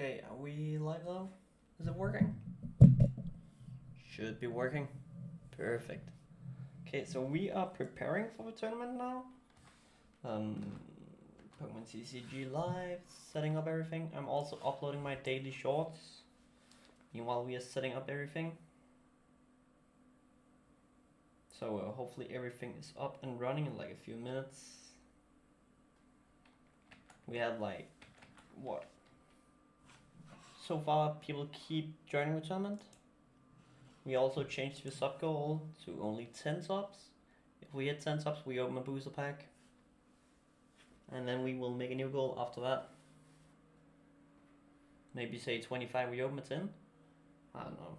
Okay, are we live now? Is it working? Should be working. Perfect. Okay, so we are preparing for the tournament now. Pokémon TCG live, setting up everything. I'm also uploading my daily shorts. Meanwhile, we are setting up everything. So hopefully everything is up and running in like a few minutes. We have like, what? So far, people keep joining the tournament. We also changed the sub goal to only 10 subs. If we hit 10 subs, we open a booster pack. And then we will make a new goal after that. Maybe say 25, we open a 10. I don't know.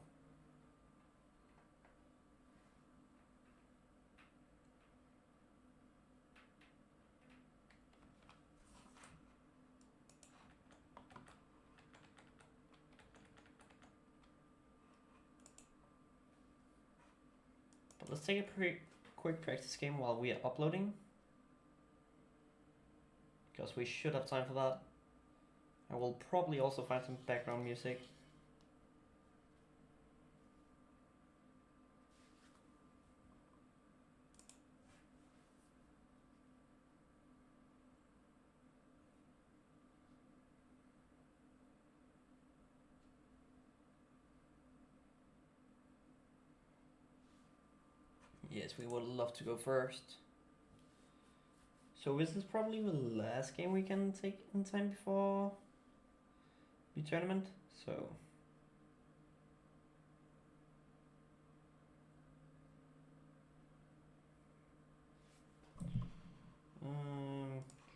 But let's take a pretty quick practice game while we are uploading. Because we should have time for that. I will probably also find some background music. Yes, we would love to go first. So this is probably the last game we can take in time before the tournament. So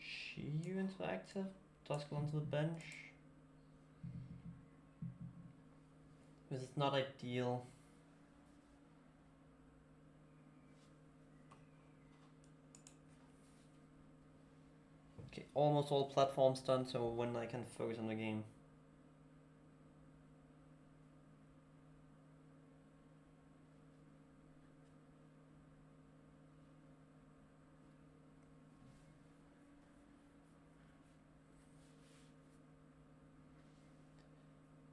Chiyu interactive, Duskull onto the bench. This is not ideal. Okay, almost all platforms done, so when I can focus on the game.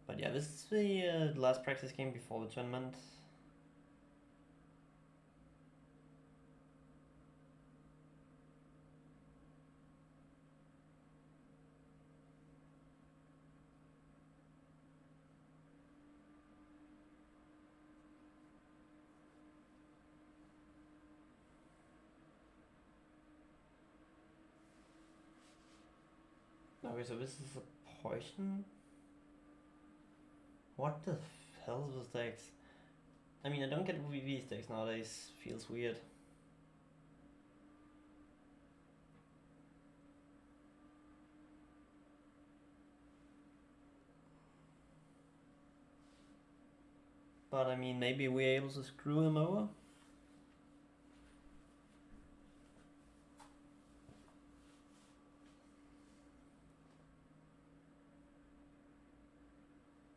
But yeah, this is the last practice game before the tournament. Okay, so this is a poison? What the hell is this decks? I mean, I don't get VV decks nowadays. Feels weird. But I mean, maybe we're able to screw him over?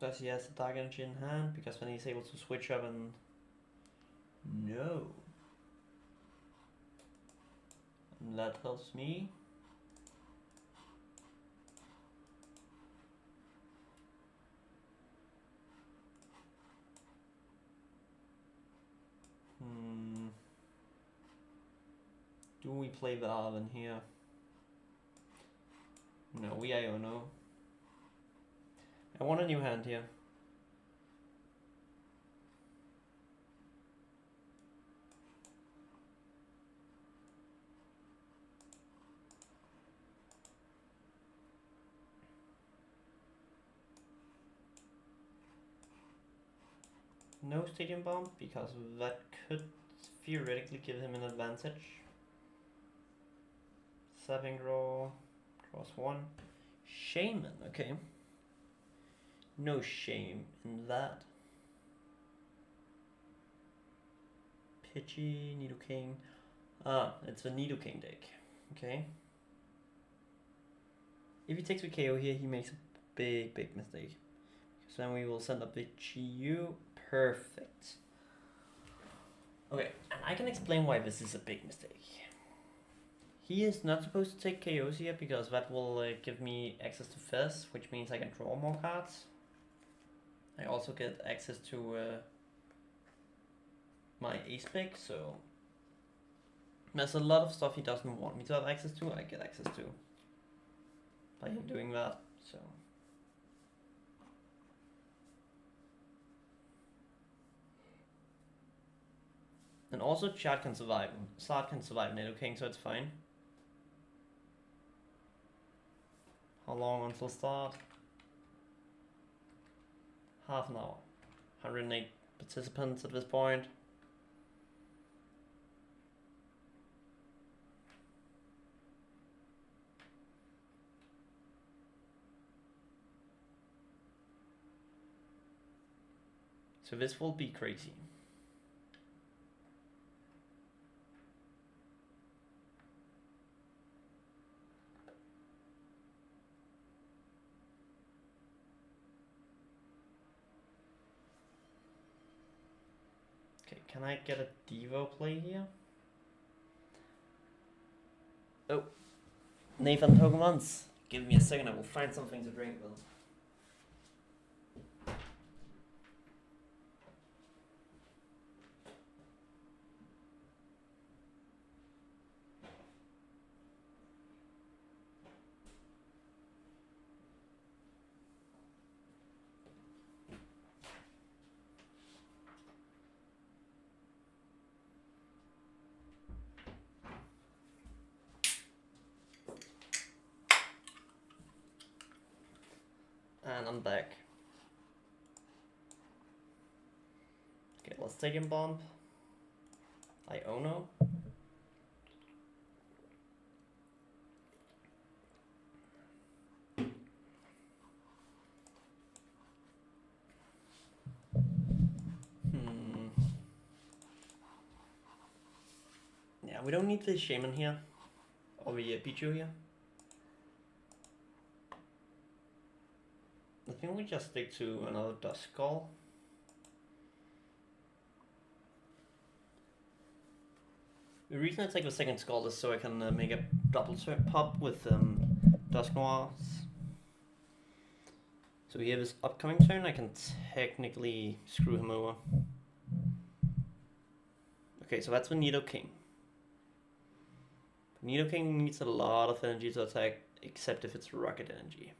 Does he has a Dark Energy in hand? Because then he's able to switch up and... No. And that helps me. Do we play the Arlen here? No, we Iono. I want a new hand here. No Stadium Bomb, because that could theoretically give him an advantage. Saving Grow, cross one. Shaman, okay. No shame in that. Pidgey, Nidoking. Ah, it's a Nidoking deck. Okay. If he takes the KO here, he makes a big mistake. So then we will send up the Chiyu. Perfect. Okay, and I can explain why this is a big mistake. He is not supposed to take KOs here because that will give me access to Fizz, which means I can draw more cards. I also get access to my ace pick, so there's a lot of stuff he doesn't want me to have access to, I get access to by him doing that, so. And also Chad can survive, Slot can survive Nidoking, so it's fine. How long until start? Half an hour. 108 participants at this point. So this will be crazy. Okay, can I get a Devo play here? Oh, Nathan Pokemons. Give me a second, I will find something to drink with. And I'm back. Okay, let's take him bomb. Iono. Yeah, we don't need the Shaman here. Or the Pichu here. I think we just stick to another Duskull. The reason I take the second Skull is so I can make a double pop with Dusknoirs. So here this upcoming turn I can technically screw him over. Okay, so that's the Nidoking. Nidoking needs a lot of energy to attack, except if it's rocket energy.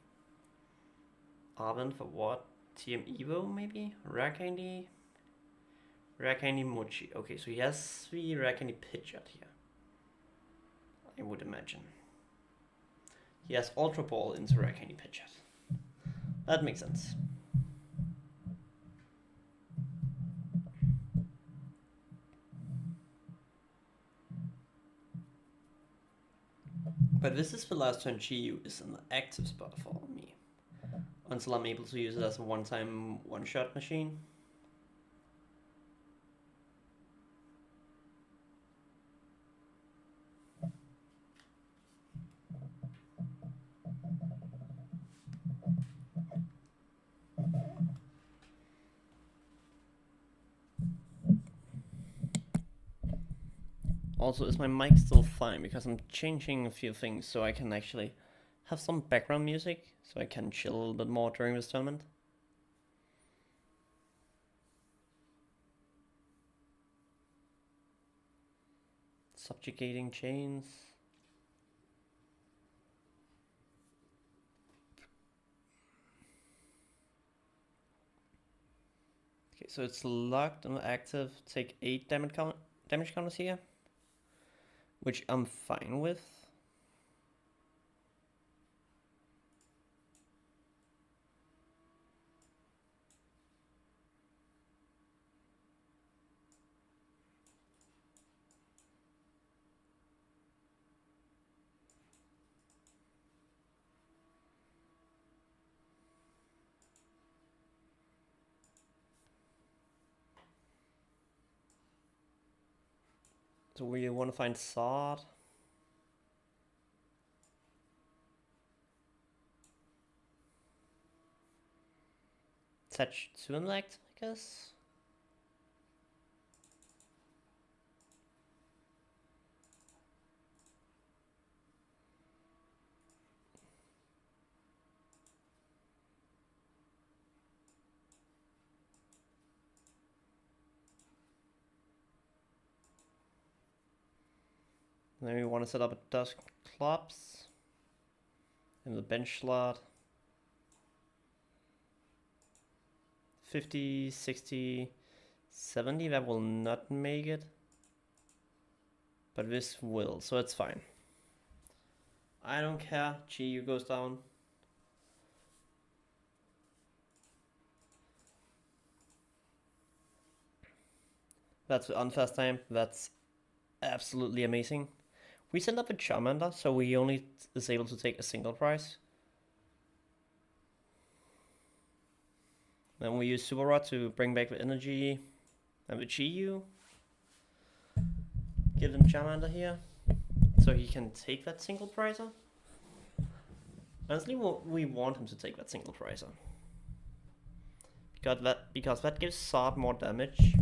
Arven for what? TM Evo maybe? Rare Candy? Rare Candy Mochi. Okay, so he has the Rare Candy Pidgeot here. I would imagine. He has Ultra Ball into Rare Candy Pidgeot. That makes sense. But this is the last turn Chi-Yu is an active spot for me. Until I'm able to use it as a one-time one-shot machine. Also, is my mic still fine? Because I'm changing a few things so I can actually have some background music so I can chill a little bit more during this tournament. Subjugating chains. Okay, so it's locked and active. Take 8 damage counters here, which I'm fine with. So we want to find Sword. Touch to elect, I guess. Then we want to set up a Dusk Clubs in the bench slot. 50, 60, 70, that will not make it. But this will, so it's fine. I don't care, GU goes down. That's unfast time, that's absolutely amazing. We send up a Charmander, so we only is able to take a single prize. Then we use Super Rod to bring back the energy and the GU. Give him Charmander here, so he can take that single prizer. Honestly, we want him to take that single prizer. Because that gives Sard more damage.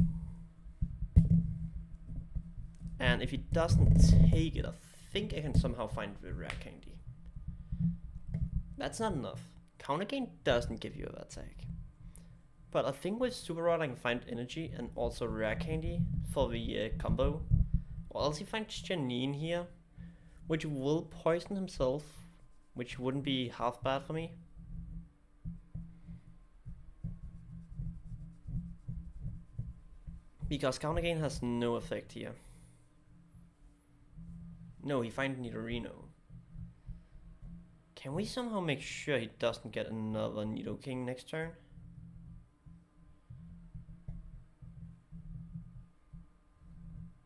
And if he doesn't take it, I think I can somehow find the rare candy. That's not enough. Counter gain doesn't give you a attack. But I think with Super Rod I can find energy and also rare candy for the combo. Or else he finds Janine here, which will poison himself, which wouldn't be half bad for me. Because counter gain has no effect here. No, he finds Nidorino. Can we somehow make sure he doesn't get another Nidoking next turn?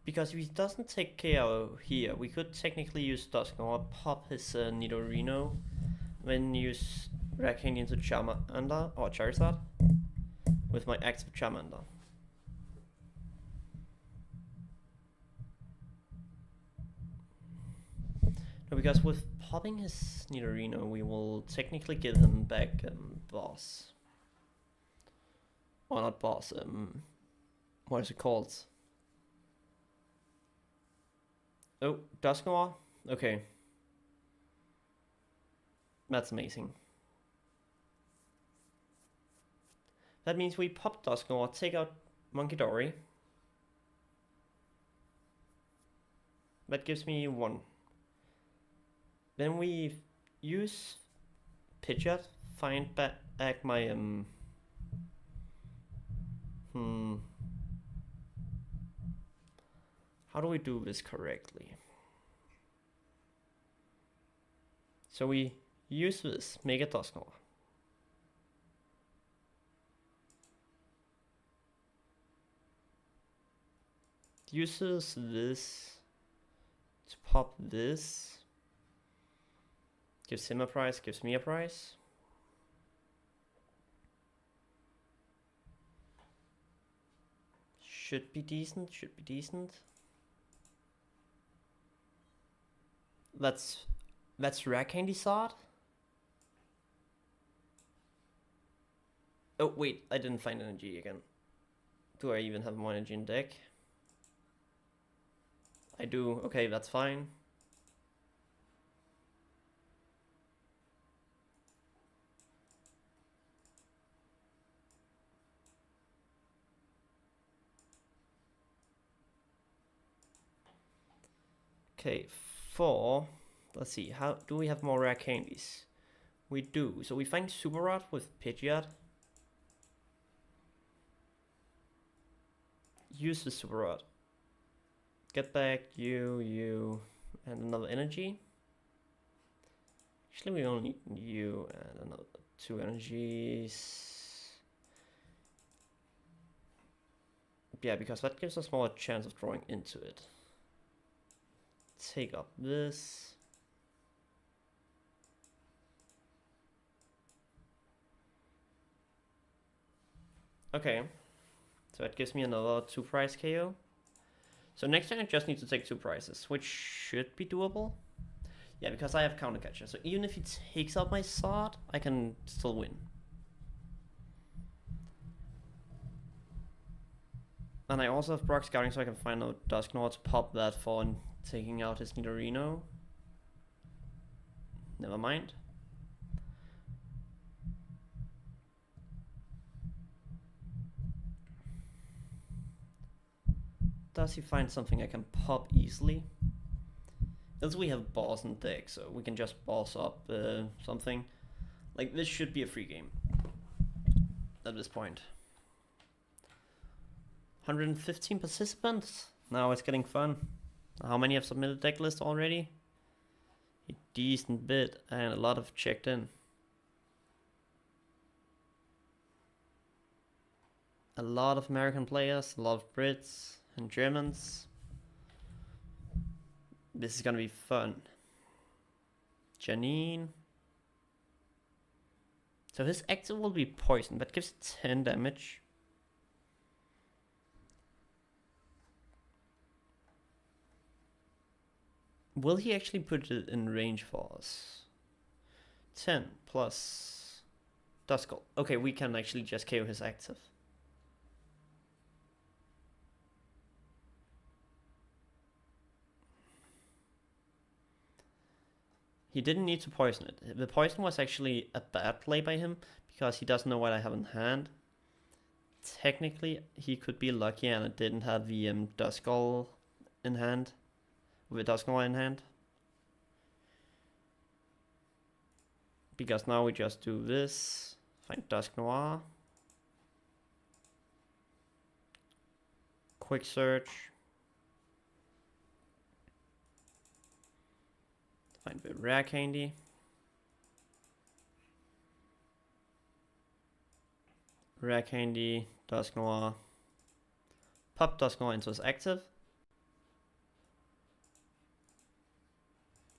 Because if he doesn't take KO here, we could technically use Dusknoir, pop his Nidorino, then use Rare Candy into Charmander, or Charizard, with my active Charmander. No, because with popping his Nidorino, we will technically give him back Boss. Or not Boss, what is it called? Oh, Dusknoir? Okay. That's amazing. That means we pop Dusknoir, take out Monkidori. That gives me 1. Then we use Pidgeot, find back my How do we do this correctly? So we use this, make a Dusknoir. Uses this to pop this. Gives him a prize, gives me a prize. Should be decent, should be decent. That's Rare Candy Sword. Oh wait, I didn't find energy again. Do I even have more energy in deck? I do, okay, that's fine. Okay, let's see, how do we have more rare candies? We do, so we find Super Rod with Pidgeot. Use the Super Rod. Get back you, and another energy. Actually, we only need you and another 2 energies. Yeah, because that gives us more chance of drawing into it. Take up this. Okay, so that gives me another 2 prize KO. So next turn I just need to take 2 prizes, which should be doable. Yeah, because I have counter catcher, so even if he takes out my sword, I can still win. And I also have Brock Scouting, so I can find out Dusknoir to pop that for taking out his Nidorino. Never mind. Does he find something I can pop easily? As we have boss in deck, so we can just boss up something. Like, this should be a free game at this point. 115 participants. Now it's getting fun. How many have submitted deck list already? A decent bit, and a lot have checked in. A lot of American players, a lot of Brits and Germans. This is gonna be fun. Janine. So his active will be poison, that gives 10 damage. Will he actually put it in range for us? 10 plus Duskull. Okay, we can actually just KO his active. He didn't need to poison it. The poison was actually a bad play by him because he doesn't know what I have in hand. Technically, he could be lucky and I didn't have the Duskull in hand. With Duskull in hand. Because now we just do this. Find Dusk Noir. Quick search. Find the rare candy. Rare candy, Dusk Noir. Pop Dusk Noir into his active.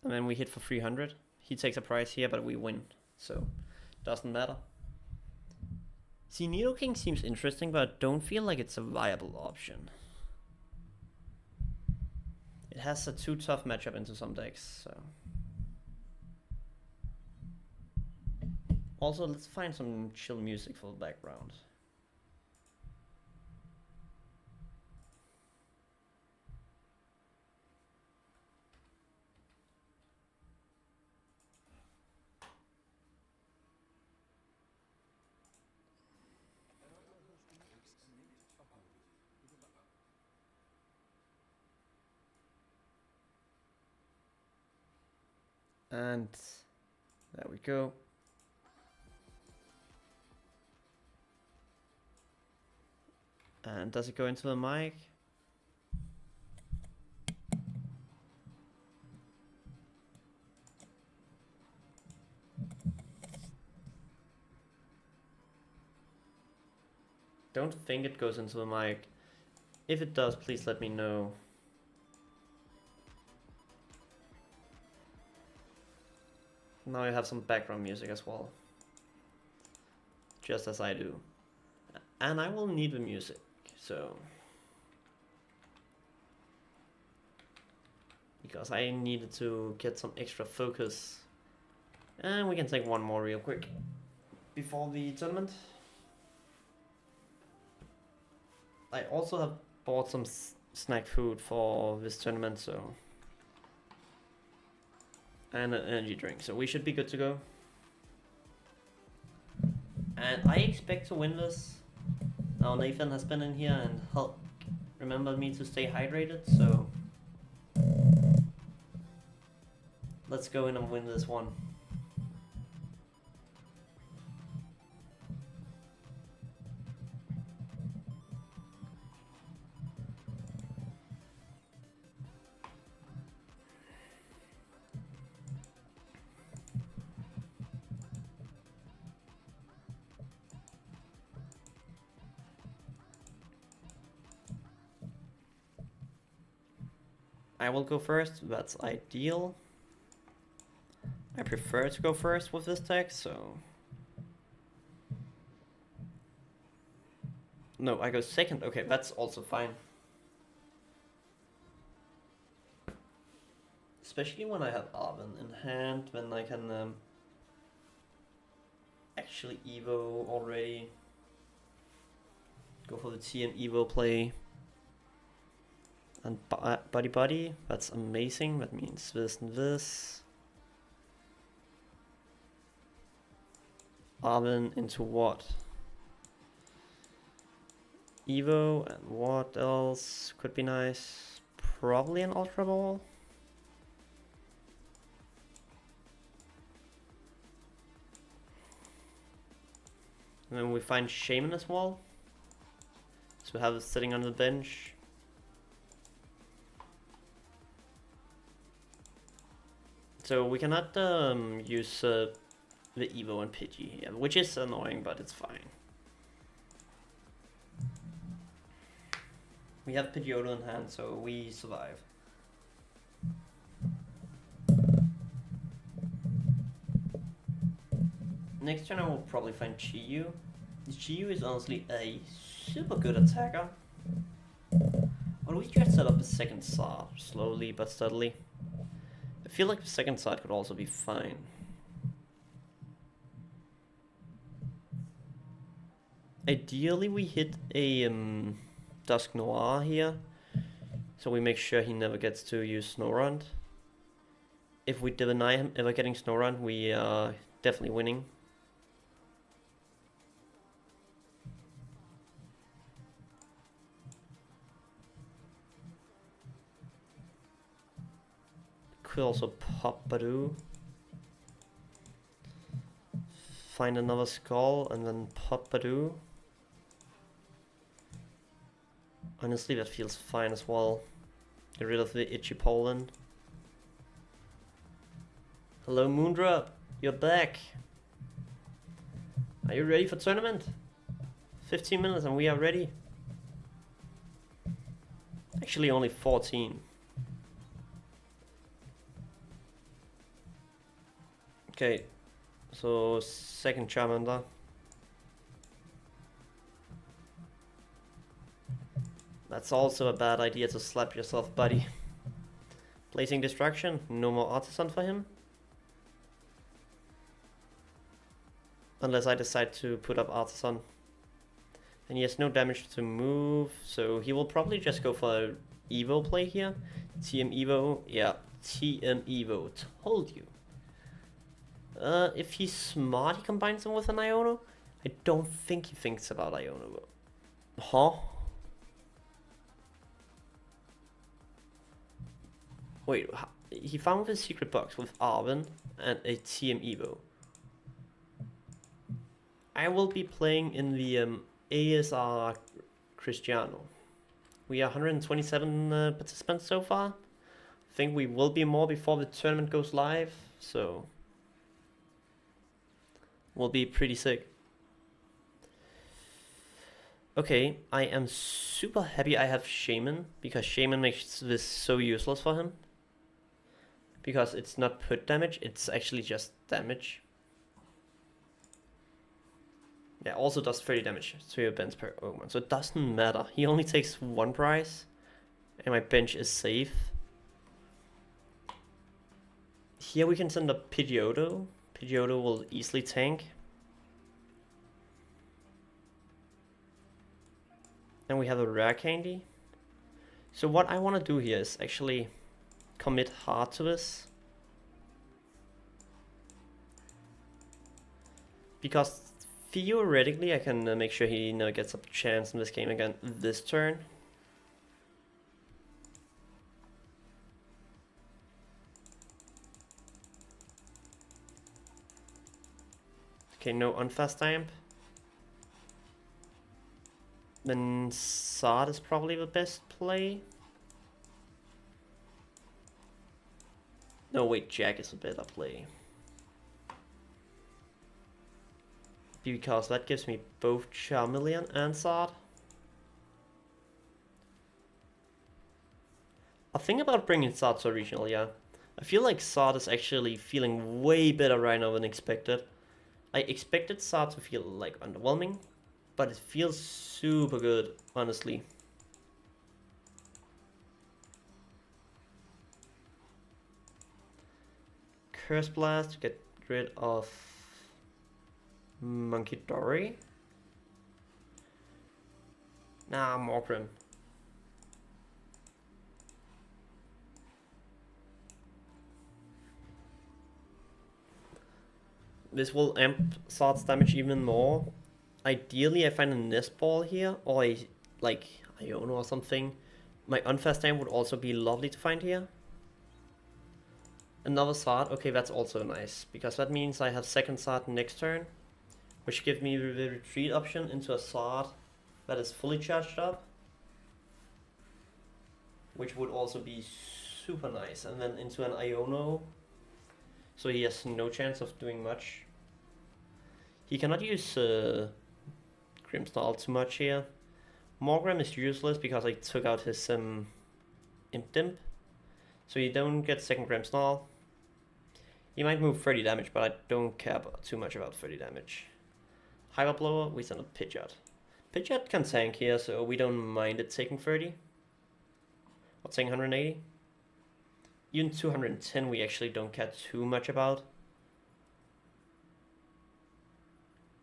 And then we hit for 300. He takes a prize here, but we win. So, doesn't matter. See, Nidoking seems interesting, but I don't feel like it's a viable option. It has a too tough matchup into some decks, so. Also, let's find some chill music for the background. And there we go. And does it go into the mic? Don't think it goes into the mic. If it does, please let me know. Now you have some background music as well. Just as I do. And I will need the music, so. Because I needed to get some extra focus. And we can take one more real quick. Before the tournament. I also have bought some snack food for this tournament, so. And an energy drink, so we should be good to go. And I expect to win this. Now Nathan has been in here and helped remember me to stay hydrated, so let's go in and win this one. I will go first, that's ideal. I prefer to go first with this deck, so. No, I go second, okay, that's also fine. Especially when I have Arven in hand, when I can actually Evo already. Go for the TM Evo play. And Buddy, that's amazing. That means this and this. Arven into what? Evo, and what else could be nice? Probably an Ultra Ball. And then we find Shaman as well. So we have it sitting on the bench. So we cannot use the Evo and Pidgey here, which is annoying, but it's fine. We have Pidgeotto in hand, so we survive. Next turn I will probably find Chi-Yu. Chi-Yu is honestly a super good attacker. Or do we try to set up a second sword, slowly but steadily? I feel like the second side could also be fine. Ideally we hit a Dusk Noir here, so we make sure he never gets to use Snorunt. If we deny him ever getting Snorunt, we are definitely winning. Could also pop Badoo. Find another skull and then pop Badoo. Honestly, that feels fine as well. Get rid of the itchy pollen. Hello Moondrop, you're back. Are you ready for tournament? 15 minutes and we are ready. Actually only 14. Okay, so second Charmander. That's also a bad idea to slap yourself, buddy. Placing Distraction, no more Artisan for him. Unless I decide to put up Artisan. And he has no damage to move, so he will probably just go for an Evo play here. TM Evo, yeah, TM Evo, told you. If he's smart, he combines him with an Iono. I don't think he thinks about Iono though. Huh? Wait, he found his secret box with Arven and a TM Evo. I will be playing in the ASR Cristiano. We are 127 participants so far. I think we will be more before the tournament goes live, so will be pretty sick. Okay, I am super happy I have Shaman, because Shaman makes this so useless for him. Because it's not put damage, it's actually just damage. Yeah, also does 30 damage to your bench per Pokemon, so it doesn't matter. He only takes one prize, and my bench is safe. Here we can send up Pidgeotto. Pidgeotto will easily tank. And we have a rare candy. So what I want to do here is actually commit hard to this. Because theoretically I can make sure he never gets a chance in this game again this turn. Okay, no unfast amp. Then Sod is probably the best play. No, wait, Jack is a better play. Because that gives me both Charmeleon and Sod. I think about bringing Sod to regional, yeah. I feel like Sod is actually feeling way better right now than expected. I expected Sod to feel like underwhelming, but it feels super good, honestly. Curse Blast to get rid of Monkey Dory. Nah, Morgrim. This will amp Sod's damage even more. Ideally, I find a Nest Ball here, or a, like, Iono or something. My Unfast Amp would also be lovely to find here. Another Sod, okay, that's also nice, because that means I have second Sod next turn. which gives me the retreat option into a sword that is fully charged up, which would also be super nice, and then into an Iono, so he has no chance of doing much. He cannot use Grimstall too much here. Morgram is useless because I took out his Imp, so you don't get second Grimstall. He might move 30 damage, but I don't care too much about 30 damage. Hyper Blower, we send a Pidgeot. Pidgeot can tank here, so we don't mind it taking 30. Or taking 180. Even 210 we actually don't care too much about.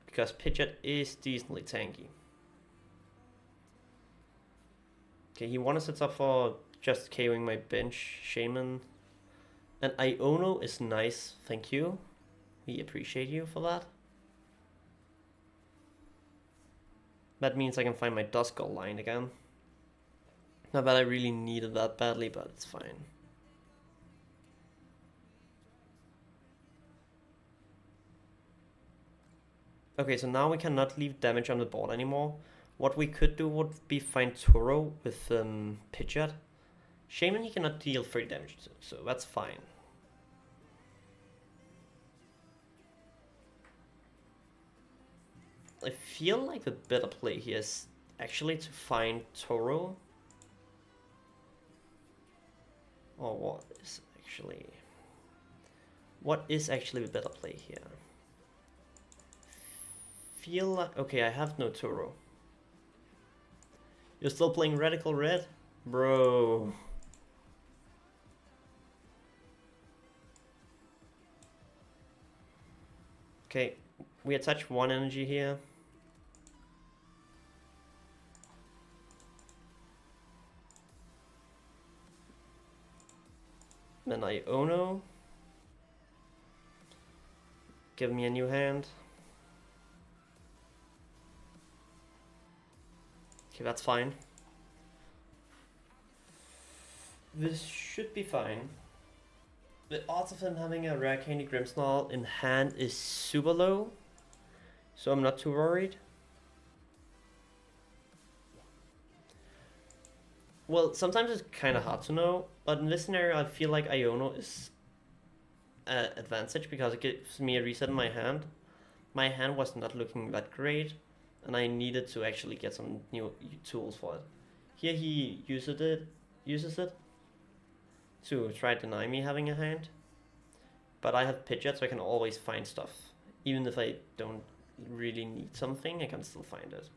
Because Pidgeot is decently tanky. Okay, he wanna set up for just KOing my bench Shaman. And Iono is nice, thank you. We appreciate you for that. That means I can find my Duskull line again. Not that I really needed that badly, but it's fine. Okay, so now we cannot leave damage on the board anymore. What we could do would be find Turo with Pidgeot. Shaman he cannot deal 30 damage to, so that's fine. I feel like the better play here is actually to find Toro. Or what is actually the better play here? Feel like, okay, I have no Toro. You're still playing Radical Red? Bro. Okay, we attach one energy here. Then Iono. Give me a new hand. Okay, that's fine. This should be fine. The odds of him having a rare Candy Grimmsnarl in hand is super low, so I'm not too worried. Well, sometimes it's kind of hard to know, but in this scenario I feel like Iono is an advantage because it gives me a reset in my hand. My hand was not looking that great, and I needed to actually get some new tools for it. Here he uses it to try to deny me having a hand. But I have Pidgeot, so I can always find stuff. Even if I don't really need something, I can still find it.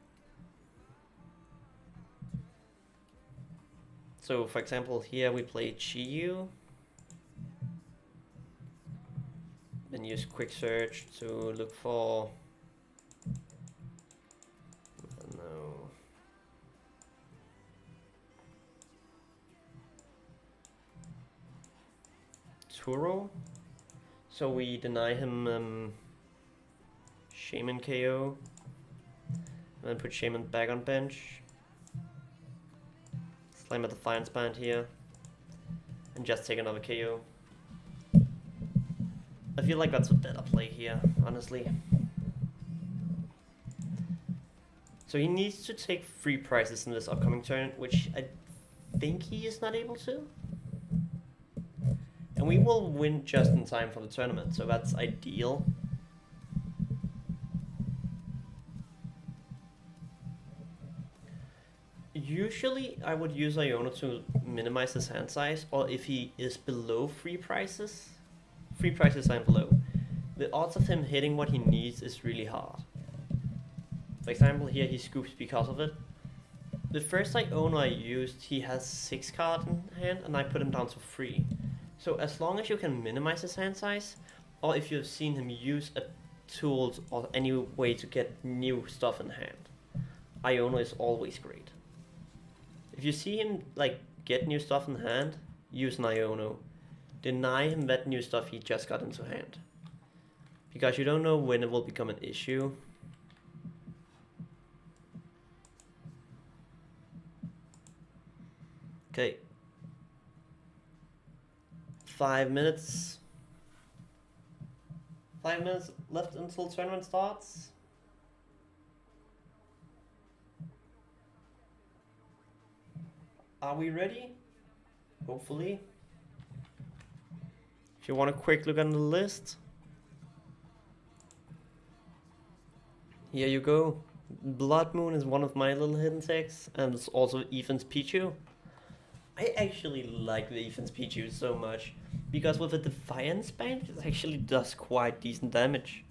So for example, here we play Chi-Yu. Then use Quick Search to look for... no. Turo. So we deny him Shaman KO. And then put Shaman back on bench. Slam a Defiance Band here. And just take another KO. I feel like that's a better play here, honestly. So he needs to take 3 prizes in this upcoming turn, which I think he is not able to. And we will win just in time for the tournament, so that's ideal. Usually I would use Iono to minimize his hand size, or if he is below 3 prizes and below, the odds of him hitting what he needs is really hard. For example, here he scoops because of it. The first Iono I used, he has 6 cards in hand, and I put him down to 3. So as long as you can minimize his hand size, or if you've seen him use a tools or any way to get new stuff in hand, Iono is always great. If you see him like get new stuff in hand, use an Iono. Deny him that new stuff he just got into hand, because you don't know when it will become an issue. Okay. 5 minutes. 5 minutes left until tournament starts. Are we ready? Hopefully. If you want a quick look on the list, here you go. Blood Moon is one of my little hidden techs, and it's also Ethan's Pichu. I actually like the Ethan's Pichu so much, because with a Defiance band, it actually does quite decent damage.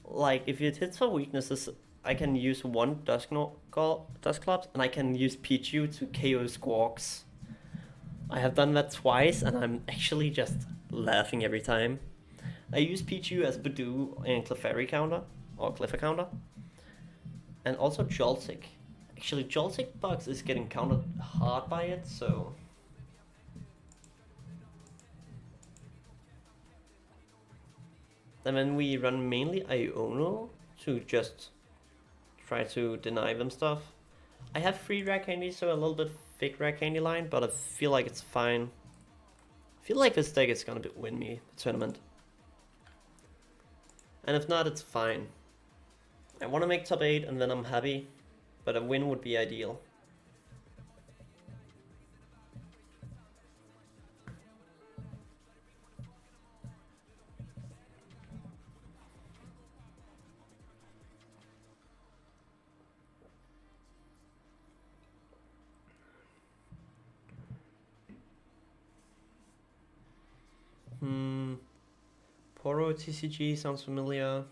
Like, if it hits for weaknesses, I can use one Dusk Clubs, and I can use Pichu to KO Squawks. I have done that twice, and I'm actually just laughing every time. I use Pichu as Badoo and Clefairy counter, or Cleffa counter, and also Joltik. Actually, Joltik Bugs is getting countered hard by it, so... And then we run mainly Iono to just try to deny them stuff. I have 3 rare candies, so a little bit thick rare candy line, but I feel like it's fine. I feel like this deck is gonna win me the tournament. And if not, it's fine. I want to make top 8 and then I'm happy, but a win would be ideal. Poro TCG sounds familiar.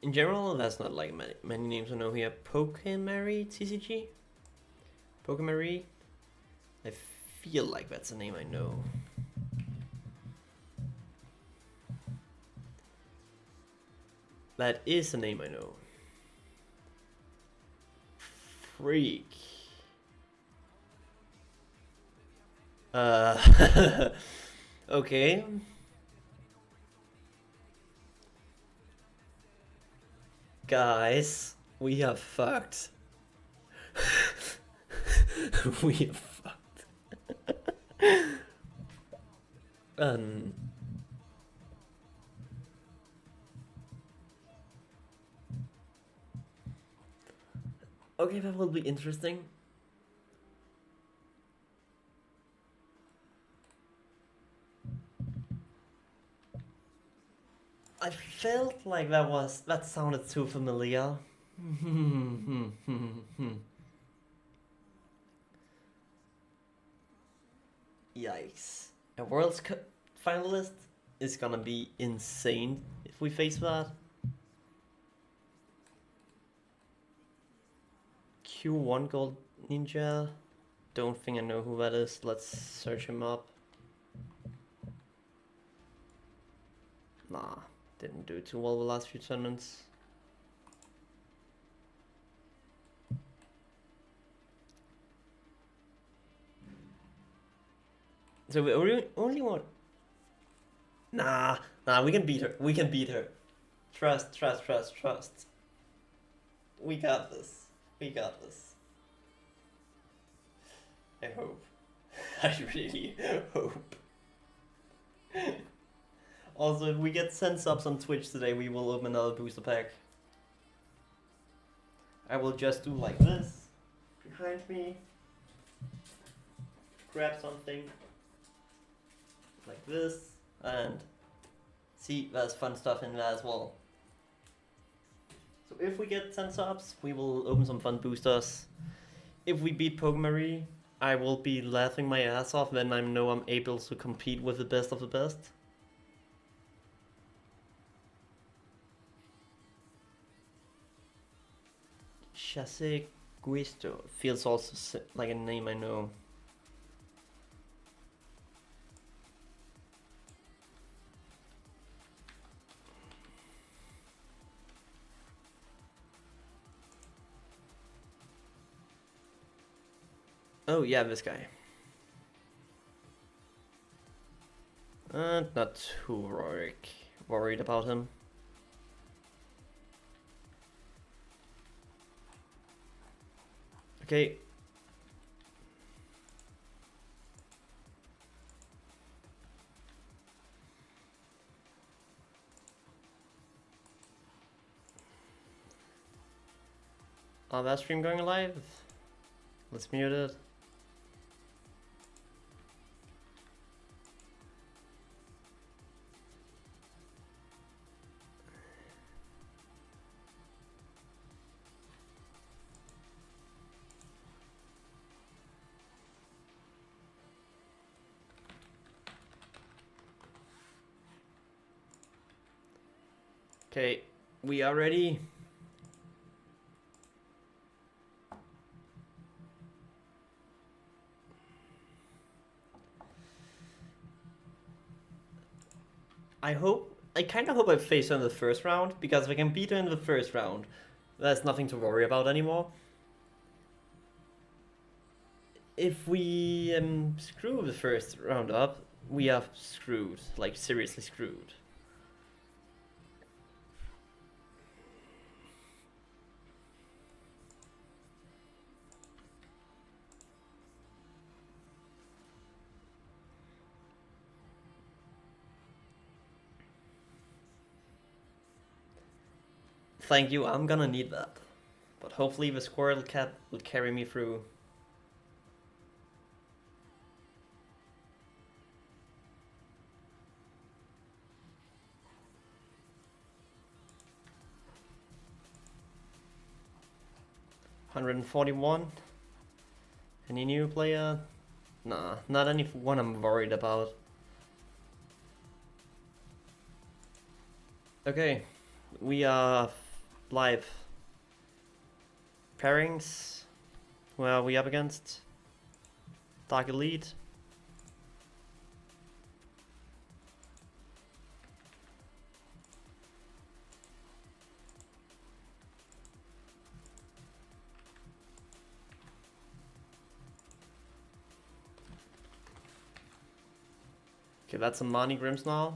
In general, that's not like many names I know here. Pokemon TCG? Pokemon? I feel like that's a name I know. That is a name I know. Freak. Okay. Guys, we are fucked. We are fucked. Okay, that will be interesting. I felt like that sounded too familiar. Yikes. A World's Cup finalist is gonna be insane if we face that. Q1 Gold Ninja. Don't think I know who that is. Let's search him up. Nah, didn't do too well the last few tournaments. So we only want... Nah, we can beat her. We can beat her. Trust. We got this. We got this. I hope. I really hope. Also, if we get 10 subs on Twitch today, we will open another booster pack. I will just do like this. Behind me. Grab something. Like this. And see, there's fun stuff in there as well. So if we get 10 subs, we will open some fun boosters. If we beat Pokemon, I will be laughing my ass off when I know I'm able to compete with the best of the best. Chasse Guisto feels also like a name I know. Oh yeah, this guy. Not too worried about him. Okay. that stream going live? Let's mute it. Okay, we are ready. I kind of hope I face her in the first round, because if I can beat her in the first round, there's nothing to worry about anymore. If we screw the first round up, we are screwed, like seriously screwed. Thank you, I'm gonna need that. But hopefully the squirrel cat will carry me through. $141. Any new player? Nah, not anyone I'm worried about. Okay, we are live. Pairings. Where are we up against? Dark Elite. Okay, that's a Mani Grimsnarl.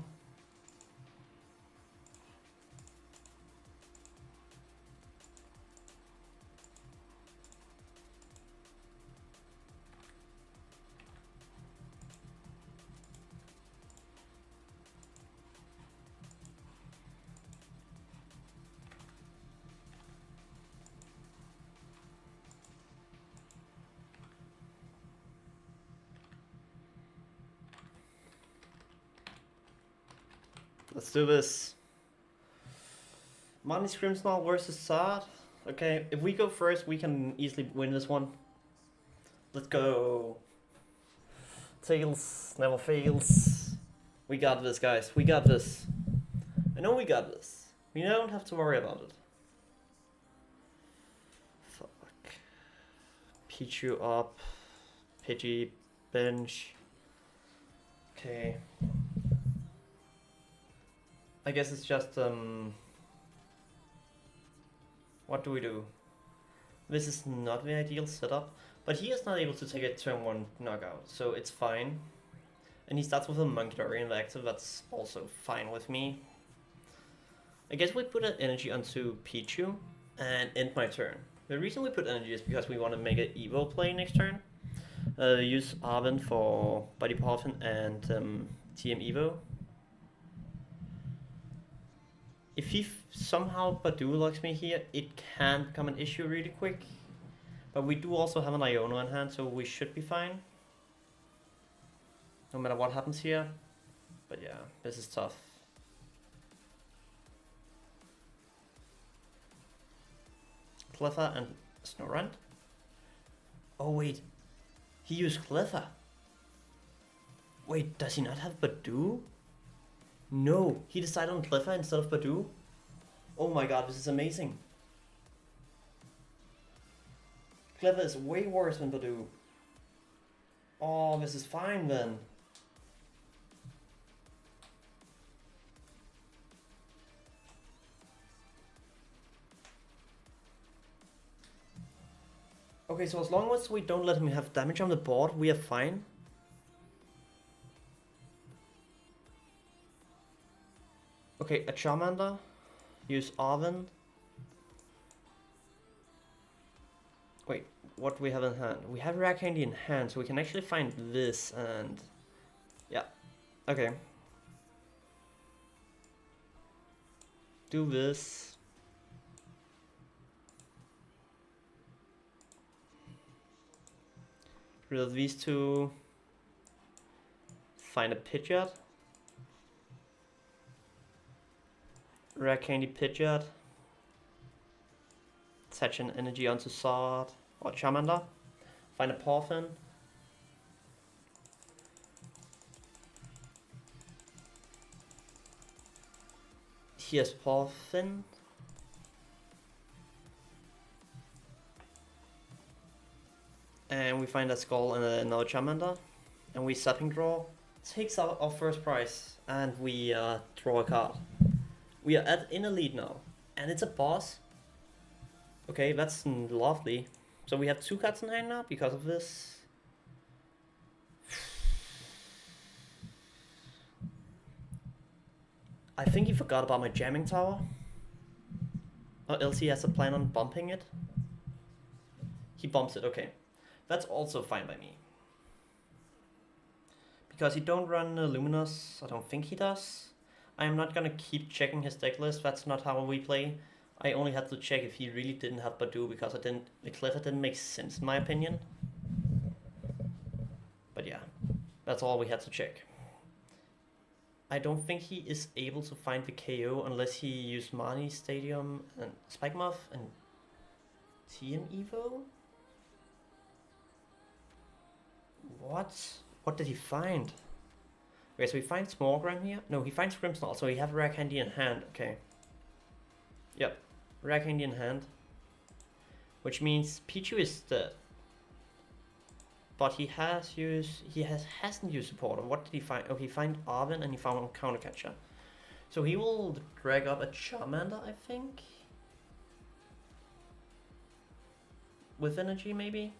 Let's do this. Mani Grimsnarl versus Sard. Okay, if we go first, we can easily win this one. Let's go. Tails never fails. We got this, guys. We got this. I know we got this. We don't have to worry about it. Fuck. Pichu up. Pidgey bench. Okay. I guess it's just what do we do? This is not the ideal setup, but he is not able to take a turn 1 knockout, so it's fine. And he starts with a Munkidori in the active, that's also fine with me. I guess we put an energy onto Pichu and end my turn. The reason we put energy is because we want to make an Evo play next turn. Use Arven for Body Poffin and TM Evo. If he somehow Badoo locks me here, it can become an issue really quick. But we do also have an Iono in hand, so we should be fine. No matter what happens here. But yeah, this is tough. Cleffa and Snorunt. Oh wait, he used Cleffa. Wait, does he not have Badoo? No, he decided on Cleffa instead of Badoo. Oh my god, this is amazing. Cleffa is way worse than Badoo. Oh, this is fine then. Okay, so as long as we don't let him have damage on the board, we are fine. Okay, a Charmander. Use Arven. Wait, what do we have in hand? We have Rare Candy in hand, so we can actually find this and... yeah, okay. Do this. rid of these two. Find a Pidgeot. Rare Candy Pidgeot. Attach an energy onto Sword or Charmander. Find a Porphin. Here's Porphin. And we find a Skull and another Charmander. And we Sapping Draw. Takes out our first prize. And we draw a card. We are in a lead now. And it's a boss. Okay, that's lovely. So we have 2 cards in hand now because of this. I think he forgot about my jamming tower. Or else he has a plan on bumping it. He bumps it, okay. That's also fine by me. Because he don't run Luminous, I don't think he does. I'm not gonna keep checking his deck list, that's not how we play. I only had to check if he really didn't have Badu because the Clifford didn't make sense in my opinion. But yeah, that's all we had to check. I don't think he is able to find the KO unless he used Marnie Stadium and Spike Muff and TM Evo? What did he find? Okay, so he finds Smorgram here. No, he finds Grimmsnarl, so he has Rare Candy in hand. Okay. Yep, Rare Candy in hand. Which means Pichu is dead. But he hasn't used Supporter. What did he find? Oh, he found Arven and he found Countercatcher. So he will drag up a Charmander, I think. With energy, maybe?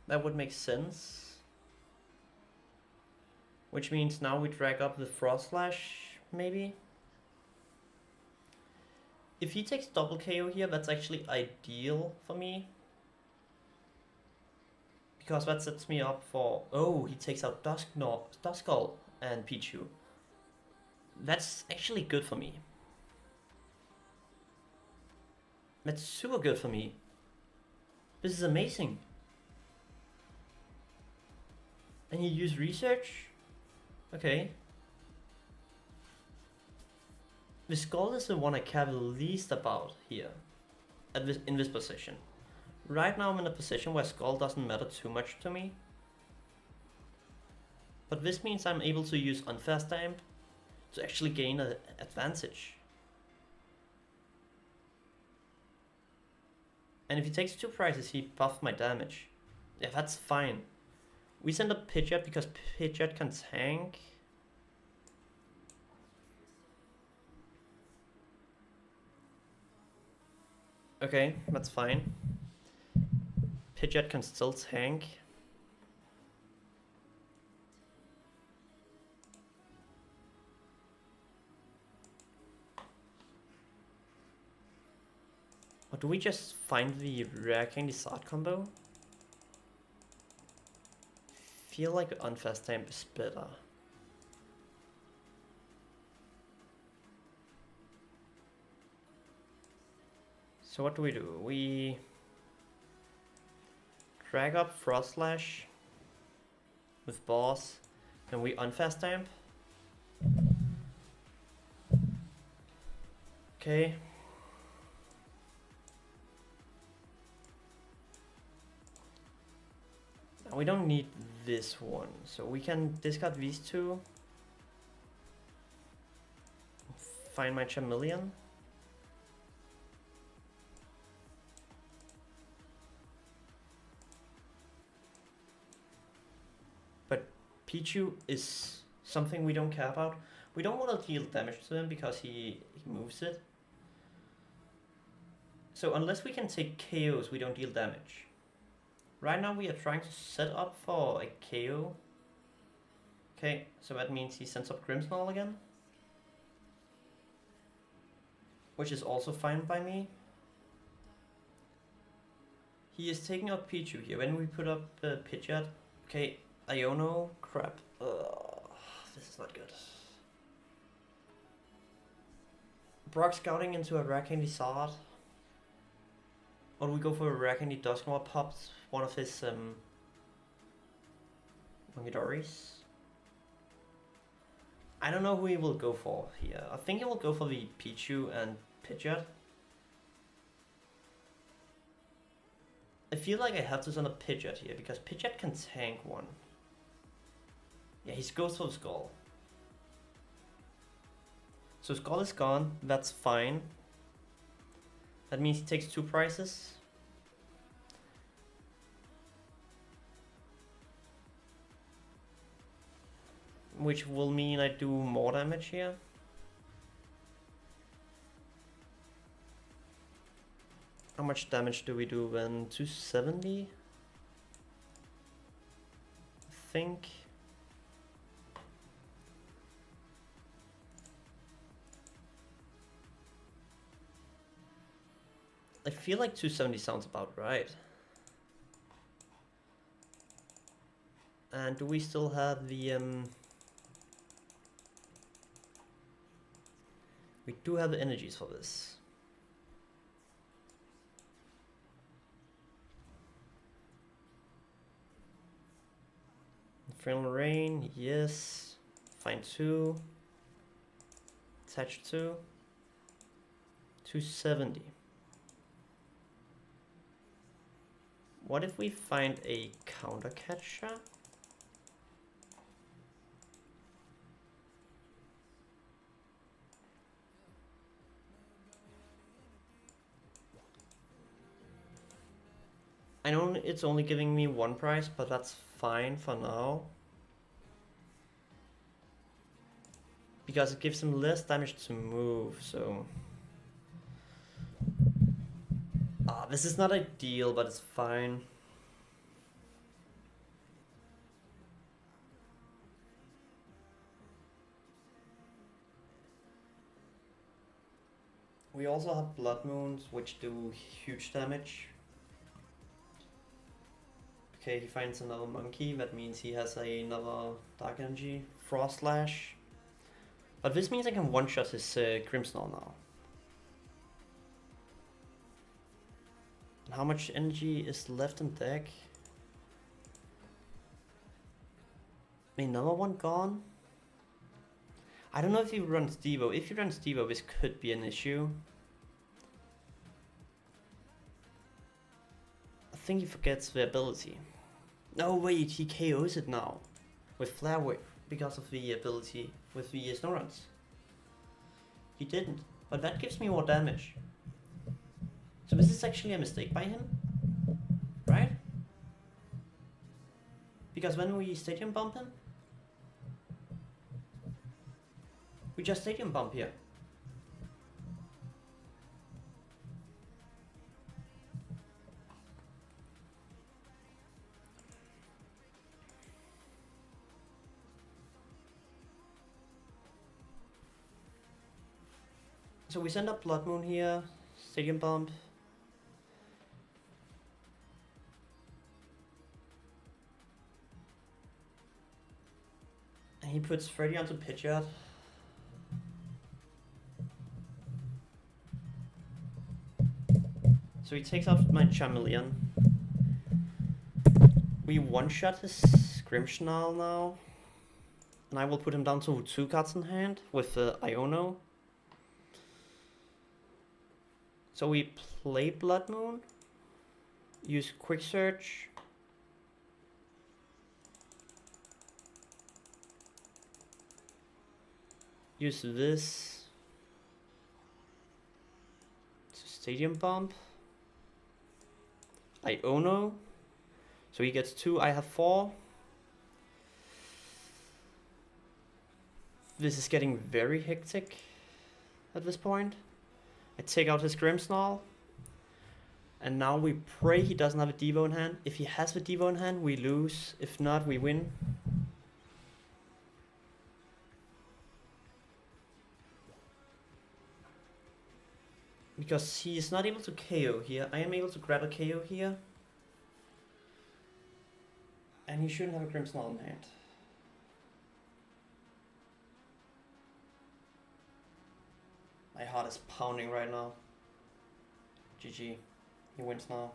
That would make sense. Which means now we drag up the Frost Slash, maybe? If he takes double KO here, that's actually ideal for me. Because that sets me up for... Oh, he takes out Duskull and Pichu. That's actually good for me. That's super good for me. This is amazing. And he used Research? Okay. The Skull is the one I care the least about here. In this position. Right now I'm in a position where Skull doesn't matter too much to me. But this means I'm able to use Unfair Stamp to actually gain an advantage. And if he takes 2 prizes, he buffed my damage. Yeah, that's fine. We send a Pidgeot because Pidgeot can tank. Okay, that's fine. Pidgeot can still tank. Or do we just find the Rare Candy Sword combo? Feel like Unfair Stamp is better. So what do? We drag up Frost Slash with Boss, then we Unfair Stamp. Okay. Now we don't need this one, so we can discard these 2. Find my Charmeleon. Pichu is something we don't care about. We don't want to deal damage to him because he moves it. So unless we can take KOs, we don't deal damage. Right now we are trying to set up for a KO. Okay, so that means he sends up Grimmsnarl again. Which is also fine by me. He is taking out Pichu here. When we put up Pidgeot, okay, Iono, crap. This is not good. Brock scouting into a Rare Candy Sword. Or do we go for a Rare Candy Dusknoir pops one of his Mongidoris. I don't know who he will go for here. I think he will go for the Pichu and Pidgeot. I feel like I have to send a Pidgeot here because Pidgeot can tank one. Yeah, he goes for Skull. So Skull is gone, that's fine. That means he takes 2 prizes. Which will mean I do more damage here. How much damage do we do then? 270? I think. I feel like 270 sounds about right. And do we still have the we do have the energies for this. Infernal Rain, yes. Find 2. Attach 2. 270. What if we find a counter catcher? I know it's only giving me 1 prize, but that's fine for now. Because it gives him less damage to move, so... this is not ideal, but it's fine. We also have Blood Moons, which do huge damage. Okay, he finds another monkey, that means he has another Dark Energy. Frost Slash. But this means I can one-shot his Grimmsnarl now. And how much energy is left in deck? Another one gone? I don't know if he runs Devo. If he runs Devo, this could be an issue. I think he forgets the ability. No, wait, he KOs it now. With Flare Whip, because of the ability with the Snow Runs. He didn't, but that gives me more damage. So this is actually a mistake by him, right? Because when we Stadium Bump him, we just Stadium Bump here. So we send up Blood Moon here, Stadium Bump. And he puts Freddy onto Pidgeot. So he takes out my Charmeleon. We one-shot his Grimmsnarl now. And I will put him down to 2 cards in hand with Iono. So we play Blood Moon, use Quick Search, use this to Stadium Bump, Iono, so he gets 2, I have 4. This is getting very hectic at this point. I take out his Grimmsnarl, and now we pray he doesn't have a Devo in hand. If he has the Devo in hand, we lose. If not, we win. Because he is not able to KO here. I am able to grab a KO here. And he shouldn't have a Grimmsnarl in hand. My heart is pounding right now. GG. He wins now.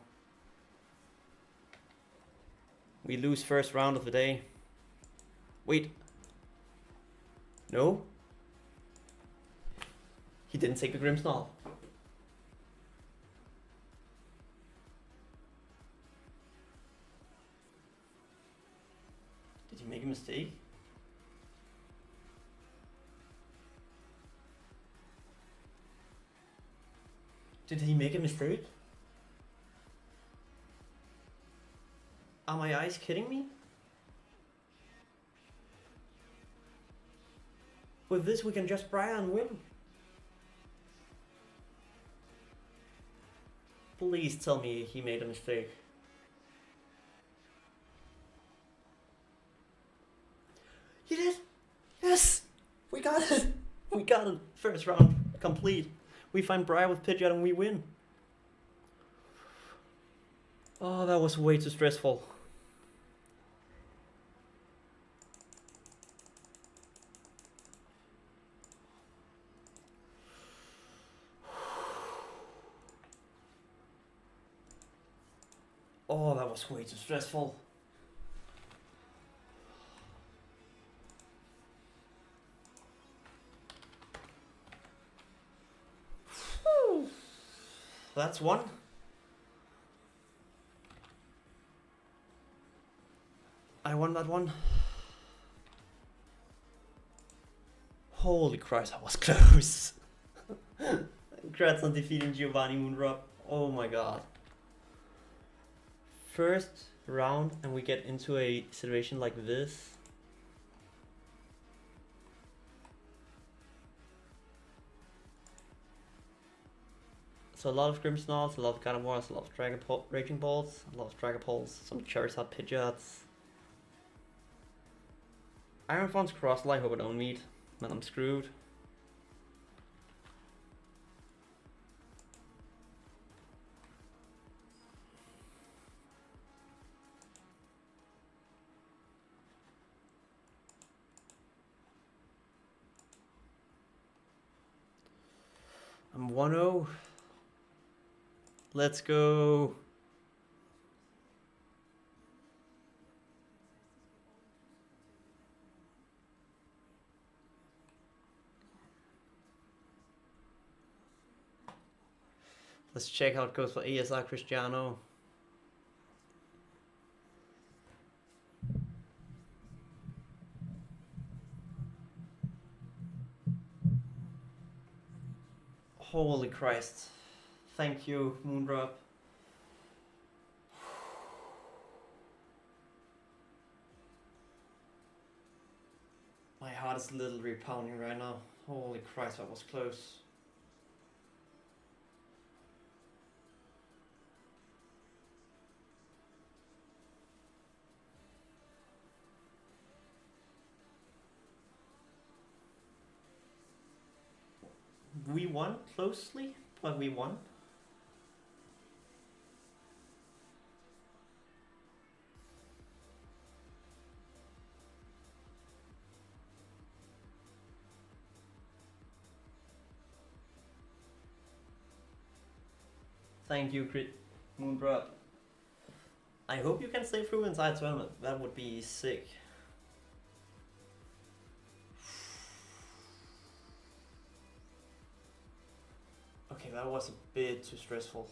We lose first round of the day. Wait. No. He didn't take the Grimmsnarl. Did he make a mistake? Did he make a mistake? Are my eyes kidding me? With this we can just Briar and win. Please tell me he made a mistake. He did! Yes! We got it! We got it! First round complete. We find Briar with Pidgeot and we win. Oh, that was way too stressful. Oh, that was way too stressful. Whew. That's one. I won that one. Holy Christ, that was close. Congrats on defeating Giovanni Moondrop. Oh my god. First round and we get into a situation like this. So a lot of Grimmsnarls, a lot of Gardevoirs, a lot of Raging Balls, a lot of Dragapults, some Charizard Pidgeots. Ironform's Crossel, I hope I don't meet, then I'm screwed. I'm 1-0. Let's go. Let's check how it goes for ASR Cristiano. Holy Christ. Thank you, Moondrop. My heart is literally pounding right now. Holy Christ, that was close. We won closely, but we won. Thank you, Moondrop. I hope you can stay through inside tournament. That would be sick. Okay, that was a bit too stressful.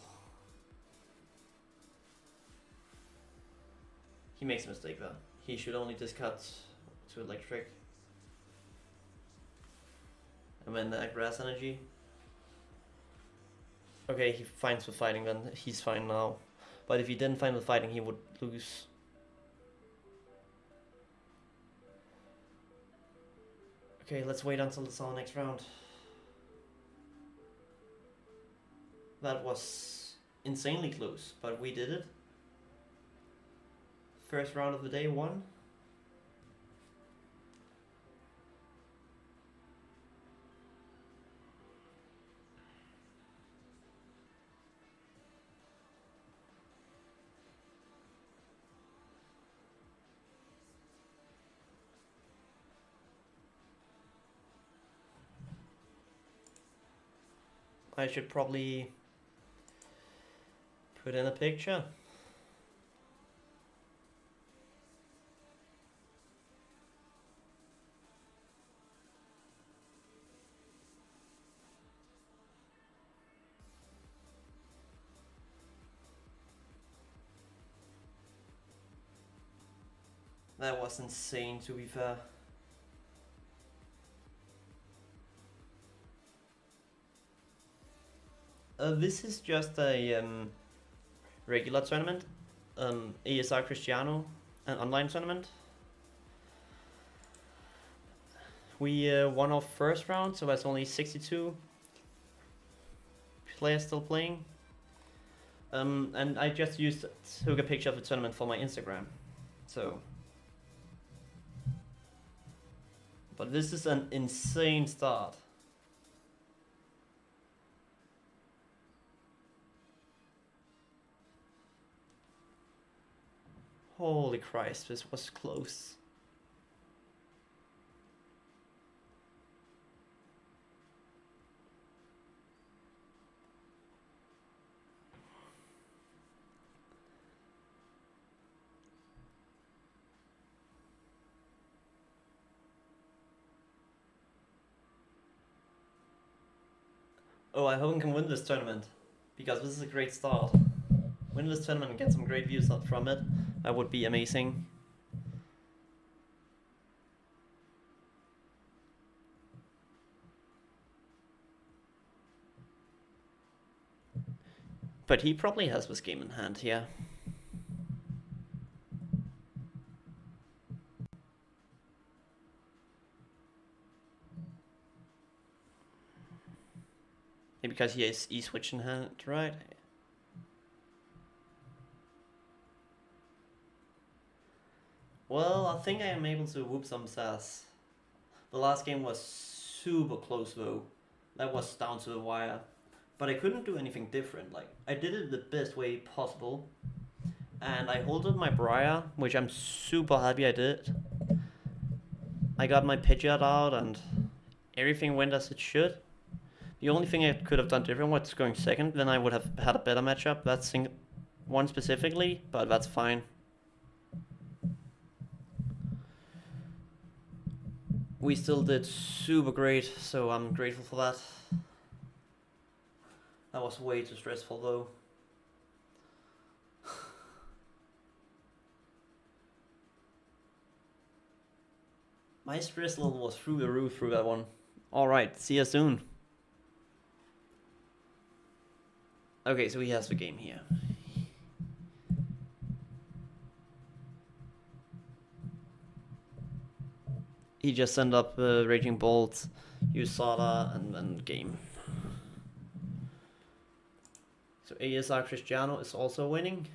He makes a mistake though. He should only discard to electric. And then the grass energy. Okay, he finds with fighting then. He's fine now. But if he didn't find with fighting, he would lose. Okay, let's wait until it's our next round. That was insanely close, but we did it. First round of the day, won. I should probably put in a picture. That was insane, to be fair. This is just a regular tournament, ASR Cristiano, an online tournament. We won our first round, so that's only 62 players still playing. And I just took a picture of the tournament for my Instagram. So, but this is an insane start. Holy Christ, this was close. Oh, I hope I can win this tournament, because this is a great start. Win this tournament and get some great views from it. That would be amazing. But he probably has this game in hand here. Maybe because he has E-Switch in hand, right? Well, I think I am able to whoop some sass. The last game was super close though. That was down to the wire. But I couldn't do anything different. Like, I did it the best way possible. And I holded my Briar, which I'm super happy I did. I got my Pidgeot out and everything went as it should. The only thing I could have done different was going second, then I would have had a better matchup. That's one specifically, but that's fine. We still did super great, so I'm grateful for that. That was way too stressful though. My stress level was through the roof through that one. Alright, see you soon. Okay, so he has the game here. He just sent up Raging Bolt, USADA, and then game. So ASR Cristiano is also winning.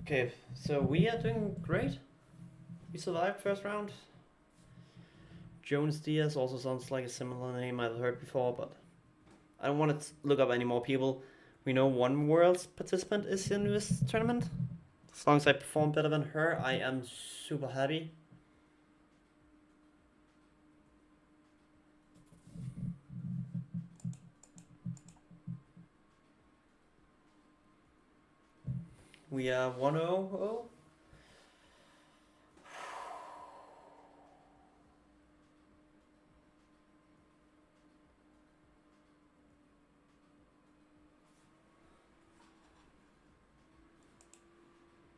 Okay, so we are doing great. We survived first round. Jones Diaz also sounds like a similar name I've heard before, but I don't want to look up any more people. We know one Worlds participant is in this tournament. As long as I perform better than her, I am super happy. We are 1-0.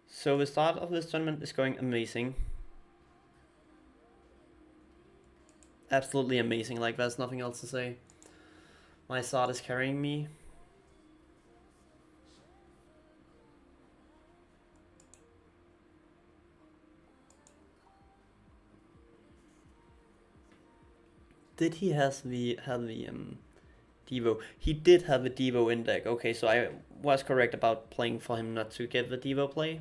So the start of this tournament is going amazing. Absolutely amazing, like there's nothing else to say. My start is carrying me. Did he have the Devo? He did have a Devo in deck. Okay, so I was correct about playing for him not to get the Devo play.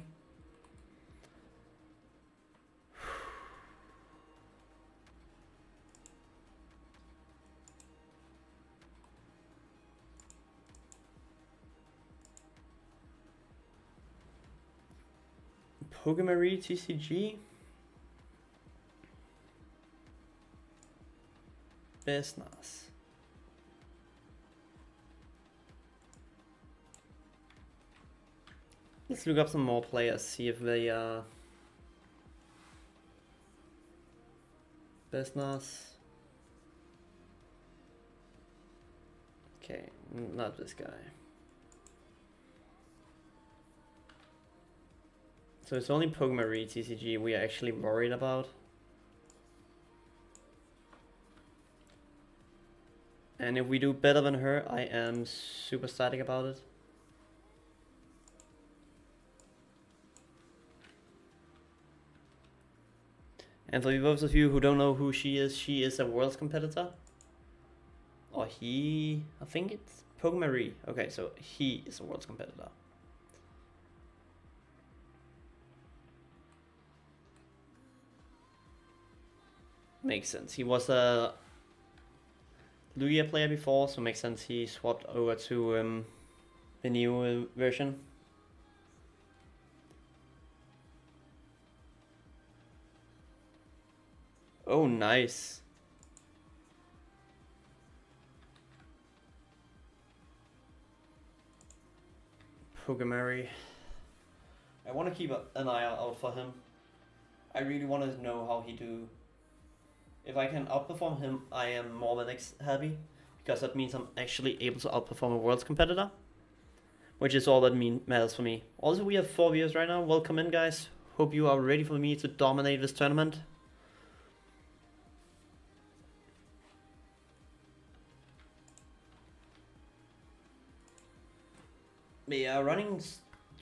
Pokémon TCG. Business. Let's look up some more players, see if they are business. Okay, not this guy. So it's only Pokémon TCG we are actually worried about. And if we do better than her, I am super static about it. And for those of you who don't know who she is a Worlds competitor. Or he, I think it's Pokémon. Okay, so he is a Worlds competitor. Makes sense. He was a Lugia player before, so makes sense he swapped over to the new version. Oh, nice. Pokémon. I want to keep an eye out for him. I really want to know how he do. If I can outperform him, I am more than happy, because that means I'm actually able to outperform a Worlds competitor, which is all that matters for me. Also, we have 4 viewers right now. Welcome in, guys. Hope you are ready for me to dominate this tournament. We are running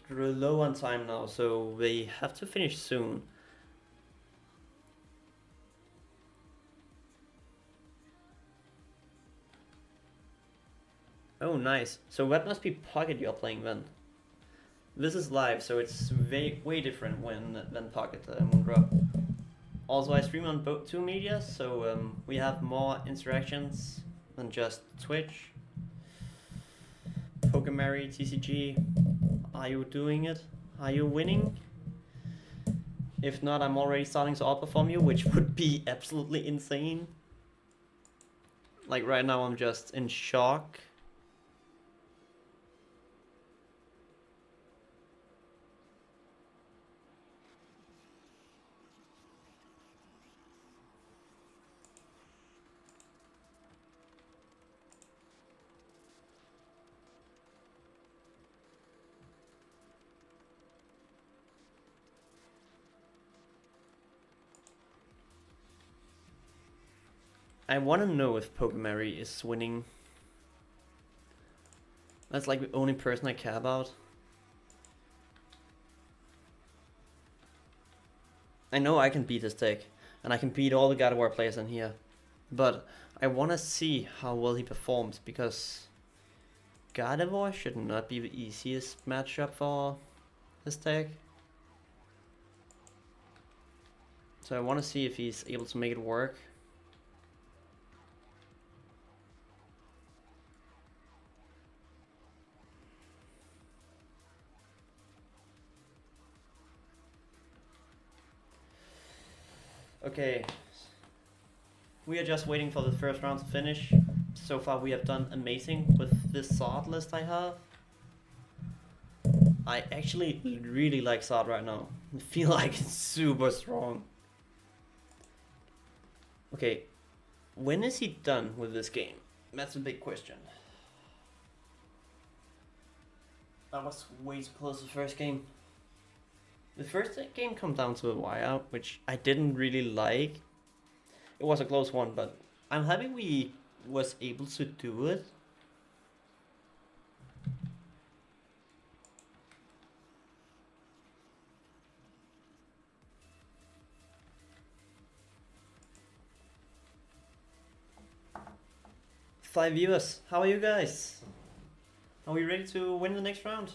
low on time now, so we have to finish soon. Oh, nice. So that must be Pocket you're playing then. This is live, so it's way different than Pocket Moondrop. Also, I stream on both 2 media, so we have more interactions than just Twitch. Pokémon TCG, are you doing it? Are you winning? If not, I'm already starting to outperform you, which would be absolutely insane. Like right now, I'm just in shock. I want to know if Pokémon is winning. That's like the only person I care about. I know I can beat this deck, and I can beat all the God of War players in here. But I want to see how well he performs, because God of War should not be the easiest matchup for this deck. So I want to see if he's able to make it work. Okay, we are just waiting for the first round to finish. So far we have done amazing with this Zard list I have. I actually really like Zard right now. I feel like it's super strong. Okay, when is he done with this game? That's a big question. That was way too close to the first game. The first game come down to a wire, which I didn't really like. It was a close one, but I'm happy we was able to do it. Five viewers, how are you guys? Are we ready to win the next round?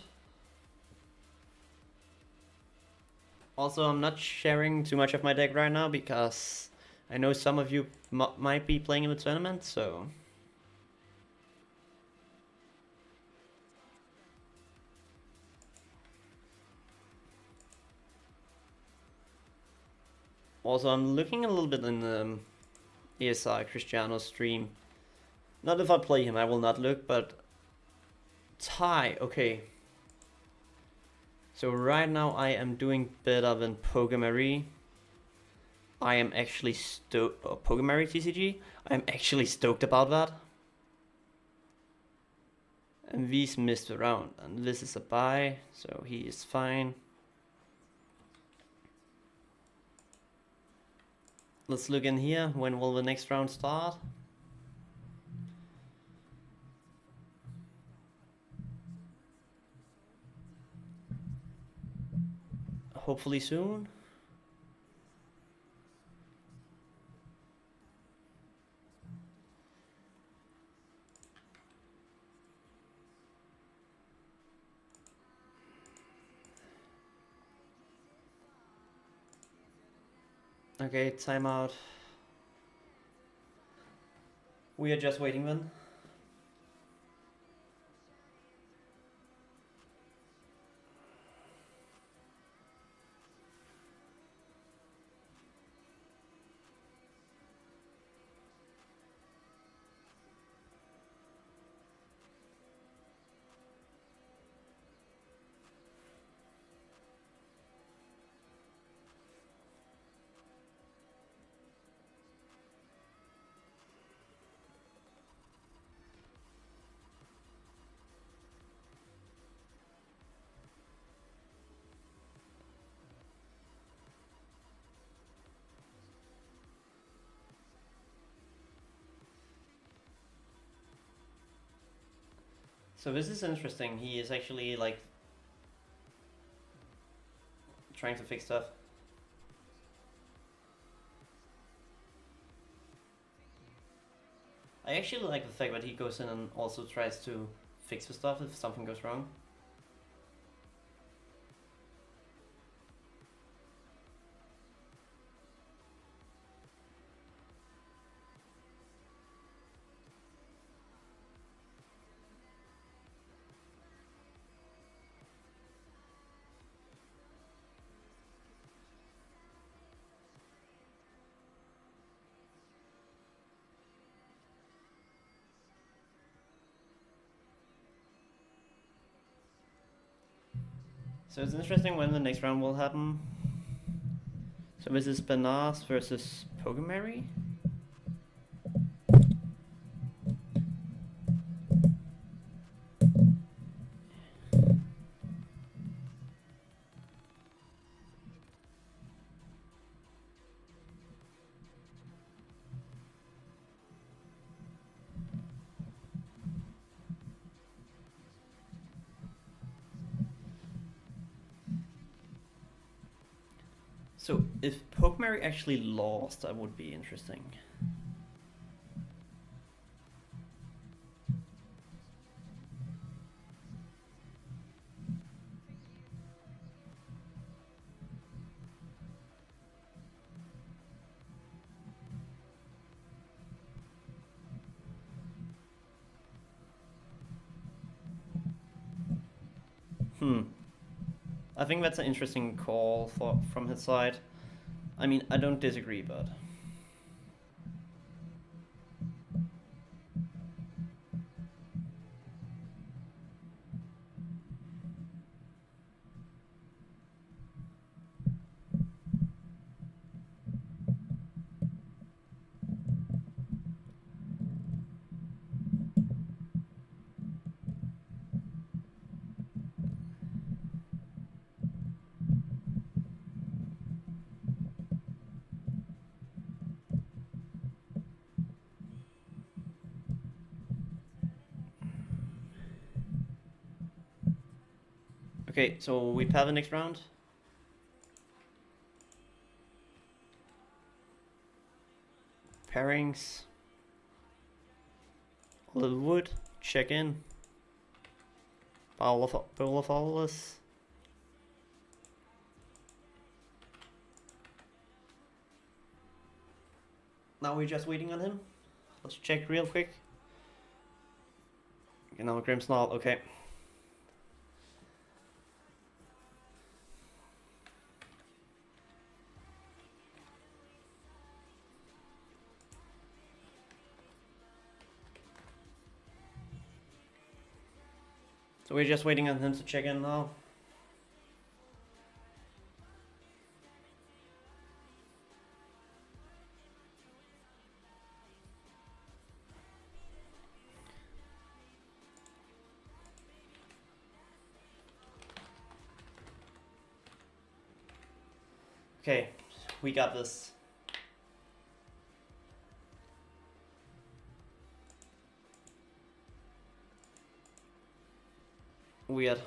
Also, I'm not sharing too much of my deck right now because I know some of you might be playing in the tournament, so... Also, I'm looking a little bit in the ESI Cristiano stream. Not if I play him, I will not look, but Thai, okay. So right now I am doing better than Pokemon. I am actually stoked, Pokemon TCG, I am actually stoked about that. And V's missed a round, and this is a bye, so he is fine. Let's look in here, when will the next round start? Hopefully soon. Okay, timeout. We are just waiting then. So this is interesting. He is actually like trying to fix stuff. I actually like the fact that he goes in and also tries to fix the stuff if something goes wrong. So it's interesting when the next round will happen. So this is Benas versus Pokemon. So if Pokemon actually lost, that would be interesting. I think that's an interesting call from his side. I mean, I don't disagree, but... Okay, so we pair the next round. Pairings. Olive Wood, check in. Bowl of Olives. Now we're just waiting on him. Let's check real quick. Okay, now Grimmsnarl, okay. So we're just waiting on him to check in now. Okay, we got this. Weird.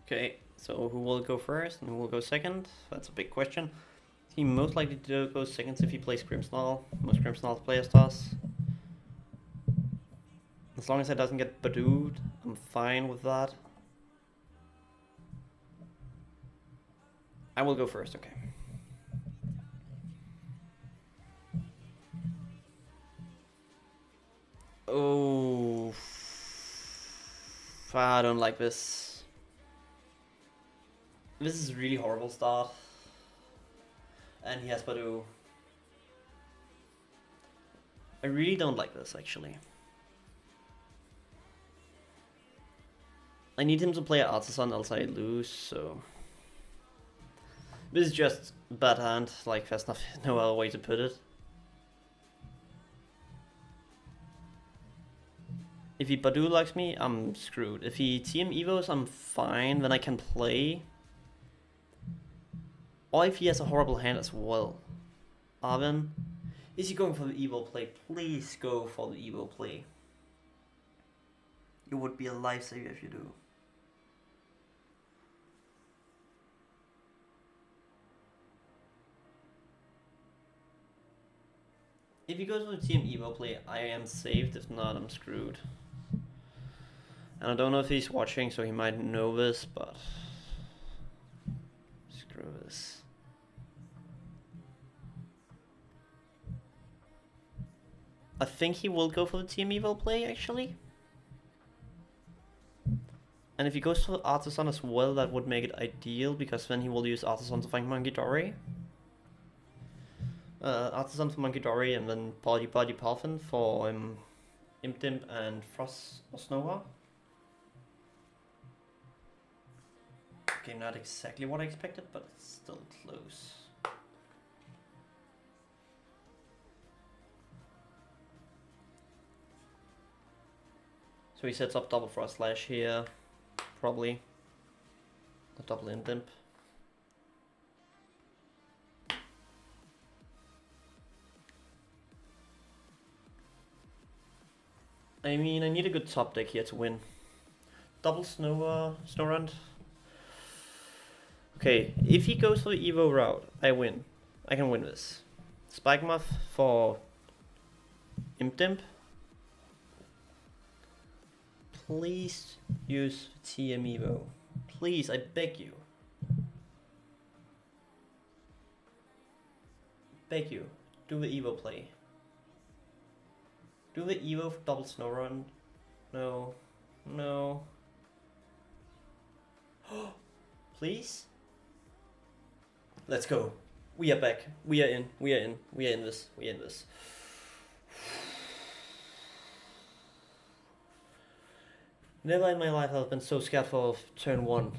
Okay, so who will go first and who will go second? That's a big question. He most likely to go second if he plays Grimmsnarl. Most Grimmsnarl players does. As long as it doesn't get Badooed, I'm fine with that. I will go first, okay. Oh, I don't like this. This is a really horrible start. And he has Badoo. I really don't like this, actually. I need him to play an Artisan, else I lose, so... This is just bad hand, like there's no other way to put it. If he Badoo likes me, I'm screwed. If he TM Evos, I'm fine, then I can play. Or if he has a horrible hand as well. Arvin, is he going for the Evo play? Please go for the Evo play. You would be a lifesaver if you do. If he goes for the TM Evo play, I am saved. If not, I'm screwed. And I don't know if he's watching, so he might know this, but... Screw this. I think he will go for the TM Evo play, actually. And if he goes for the Artisan as well, that would make it ideal, because then he will use Artisan to find Monkey Dory. Artisan for Monkey Dory, and then Body Palfin for Imdimp and Frost or Snowa. Okay, not exactly what I expected, but it's still close. So he sets up double Frost Slash here, probably. A double Imdimp. I mean, I need a good top deck here to win. Double Snowrun. Okay, if he goes for the Evo route, I win. I can win this. Spike Moth for Imdimp. Please use TM Evo. Please, I beg you. Beg you. Do the Evo play. Do the Evo for double Snowrun. No. No. Please? Let's go. We are back. We are in. We are in. We are in this. We are in this. Never in my life have I been so scared for turn 1.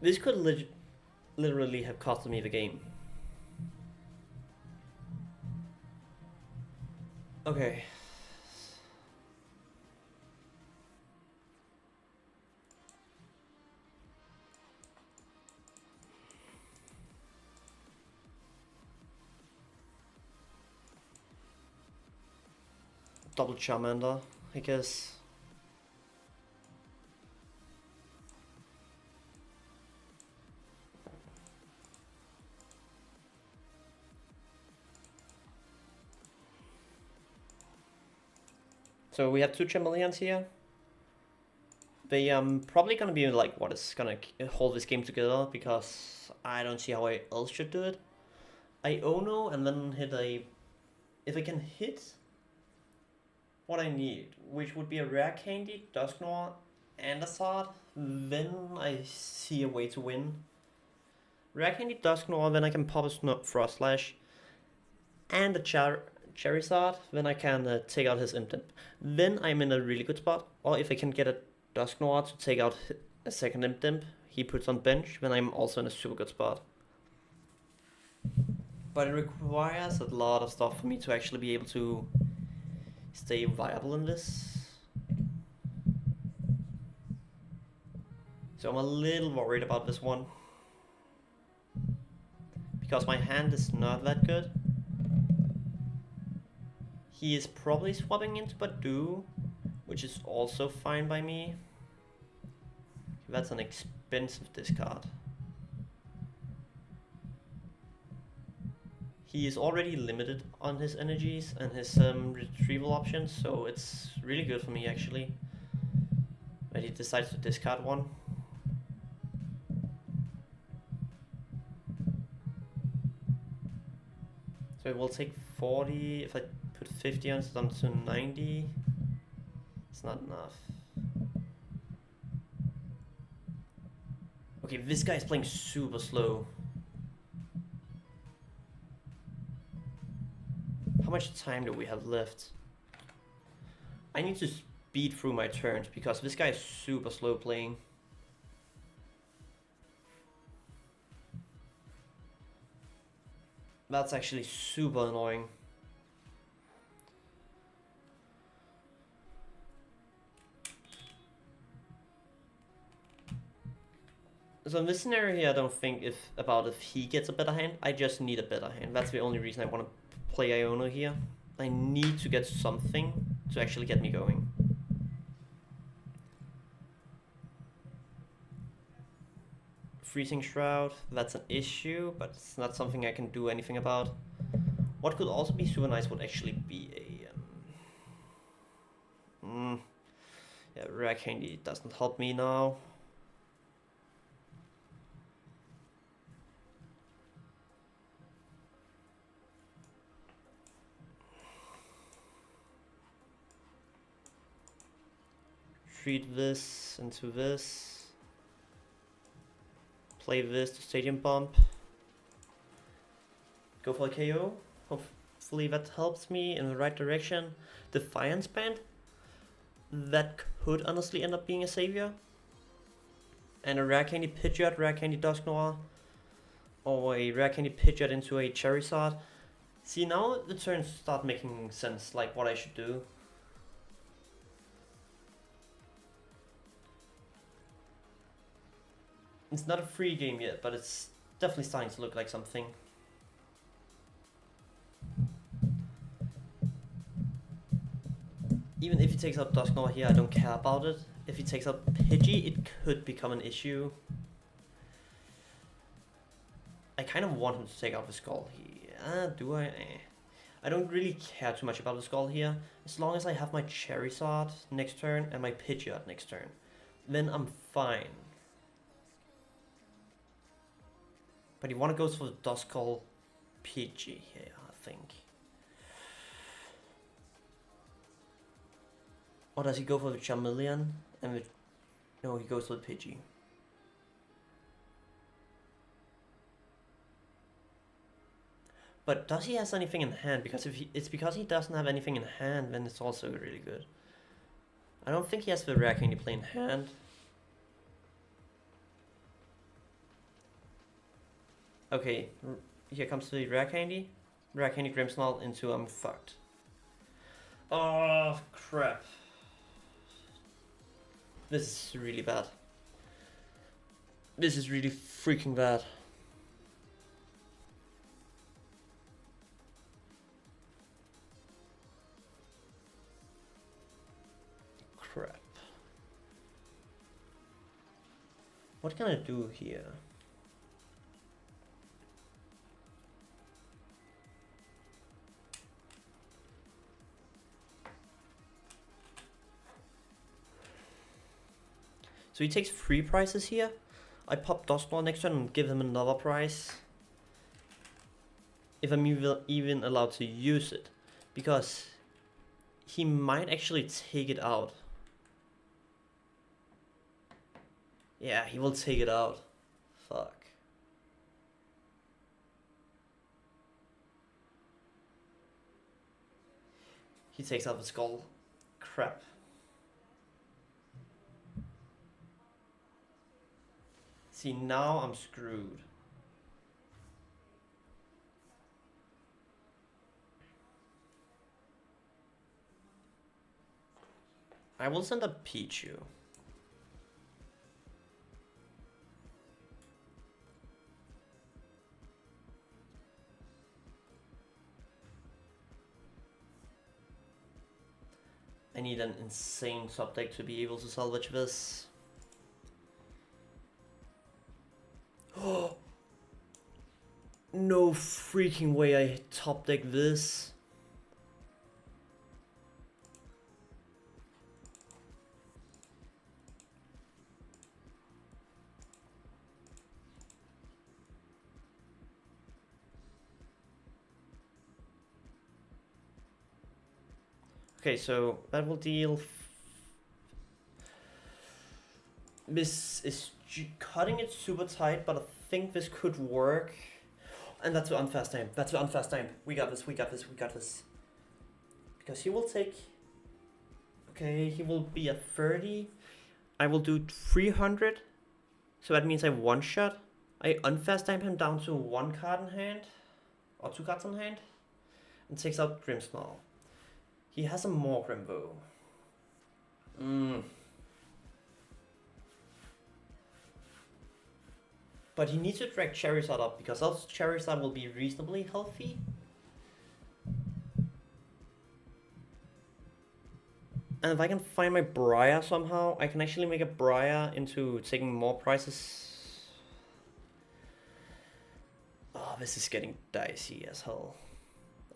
This could literally have cost me the game. Okay. Double Charmander, I guess. So we have 2 Chameleons here. They probably gonna be like what is gonna hold this game together, because I don't see how I else should do it. I Ono and then hit a if I can hit what I need, which would be a rare candy, Dusknoir, and a Sard, then I see a way to win. Rare candy, Dusknoir, then I can pop a Frost Slash, and a Charizard, then I can take out his Imp. Then I'm in a really good spot. Or if I can get a Dusknoir to take out a second Imp, he puts on bench, then I'm also in a super good spot. But it requires a lot of stuff for me to actually be able to stay viable in this. So I'm a little worried about this one. Because my hand is not that good. He is probably swapping into Badoo, which is also fine by me. That's an expensive discard. He is already limited on his energies and his retrieval options, so it's really good for me actually that he decides to discard one. So it will take 40, if I put 50 on, it's down to 90. It's not enough. Okay, this guy is playing super slow. How much time do we have left? I need to speed through my turns because this guy is super slow playing. That's actually super annoying. So in this scenario here, I don't think about if he gets a better hand. I just need a better hand. That's the only reason I want to play Iono here. I need to get something to actually get me going. Freezing Shroud, that's an issue, but it's not something I can do anything about. What could also be super nice would actually be a... yeah, Rare Candy doesn't help me now. Treat this into this. Play this to Stadium Bump. Go for a KO. Hopefully that helps me in the right direction. Defiance Band. That could honestly end up being a savior. And a Rare Candy Pidgeot, Rare Candy Dusknoir. Or a Rare Candy Pidgeot into a Charizard. See, now the turns start making sense, like what I should do. It's not a free game yet, but it's definitely starting to look like something. Even if he takes out Dusknoir here, I don't care about it. If he takes out Pidgey, it could become an issue. I kind of want him to take out the Skull here. Do I? I don't really care too much about the Skull here. As long as I have my Charizard next turn and my Pidgeot next turn, then I'm fine. But he want to go for the Duskull Pidgey here, I think. Or does he go for the Charmeleon? And no, he goes for the Pidgey. But does he have anything in hand? Because if it's because he doesn't have anything in hand, then it's also really good. I don't think he has the Rare Candy play in hand. Okay, here comes the Rare Candy. Rare Candy Grimmsnarl into I'm fucked. Oh, crap. This is really bad. This is really freaking bad. Crap. What can I do here? So he takes 3 prizes here. I pop Dusknoir next turn and give him another prize. If I'm even allowed to use it. Because he might actually take it out. Yeah, he will take it out. Fuck. He takes out the skull. Crap. See, now I'm screwed. I will send a Pichu. I need an insane top deck to be able to salvage this. Oh! No freaking way I top deck this. Okay, so that will deal. This is cutting it super tight, but I think this could work. And that's the unfast time. That's the unfast time. We got this, we got this, we got this. Because he will take... Okay, he will be at 30. I will do 300. So that means I one-shot. I unfast time him down to 1 card in hand. Or 2 cards in hand. And takes out Grimmsnarl. He has a more Grimbo. But he needs to drag Charizard up, because else Charizard will be reasonably healthy. And if I can find my Briar somehow, I can actually make a Briar into taking more prizes. Oh, this is getting dicey as hell.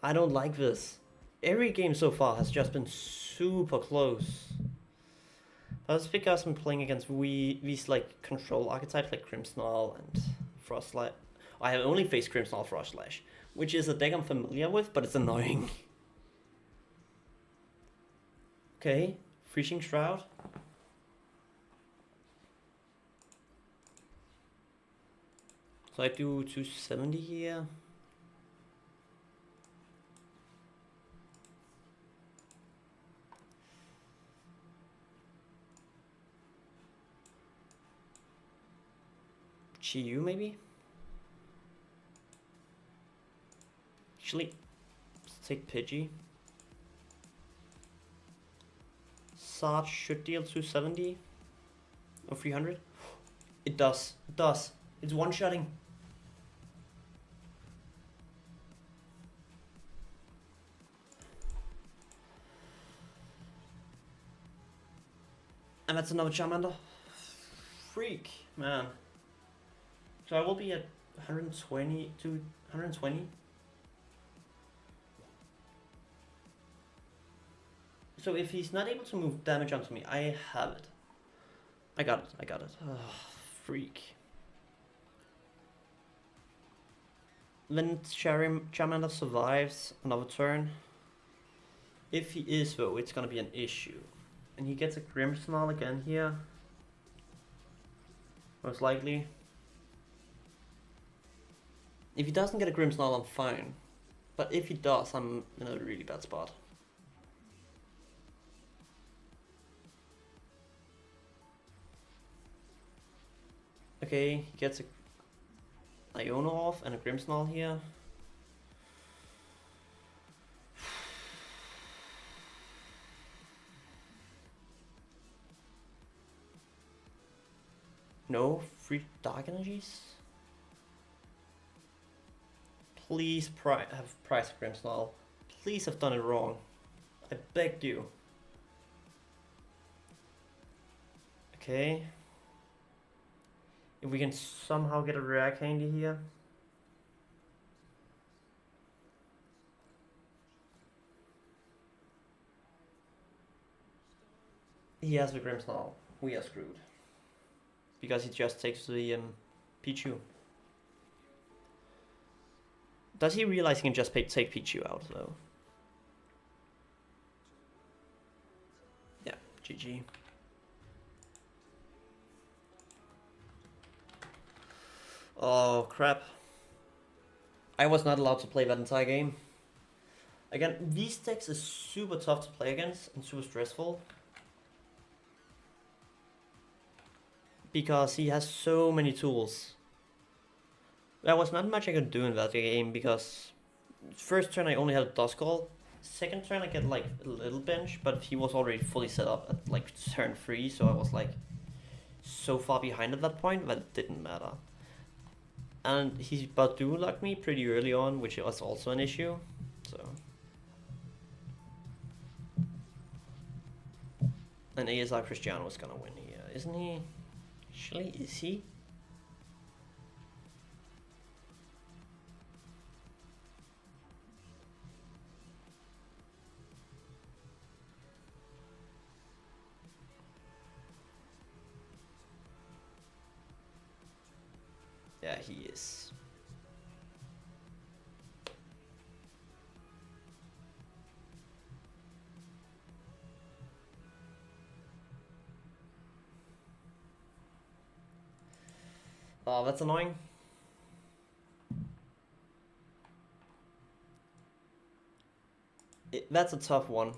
I don't like this. Every game so far has just been super close. That's because I'm playing against these like control archetypes like Grimmsnarl and Frostlash. I have only faced Grimmsnarl Frostlash, which is a deck I'm familiar with, but it's annoying. Okay, Freezing Shroud. So I do 270 here. Chiyu maybe? Actually, let's take Pidgey. Sarge should deal 270 or 300. It does. It does. It's one-shotting. And that's another Charmander. Freak, man. So I will be at 120 to 120. So if he's not able to move damage onto me, I have it. I got it, I got it. Oh, freak. Then Charmander survives another turn. If he is though, it's gonna be an issue. And he gets a Grimmsnarl again here. Most likely. If he doesn't get a Grimmsnarl, I'm fine. But if he does, I'm in a really bad spot. Okay, he gets a Iono off and a Grimmsnarl here. No free Dark Energies? Please have priced Grimmsnarl. Please have done it wrong. I begged you. Okay. If we can somehow get a rare candy here. He has the Grimmsnarl. We are screwed. Because he just takes the Pichu. Does he realize he can just take Pichu out though? GG. Oh crap. I was not allowed to play that entire game. Again, these decks is super tough to play against and super stressful. Because he has so many tools. There was not much I could do in that game because first turn I only had a Duskull. Second turn I get like a little bench, but he was already fully set up at like turn 3, so I was like so far behind at that point that it didn't matter. And he Badu locked me pretty early on, which was also an issue. So and ASI Cristiano is gonna win here, isn't he? Actually, is he? Yeah, he is. Oh, that's annoying. That's a tough one.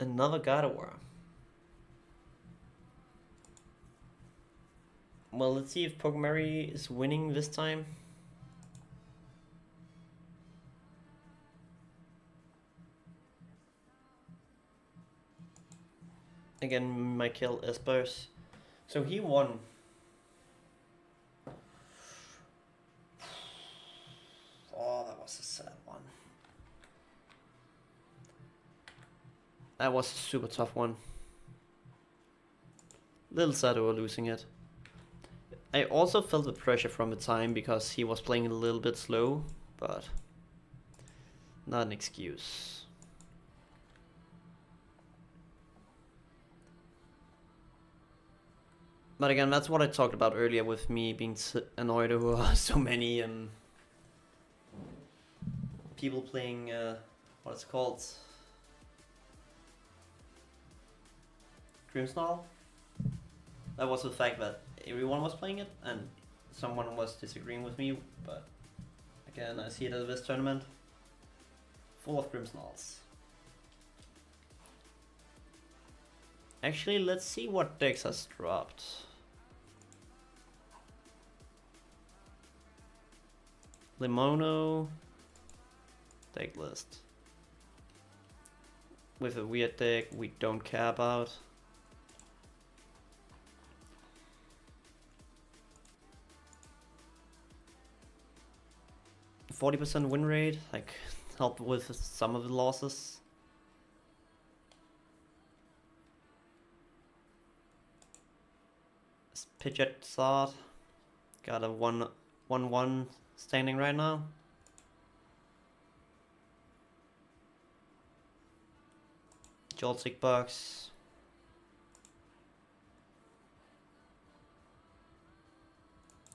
Another Gardevoir. Well, let's see if Pokemon is winning this time. Again, Michael Espers. So he won. Oh, that was a sad one. That was a super tough one. Little sad we were losing it. I also felt the pressure from the time because he was playing a little bit slow, but not an excuse. But again, that's what I talked about earlier with me being annoyed over so many people playing, what it's called? Grimsnarl. That was the fact that everyone was playing it and someone was disagreeing with me, but again, I see it as this tournament full of Grimsnarls. Actually, let's see what decks has dropped. Limono deck list with a weird deck we don't care about. %40 win rate, like helped with some of the losses. Pidgeot Sard got a 1-1 standing right now. Joltik Box.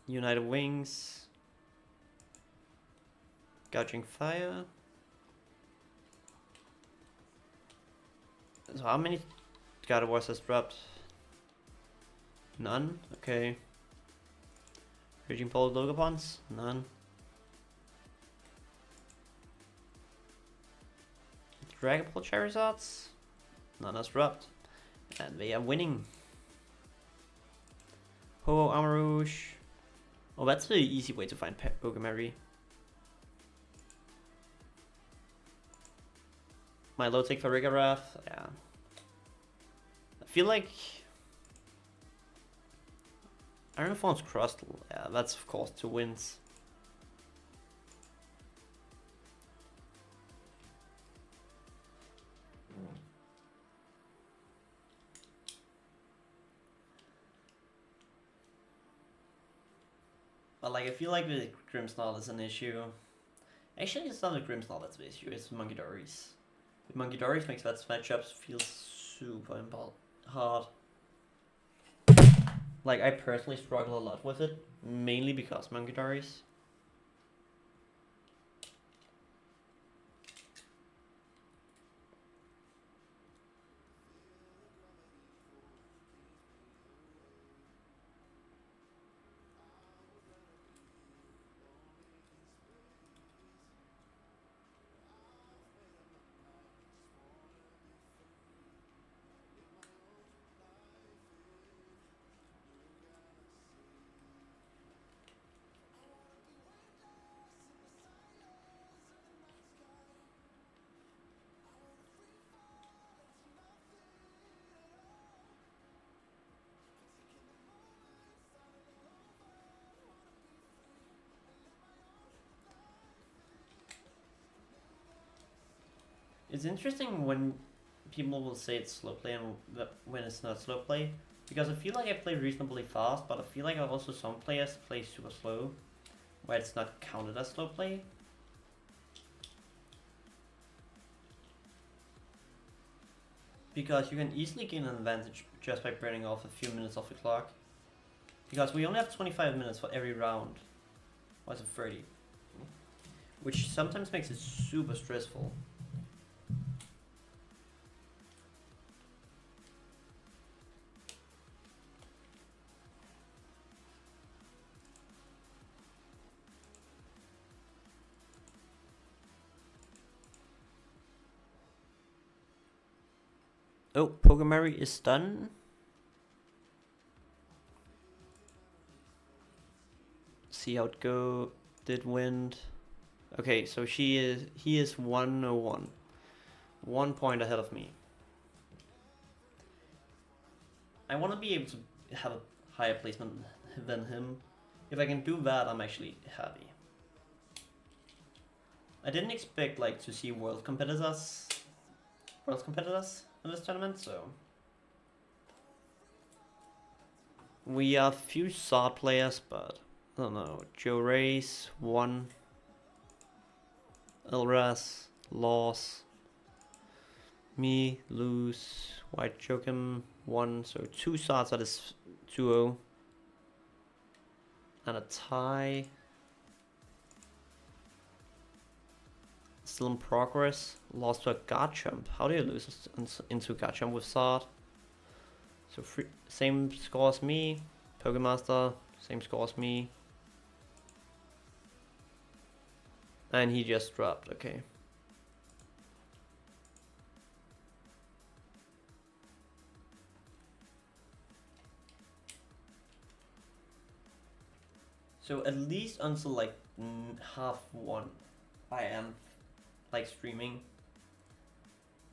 United Wings. Gouging Fire. So how many Gardevoirs has dropped? None? Okay. Raging Pole Logopons? None. Dragon Ball Charizards? None has dropped. And they are winning. Ho Amarouche. Oh, that's the easy way to find Pokemon. My low take for Rigarath, yeah. I feel like Iron Fawn's Crustle, yeah, that's of course 2 wins. But like I feel like the Grimmsnarl is an issue. Actually, it's not the Grimmsnarl that's the issue. It's Monkey Dories. The Monkey Dories makes that matchups feel super hard. Like I personally struggle a lot with it, mainly because Monkey Dories. It's interesting when people will say it's slow play and when it's not slow play, because I feel like I play reasonably fast, but I feel like also some players play super slow, where it's not counted as slow play. Because you can easily gain an advantage just by burning off a few minutes off the clock. Because we only have 25 minutes for every round. Or is it 30? Which sometimes makes it super stressful. Oh, Pokemon is done. See how it go. Did wind. Okay, so he is 101. 1 point ahead of me. I want to be able to have a higher placement than him. If I can do that, I'm actually happy. I didn't expect like to see world competitors in this tournament, so we are few Sard players, but I don't know. Joe Race, 1. Elras, loss. Me, lose. White Jokum, 1. So 2 Sards, that is 2-0. And a tie. Still in progress. Lost to a Garchomp. How do you lose into Garchomp with Sard? So same score as me. Pokemaster, same score as me. And he just dropped, okay. So at least until like half 1, I am like streaming.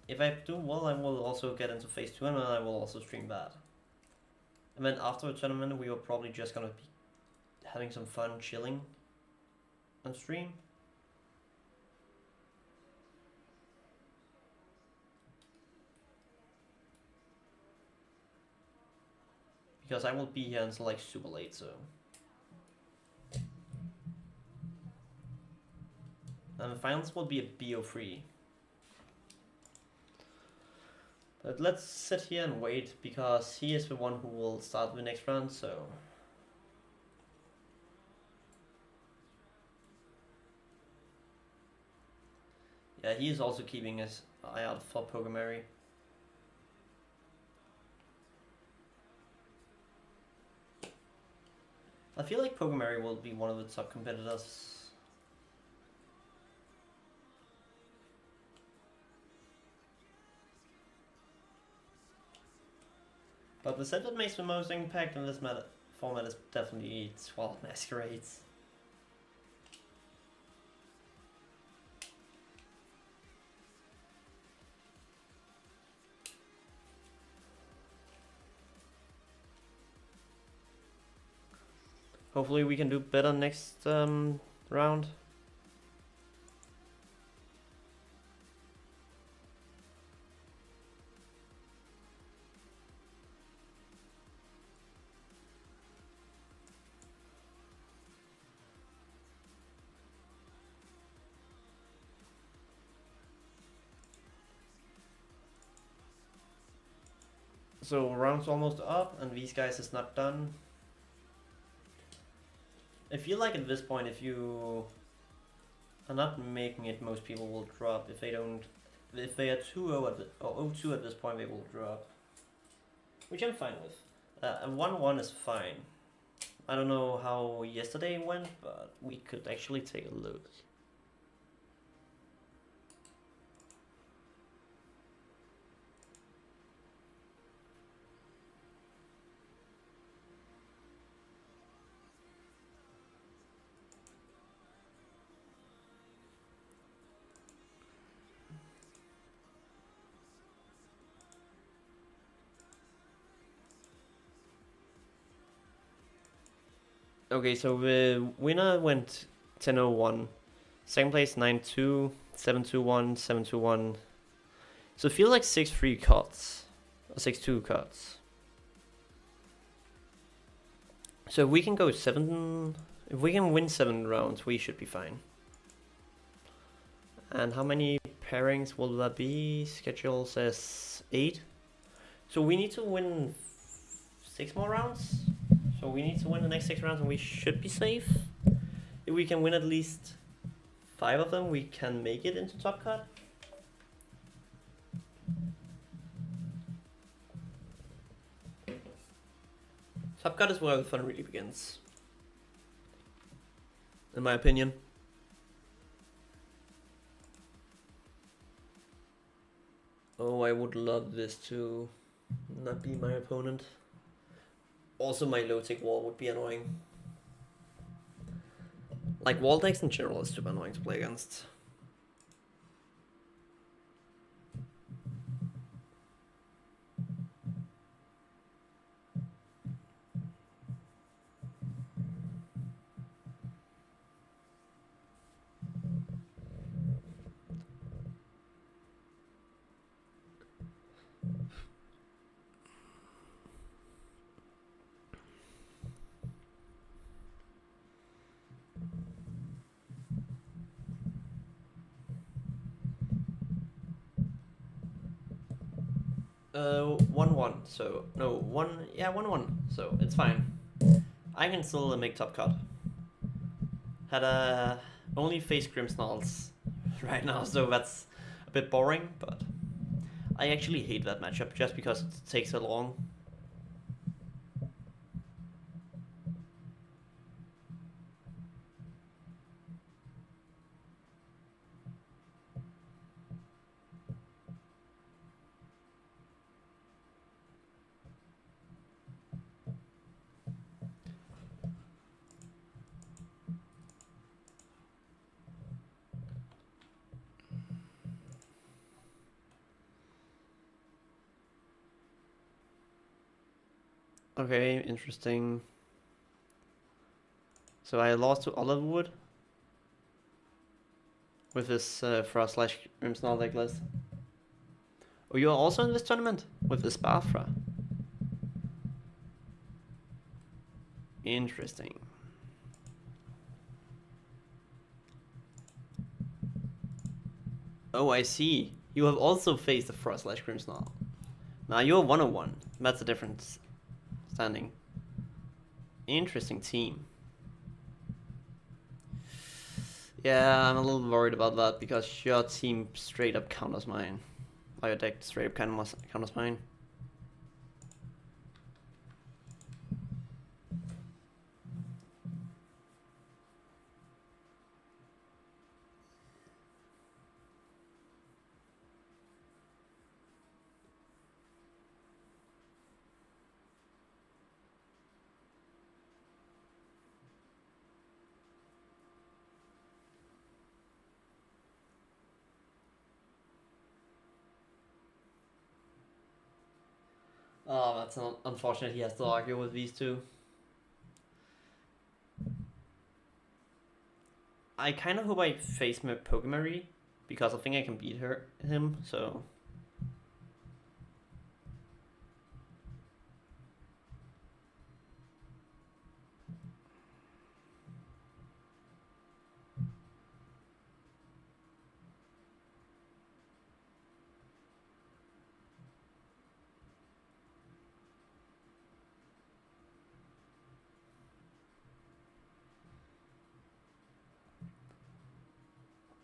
If I do well, I will also get into phase 2 and then I will also stream that. And then after the tournament, we are probably just gonna be having some fun chilling on stream. Because I will be here until like super late, so. And the finals will be a BO3. But let's sit here and wait, because he is the one who will start the next round, so. Yeah, he is also keeping his eye out for Pokemon. I feel like Pokemon will be one of the top competitors. But the set that makes the most impact in this format is definitely Twilight Masquerades. Hopefully we can do better next round. So round's almost up, and these guys is not done. I feel like at this point, if you are not making it, most people will drop. If they don't, if they are 2-0 at or 0-2 at this point, they will drop, which I'm fine with. 1-1 is fine. I don't know how yesterday went, but we could actually take a look. Okay, so the winner went 10-0-1. Second place 9-2, 7-2-1, 7-2-1. So it feels like 6-3 cuts. Or 6-2 cuts. So if we can go 7... If we can win 7 rounds, we should be fine. And how many pairings will that be? Schedule says 8. So we need to win 6 more rounds. So we need to win the next 6 rounds and we should be safe. If we can win at least 5 of them, we can make it into top cut. Top cut is where the fun really begins, in my opinion. Oh, I would love this to not be my opponent. Also, my low-tick wall would be annoying. Like, wall decks in general is super annoying to play against. Uh, 1-1, so, no, 1-1, so it's fine. I can still make top cut. Had only face Grimmsnarls right now, so that's a bit boring, but I actually hate that matchup just because it takes so long. Okay, interesting. So I lost to Oliverwood with this Frost slash Grimmsnarl deck list. Oh, you are also in this tournament with this Bafra. Interesting. Oh, I see. You have also faced the Frost slash Grimmsnarl. Now you're 101. That's a different standing. Interesting team. Yeah, I'm a little worried about that because your team straight up counters mine. Or your deck straight up counters mine. Oh, that's unfortunate. He has to argue with these two. I kind of hope I face my Pokemon because I think I can beat him. So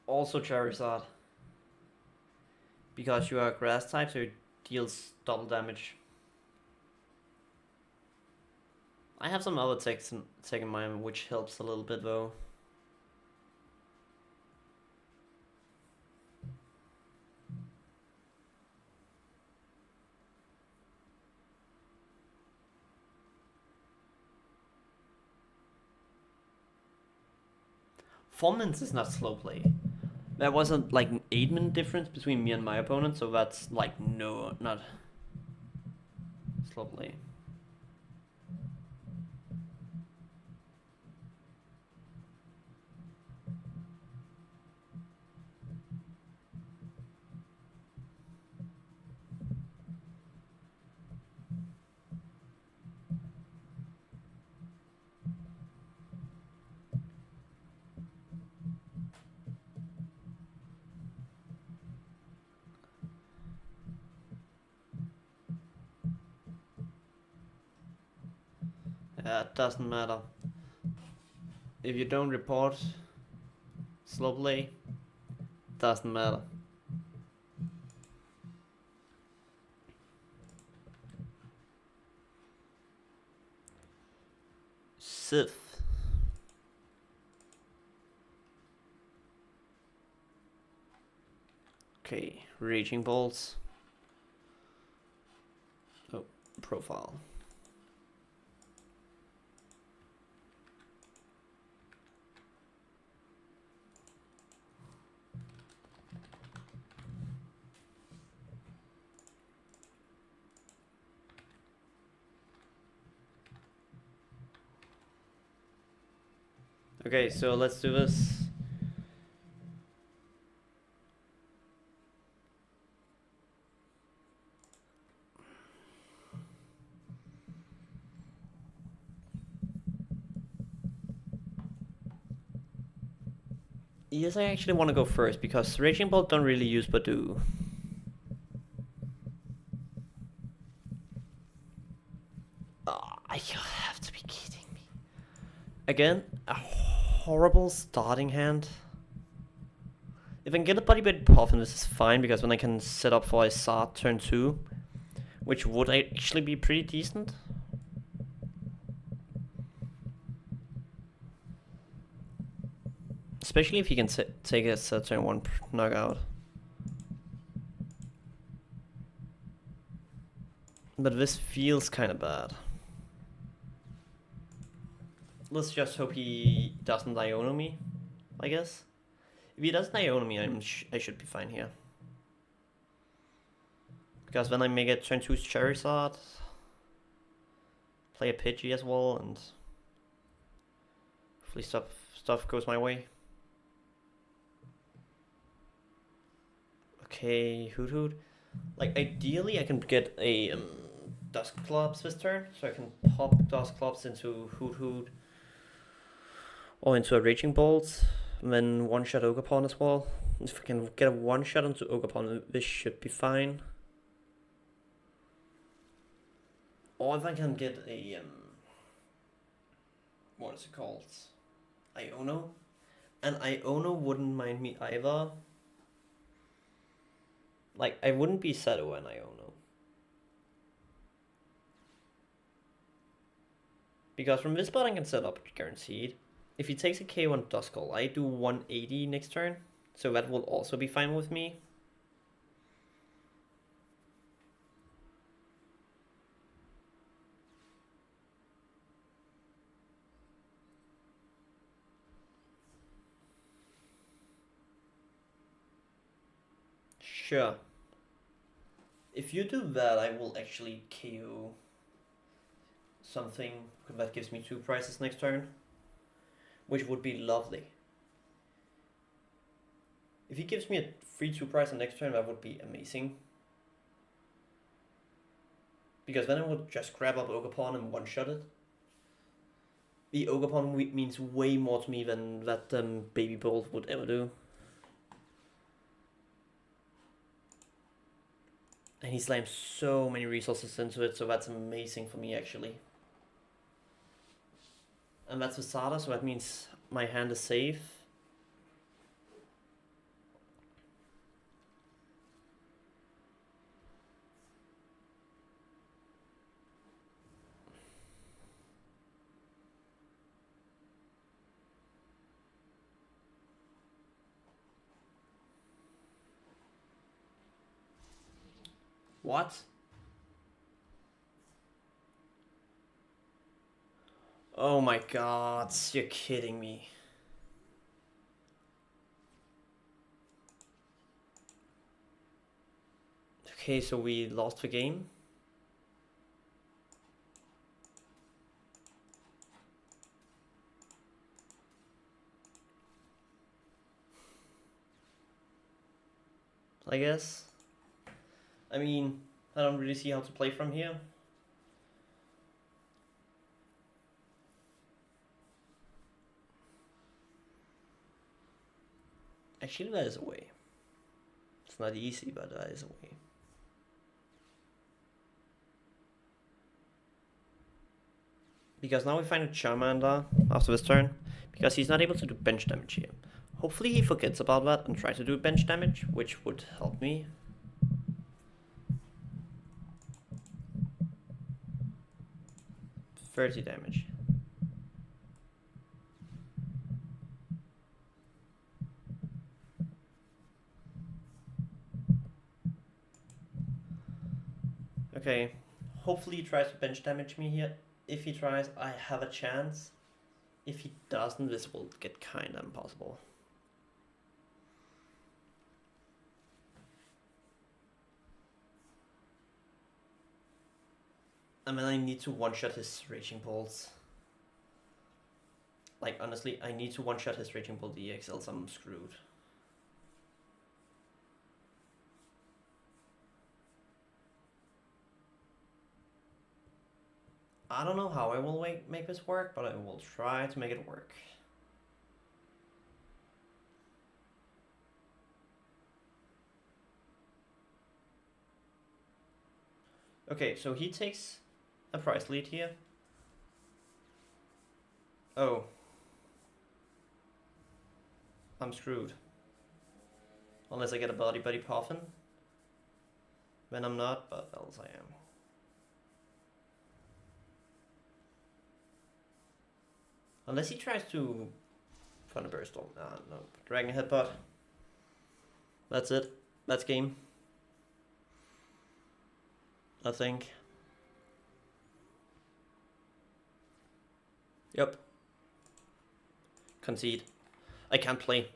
Also Charizard. Because you are a grass type, so it deals double damage. I have some other techs in mind, which helps a little bit though. Formants is not slow play. There was like an 8-minute difference between me and my opponent, so that's like no, not slow play. It doesn't matter. If you don't report slow play, doesn't matter. Sith. Okay, Raging Bolts. Oh, profile. Okay, so let's do this. Yes, I actually want to go first because Raging Bolt don't really use Badoo. You have to be kidding me. Again, a horrible starting hand. If I can get a Body Bit Puffin, this is fine because then I can set up for a Sard turn 2, which would actually be pretty decent. Especially if you can take a set turn 1 knockout. But this feels kind of bad. Let's just hope he doesn't Iono me, I guess. If he doesn't Iono me, I should be fine here. Because then I make a turn 2 Charizard, play a Pidgey as well, and hopefully stuff goes my way. Okay, Hoot. Like, ideally I can get a Dusclops this turn, so I can pop Dusclops into Hoot. Or into a Raging Bolt, and then one-shot Ogerpon as well. If I can get a one-shot into Ogerpon, this should be fine. Or if I can get a, what is it called? Iono? And Iono wouldn't mind me either. Like, I wouldn't be sad over an Iono. Because from this spot I can set up guaranteed. If he takes a K1 Duskull, I do 180 next turn, so that will also be fine with me. Sure. If you do that, I will actually KO something that gives me 2 prizes next turn, which would be lovely. If he gives me a free 2 prize on next turn, that would be amazing. Because then I would just grab up Ogerpon and one-shot it. The Ogerpon means way more to me than that Baby Bolt would ever do. And he slams so many resources into it, so that's amazing for me actually. And that's Visada, so that means my hand is safe. What? Oh my god, you're kidding me. Okay, so we lost the game. I guess. I mean, I don't really see how to play from here. Actually, that is a way. It's not easy, but that is a way. Because now we find a Charmander after this turn, because he's not able to do bench damage here. Hopefully he forgets about that and tries to do bench damage, which would help me. $30 damage. Okay, hopefully he tries to bench damage me here. If he tries, I have a chance. If he doesn't, this will get kinda impossible. I mean, I need to one-shot his Raging Pulse. Like, honestly, I need to one-shot his Raging Bolt EX, else I'm screwed. I don't know how I will make this work, but I will try to make it work. Okay, so he takes a price lead here. Oh. I'm screwed. Unless I get a Buddy Puffin. Then I'm not, but else I am. Unless he tries to Thunderbird Storm. No. Dragon Headbutt. That's it. That's game. I think. Yep. Concede. I can't play.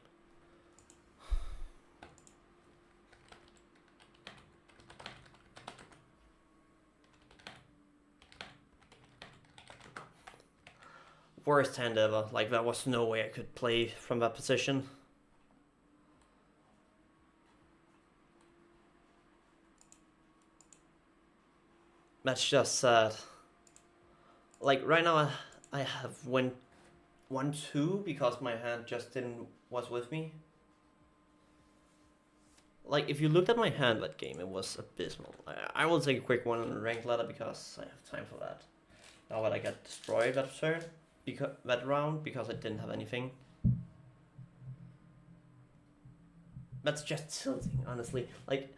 Worst hand ever. Like, there was no way I could play from that position. That's just sad. Like, right now I have went 1-2 because my hand just was with me. Like, if you looked at my hand that game, it was abysmal. I will take a quick one on the ranked ladder because I have time for that. Now that I got destroyed that turn, that round, because I didn't have anything. That's just tilting, honestly. Like,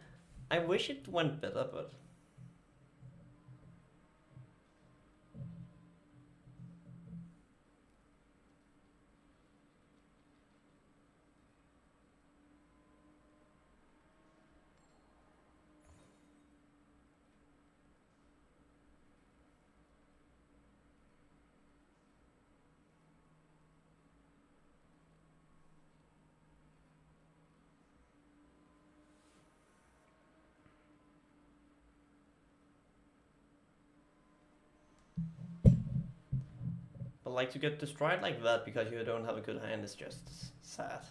I wish it went better, but... But like, to get destroyed like that because you don't have a good hand is just sad.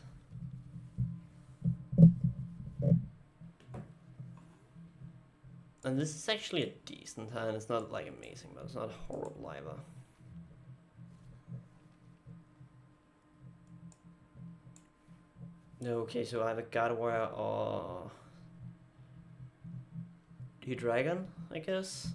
And this is actually a decent hand. It's not like amazing, but it's not horrible either. Okay, so I have a Gardevoir or Dragon, I guess.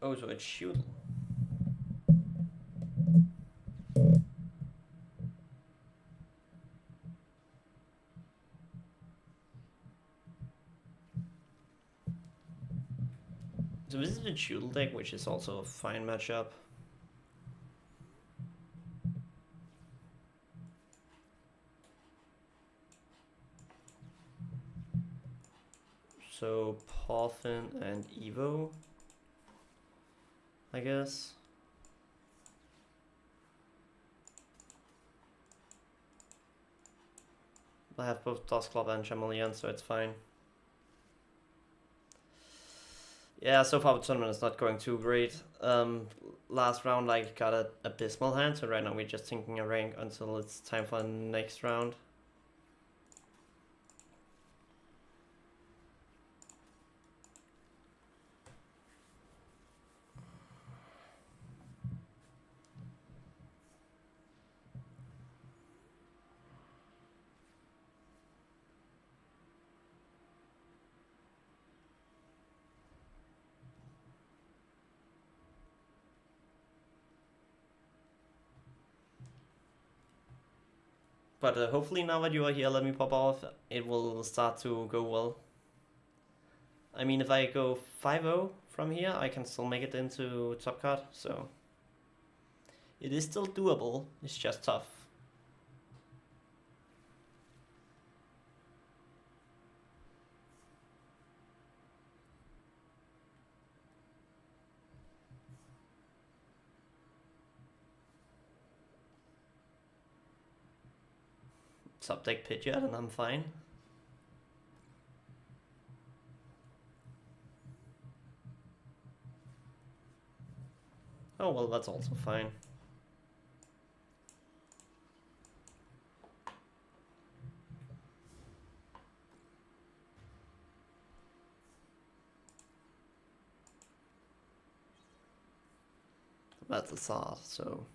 Oh, so it's Shoodle. So this is the Shoodle deck, which is also a fine matchup. So Poffin and Evo, I guess. I have both Dustcloth and Chameleon, so it's fine. Yeah, so far the tournament is not going too great. Last round I got an abysmal hand, so right now we're just thinking a rank until it's time for the next round. But hopefully now that you are here, let me pop off, it will start to go well. I mean, if I go 5-0 from here, I can still make it into top cut, so it is still doable, it's just tough. Top deck Pidgeot and I'm fine. Oh well, that's also fine. That's a thought, so.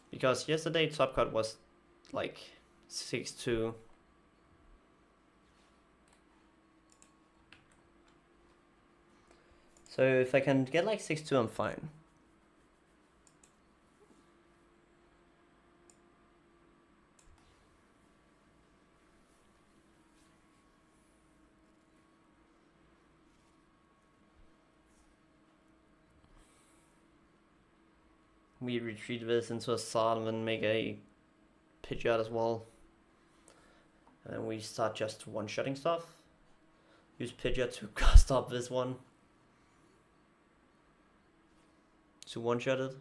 Because yesterday top cut was like 6-2. So if I can get like 6-2, I'm fine. We retreat this into a Sod and then make a Pidgeot as well. And then we start just one-shotting stuff. Use Pidgeot to stop this one. To one-shot it.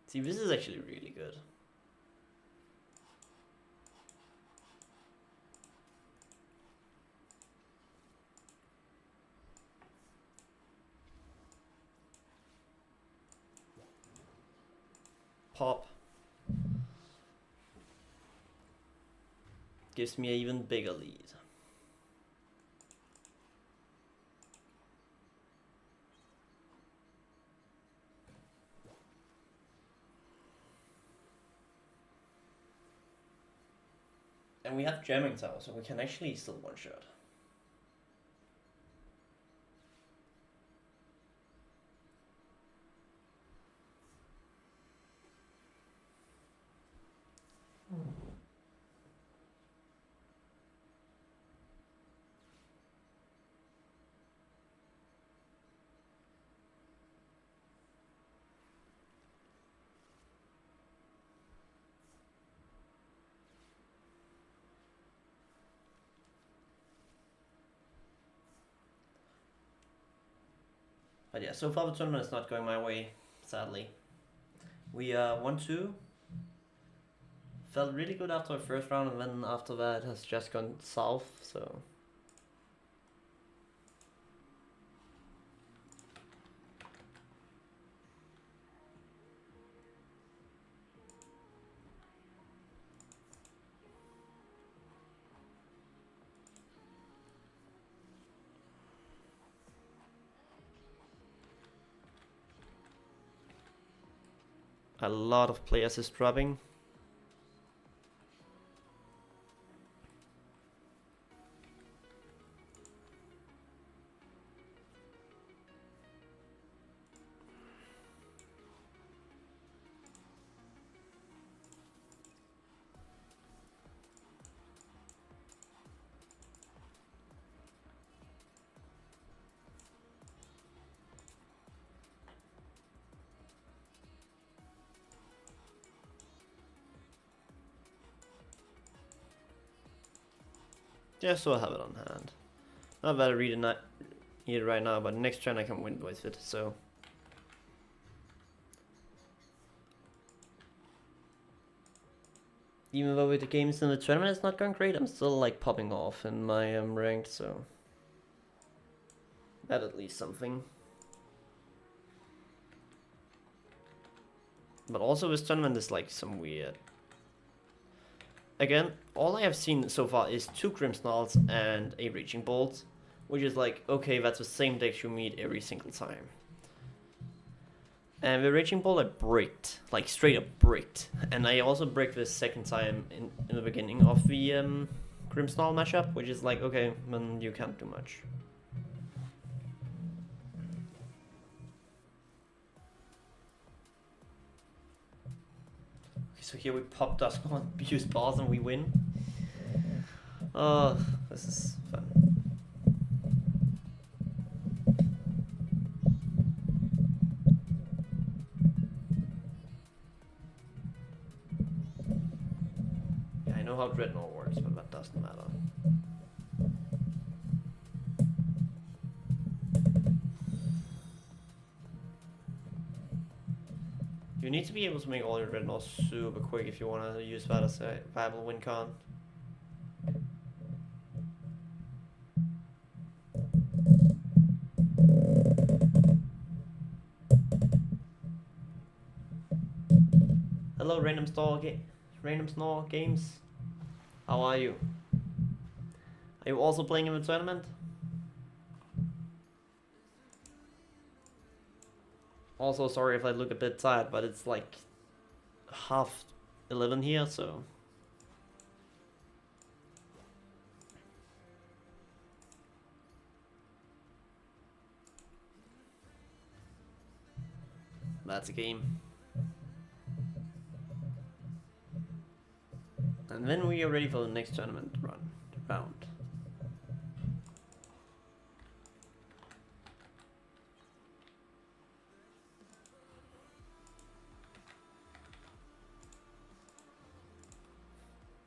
See, this is actually really good. Pop. Gives me an even bigger lead. And we have Jamming Tower, so we can actually still one-shot. But yeah, so far the tournament is not going my way, sadly. We 1-2. Felt really good after the first round, and then after that has just gone south, so. A lot of players is dropping. Yeah, so I have it on hand. Not that I read it right now, but next turn I can win with it, so. Even though with the games in the tournament it's not going great, I'm still like popping off in my ranked, so. That at least something. But also this tournament is like some weird. Again, all I have seen so far is 2 Grimmsnarls and a Raging Bolt, which is like, okay, that's the same deck you meet every single time. And the Raging Bolt I bricked, like straight up bricked. And I also bricked the second time in the beginning of the Grimmsnarl matchup, which is like, okay, then you can't do much. So here we pop Dusknoir on Abuse Balls and we win. Oh, this is fun. Yeah, I know how Dreadnought works, but that doesn't matter. You need to be able to make all your Dreadnoughts super quick if you want to use that as a viable win con. Hello, Random Snore Games. How are you? Are you also playing in the tournament? Also, sorry if I look a bit tired, but it's like 11:30 here, so. That's a game. And then we are ready for the next tournament round.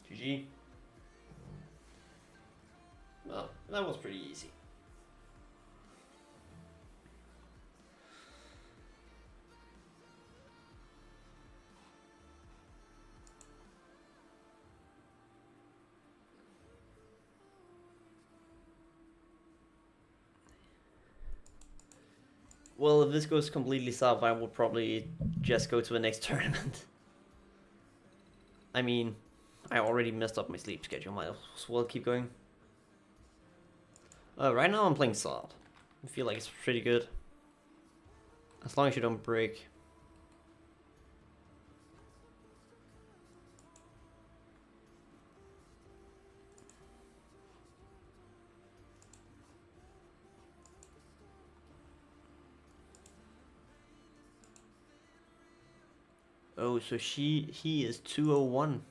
GG. Well, that was pretty easy. Well, if this goes completely south, I will probably just go to the next tournament. I mean, I already messed up my sleep schedule, might as well keep going. Right now I'm playing Sword. I feel like it's pretty good. As long as you don't break. Oh, so he is 201.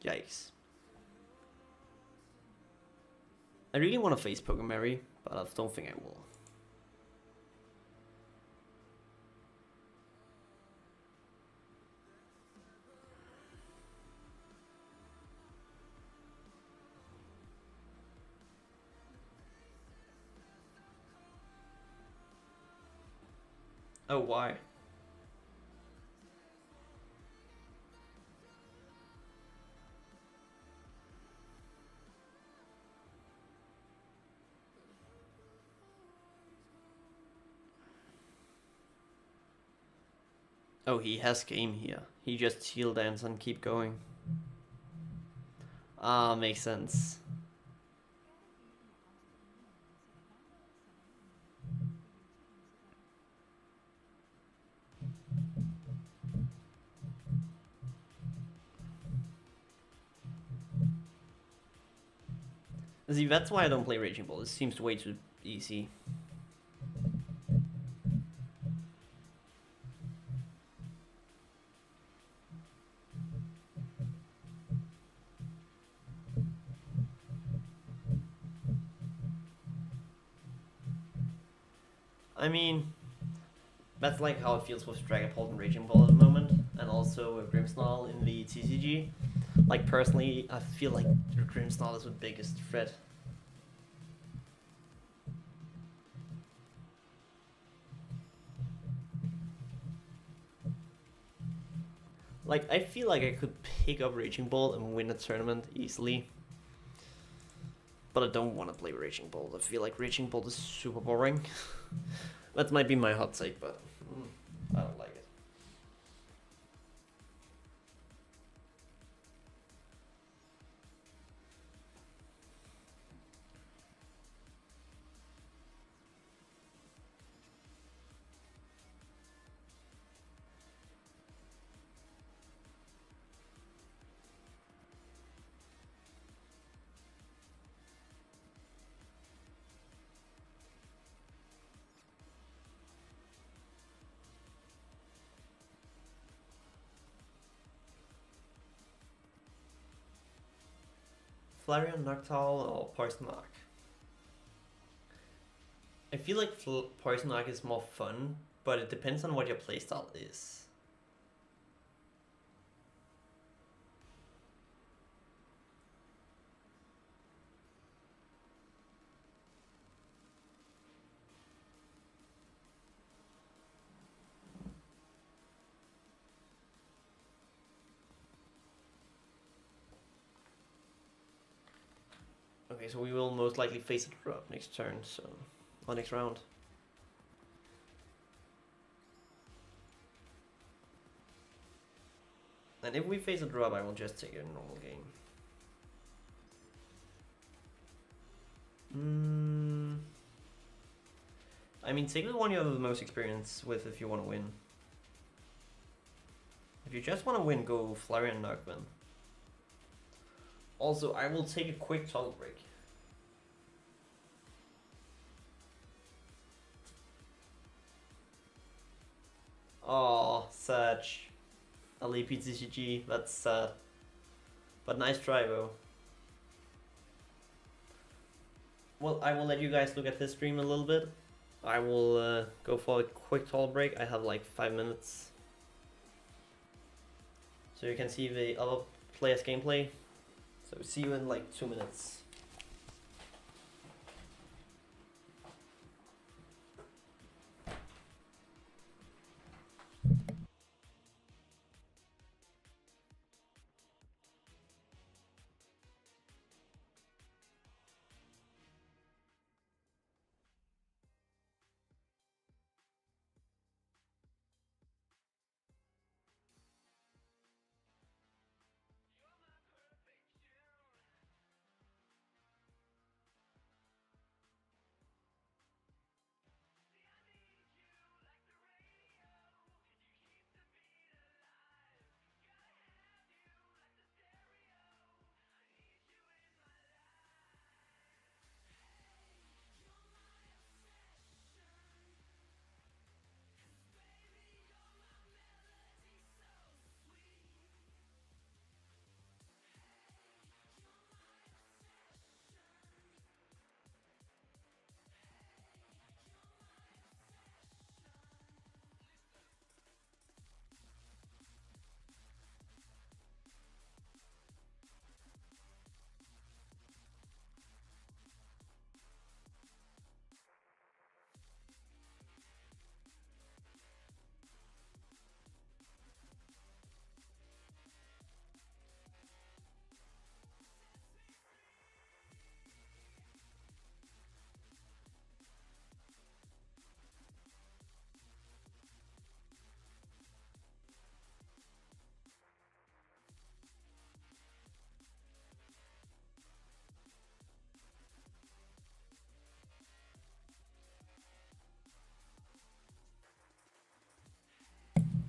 Yikes. I really want to face Pokemon, but I don't think I will. Oh, why? Oh, he has game here. He just shield dance and keep going. Ah, makes sense. See, that's why I don't play Raging Bull. It seems way too easy. I mean, that's like how it feels with Dragapult and Raging Bull at the moment, and also Grimmsnarl in the TCG. Like, personally, I feel like Grimmsnarl is the biggest threat. Like, I feel like I could pick up Raging Bull and win a tournament easily. But I don't want to play Raging Bull. I feel like Raging Bull is super boring. That might be my hot take, but I don't like it. Flareon, Noctowl, or Poison Arc? I feel like Poison Arc is more fun, but it depends on what your playstyle is. Okay, so we will most likely face a drop next turn, so or next round. And if we face a drop, I will just take a normal game. I mean, take the one you have the most experience with if you want to win. If you just want to win, go Flareon Nugman. Also, I will take a quick toggle break. Oh, Sag. LEP TCG, that's sad. But nice try, though. Well, I will let you guys look at this stream a little bit. I will go for a quick toggle break. I have like 5 minutes. So you can see the other player's gameplay. So see you in like 2 minutes.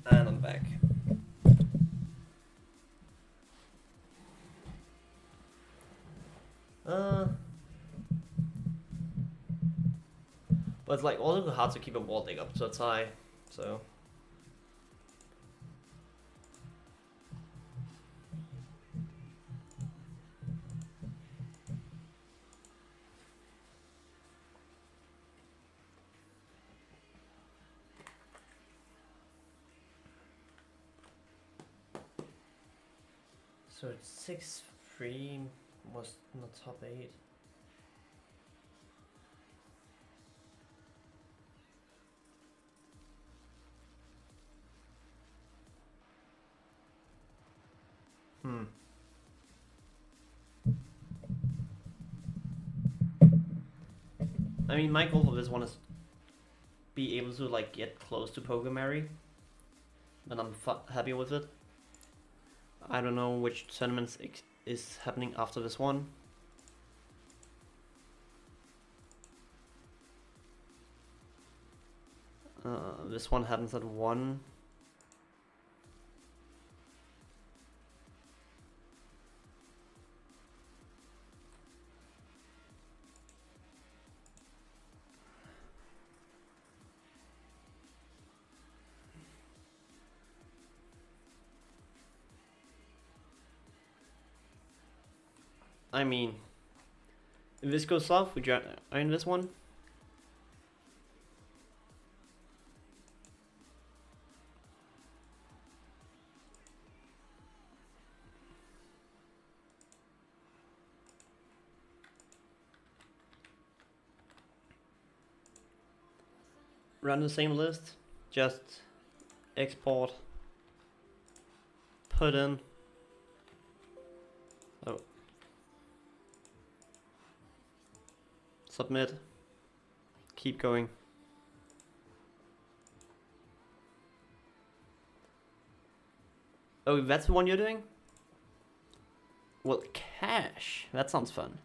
And I'm back. But it's like also hard to keep a wall deck up so it's high. So. So it's 6-3 was in the top 8. I mean, my goal for this one is be able to like get close to Pokemon, and I'm happy with it. I don't know which tournaments is happening after this one. This one happens at 1. I mean, if this goes south, we join this one. Run the same list, just export, put in. Oh. Submit. Keep going. Oh, that's the one you're doing? Well, cash. That sounds fun.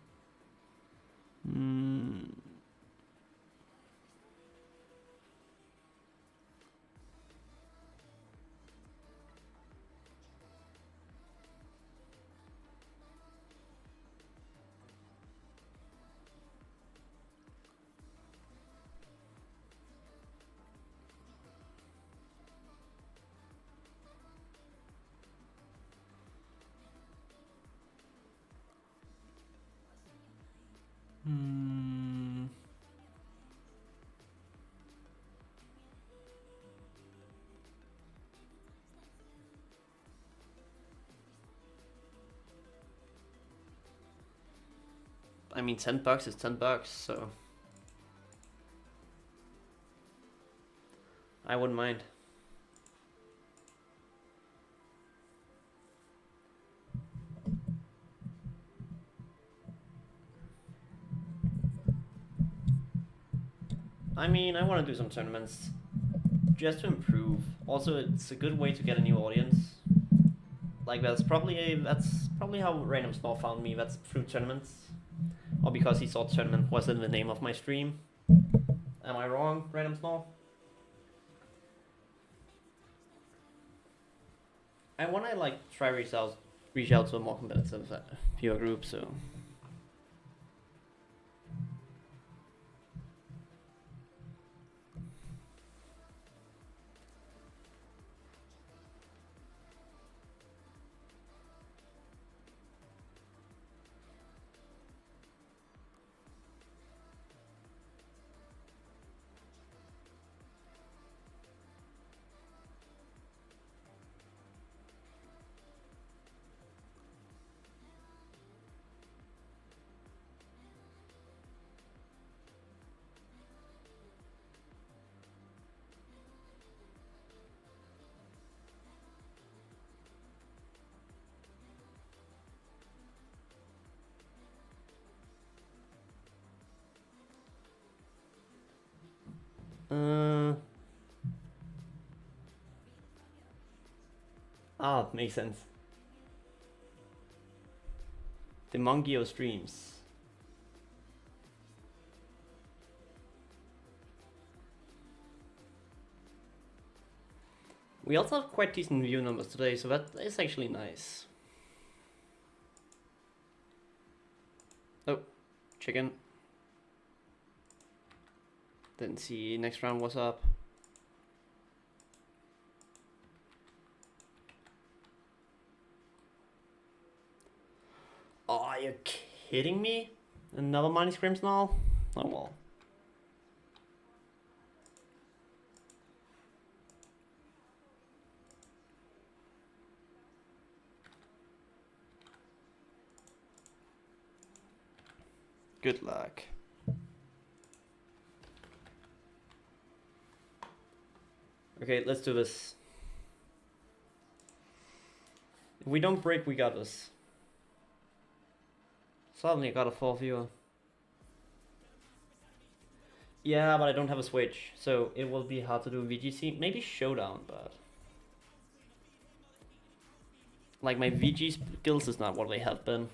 I mean, $10 is $10, so I wouldn't mind. I mean, I want to do some tournaments just to improve. Also, it's a good way to get a new audience. Like that's probably how Random Snore found me. That's through tournaments, or because he saw tournament was in the name of my stream. Am I wrong, Random Snore? I want to like try reach out to a more competitive viewer group. So. Makes sense. The Mongio streams. We also have quite decent view numbers today, so that is actually nice. Oh, chicken. Didn't see next round was up. Oh, are you kidding me? Another minus Grimmsnarl? Oh well. Good luck. Okay, let's do this. If we don't break, we got this. Suddenly I got a 4 viewer. Yeah, but I don't have a Switch, so it will be hard to do VGC. Maybe Showdown, but... like, my VG skills is not what they have been.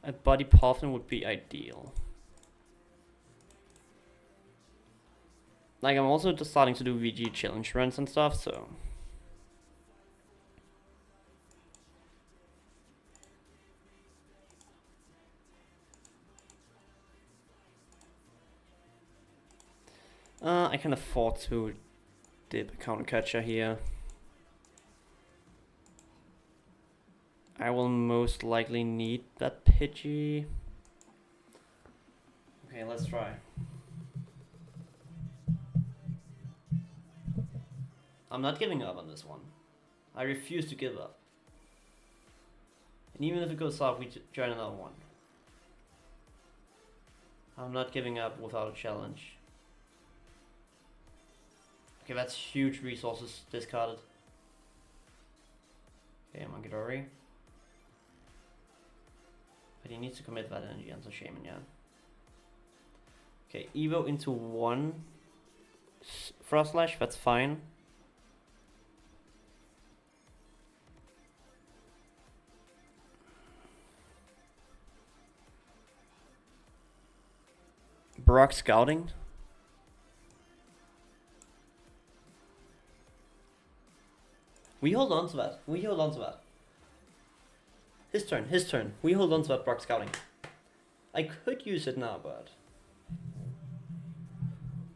A Body Puffin would be ideal. Like, I'm also just starting to do VG challenge runs and stuff, so... I can afford to dip a counter catcher here. I will most likely need that Pidgey. Okay, let's try. I'm not giving up on this one. I refuse to give up. And even if it goes off, we join another one. I'm not giving up without a challenge. Okay, that's huge resources discarded. Okay, Monkidori. But he needs to commit that energy onto Shaman, yeah. Okay, Evo into 1 Frost Slash, that's fine. Brock Scouting. We hold on to that. We hold on to that. His turn, his turn. We hold on to that Brock Scouting. I could use it now, but...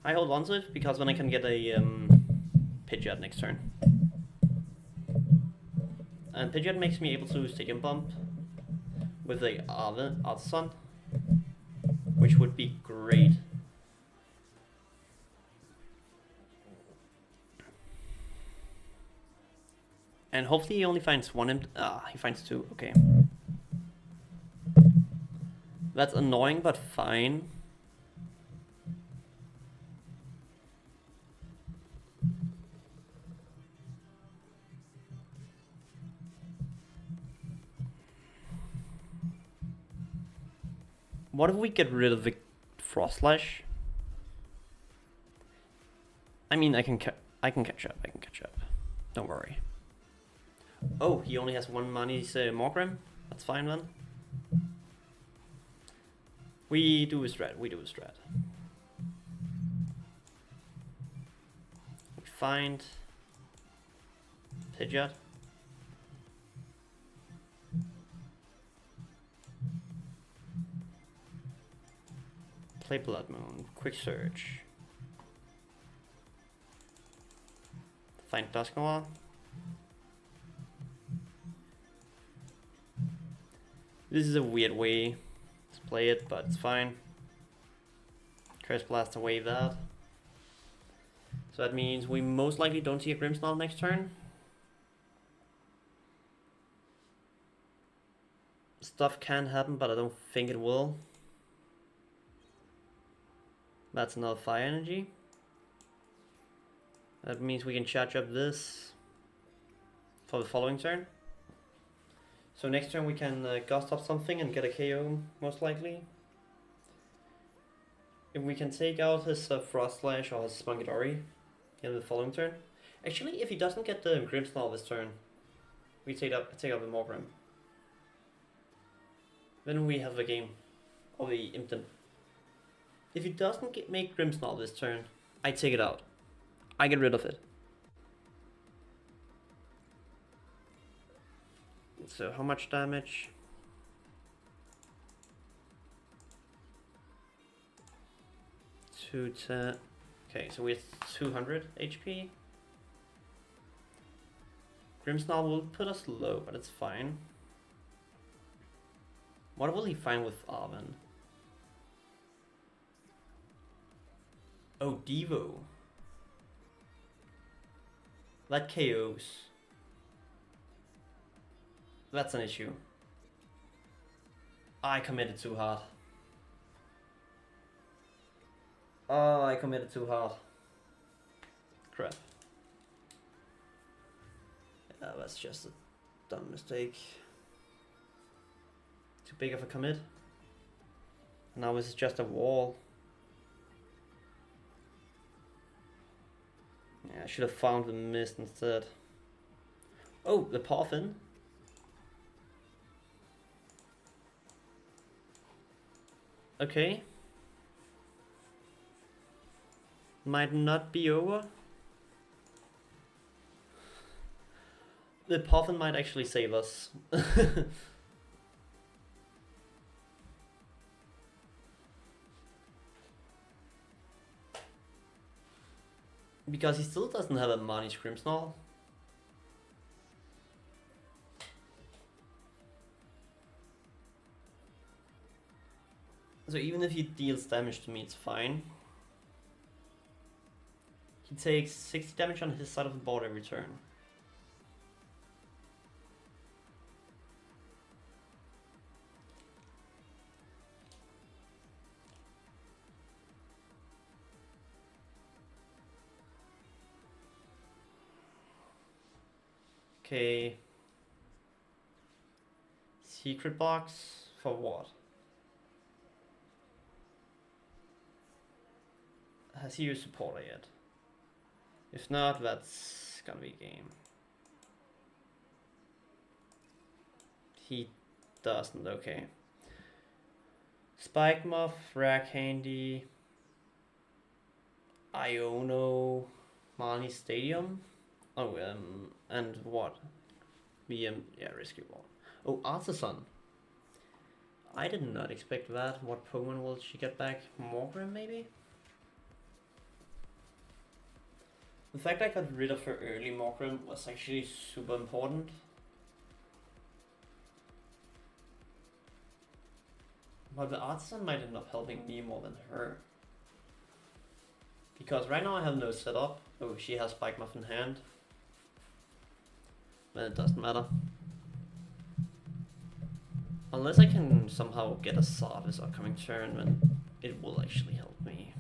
I hold on to it because then I can get a Pidgeot next turn. And Pidgeot makes me able to Stadium Bump with the Artisan, which would be great. And hopefully he only finds one. He finds 2. Okay. That's annoying, but fine. What if we get rid of the Frost Slash? I mean, I can catch up. I can catch up. Don't worry. Oh, he only has 1 Mani's Morgrim? That's fine then. We do a strat. We find Pidgeot. Play Blood Moon. Quick Search. Find Dusknoir. This is a weird way to play it, but it's fine. Curse Blast away that. So that means we most likely don't see a Grimmsnarl next turn. Stuff can happen, but I don't think it will. That's another Fire Energy. That means we can charge up this for the following turn. So next turn we can gust up something and get a KO, most likely. If we can take out his Frost Slash or his Spunkadori in the following turn. Actually, if he doesn't get the Grimmsnarl this turn, we take out the Morgrim. Then we have the game, or the Impton. If he doesn't make Grimmsnarl this turn, I take it out. I get rid of it. So how much damage? 210. Okay, so we have 200 HP. Grimmsnarl will put us low, but it's fine. What will he find with Arven? Oh, Devo. That KOs. That's an issue. I committed too hard. Oh, I committed too hard. Crap. Yeah, that's just a dumb mistake. Too big of a commit. Now this is just a wall. Yeah, I should have found the mist instead. Oh, the Parfin. Okay. Might not be over. The Parfin might actually save us. Because he still doesn't have a Marnie Grimmsnarl. So even if he deals damage to me, it's fine. He takes 60 damage on his side of the board every turn. Okay. Secret box for what? Has he used supporter yet? If not, that's gonna be a game. He doesn't, okay. Spike Muff, Rack Handy, Iono, Marnie Stadium. Oh, and what? Yeah, Rescue Ball. Oh, Artisan. I did not expect that. What Pokemon will she get back? Morgrim, maybe? The fact I got rid of her early Morgrim was actually super important. But the Artisan might end up helping me more than her. Because right now I have no setup. Oh, she has Spike Muff in hand. But it doesn't matter. Unless I can somehow get a Sard this upcoming turn, then it will actually help me.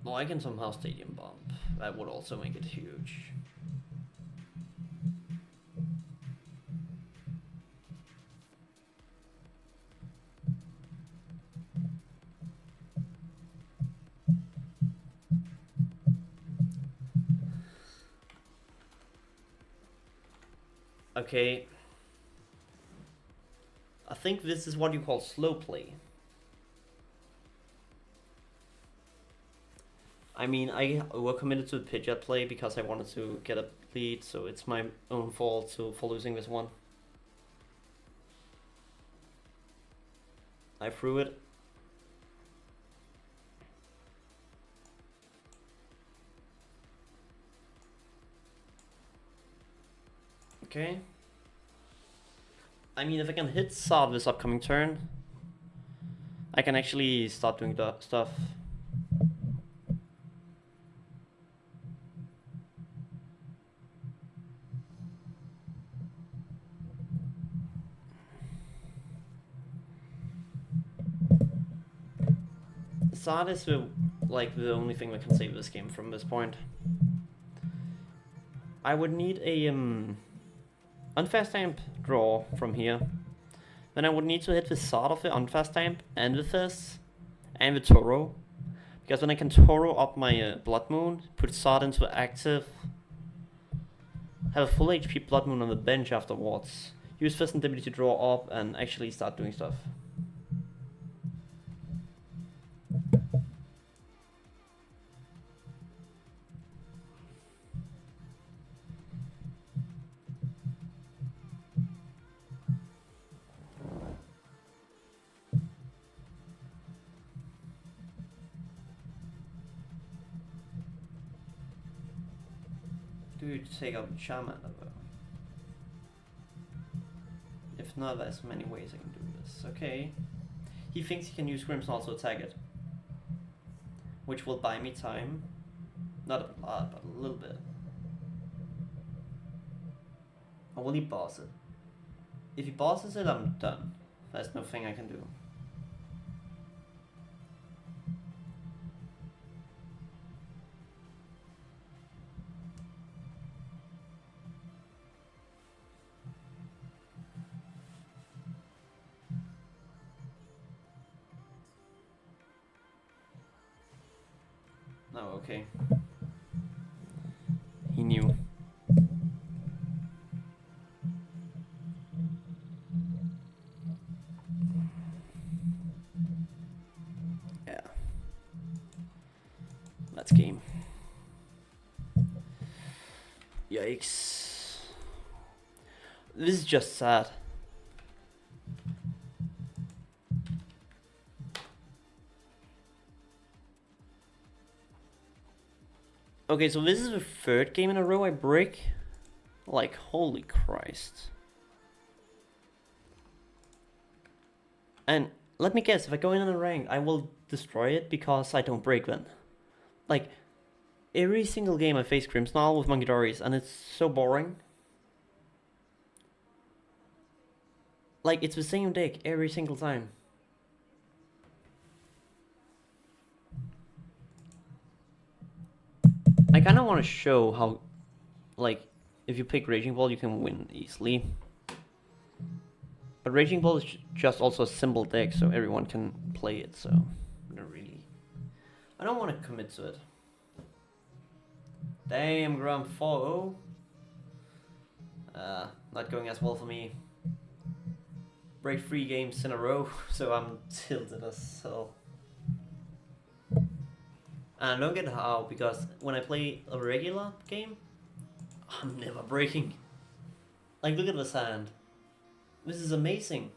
Well, I can somehow Stadium Bomb. That would also make it huge. Okay. I think this is what you call slow play. I mean, I overcommitted to the Pidgeot play because I wanted to get a lead, so it's my own fault for losing this one. I threw it. Okay. I mean, if I can hit Sard this upcoming turn, I can actually start doing the stuff. Sard is the only thing that can save this game from this point. I would need a Unfast Stamp draw from here. Then I would need to hit the Sard of the Unfast Stamp and the Fizz and the Toro. Because then I can Toro up my Blood Moon, put Sard into active, have a full HP Blood Moon on the bench afterwards, use Fizz and ability to draw up and actually start doing stuff. Do you take out Charmander though? If not, there's many ways I can do this. Okay. He thinks he can use Grimmsnarl to attack it, which will buy me time. Not a lot, but a little bit. Or will he boss it? If he bosses it, I'm done. There's nothing I can do. Oh, okay. He knew. Yeah. That's game. Yikes. This is just sad. Okay, so this is the third game in a row I break. Like, holy Christ. And let me guess, if I go in on a rank, I will destroy it because I don't break then. Like, every single game I face Grimmsnarl with Monkeydoris, and it's so boring. Like, it's the same deck every single time. I kind of want to show how, like, if you pick Raging Ball, you can win easily. But Raging Ball is just also a simple deck, so everyone can play it, so I don't want to commit to it. Damn, Grump 4-0. Not going as well for me. Break 3 games in a row, so I'm tilted as hell. And I don't get how, because when I play a regular game, I'm never breaking. Like, look at this hand. This is amazing.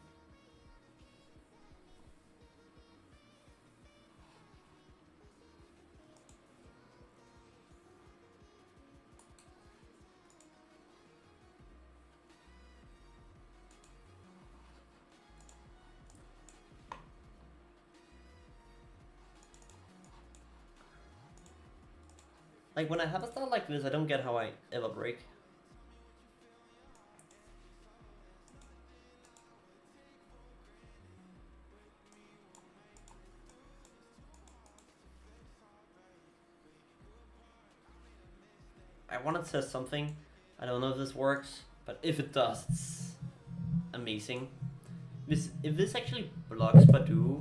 Like, when I have a start like this, I don't get how I ever break. I want to test something. I don't know if this works, but if it does, it's amazing. If this actually blocks Badoo,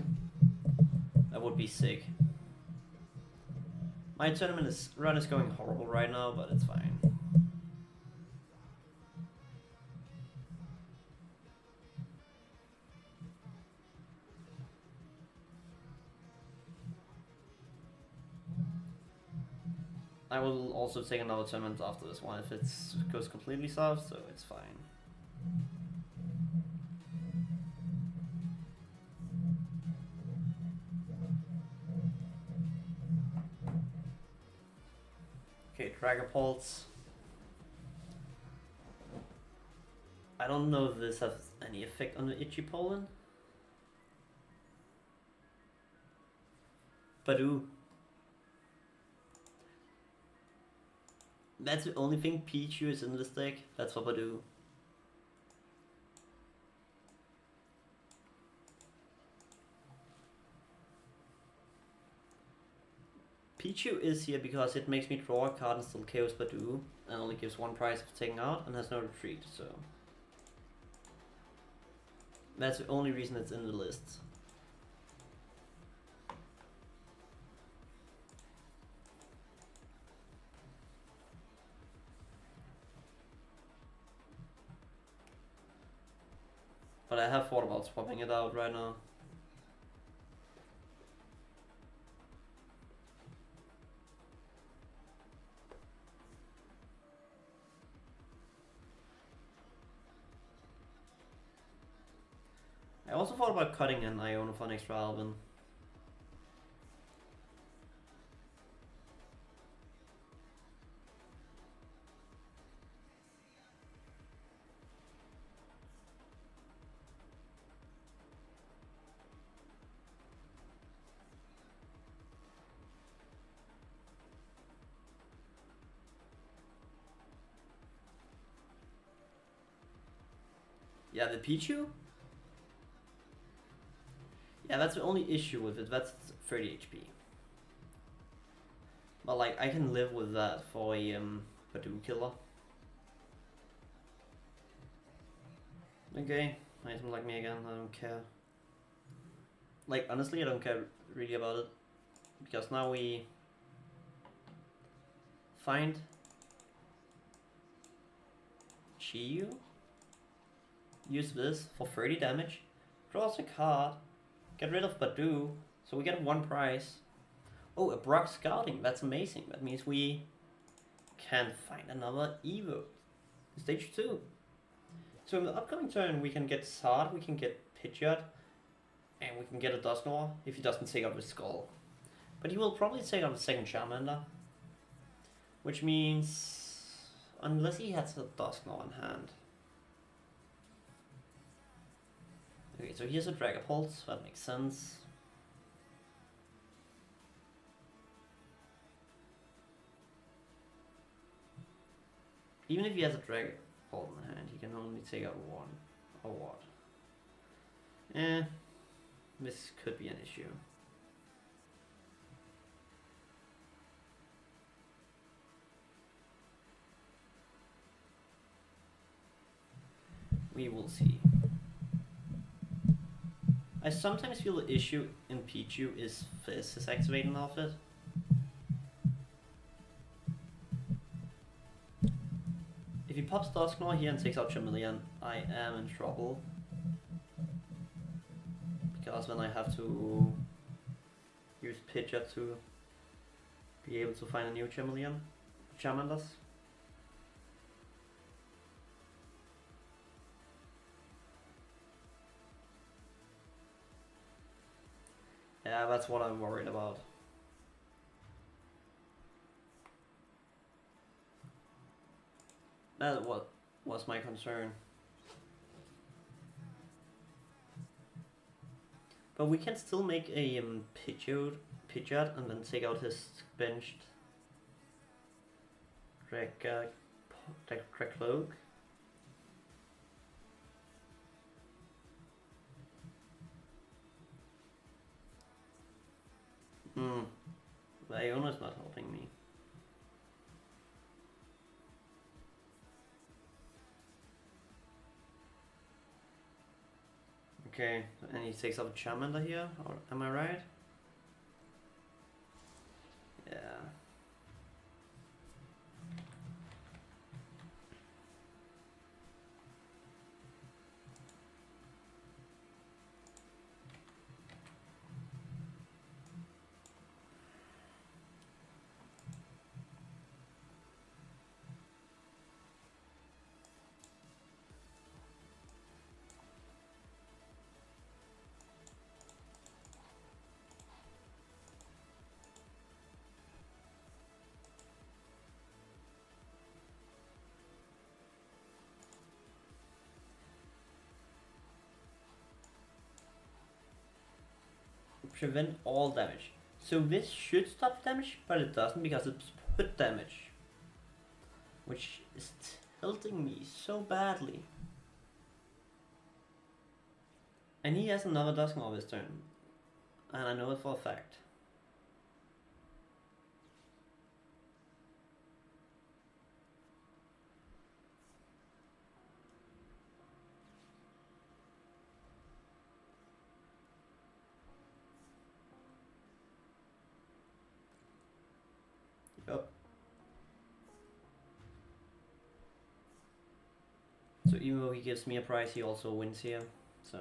that would be sick. My tournament run is going horrible right now, but it's fine. I will also take another tournament after this one if it goes completely soft, so it's fine. Okay, Dragapults. I don't know if this has any effect on the Itchy Pollen. Badoo. That's the only thing Pichu is in this deck. That's for Badoo. Pichu is here because it makes me draw a card and still KOs Badoo, and only gives one price of taking out and has no retreat, so that's the only reason it's in the list. But I have thought about swapping it out right now. I also thought about cutting an Iona for an extra Alvin. Yeah, the Pichu? Yeah, that's the only issue with it. That's 30 HP. But like, I can live with that for a Badoo killer. Okay, item like me again, I don't care. Like, honestly, I don't care really about it. Because now we find Chiyu, use this for 30 damage, draws a card, get rid of Badoo, so we get 1 prize. Oh, a Brock Scouting, that's amazing. That means we can find another Evo. Stage 2. So in the upcoming turn we can get Sard, we can get Pidgeot, and we can get a Dusknoir if he doesn't take out his Skull. But he will probably take out the second Charmander. Which means, unless he has a Dusknoir in hand. Okay, so here's a Dragapult, that makes sense. Even if he has a Dragapult in hand, he can only take out 1. Or what? This could be an issue. We will see. I sometimes feel the issue in Pichu is Fizz is activating off it. If he pops Dusknoir here and takes out Charmeleon, I am in trouble. Because then I have to use Pidgeot to be able to find a new Charmanders. Yeah, that's what I'm worried about. That what was my concern. But we can still make a Pidgeot and then take out his benched Dracloak. Iona's not helping me. Okay, and he takes up Charmander here, or am I right? Yeah. Prevent all damage. So this should stop damage, but it doesn't because it's put damage. Which is tilting me so badly. And he has another Dusknoir this turn. And I know it for a fact. Yep. So even though he gives me a prize, he also wins here. So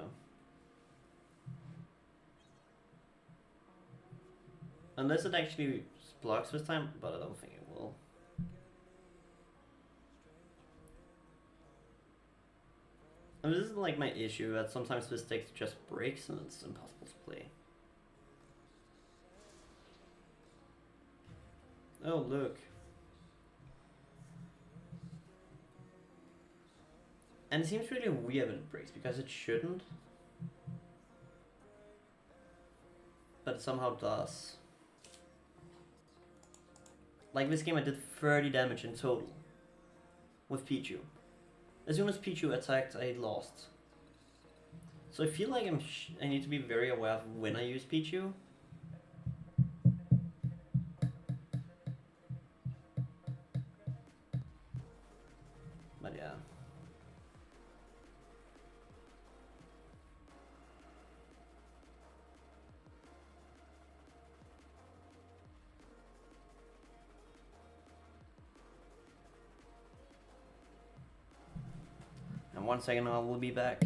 unless it actually blocks this time, but I don't think it will. And this is like my issue, that sometimes this deck just breaks and it's impossible to play. Oh, look. And it seems really weird when it breaks, because it shouldn't. But it somehow does. Like this game I did 30 damage in total with Pichu. As soon as Pichu attacked, I lost. So I feel like I need to be very aware of when I use Pichu. But yeah. And 1 second, I will be back.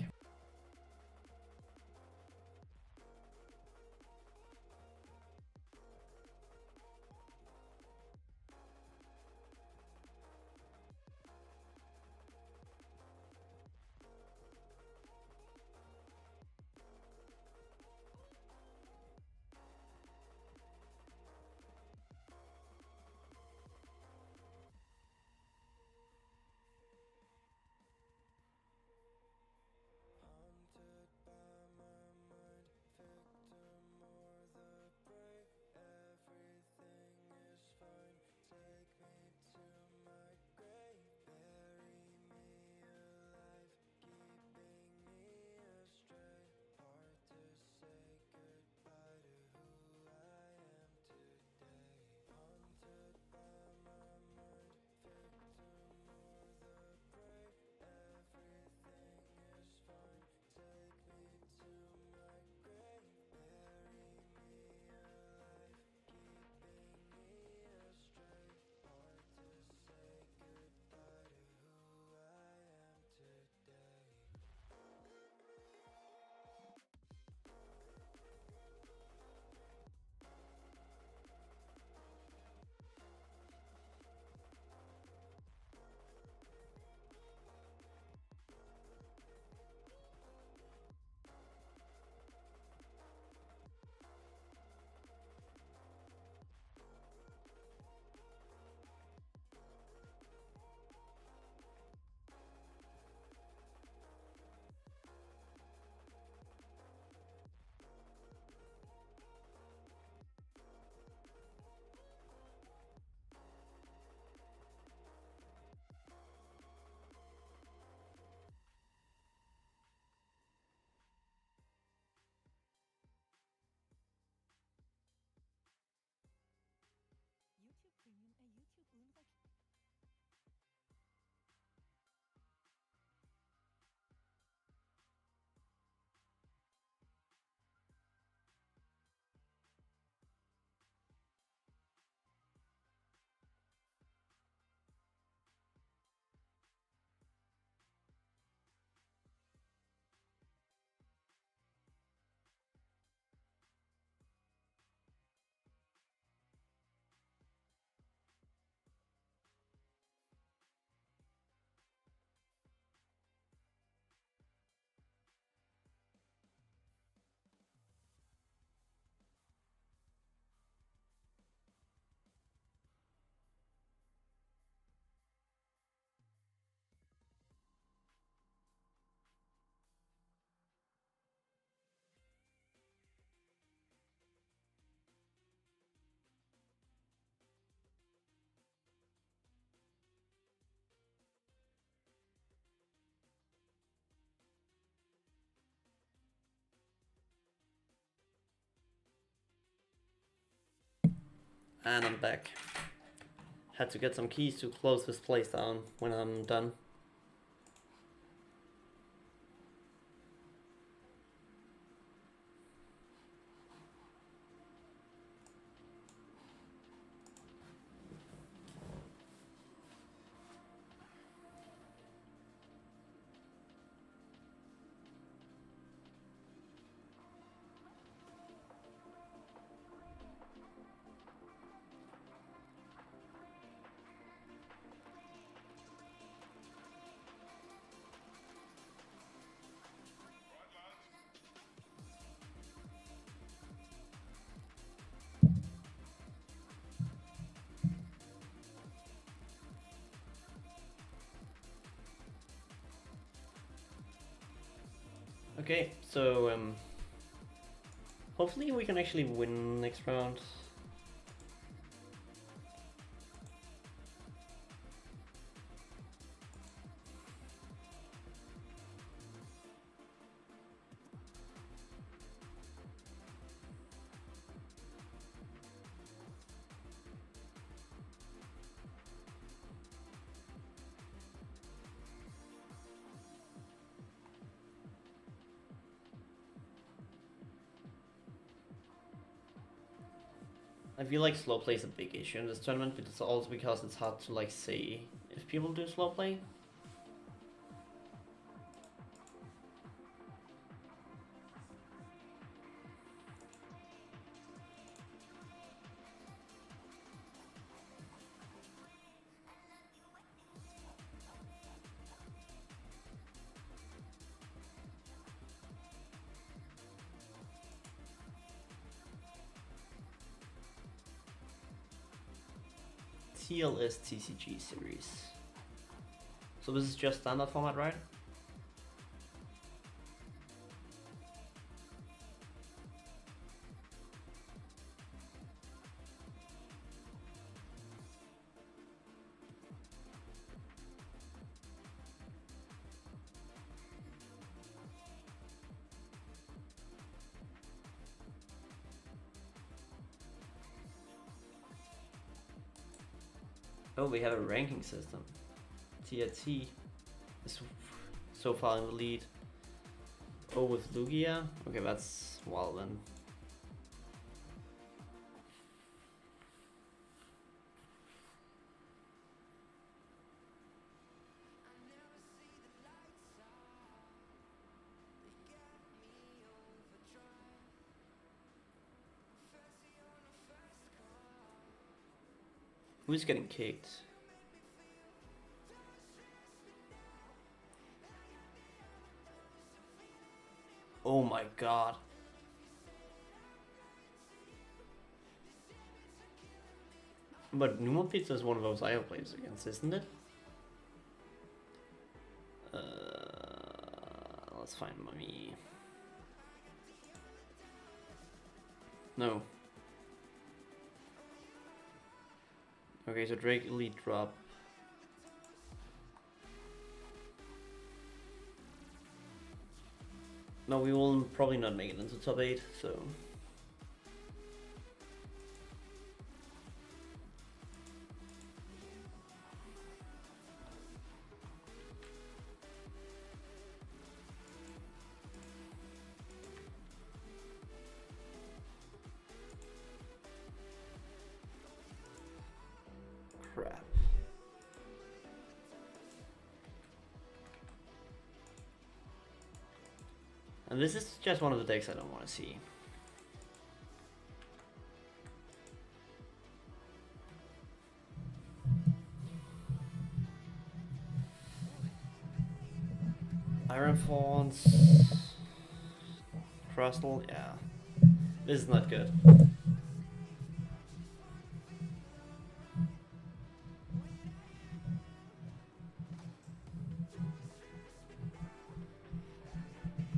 YouTube Premium er YouTube uden reklame. And I'm back. Had to get some keys to close this place down when I'm done. Okay, so hopefully we can actually win next round. I feel like slow play is a big issue in this tournament, but it's also because it's hard to like say if people do slow play. TLS TCG series. So this is just standard format, right? Oh, we have a ranking system. Tier T is so far in the lead. Oh, with Lugia? Okay, that's well then. Who's getting kicked? Oh my god. But Numa Pizza is one of those I plays against, isn't it? Let's find Mummy. No. Okay, so Drake Elite drop. No, we will probably not make it into top 8, so... Crap. And this is just one of the decks I don't want to see. Iron Fawns, Crustle, yeah. This is not good.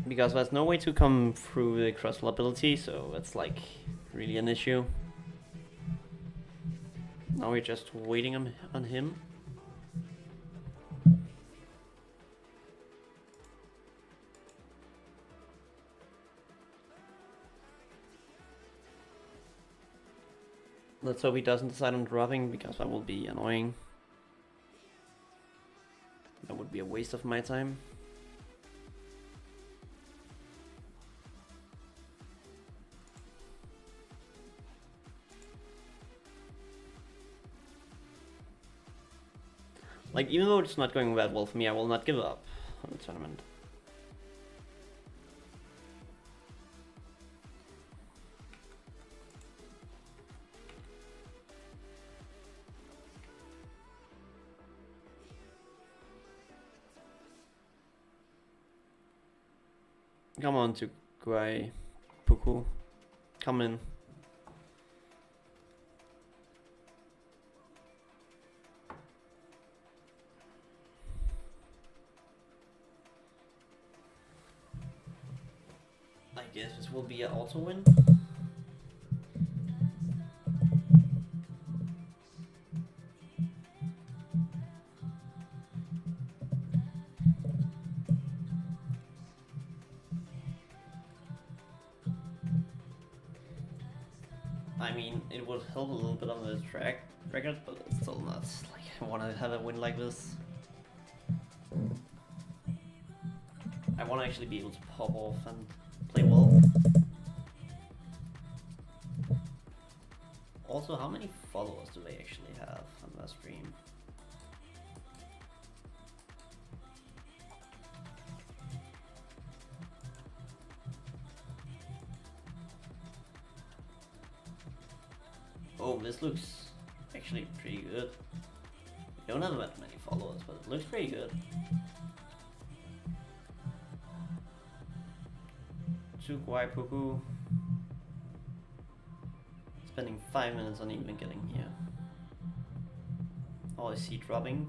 Because there's no way to come through the Crustle ability, so it's like really an issue. Now we're just waiting on him. Let's hope he doesn't decide on dropping, because that will be annoying. That would be a waste of my time. Like, even though it's not going that well for me, I will not give up on the tournament. Come on, to Guai Puku. Come in. I guess this will be an auto win. I mean, it would help a little bit on the track record, but it's still not like I want to have a win like this. I want to actually be able to pop off and play well. Also, how many followers do they actually have on their stream? Oh, this looks actually pretty good. We don't have that many followers, but it looks pretty good. Puku. Spending 5 minutes on even getting here. Oh, is he dropping?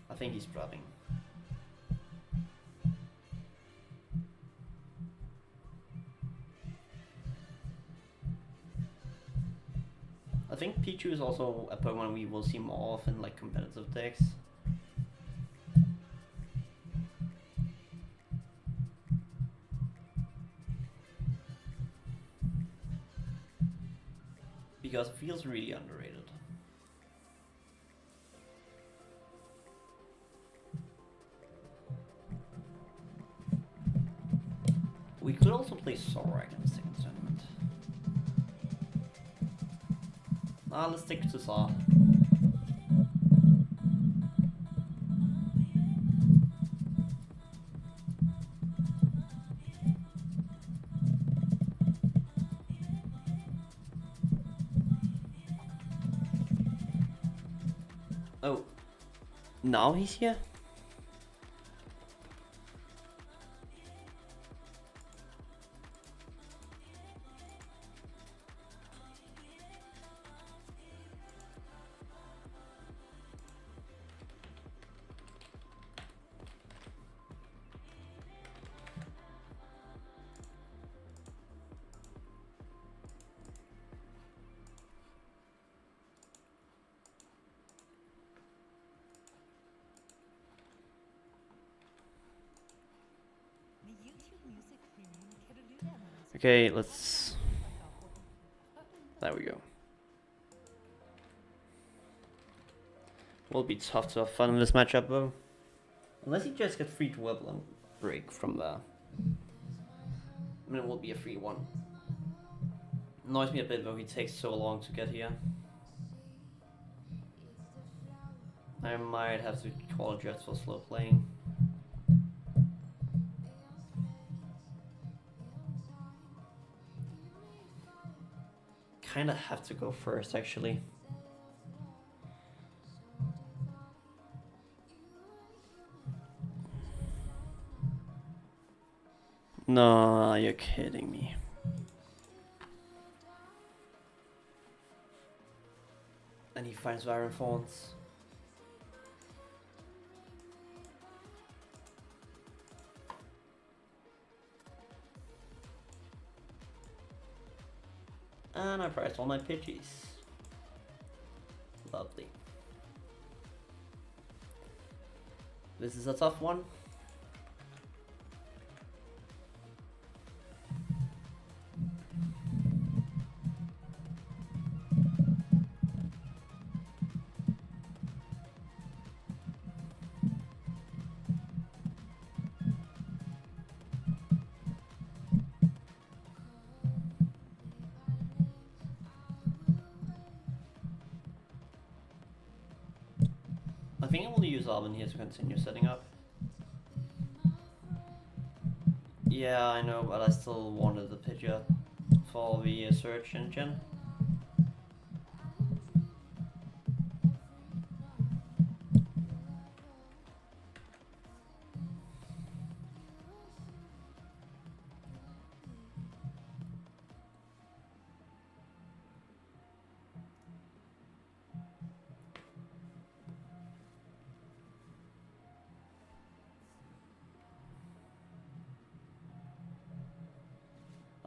I think he's dropping. I think Pichu is also a Pokemon we will see more of in like competitive decks. Because it feels really underrated. We could also play Zorak in the second tournament. Let's stick to Saw. Oh, now he's here? Okay, let's... There we go. Will be tough to have fun in this matchup though. Unless he just gets free to level and break from there. I mean, it will be a free one. Annoys me a bit though, he takes so long to get here. I might have to call just for slow playing. Kinda have to go first actually. No, you're kidding me. And he finds Iron Thorns. And I priced all my Pidgeys. Lovely. This is a tough one. I think I will use Alvin here to continue setting up. Yeah, I know, but I still wanted the Pidgeot for the search engine.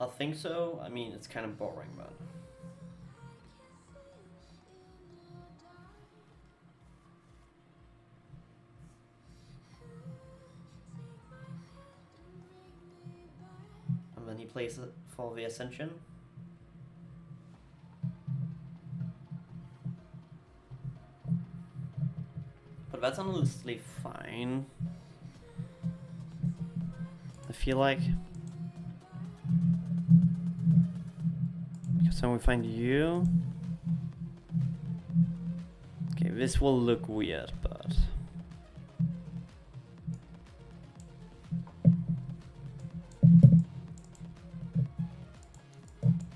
I think so. I mean, it's kind of boring, but... And then he plays it for the Ascension. But that's honestly fine. I feel like... Because So we find you. Okay, this will look weird, but...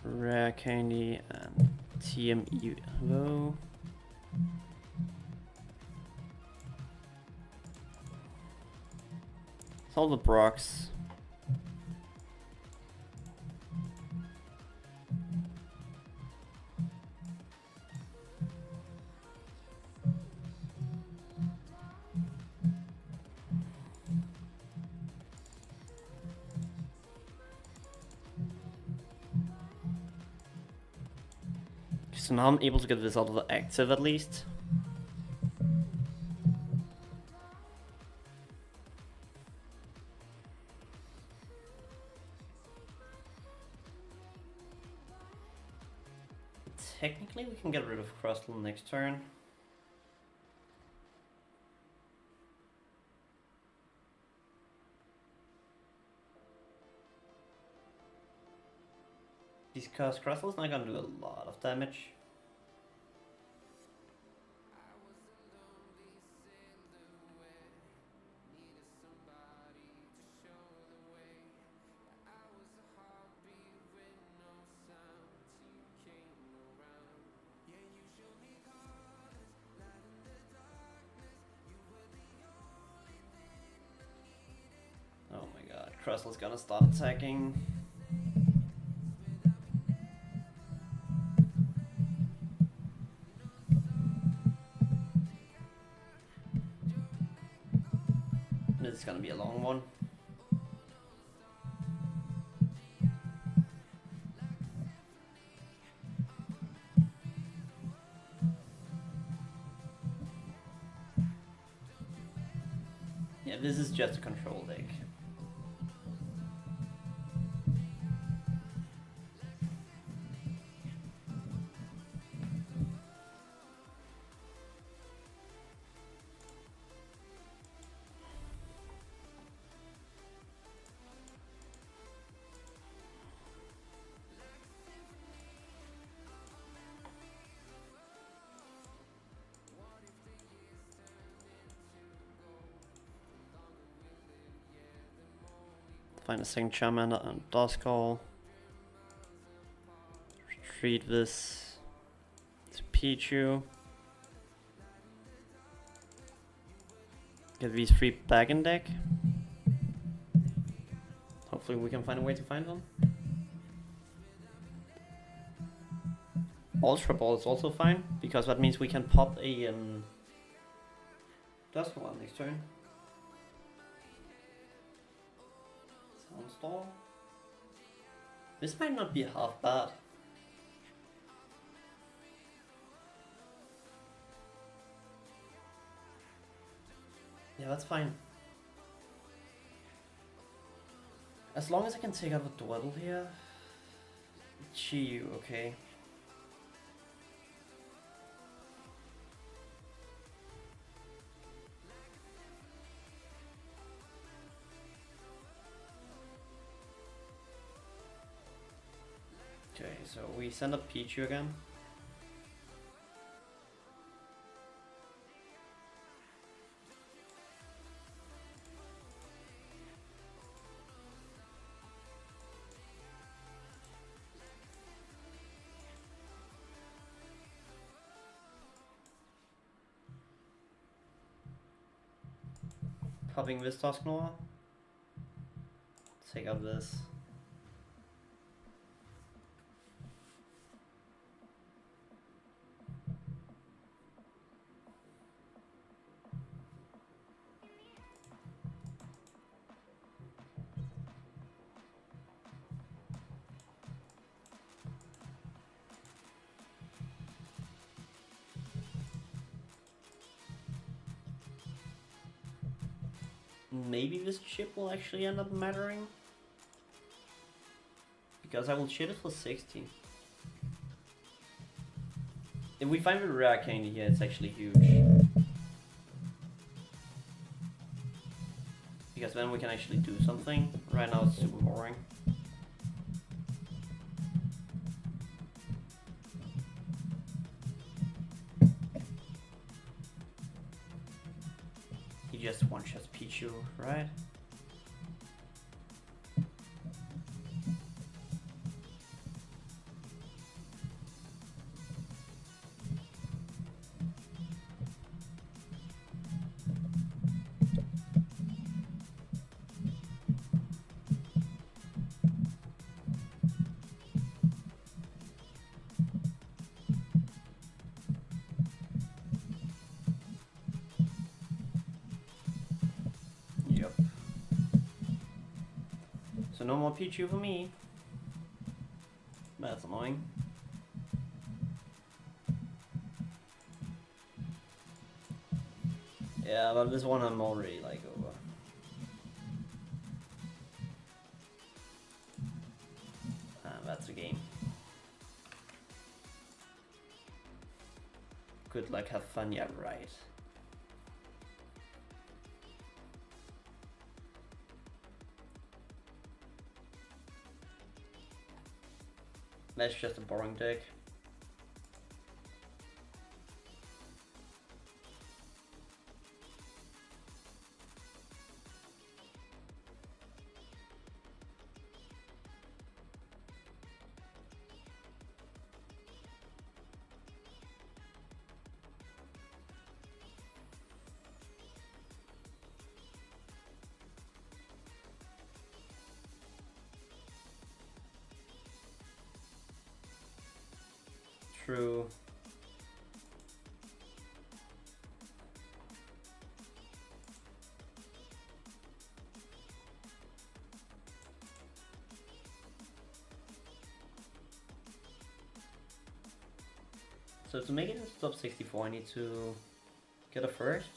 Rare candy and TME low. Solve the Brox. So now I'm able to get this out of the active at least. Technically we can get rid of Crustle next turn. Because Crustle's not gonna do a lot of damage. Oh my god, Crustle's gonna start attacking. This is gonna be a long one. Yeah, this is just a control deck. Find a second Charmander and Duskull. Retreat this to Pichu. Get these 3 back in deck. Hopefully we can find a way to find them. Ultra Ball is also fine, because that means we can pop a Duskull next turn. Soundstorm. This might not be half bad. Yeah, that's fine. As long as I can take out a Dwebble here. Chiyu, okay. Okay, so we send up Pichu again. Popping this Dusknoir. Take out this. Maybe this chip will actually end up mattering. Because I will chip it for 60. If we find a rare candy here, it's actually huge. Because then we can actually do something. Right now it's super boring. just one-shots Pichu, right? Yep. So no more Pichu for me. That's annoying. Yeah, but this one I'm already like over. That's a game. Good luck, have fun, yeah, right. That's just a boring deck. True. So to make it into top 64, I need to get a first.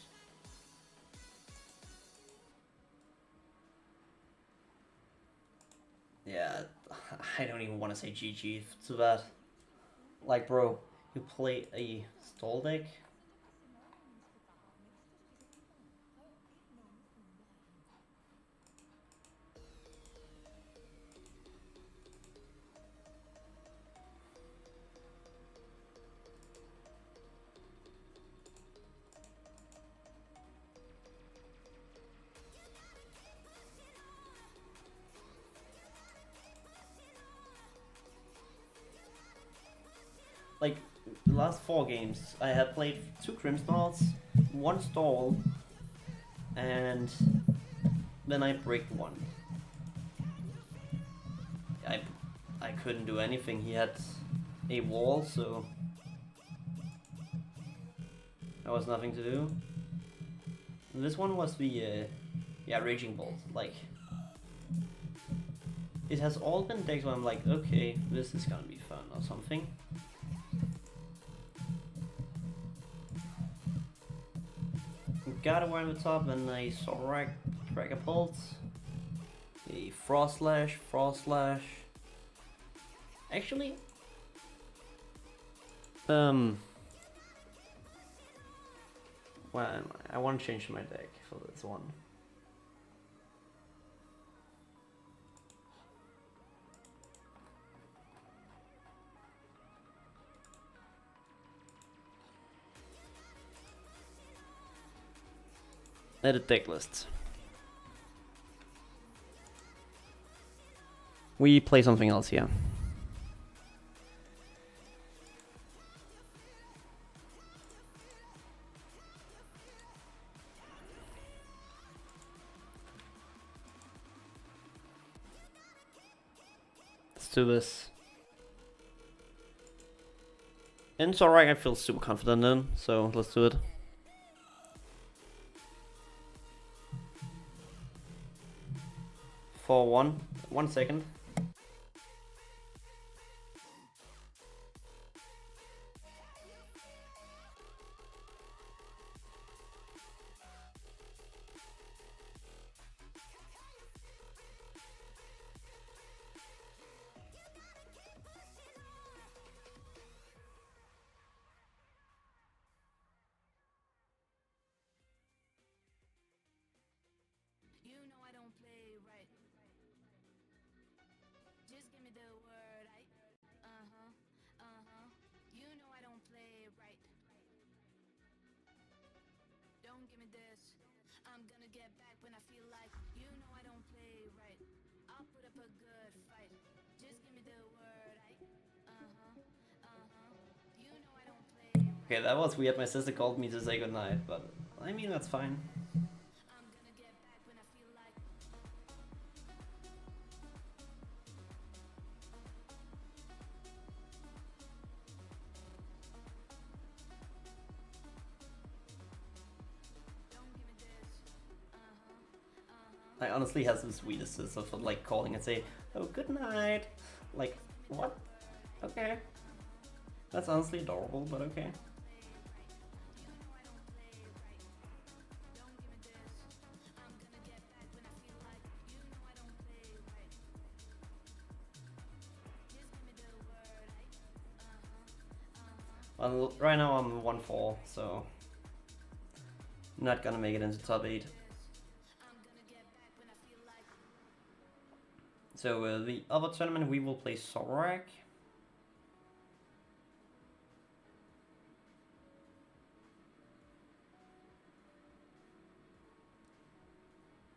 Yeah, I don't even want to say GG to that. Like, bro, you play a stall deck? Like, the last 4 games, I have played 2 Crimsonals, 1 stall, and then I bricked 1. I couldn't do anything. He had a wall, so there was nothing to do. And this one was the yeah, Raging Bolt. Like, it has all been decks where I'm like, okay, this is gonna be fun or something. Got a on the top, and I saw Cracker Bolt, a Frost Slash. Actually, well, I want to change my deck for this one. Edit deck list. We play something else here. Let's do this. And it's alright, I feel super confident in, so let's do it. For 1 second. You know I don't play right. Just give me the word, You know I don't play right. Don't give me this. I'm gonna get back when I feel like. You know I don't play right. I'll put up a good fight. Just give me the word. You know I don't play right. Okay, that was weird. My sister called me to say goodnight, but I mean, that's fine. I'm gonna get back when I feel like. Don't give me this. I honestly have the sweetest sister for like calling and say, "Oh, good night." Like, what? Okay. That's honestly adorable, but okay. Well, right now I'm 1-4, so not gonna make it into top 8. So the other tournament we will play Zorak.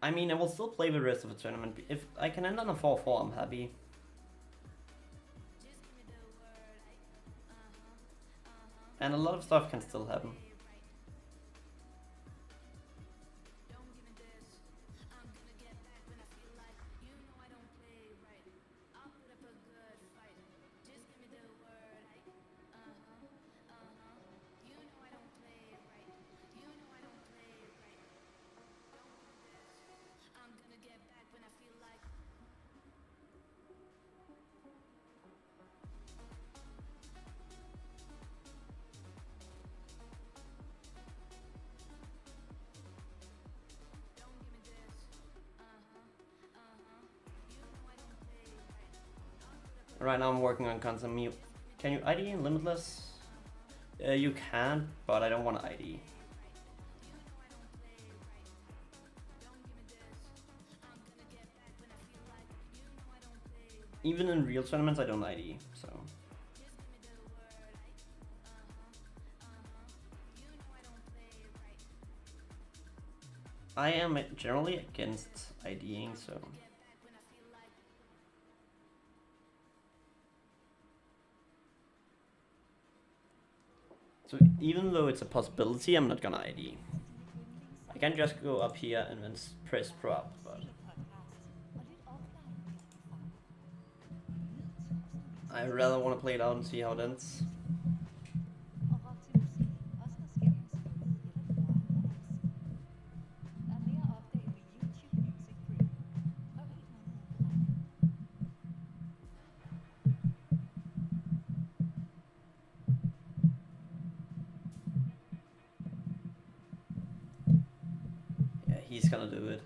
I mean, I will still play the rest of the tournament. If I can end on a 4-4, I'm happy. And a lot of stuff can still happen. Right now I'm working on constant mute. Can you ID in Limitless? You can, but I don't want to ID. Even in real tournaments I don't ID, so... I am generally against IDing, so... So even though it's a possibility, I'm not gonna ID. I can just go up here and then press prop, but... I rather want to play it out and see how it ends. Yeah, he's gonna do it.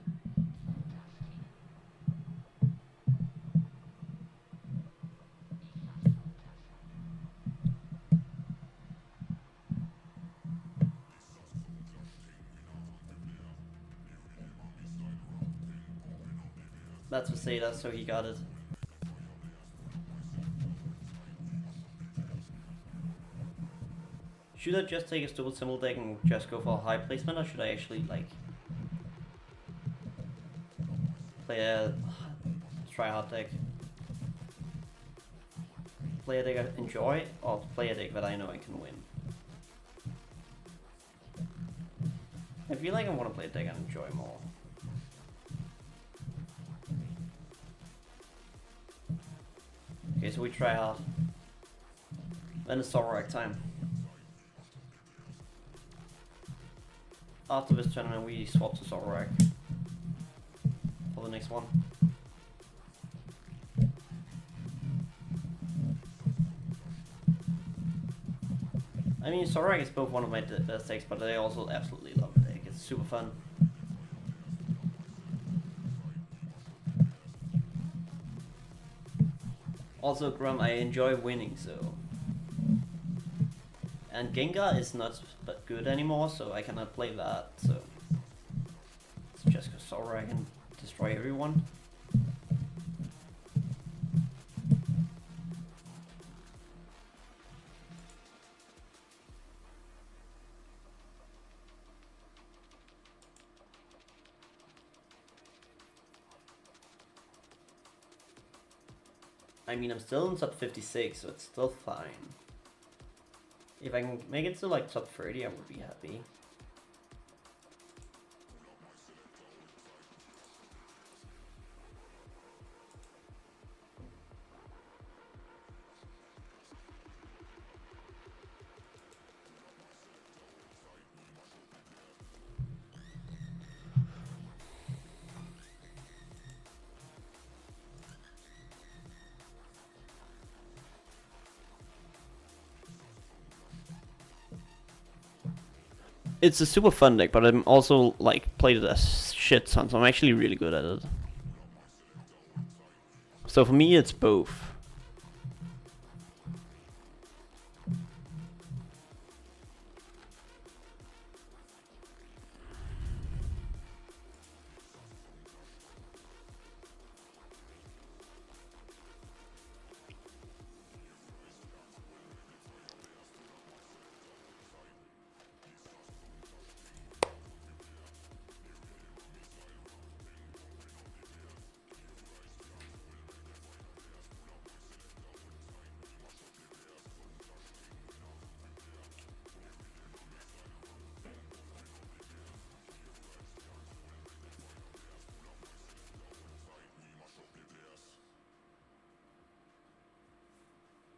That's Vaseda, so he got it. Should I just take a stupid symbol deck and just go for a high placement, or should I actually, like, play a try-hard deck? Play a deck I enjoy, or play a deck that I know I can win? I feel like I want to play a deck I enjoy more. Okay, so we try hard. Then it's Zorak time. After this tournament we swap to Zorak for the next one. I mean, Zorak is both one of my best decks, but I also absolutely love the deck. It's super fun. Also, Grum, I enjoy winning, so... And Gengar is not good anymore, so I cannot play that, so... It's just go Zorak and destroy everyone. I mean, I'm still in top 56, so it's still fine. If I can make it to like top 30, I would be happy. It's a super fun deck, but I'm also like played it a shit ton, so I'm actually really good at it. So for me, it's both.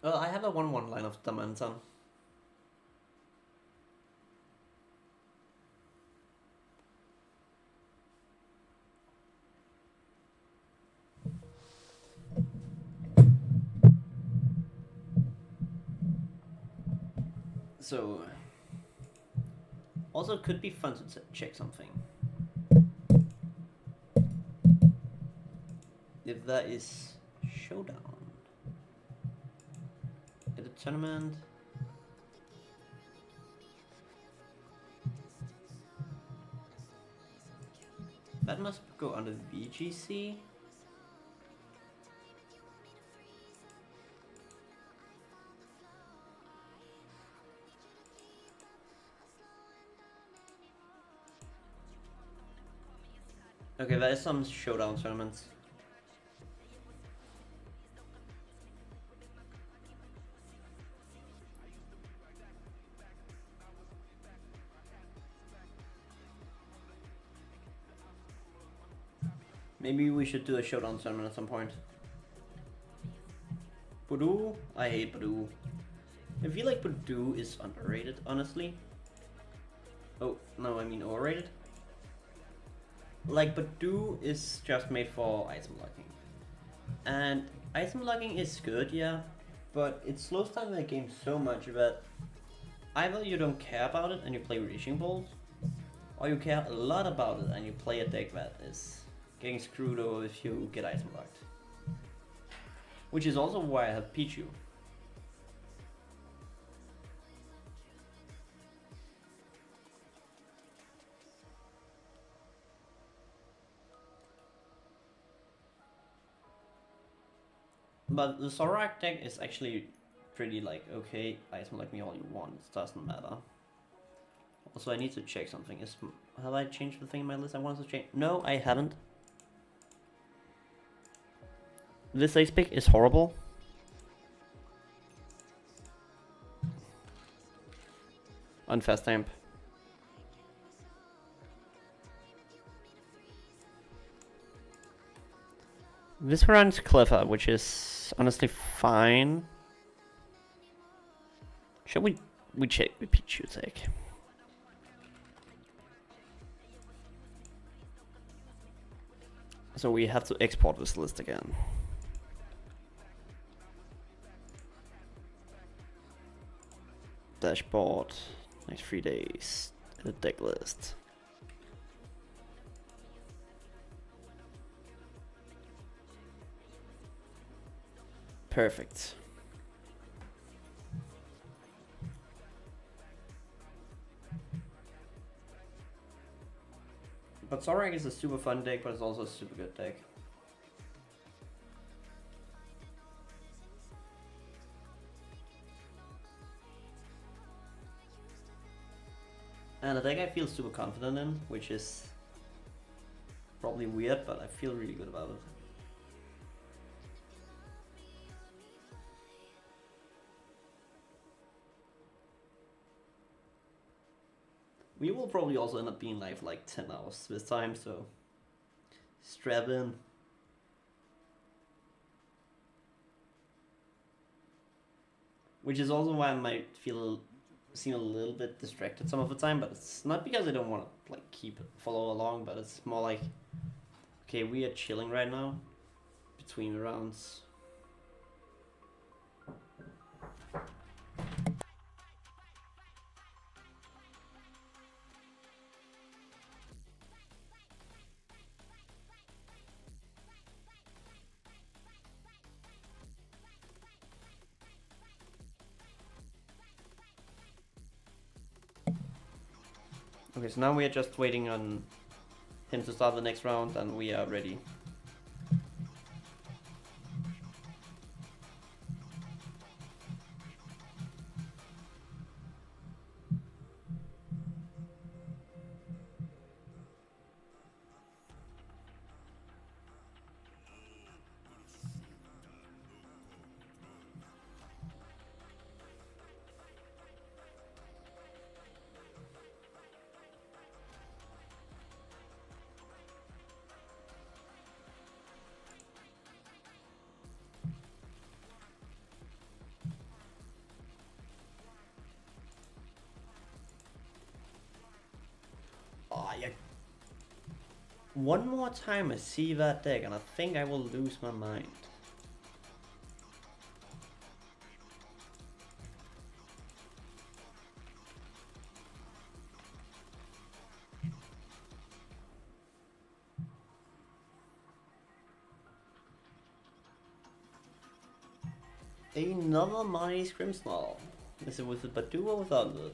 Well, I have a 1/1 line of Dimension. So, also could be fun to check something. If that is Showdown. At the tournament. That must go under VGC. Okay, there is some Showdown tournaments. Maybe we should do a Showdown tournament at some point. Voodoo? I hate Voodoo. I feel like Voodoo is underrated, honestly. Oh, no, I mean overrated. Like, Voodoo is just made for item locking. And item locking is good, yeah, but it slows down the game so much that either you don't care about it and you play Reaching Bolt, or you care a lot about it and you play a deck that is getting screwed over if you get item locked. Which is also why I have Pichu. But the Zorak deck is actually pretty like, okay, item like me all you want, it doesn't matter. Also, I need to check something. Have I changed the thing in my list I wanted to change? No, I haven't. This ace pick is horrible. On fast amp. This runs clever, which is honestly fine. Should we check the Pichu deck? So we have to export this list again. Dashboard, next 3 days, the deck list. Perfect. But Zorak is a super fun deck, but it's also a super good deck. And a deck I feel super confident in, which is probably weird, but I feel really good about it. We will probably also end up being live for like 10 hours this time, so strap in. Which is also why I might seem a little bit distracted some of the time, but it's not because I don't want to like follow along, but it's more like, okay, we are chilling right now between the rounds. Okay, so now we are just waiting on him to start the next round, and we are ready. Oh, yeah. One more time I see that deck and I think I will lose my mind. Another Mighty Scrimsnarl. Is it with the Badu or without the Badu?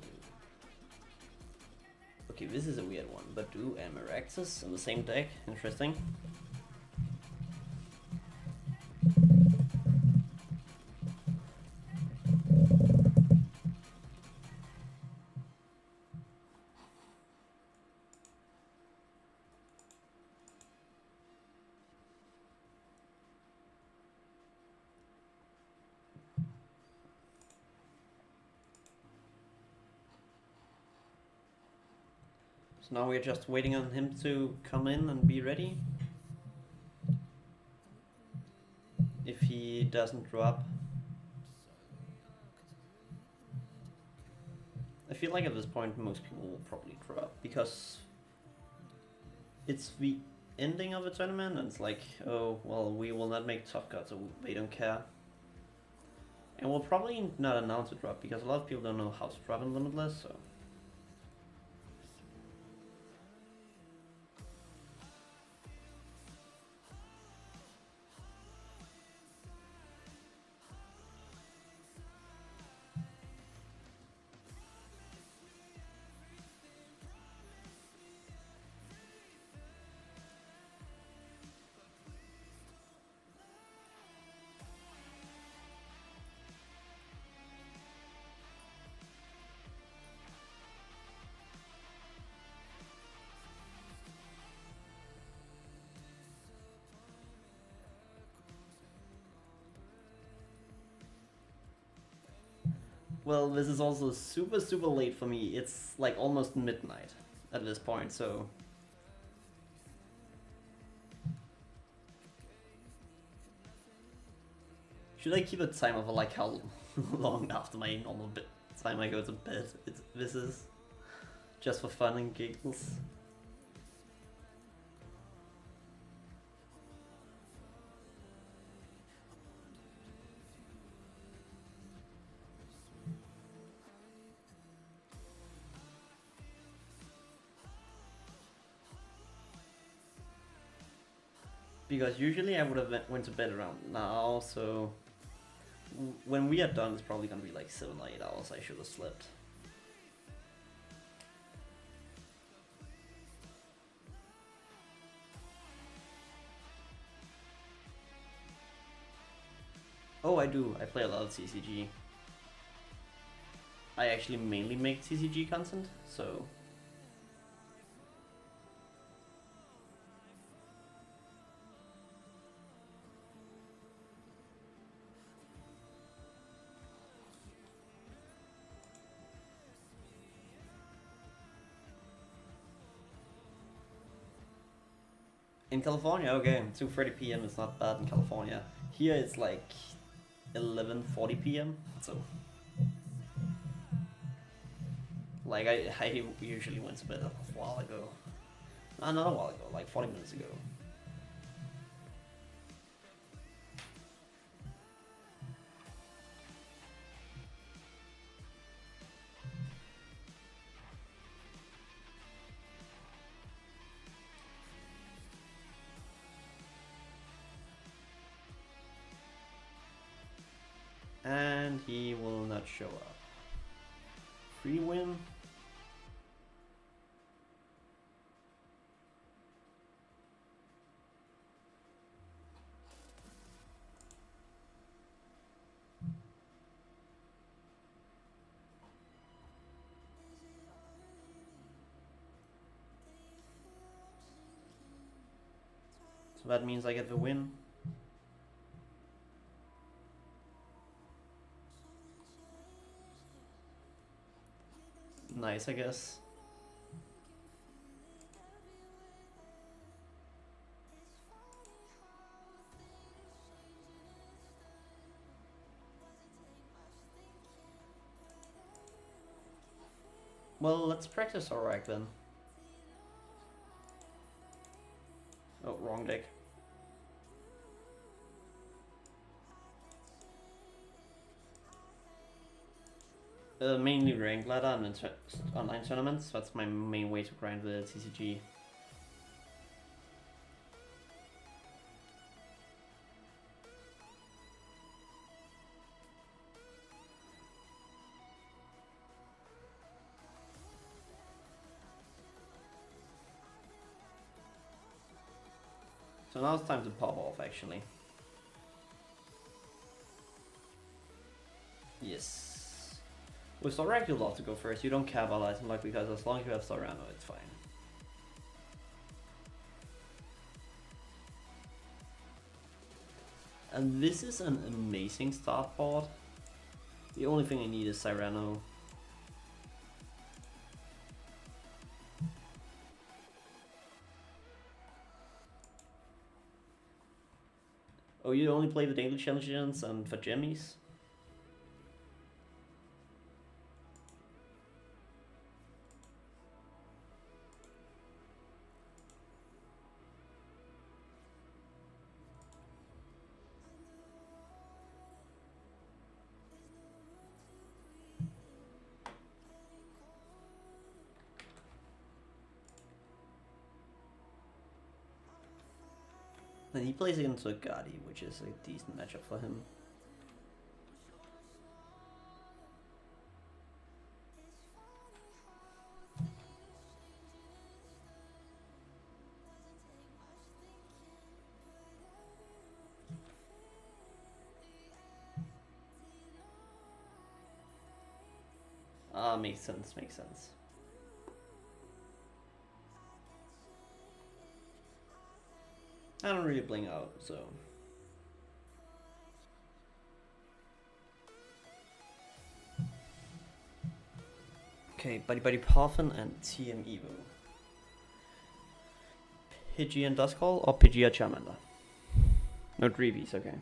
Okay, this is a weird one. Badu and Meraxes in the same deck. Interesting. So now we're just waiting on him to come in and be ready. If he doesn't drop. I feel like at this point most people will probably drop because it's the ending of a tournament and it's like, oh, well, we will not make top cut, so they don't care. And we'll probably not announce a drop because a lot of people don't know how to drop in Limitless, so. Well, this is also super, super late for me. It's like almost midnight at this point, so. Should I keep a timer for like how long after my normal time I go to bed this is? Just for fun and giggles. Because usually I would have went to bed around now, so when we are done, it's probably gonna be like 7 or 8 hours I should have slept. Oh, I do. I play a lot of TCG. I actually mainly make TCG content, so. In California, okay, 2:30 p.m. is not bad in California. Here it's like 11:40 p.m. So, like I usually went to bed a while ago. Not a while ago, like 40 minutes ago. And he will not show up. Free win. So that means I get the win. Nice, I guess. Well, let's practice Aurak then. Oh, wrong deck. Mainly ranked ladder and online tournaments. That's my main way to grind the TCG. So now it's time to pop off, actually. Yes. With Aurak, you'll love to go first. You don't care about item luck because as long as you have Serrano, it's fine. And this is an amazing start board. The only thing I need is Serrano. Oh, you only play the daily challenges and for jimmies? Then he plays against a Gotti, which is a decent matchup for him. Ah, makes sense, makes sense. I don't really bling out, so... Okay, Buddy Puffin and TM Evo. Pidgey and Duskull or Pidgey and Charmander? No Dreevies, okay.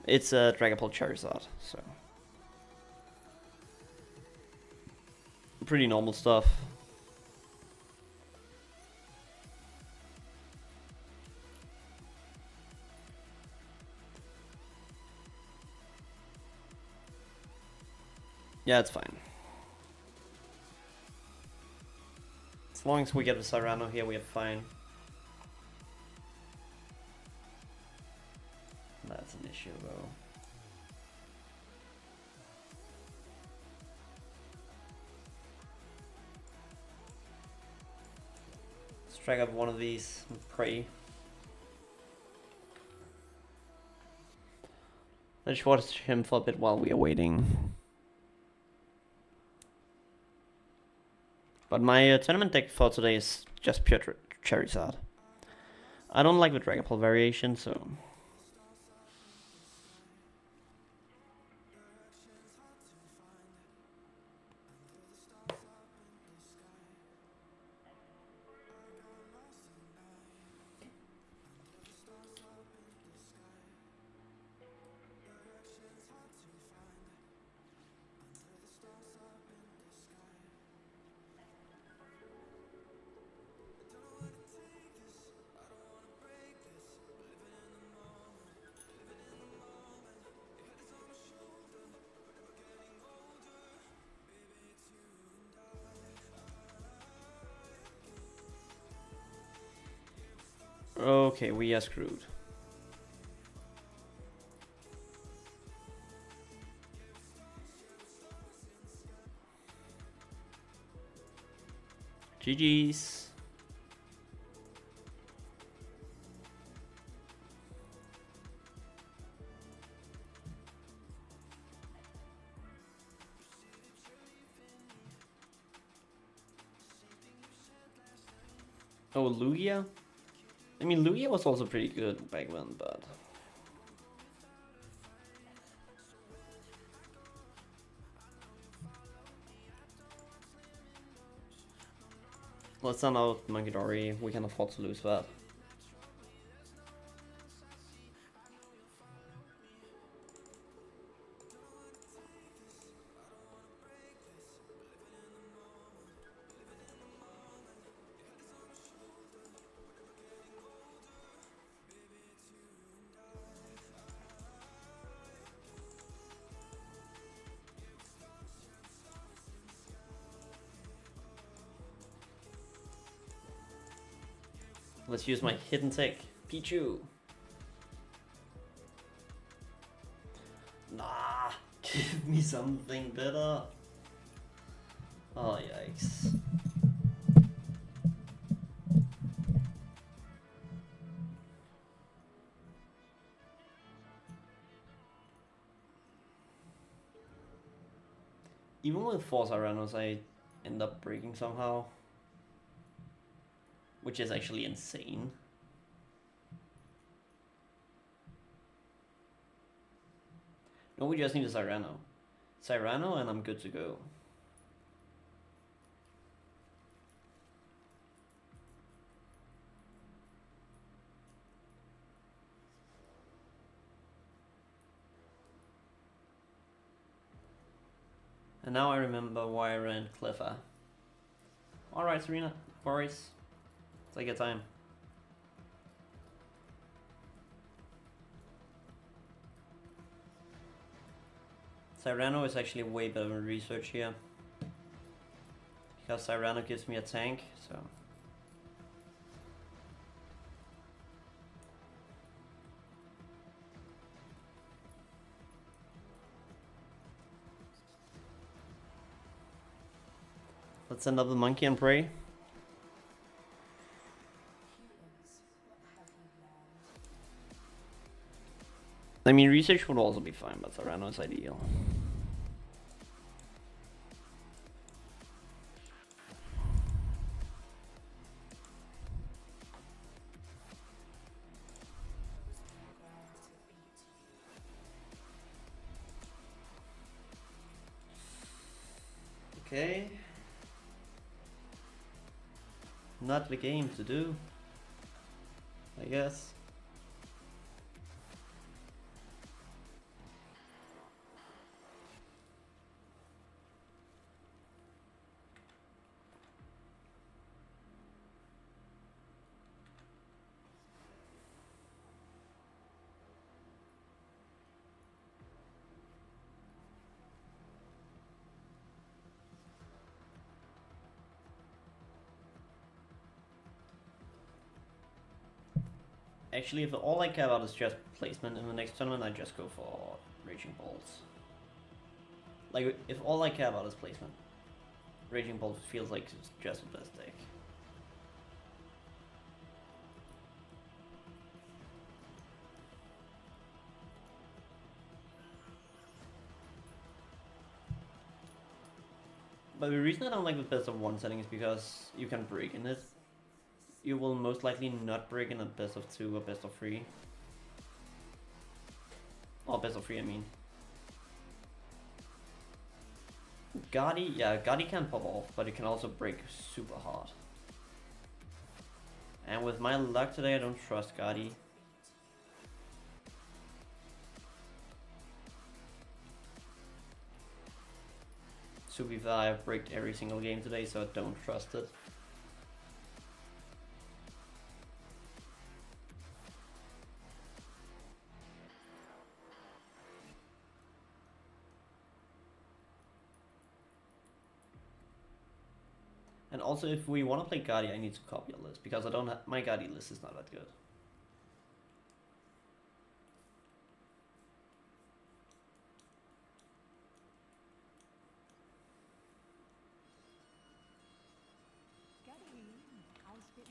It's a Dragapult Charizard, so... Pretty normal stuff. Yeah, it's fine. As long as we get the Serrano here, we are fine. That's an issue, though. Let's drag up one of these and pray. Let's watch him for a bit while we are waiting. But my tournament deck for today is just pure Charizard. I don't like the Dragapult variation, so... Okay, we are screwed. GG's. Oh, Lugia? I mean, Lugia was also pretty good back then, but... Let's send out Monkey Dory. We can afford to lose that. Let's use my hidden tech. Pichu. Nah, give me something better. Oh, yikes. Even with 4 Tyrannos, I end up breaking somehow. Which is actually insane. No, we just need a Cyrano. Cyrano and I'm good to go. And now I remember why I ran Cleffa. Alright, Serena, worries. Take your time. Cyrano is actually way better in research here. Because Cyrano gives me a tank, so... Let's send up the monkey and pray. I mean, research would also be fine, but Cyrano is ideal. Okay. Not the game to do, I guess. Actually, if all I care about is just placement in the next tournament, I just go for Raging Balls. Like, if all I care about is placement, Raging Balls feels like it's just the best deck. But the reason I don't like the best of 1 setting is because you can break in it. You will most likely not break in a best of 2 or best of 3. Or best of 3, I mean. Guardy, yeah, Guardy can pop off, but it can also break super hard. And with my luck today, I don't trust Guardy. To be fair, I've breaked every single game today, so I don't trust it. And also, if we want to play Guardi, I need to copy a list, because I don't have, my Guardi list is not that good.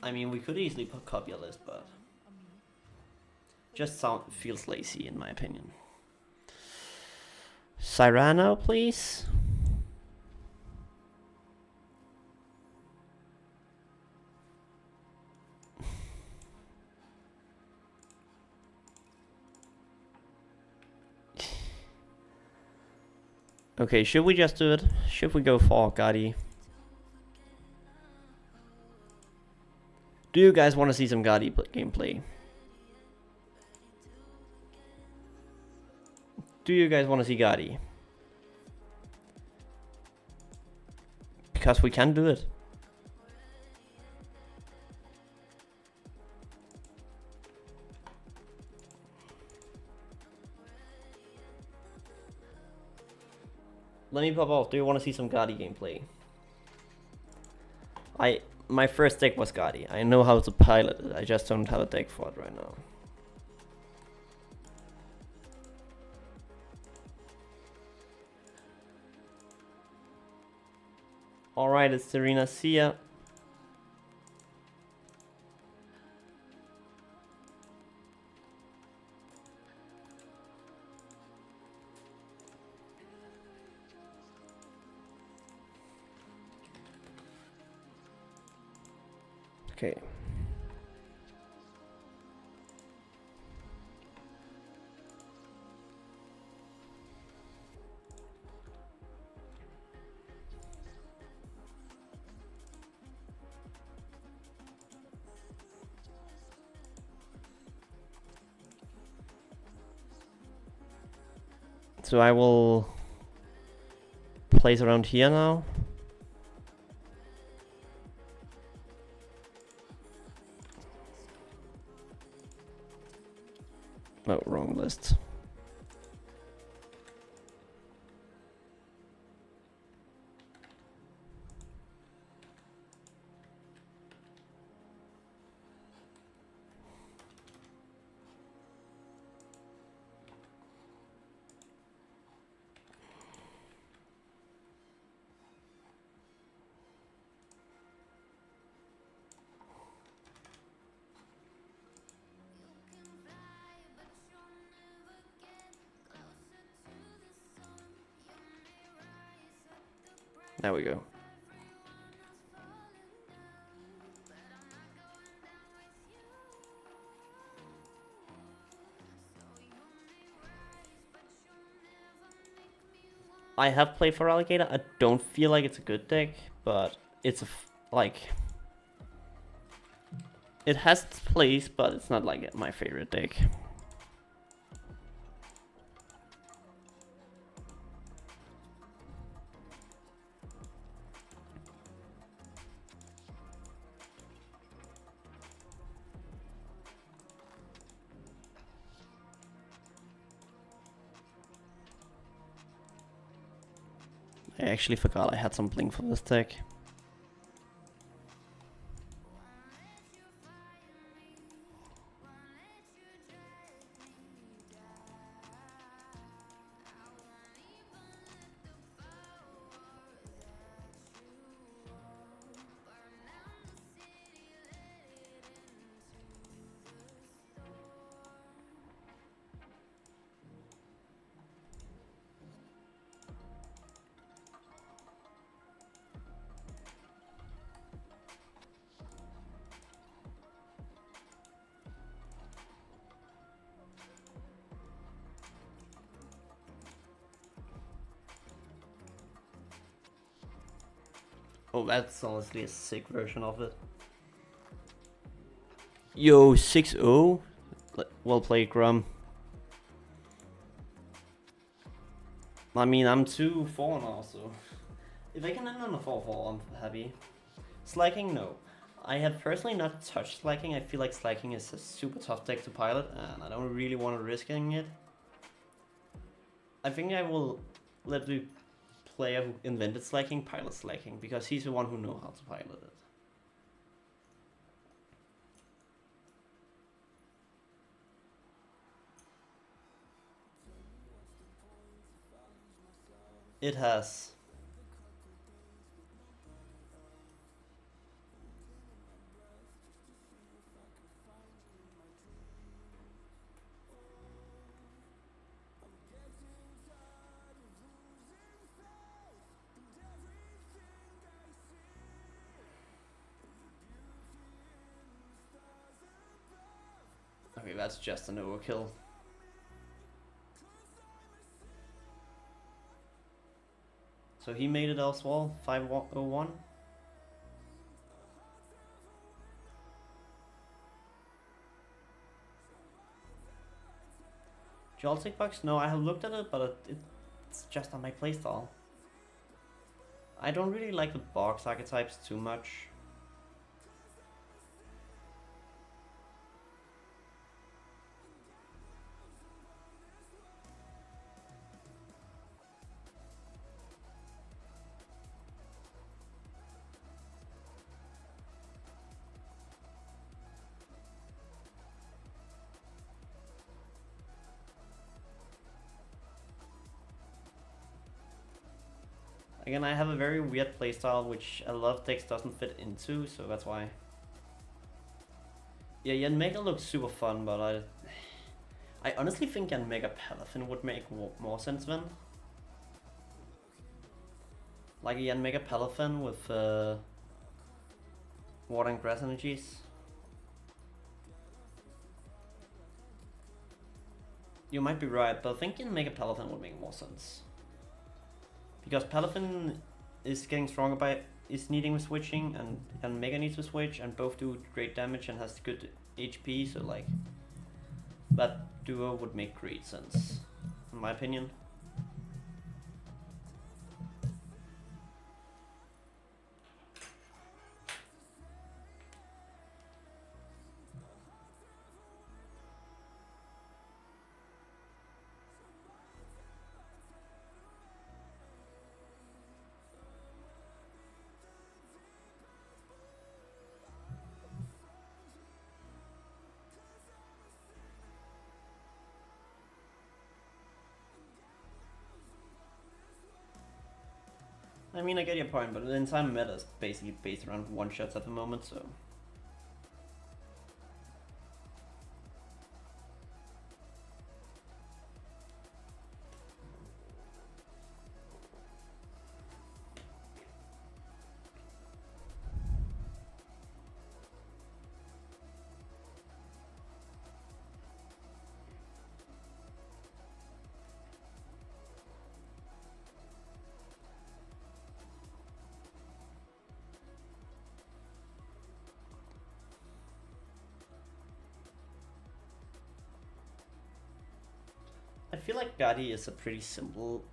I mean, we could easily copy a list, but just feels lazy in my opinion. Cyrano, please. Okay, should we just do it? Should we go for Gotti? Do you guys want to see some Gotti gameplay? Do you guys want to see Gotti? Because we can do it. Let me pop off. Do you want to see some Gotti gameplay? My first deck was Gotti. I know how to pilot it. I just don't have a deck for it right now. Alright, it's Serena. See ya. Okay. So I will place around here now. Oh, wrong list. There we go. I have played for Alligator. I don't feel like it's a good deck, but it's like it has its place, but it's not like my favorite deck. I actually forgot I had some blink for this deck. Oh, that's honestly a sick version of it. Yo, 6-0? Well played, Grum. I mean, I'm 2-4 now, so if I can end on a 4-4, I'm happy. Slacking, no. I have personally not touched Slacking. I feel like Slacking is a super tough deck to pilot, and I don't really want to risk it. I think I will let the player who invented Slacking pilot Slacking, because he's the one who knows how to pilot it. It has. that's just an overkill. So he made it as well, 501. Joltic Box? No, I have looked at it, but it's just not my playstyle. I don't really like the box archetypes too much. Again, I have a very weird playstyle which a lot of decks doesn't fit into, so that's why. Yeah, Yanmega looks super fun, but I honestly think Yanmega Palafin would make more sense then. Like a Yanmega Palafin with water and grass energies. You might be right, but I think Yanmega Palafin would make more sense. Because Palafin is getting stronger by needing switching, and Mega needs to switch, and both do great damage and has good HP, so like that duo would make great sense, in my opinion. I mean, I get your point, but the entire meta is basically based around one-shots at the moment, so... I feel like Gadi is a pretty simple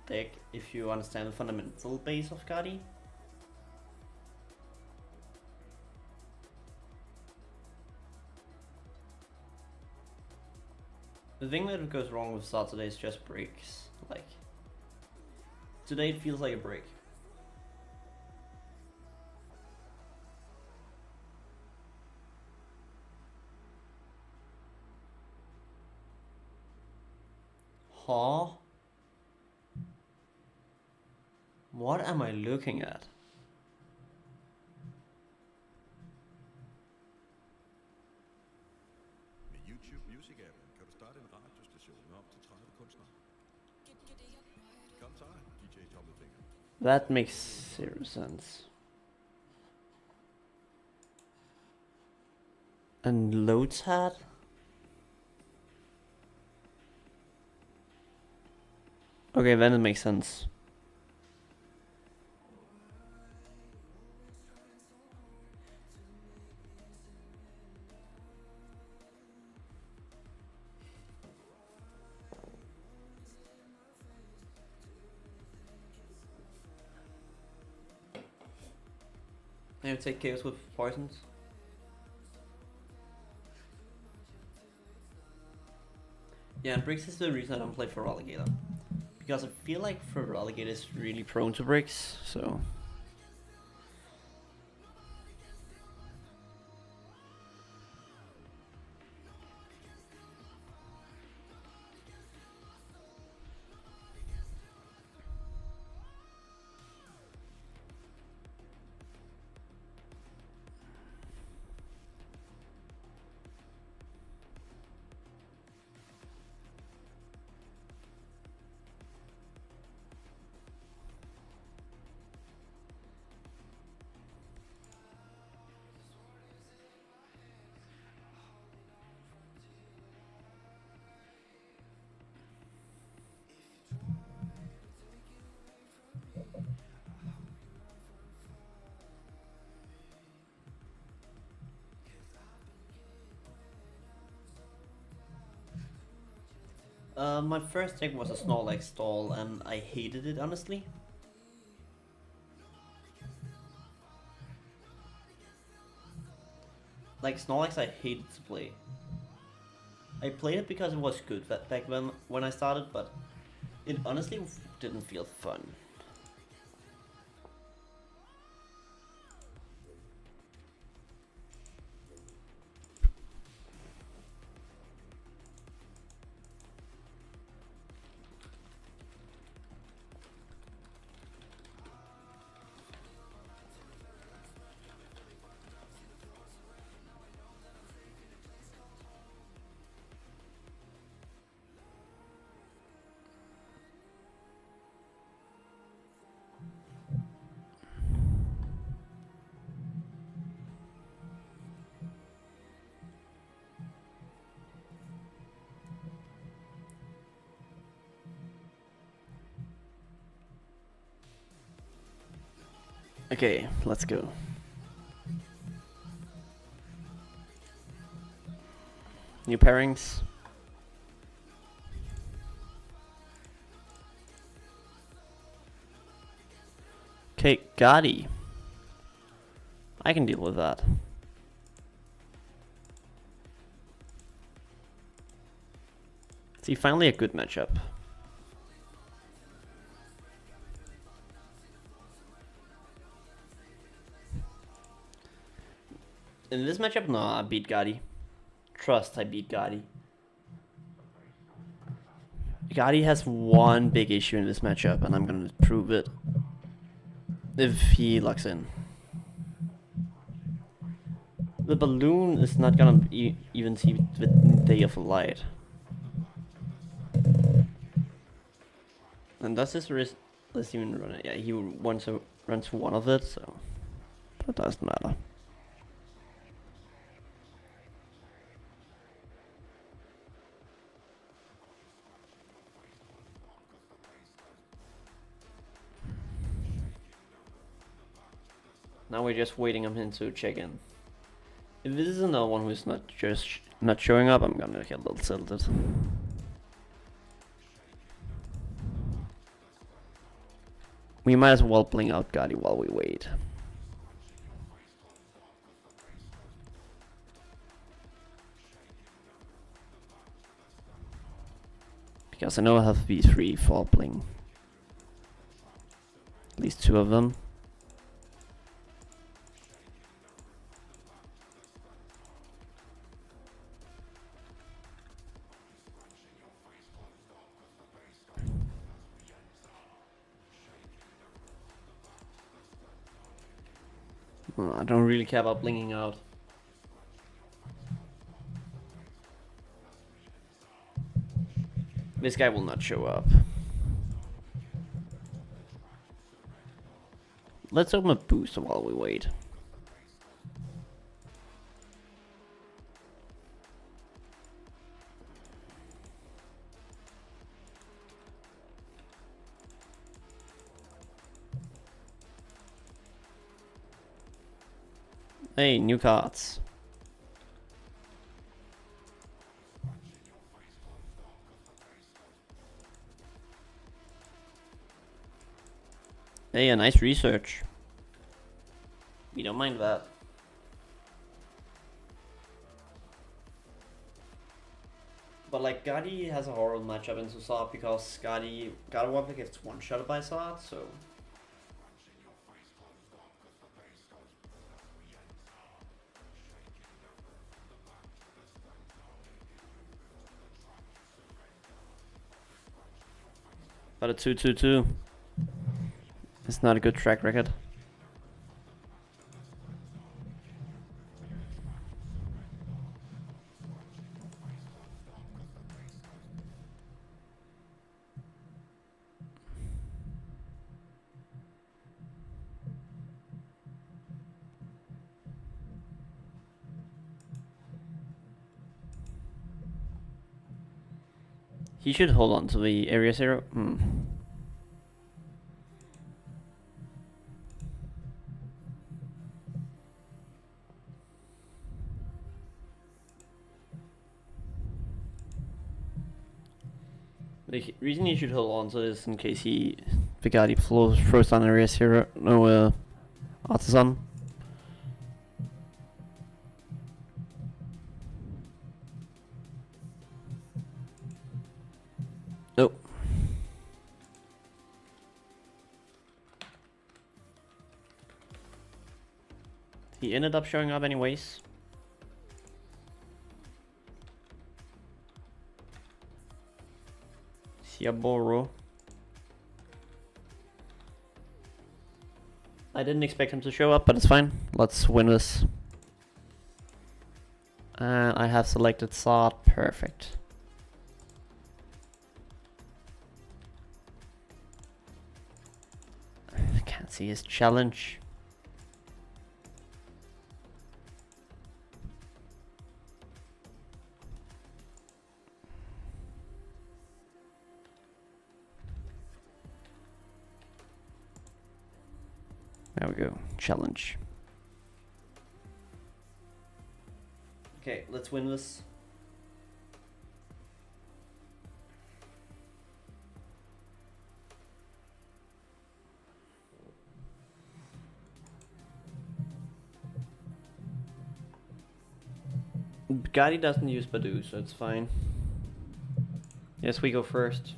deck if you understand the fundamental base of Gadi. The thing that goes wrong with Saturday is just breaks. Like, today it feels like a break. Huh? What am I looking at? Med YouTube Music-appen kan du starte en radiostation med op til 30 kunstnere. Kom så, DJ Tommelfinger. That makes zero sense. And loads hat? Okay, then it makes sense. And you take chaos with poisons. Yeah, and bricks is the reason I don't play for Alligator. Because I feel like for Alligator is really prone to bricks, so... My first deck was a Snorlax stall, and I hated it, honestly. Like, Snorlax I hated to play. I played it because it was good back when I started, but it honestly didn't feel fun. Okay, let's go. New pairings. Okay, Gotti. I can deal with that. See, finally a good matchup. In this matchup, no, I beat Gotti. Trust, I beat Gotti. Gotti has one big issue in this matchup, and I'm gonna prove it. If he locks in. The balloon is not gonna even see the Day of Light. And does this risk? Let's even run it. Yeah, he runs one of it, so that doesn't matter. Now we're just waiting on him to check in. If this is another one who's not showing up, I'm gonna get a little tilted. We might as well bling out Gotti while we wait. Because I know I have V3 for bling. At least two of them. I don't really care about blinging out. This guy will not show up. Let's open a booster while we wait. Hey, new cards. Hey, a nice research. We don't mind that. But like, Gotti has a horrible matchup in Susat because Gotti Gardevoir gets one-shot by Sard, so... But a 2-2-2. It's not a good track record. He should hold on to the area 0. The reason he should hold on to this in case Vigati throws down a race hero, no artisan. Oh. He ended up showing up anyways. Siaboro. I didn't expect him to show up, but it's fine. Let's win this. And I have selected Sard. Perfect. I can't see his challenge. There we go. Challenge. Okay, let's win this. Bugatti doesn't use Badu, so it's fine. Yes, we go first.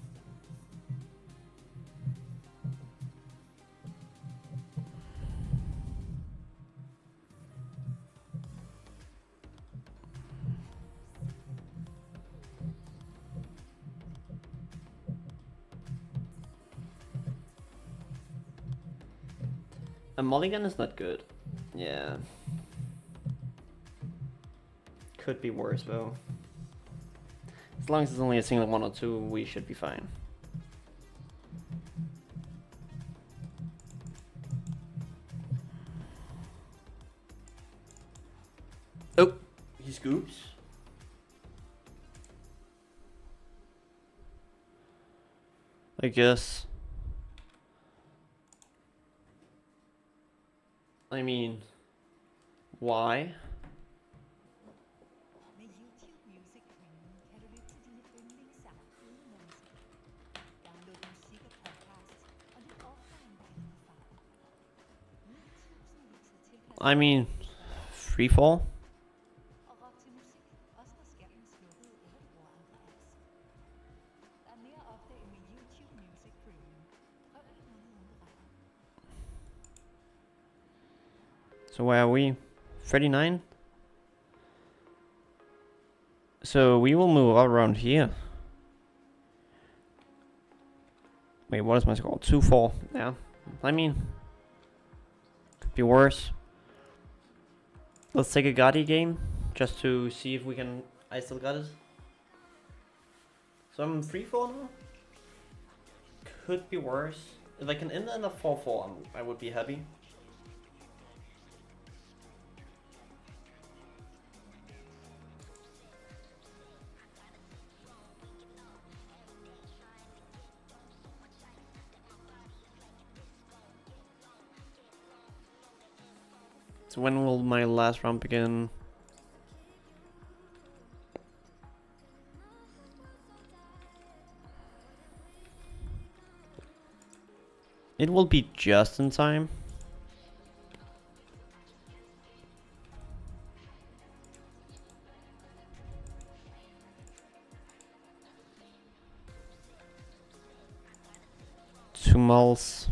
A mulligan is not good. Yeah. Could be worse though. As long as it's only a single 1 or 2, we should be fine. Oh, he scoops. I guess. I mean, why? Med YouTube Music Premium kan du lytte til dine yndlingssange uden annoncer. Download musik og podcasts, og lyt offline på din far. Nyd tusindvis af tilpasninger I mean, freefall? og rock til musik, også når skærmen er slukket eller du bruger andre apps. Der er mere at opdage med YouTube Music Premium. Prøv et måned uberegnet. So where are we? 39? So we will move around here. Wait, what is my score? 2-4. Yeah. I mean, could be worse. Let's take a Gotti game just to see if we can. I still got it. So I'm 3-4 now. Could be worse. If I can end in a 4-4, I would be happy. So when will my last round begin? It will be just in time. Two mulls.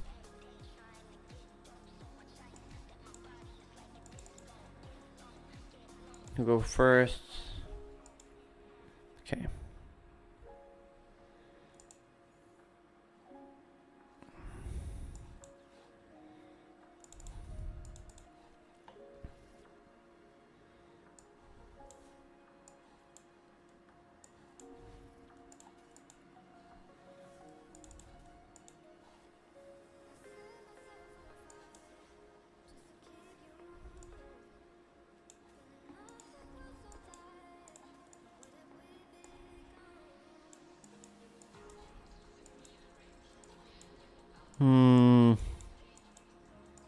You go first. Okay.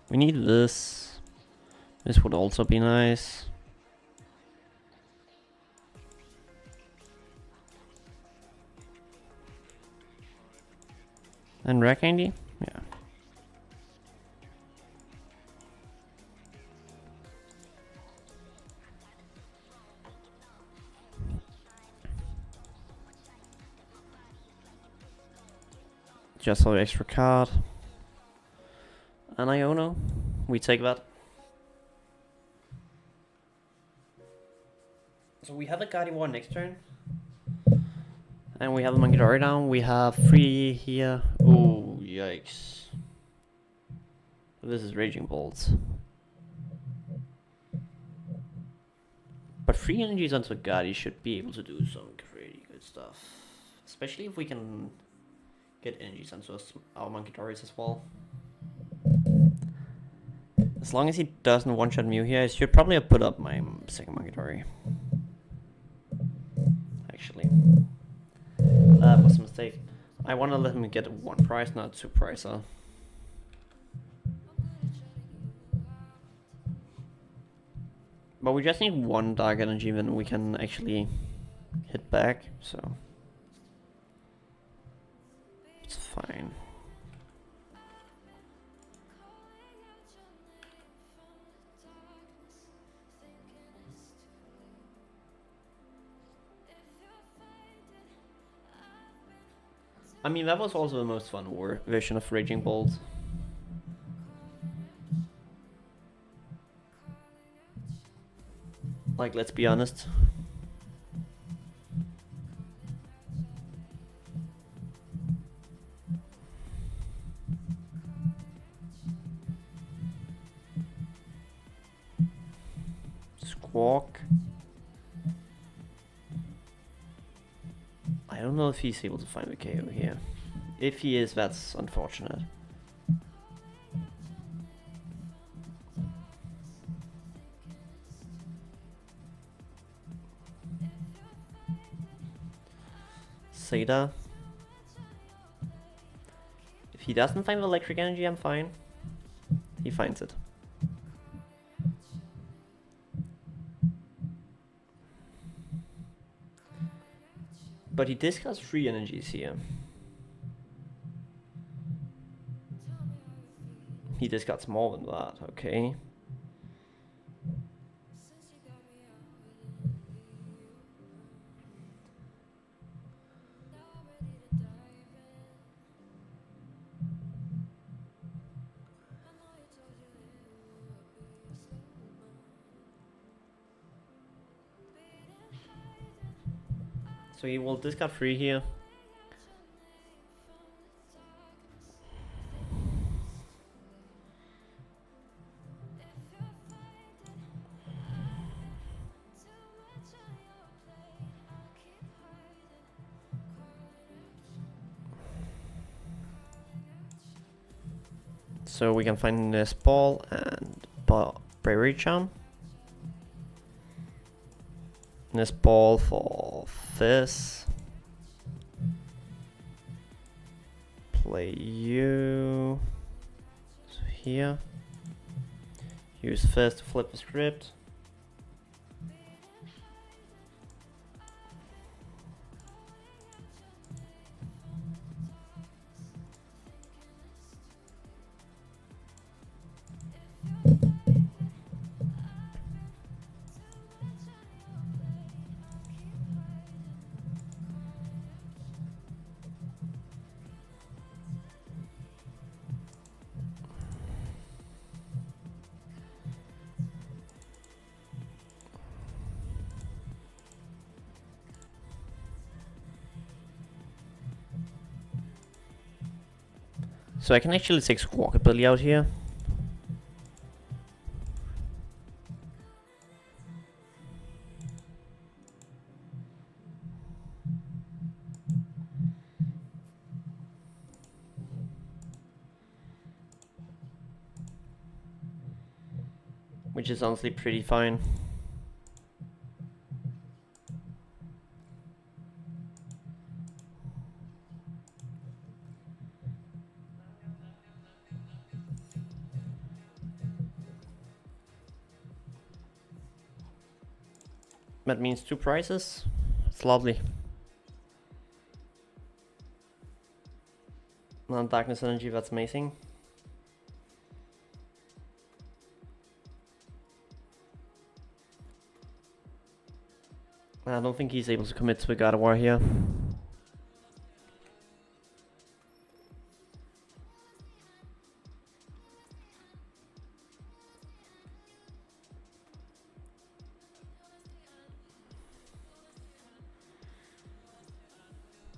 We need this. This would also be nice. And rare candy? Yeah. Just for the extra card. And Iono. We take that. So we have a Gardevoir next turn. And we have a Monkey down. We have 3 here. Oh, yikes. This is Raging Bolts. But 3 energies onto Gardy should be able to do some pretty good stuff. Especially if we can get energies onto our Monkey as well. As long as he doesn't one-shot Mew here, I should probably have put up my second Monkey. Actually. That was a mistake. I want to let him get 1 prize, not 2 prizer. But we just need 1 Dark Energy, then we can actually hit back, so it's fine. I mean, that was also the most fun version of Raging Bolt. Like, let's be honest. Squawk. I don't know if he's able to find the KO here. If he is, that's unfortunate. Seda. If he doesn't find the electric energy, I'm fine. He finds it. But he discards 3 energies here. He discards more than that, okay. So he will discard 3 here. So we can find this ball and Berry Charm. This ball for this. Play you. So here. Use this to flip the script. So I can actually take Squawkabilly out here. Which is honestly pretty fine. That means 2 prizes. It's lovely. Non-darkness energy, that's amazing. I don't think he's able to commit to a God of War here.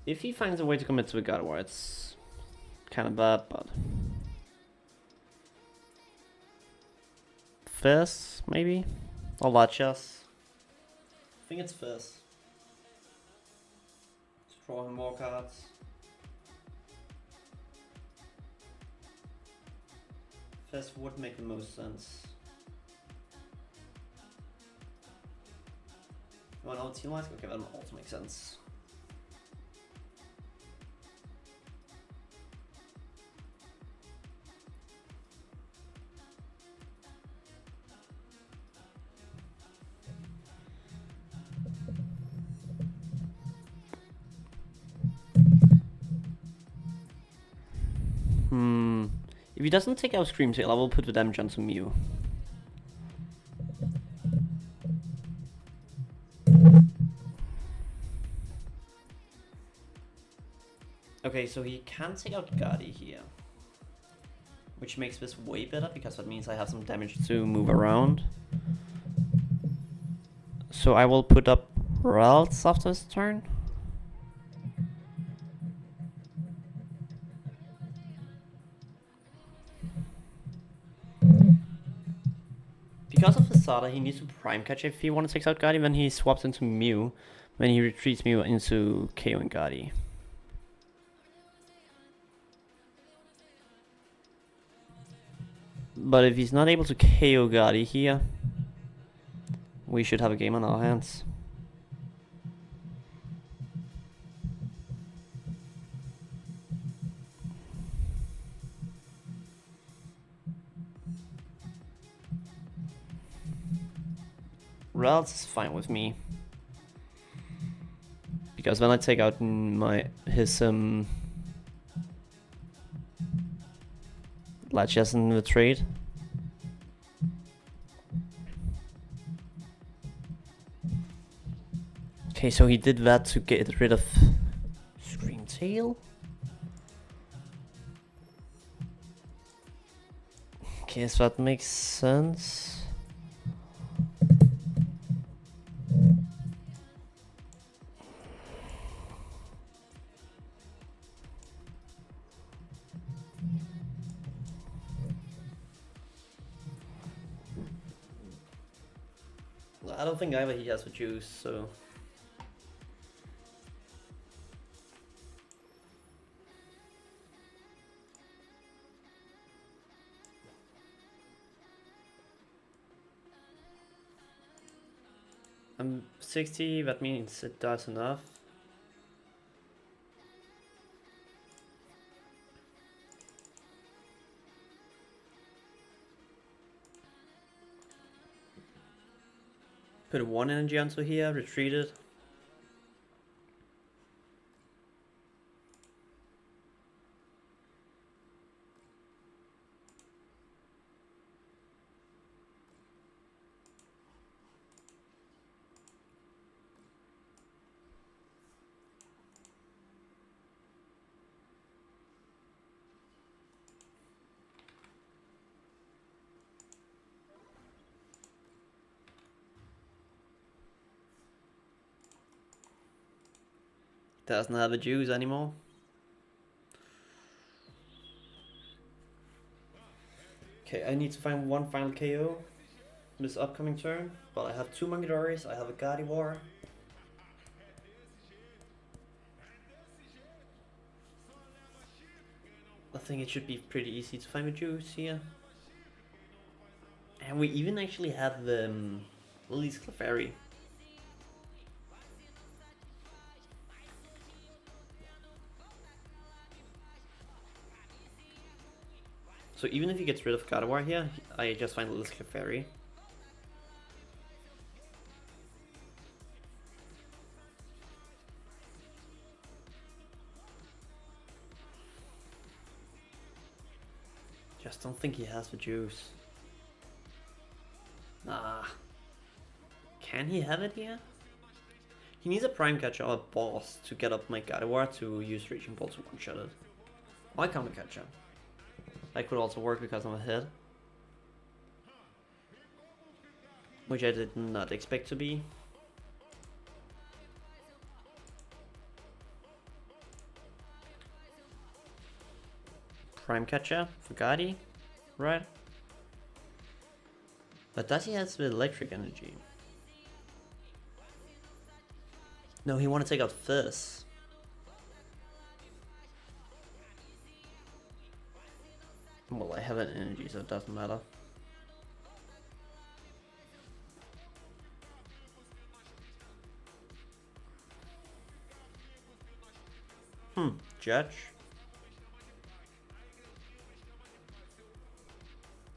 If he finds a way to commit to a God of War, it's kind of bad, but... Fizz, maybe? Or Lachas? I think it's Fizz. Draw him more cards. Fizz would make the most sense. You want to team wise? Okay, that also makes sense. If he doesn't take out Screamtail, I will put the damage onto Mew. Okay, so he can take out Guardy here. Which makes this way better, because that means I have some damage to move around. So I will put up Ralts after his turn. Because of the Sada, he needs to Prime Catch if he wants to take out Guardy, then he swaps into Mew. Then he retreats Mew into KO and Guardy. But if he's not able to KO Guardy here, we should have a game on our hands. Ralts is fine with me. Because when I take out his Lachas in the trade. Okay, so he did that to get rid of Screamtail. Okay, so that makes sense. I don't think either he has the juice, so... I'm 60, that means it does enough. Put one energy onto here, retreat it. Doesn't have the juice anymore. Okay, I need to find one final KO this upcoming turn, but I have two Mangidoris, I have a Gardevoir. I think it should be pretty easy to find the juice here. And we even actually have the Lily's Clefairy. So even if he gets rid of Gardevoir here, I just find Lily's Clefairy. don't think he has the juice. Nah. Can he have it here? He needs a Prime Catcher or a boss to get up my Gardevoir to use Raging Ball to one-shot it. Why can't we catch him? That could also work because I'm ahead. Which I did not expect to be. Prime Catcher for Guardy, right? But does he have the electric energy? No, he want to take out Fizz. Well, I have an energy, so it doesn't matter. Judge.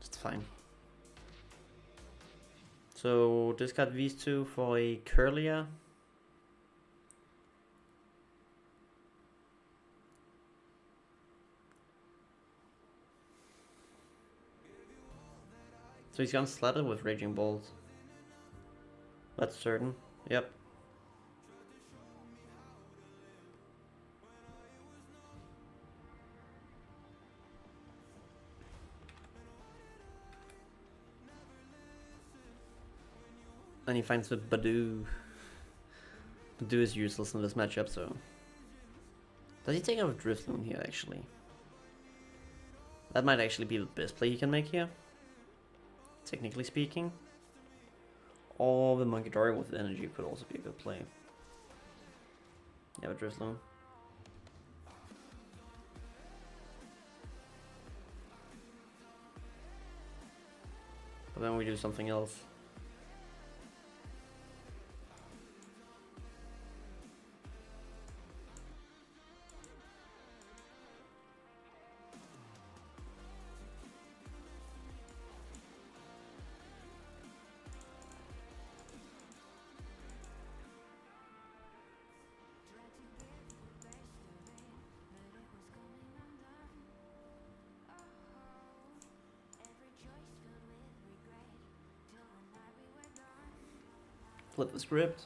It's fine. So discard these two for a Curlia. So he's gonna slap it with Raging Bolt. That's certain. Yep. And he finds the Badoo. Badoo is useless in this matchup, so... Does he take out Drifloon here, actually? That might actually be the best play he can make here. Technically speaking. Or the Munkidori with energy could also be a good play. Yeah, with Drifloon. But then we do something else. Flip the script.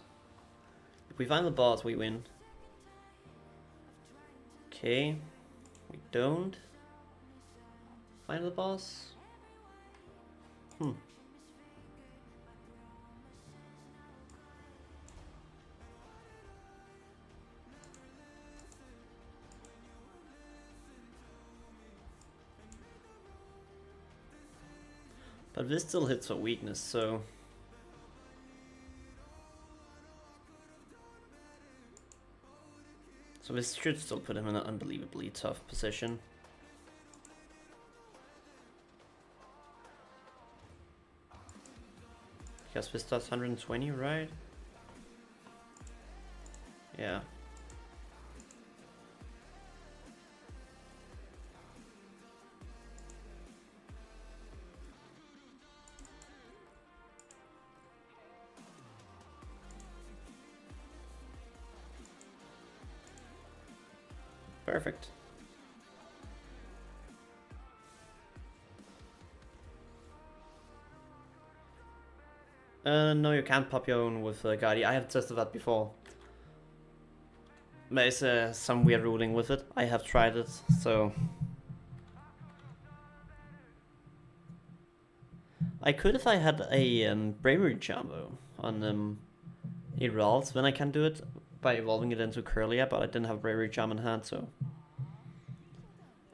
If we find the boss, we win. Okay. We don't find the boss. But this still hits for weakness, so... So this should still put him in an unbelievably tough position. Because this does 120, right? Yeah. Perfect. No, you can't pop your own with Guardy. I have tested that before. There's some weird ruling with it. I have tried it, so... I could if I had a Bravery Charm though, on Evolve, then I can do it by evolving it into Curlia, but I didn't have Bravery Charm in hand, so...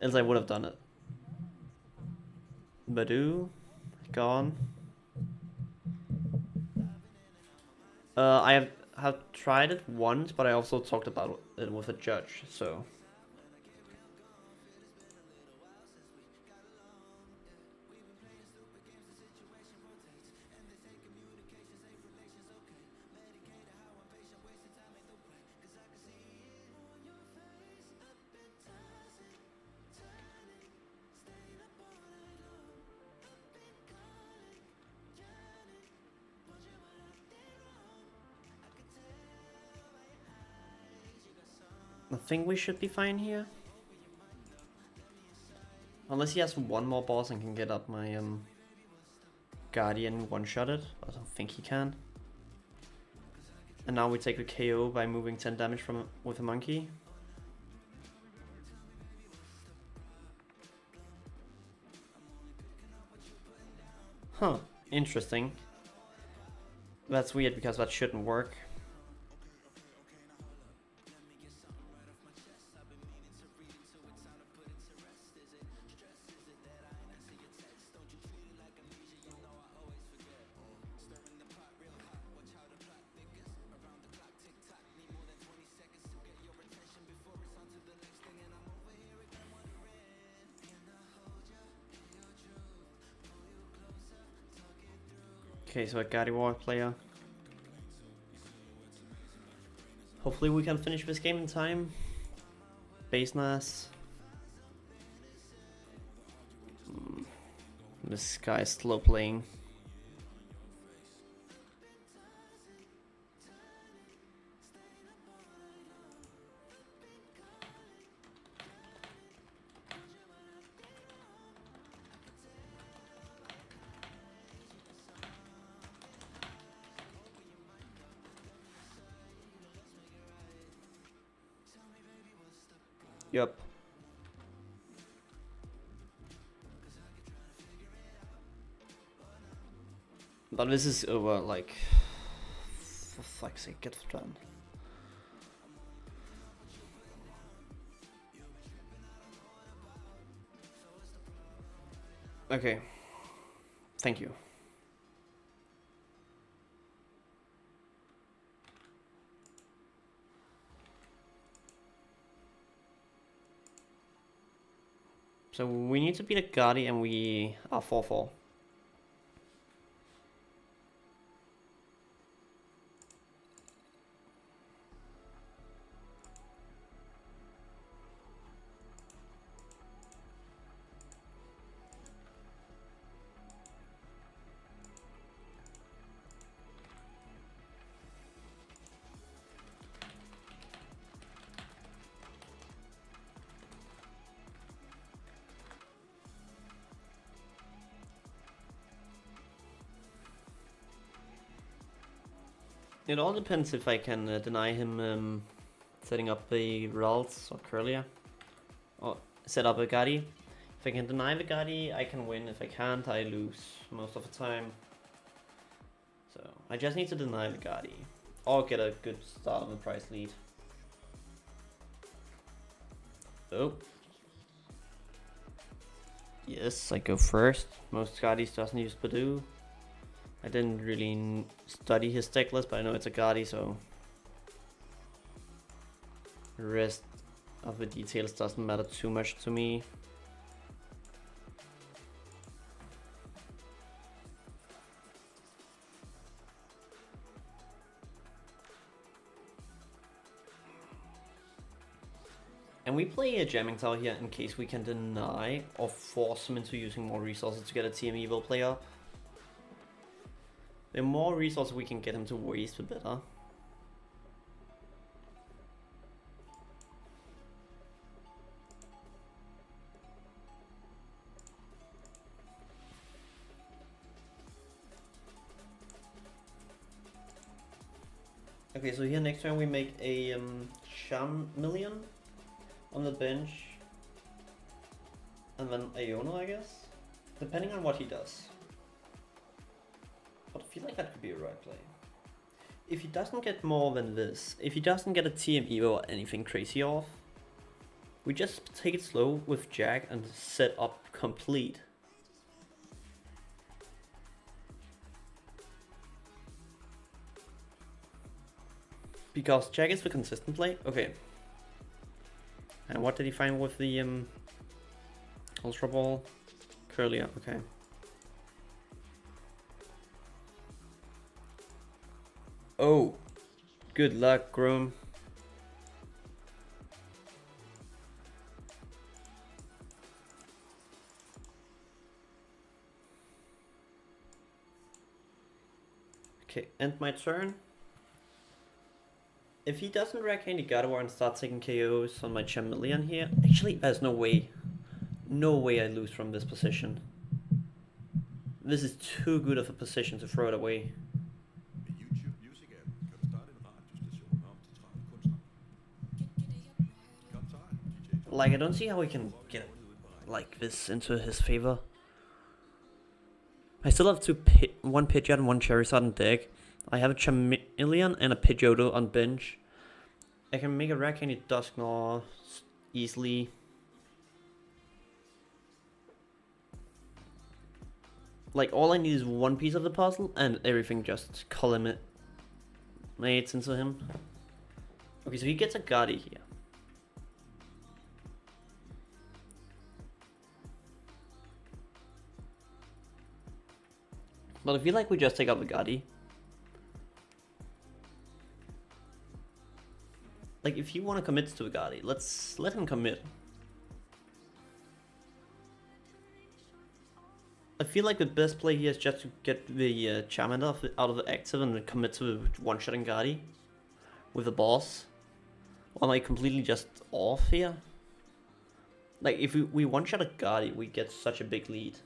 Else I would have done it. Badoo, gone. I have tried it once, but I also talked about it with a judge, so... I think we should be fine here. Unless he has one more boss and can get up my Guardian one-shot it. I don't think he can. And now we take the KO by moving 10 damage from with a monkey. Huh, interesting. That's weird because that shouldn't work. Okay, so a Gardevoir player. Hopefully we can finish this game in time. Base mass. This guy is slow playing. Yup. But this is over, like, for fuck's sake, get done. Okay. Thank you. So we need to beat a Guardi and we are 4-4. It all depends if I can deny him setting up the Ralts or Curlia. Or set up a Guardi. If I can deny the Guardi, I can win. If I can't, I lose most of the time. So I just need to deny the Guardi. Or get a good start on the price lead. Oh. Yes, I go first. Most Guardis doesn't use Badoo. I didn't really study his deck list, but I know it's a Guardi, so the rest of the details doesn't matter too much to me. And we play a Jamming Tower here in case we can deny or force him into using more resources to get a TM Evo play up. The more resources we can get him to waste, the better. Okay, so here next turn we make a Charmeleon on the bench. And then Iono, I guess? Depending on what he does. But I feel like that could be a right play. If he doesn't get more than this, if he doesn't get a TM Evo or anything crazy off, we just take it slow with Jack and set up complete. Because Jack is the consistent play. Okay. And what did he find with the Ultra Ball? Curlia, okay. Oh, good luck, Groom. Okay, end my turn. If he doesn't rack any Gardevoir and start taking KOs on my Charmeleon here, actually, there's no way. No way I lose from this position. This is too good of a position to throw it away. I YouTube Music-appen kan du starte en radiostation med op til 30 kunstnere. Kaptajn, DJ Tom. Like, I don't see how we can get like this into his favor. I still have one Pidgeot and one Charizard on deck. I have a Chameleon and a Pidgeotto on bench. I can make a Rare Candy Dusknoir easily. Like, all I need is one piece of the puzzle and everything just culminates into him. Okay, so he gets a Gotti here. But I feel like we just take out the Gotti. Like, if he want to commit to a Gotti, let's let him commit. I feel like the best play here is just to get the Charmander out of the active and then commit to one-shotting Gotti with the boss. Or am I completely just off here? Like, if we one-shot a Gotti, we get such a big lead.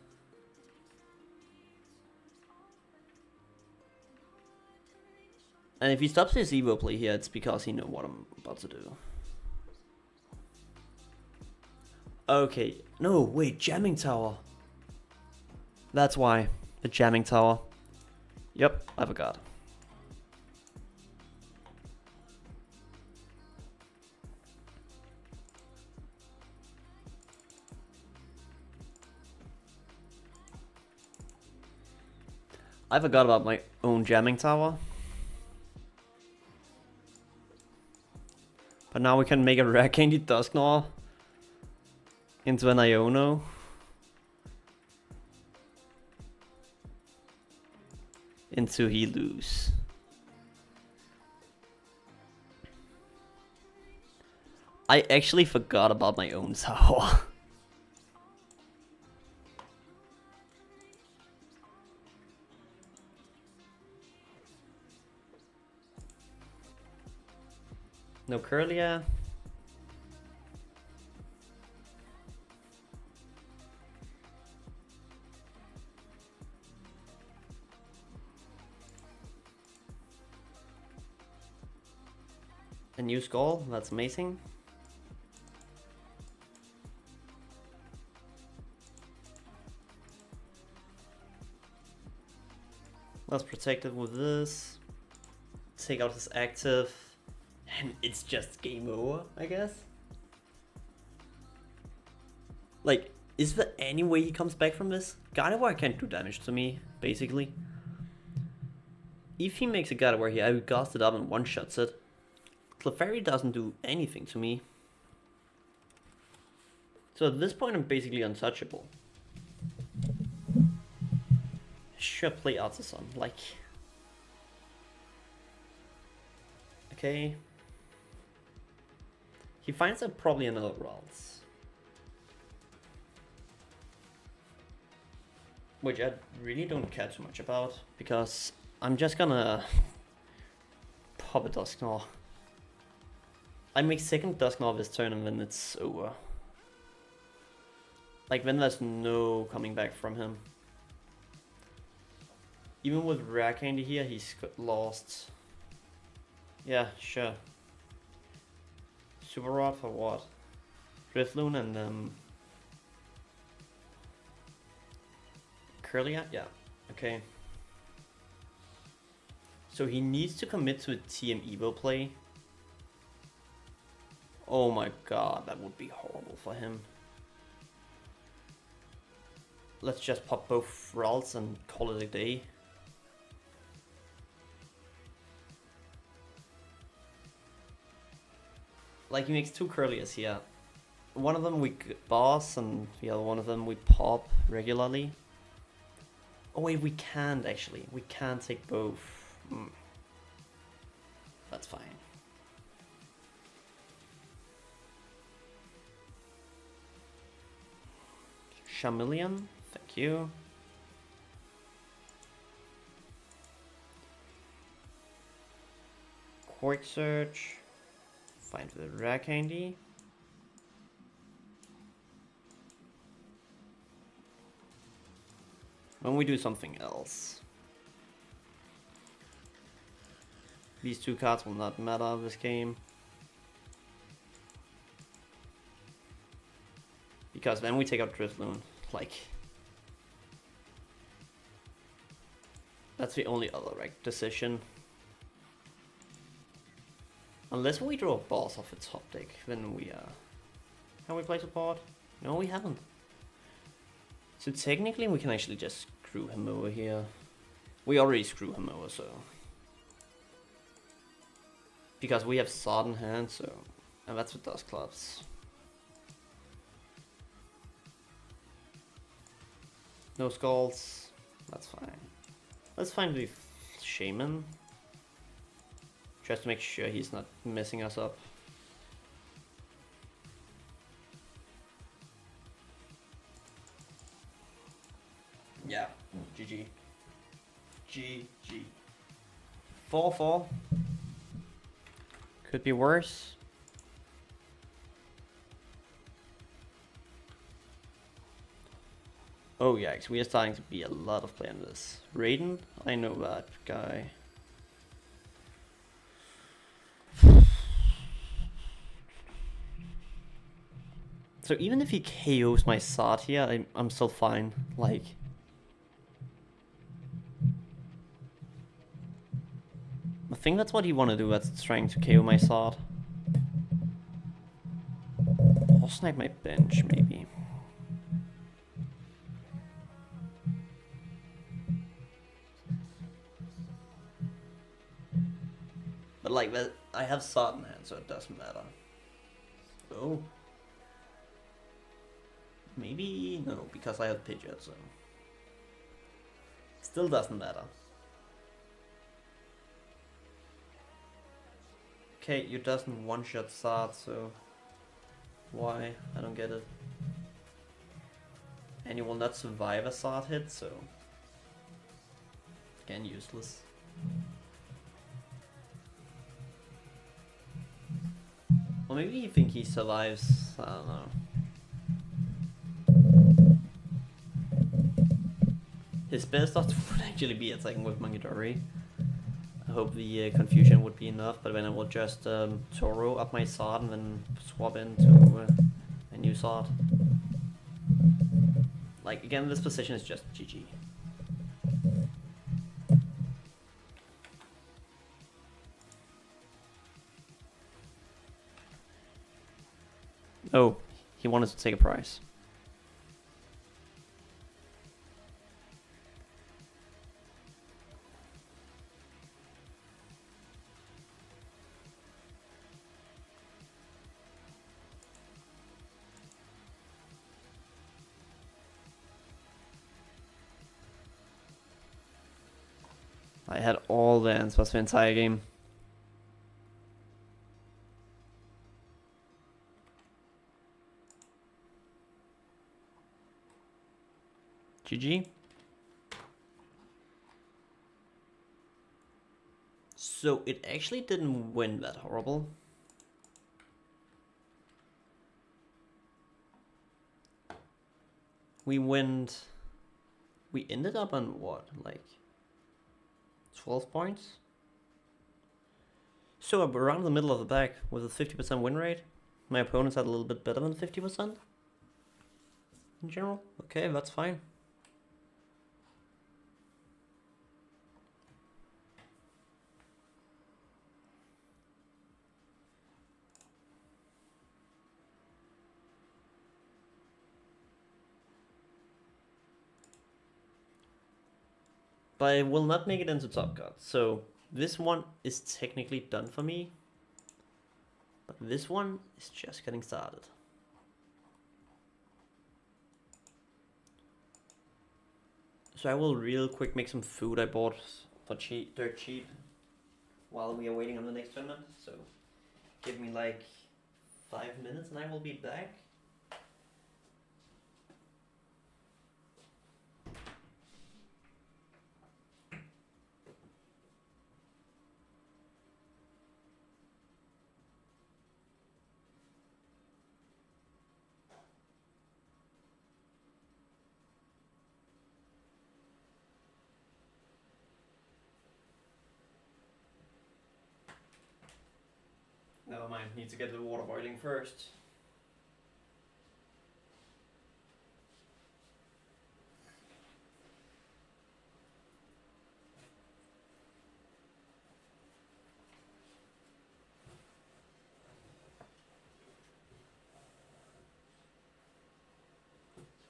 And if he stops his Evo play here, it's because he knows what I'm about to do. Okay, no, wait, Jamming Tower. That's why, the Jamming Tower. Yep, I forgot. I forgot about my own Jamming Tower. But now we can make a Rare Candy Dusknoir into an Iono. Into he lose. I actually forgot about my own tower. No Curlia. A new skull, that's amazing. Let's protect it with this. Take out his active. And it's just game over, I guess. Like, is there any way he comes back from this? Gardevoir can't do damage to me, basically. If he makes a Gardevoir here, I will ghast it up and one-shots it. Clefairy doesn't do anything to me. So at this point I'm basically untouchable. Sure, play Artisan, like... Okay. He finds out probably another Ralts. Which I really don't care too much about, because I'm just gonna pop a Dusknoir. I make second Dusknoir this turn and then it's over. Like, then there's no coming back from him. Even with Rare Candy here, he's lost. Yeah, sure. Super Rod for what? Drifloon and Curlia? Yeah, okay. So he needs to commit to a TM Evo play. Oh my god, that would be horrible for him. Let's just pop both Ralts and call it a day. Like, he makes two Curlias here. One of them we boss and the other one of them we pop regularly. Oh wait, we can't actually. We can't take both. That's fine. Chameleon, thank you. Quick search. Find the Rare Candy. when we do something else. These 2 cards will not matter this game. Because then we take out Drifloon, like... That's the only other right decision. Unless we draw a boss off the top deck, then we have we played support? No, we haven't. So technically we can actually just screw him over here. We already screw him over, so... Because we have Sod in hand, so... And that's with Dust Clubs. No Skulls, that's fine. Let's find the Shaman. Just to make sure he's not messing us up. Yeah, GG. GG. 4-4. Could be worse. Oh yikes, we are starting to be a lot of play on this. Raiden? I know that guy. So even if he KOs my Sod here, I'm still fine. Like... I think that's what he wanna do, that's trying to KO my Sod. Or snipe my bench, maybe. But like that, I have Sod in hand, so it doesn't matter. So... Maybe... No, because I have Pidgeot, so... Still doesn't matter. Okay, you doesn't one-shot Sod, so... Why? I don't get it. And you will not survive a Sod hit, so... Again, useless. Or maybe you think he survives, I don't know. His best odds would actually be attacking with Mangidori. I hope the confusion would be enough, but then I will just Toro up my Sod and then swap into a new Sod. Like, again, this position is just GG. Oh, he wanted to take a prize. I had all the answers for the entire game. GG. So it actually didn't win that horrible. We ended up on what, like 12 points? So around the middle of the pack with a 50% win rate. My opponents had a little bit better than 50% in general. Okay, that's fine. But I will not make it into Top Cut, so this one is technically done for me. But this one is just getting started. So I will real quick make some food I bought for dirt cheap while we are waiting on the next tournament. So give me like 5 minutes and I will be back. Never mind, need to get the water boiling first.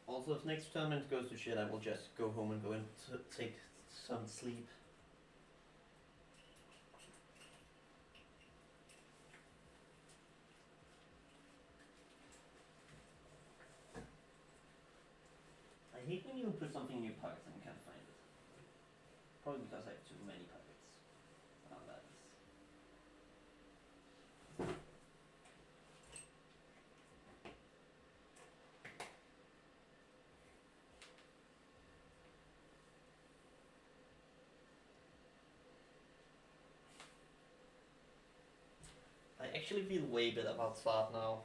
Also, if next tournament goes to shit, I will just go home and go and take some sleep. I hate when you put something in your pockets and you can't find it. Probably because I have too many pockets. That is. I actually feel way better about start now.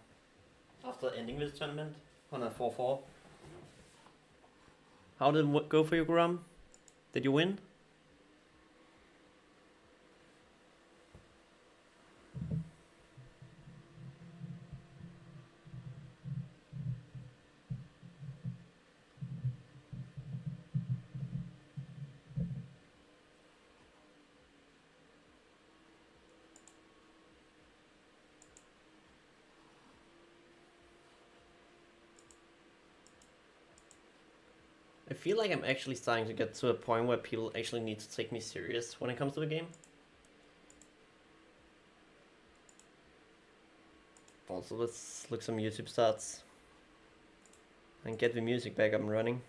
After ending this tournament on a 4-4. How did it go for you, Grum? Did you win? I feel like I'm actually starting to get to a point where people actually need to take me serious when it comes to the game. Also, let's look some YouTube stats and get the music back up and running.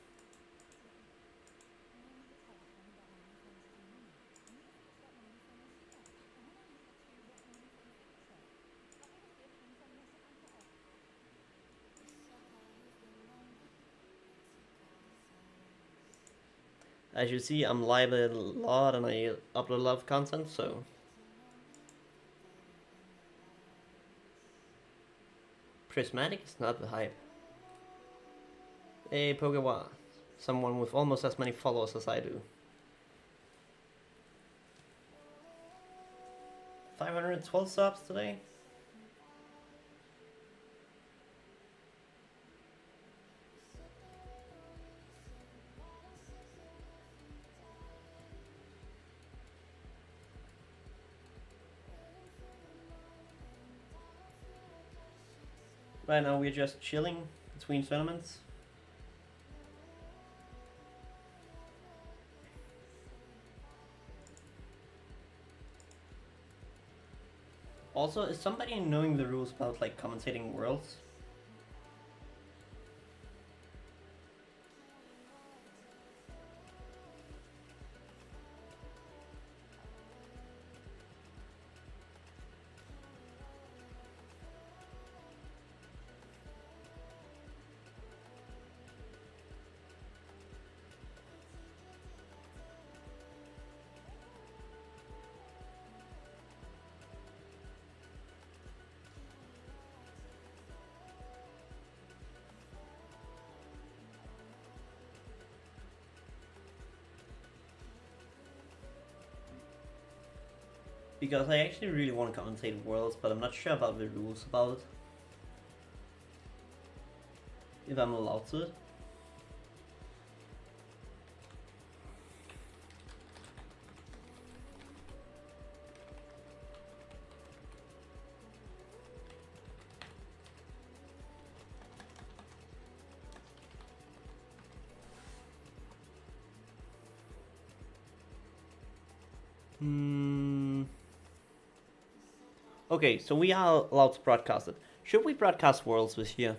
As you see, I'm live a lot and I upload a lot of content, so... Prismatic is not the hype. Hey, Pokemon. Someone with almost as many followers as I do. 512 subs today? Right now we're just chilling between tournaments. Also, is somebody knowing the rules about like commentating worlds? Because I actually really want to commentate Worlds, but I'm not sure about the rules about it. If I'm allowed to. Okay, so we are allowed to broadcast it. Should we broadcast Worlds this year?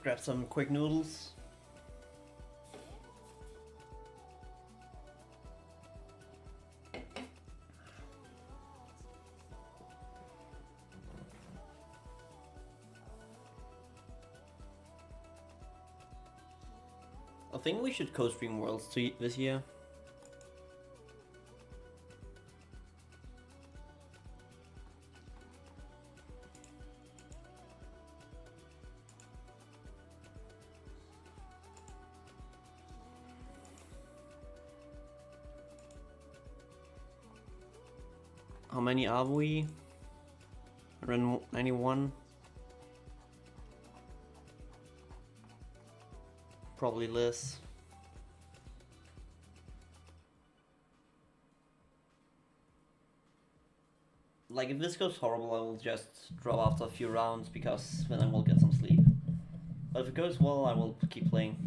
Grab some quick noodles. I think we should co-stream Worlds this year. How many are we? Around 91? Probably less. Like, if this goes horrible, I will just drop after a few rounds, because then I will get some sleep. But if it goes well, I will keep playing.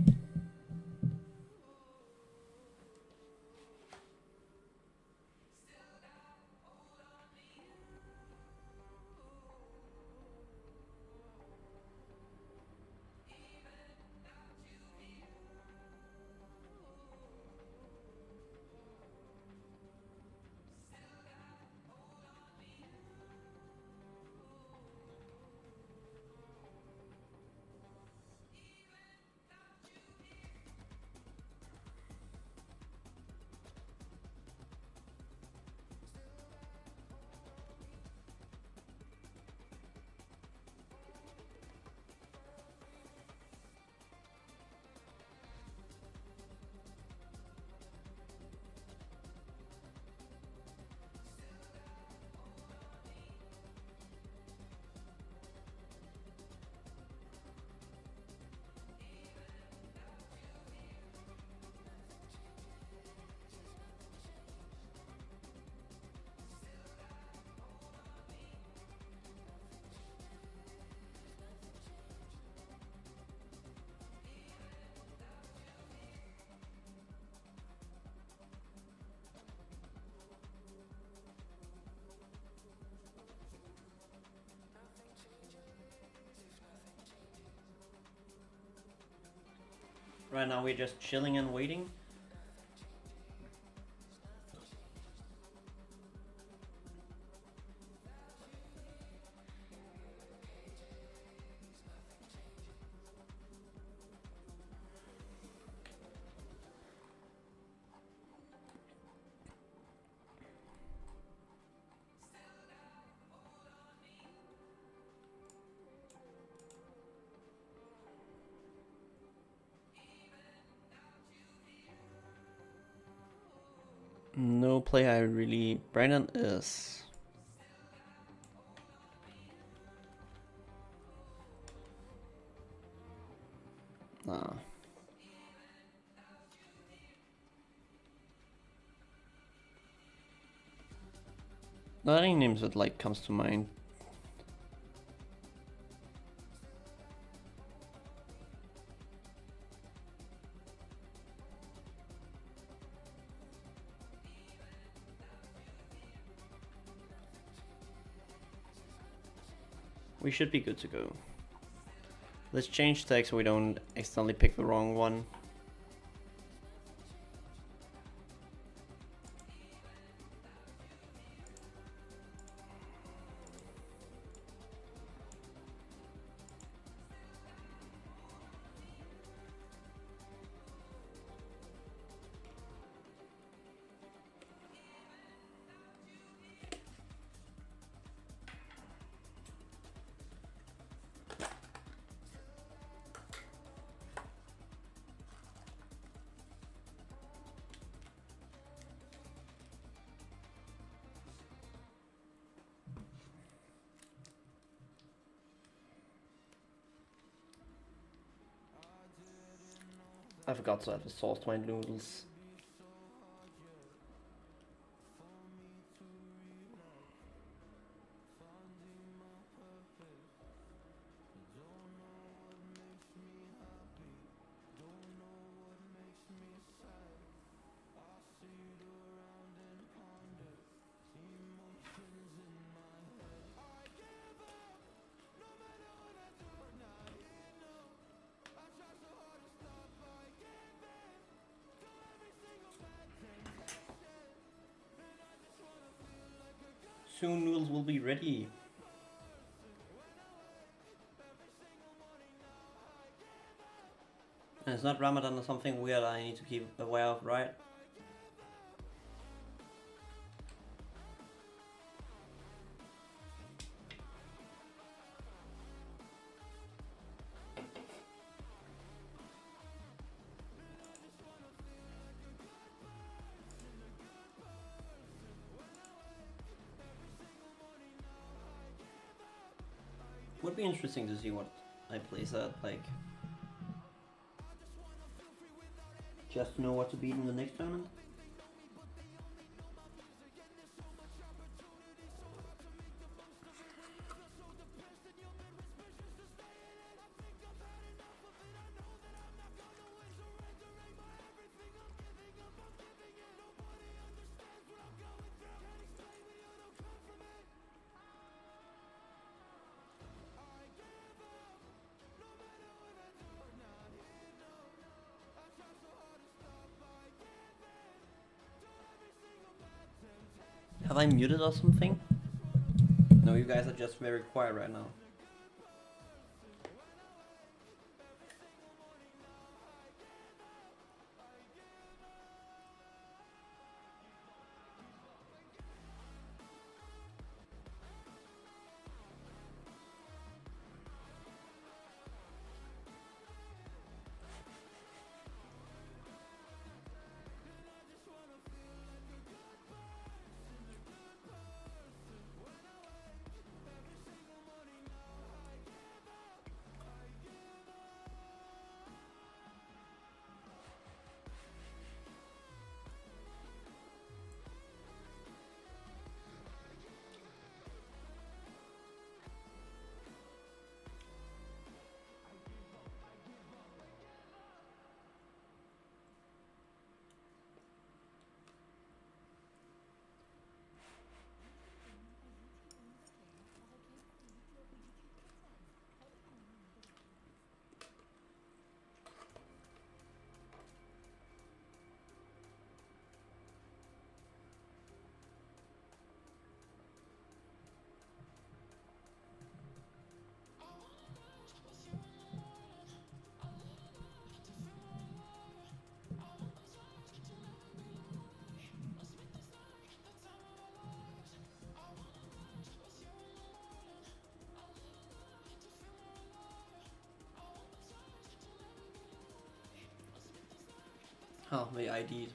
Right now we're just chilling and waiting. No play I really... Brandon is... Nah. Not any names that like comes to mind. We should be good to go. Let's change text so we don't accidentally pick the wrong one. I forgot to add the sauce to my noodles. Soon noodles will be ready. And it's not Ramadan or something weird I need to keep aware of, right? Would be interesting to see what I place at, like, just to know what to beat in the next tournament. Have I muted or something? No, you guys are just very quiet right now. Oh, the ID.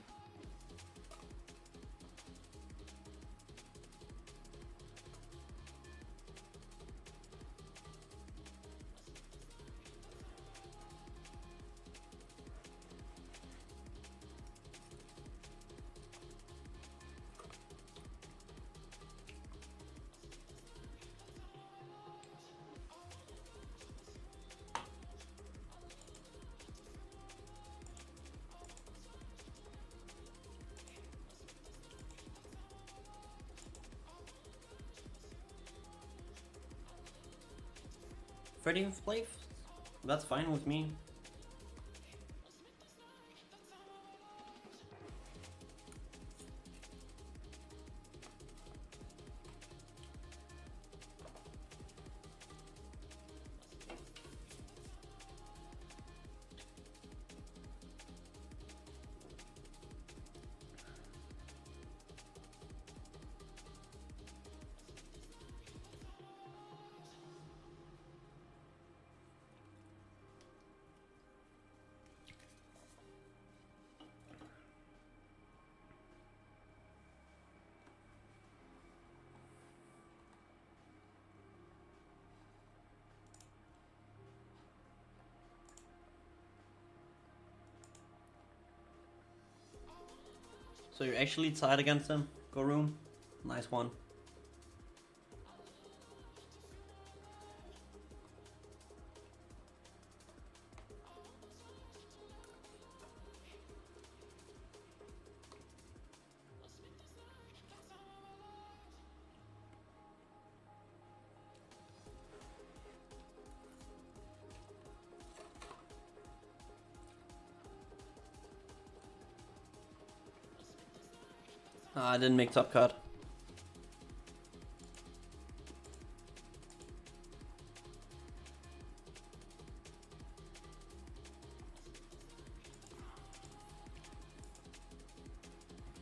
Ready to play? That's fine with me. So you're actually tied against him, Go Room. Nice one. I didn't make top cut.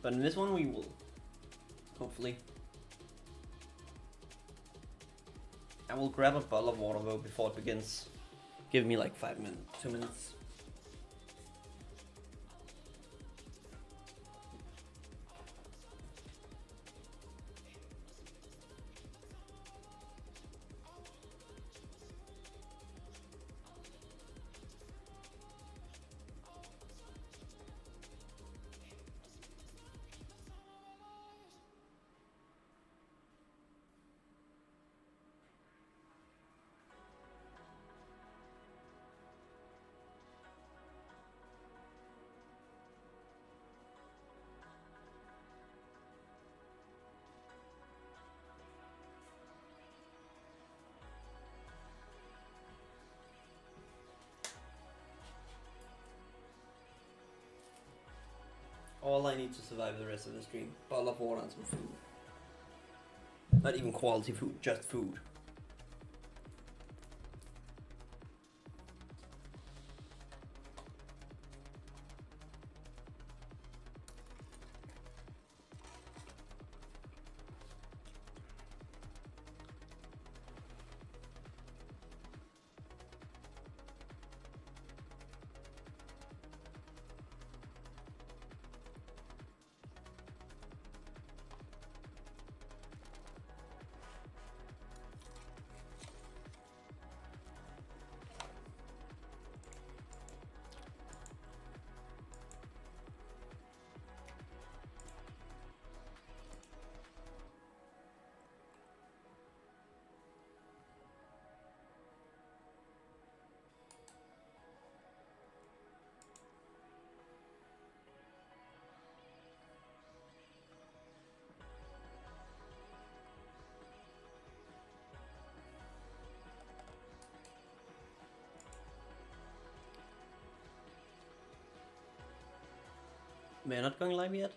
But in this one we will. Hopefully. I will grab a bottle of water though before it begins. Give me like 5 minutes, 2 minutes. All I need to survive the rest of the stream. Bottle of water and some food. Not even quality food, just food. We're not going live yet?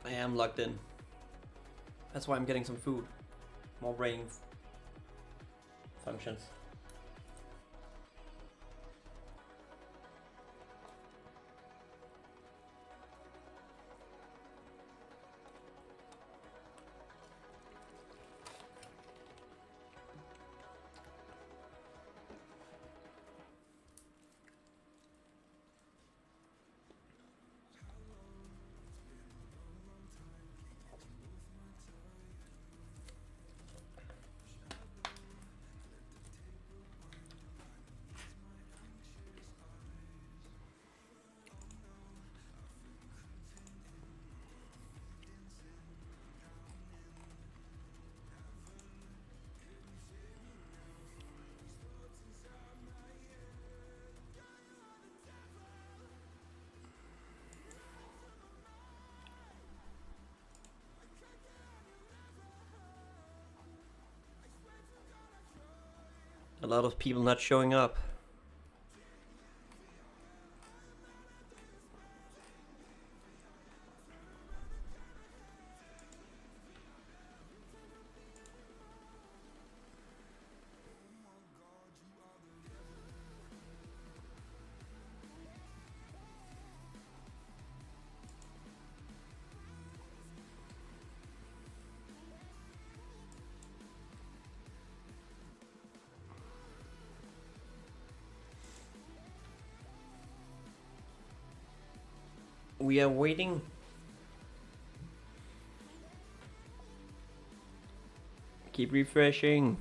I am logged in. That's why I'm getting some food. More brain functions. A lot of people not showing up. We are waiting. Keep refreshing.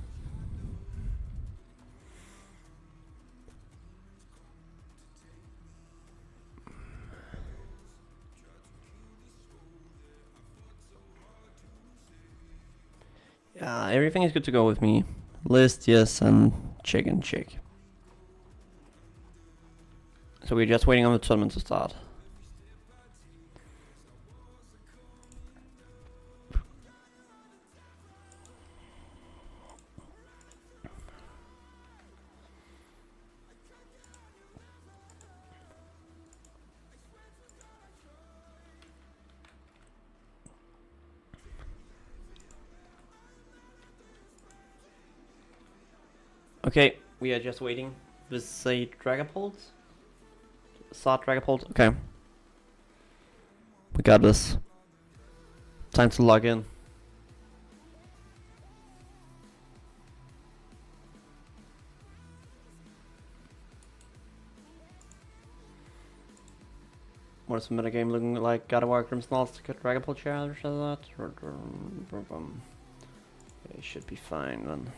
Yeah, everything is good to go with me. List, yes, and check. So we're just waiting on the tournament to start. Okay, we are just waiting. This is a Dragapult? Start Dragapult? Okay. We got this. Time to log in. What is the metagame looking like? Gotta work Grimsnalls to get Dragapult challenge or that? It should be fine then.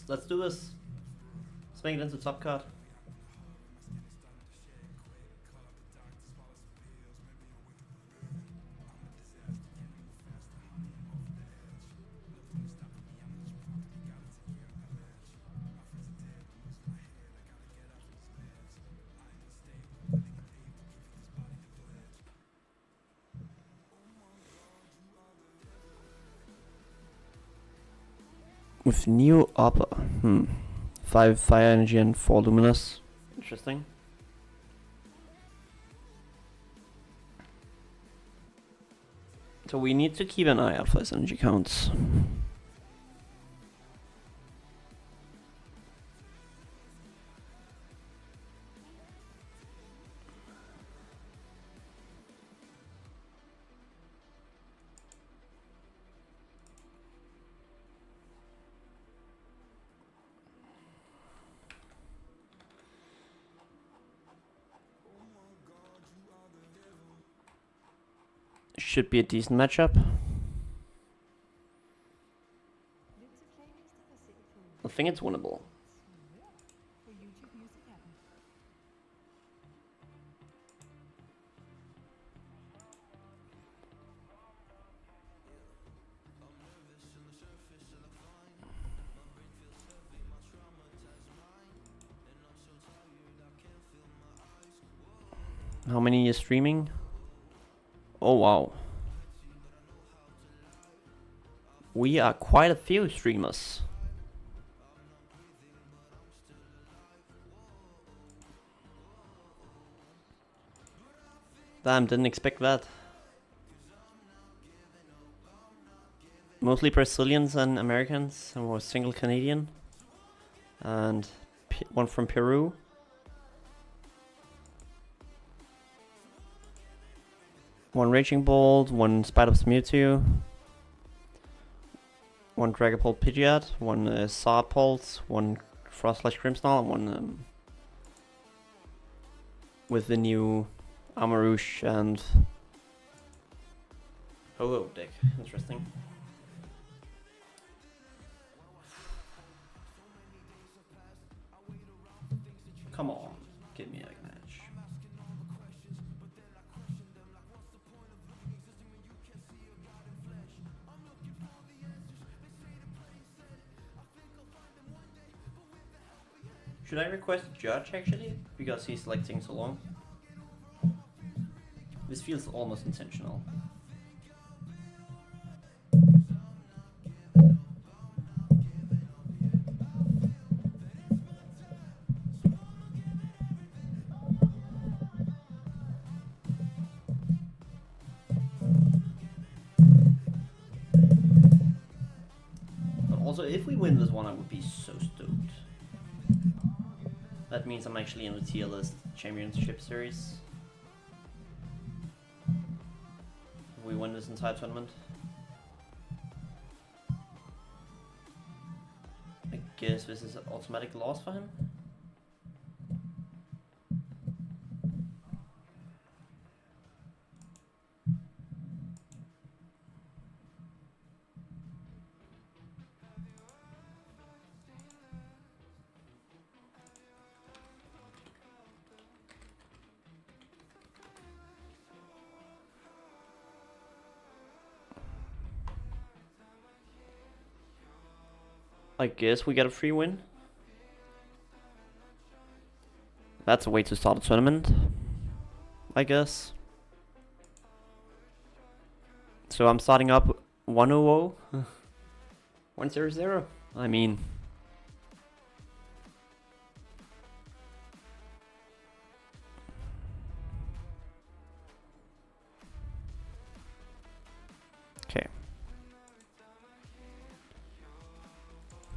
Let's do this. Let's make it into top card. With new upper. 5 fire energy and 4 luminous. Interesting. So we need to keep an eye out for his energy counts. Should be a decent matchup. I think it's winnable. How many is streaming? Oh wow. We are quite a few streamers. Damn, didn't expect that. Mostly Brazilians and Americans, and a single Canadian. And one from Peru. One Raging Bolt, one Spidops Mewtwo, one Dragapult Pidgeot, one Sarpult, one Frostlash Grimmsnarl, and one with the new Amarouche and Ho-Oh deck. Interesting. Come on, give me a match. Should I request a judge actually? Because he's selecting so long. This feels almost intentional. But also, if we win this one, I would be so stoked. That means I'm actually in the tier list championship series. If we win this entire tournament. I guess this is an automatic loss for him. I guess we get a free win. That's a way to start a tournament, I guess. So I'm starting up 1-0. 1-0-0. I mean... Okay.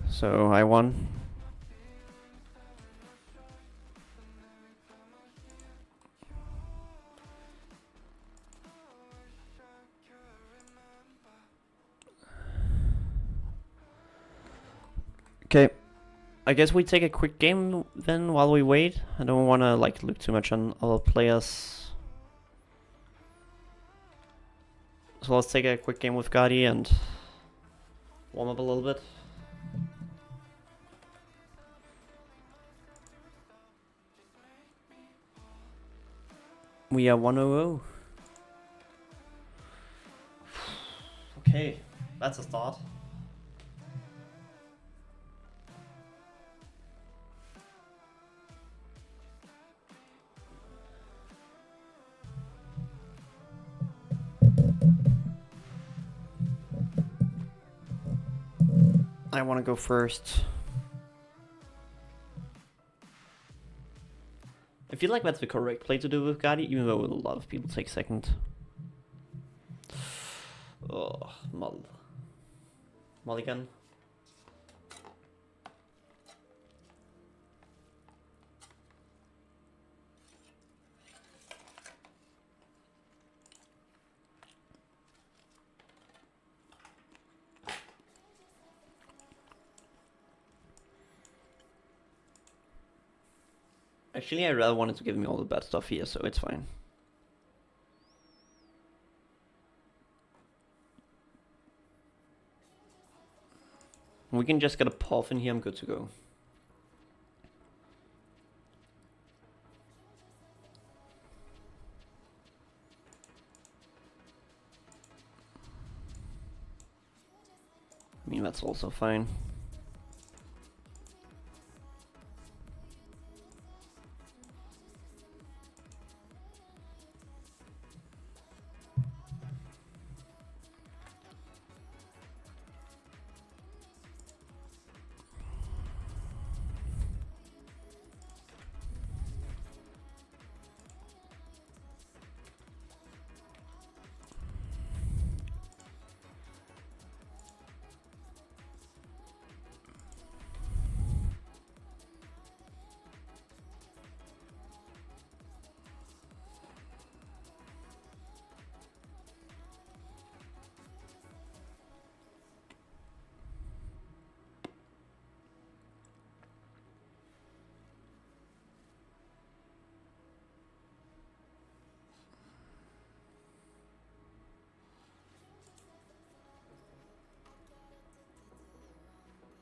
So I won. Okay, I guess we take a quick game then while we wait. I don't want to like look too much on other players. So let's take a quick game with Guardi and warm up a little bit. We are 1-0. Okay, that's a start. I want to go first. I feel like that's the correct play to do with Guardi, even though a lot of people take second. Oh, Mulligan. Actually, I rather wanted to give me all the bad stuff here, so it's fine. We can just get a puff in here, I'm good to go. I mean, that's also fine.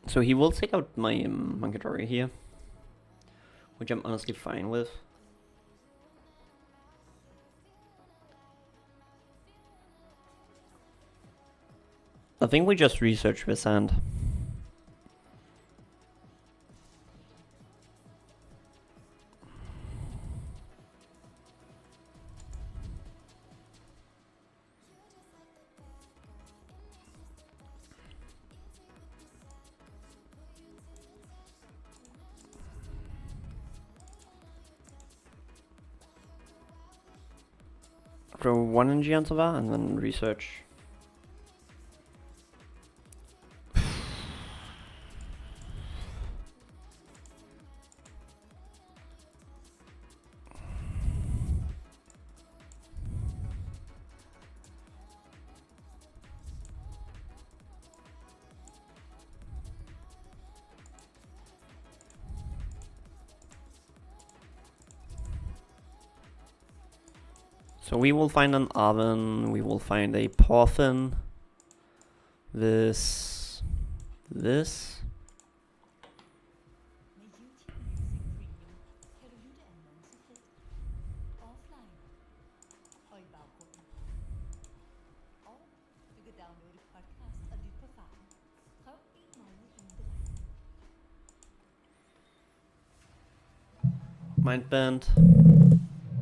So he will take out my Mankadori here, which I'm honestly fine with. I think we just research this hand. Throw one energy onto that and then research. So we will find an oven, we will find a Porphin, this. Med YouTube Music Premium kan du lytte annoncefrit, offline og i baggrunden. Og du kan downloade podcast og lytte på farten. Prøv en måned uden begrænsning. Mind Bend.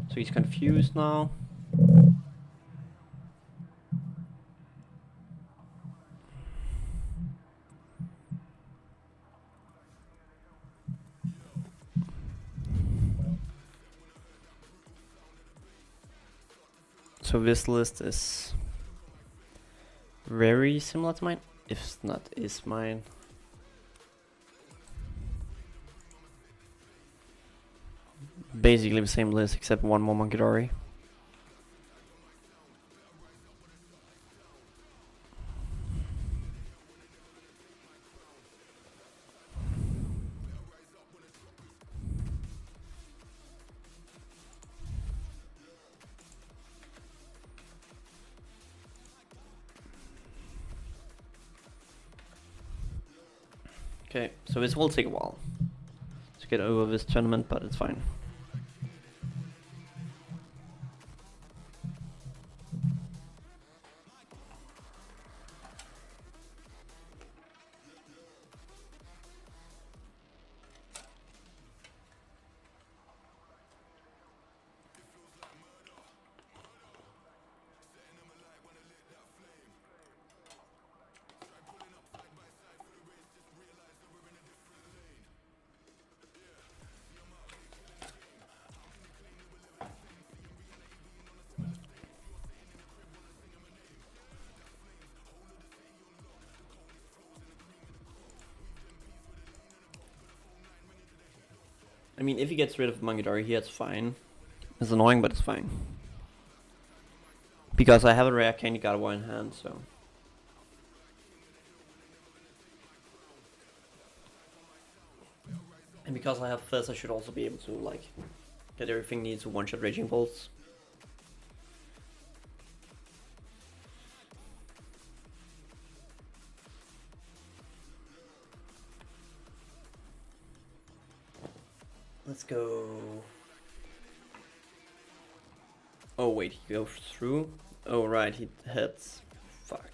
So he's confused now. So this list is very similar to mine, if not is mine. Basically the same list except one more Monkidori. Okay, so this will take a while to get over this tournament, but it's fine. I mean, if he gets rid of Monkidori here, it's fine. It's annoying, but it's fine. Because I have a rare Candy Gardevoir in hand, so... And because I have Fizz, I should also be able to, like, get everything needed to one-shot Raging Bolts. Let's go... Oh wait, he goes through? Oh right, he hits. Fuck.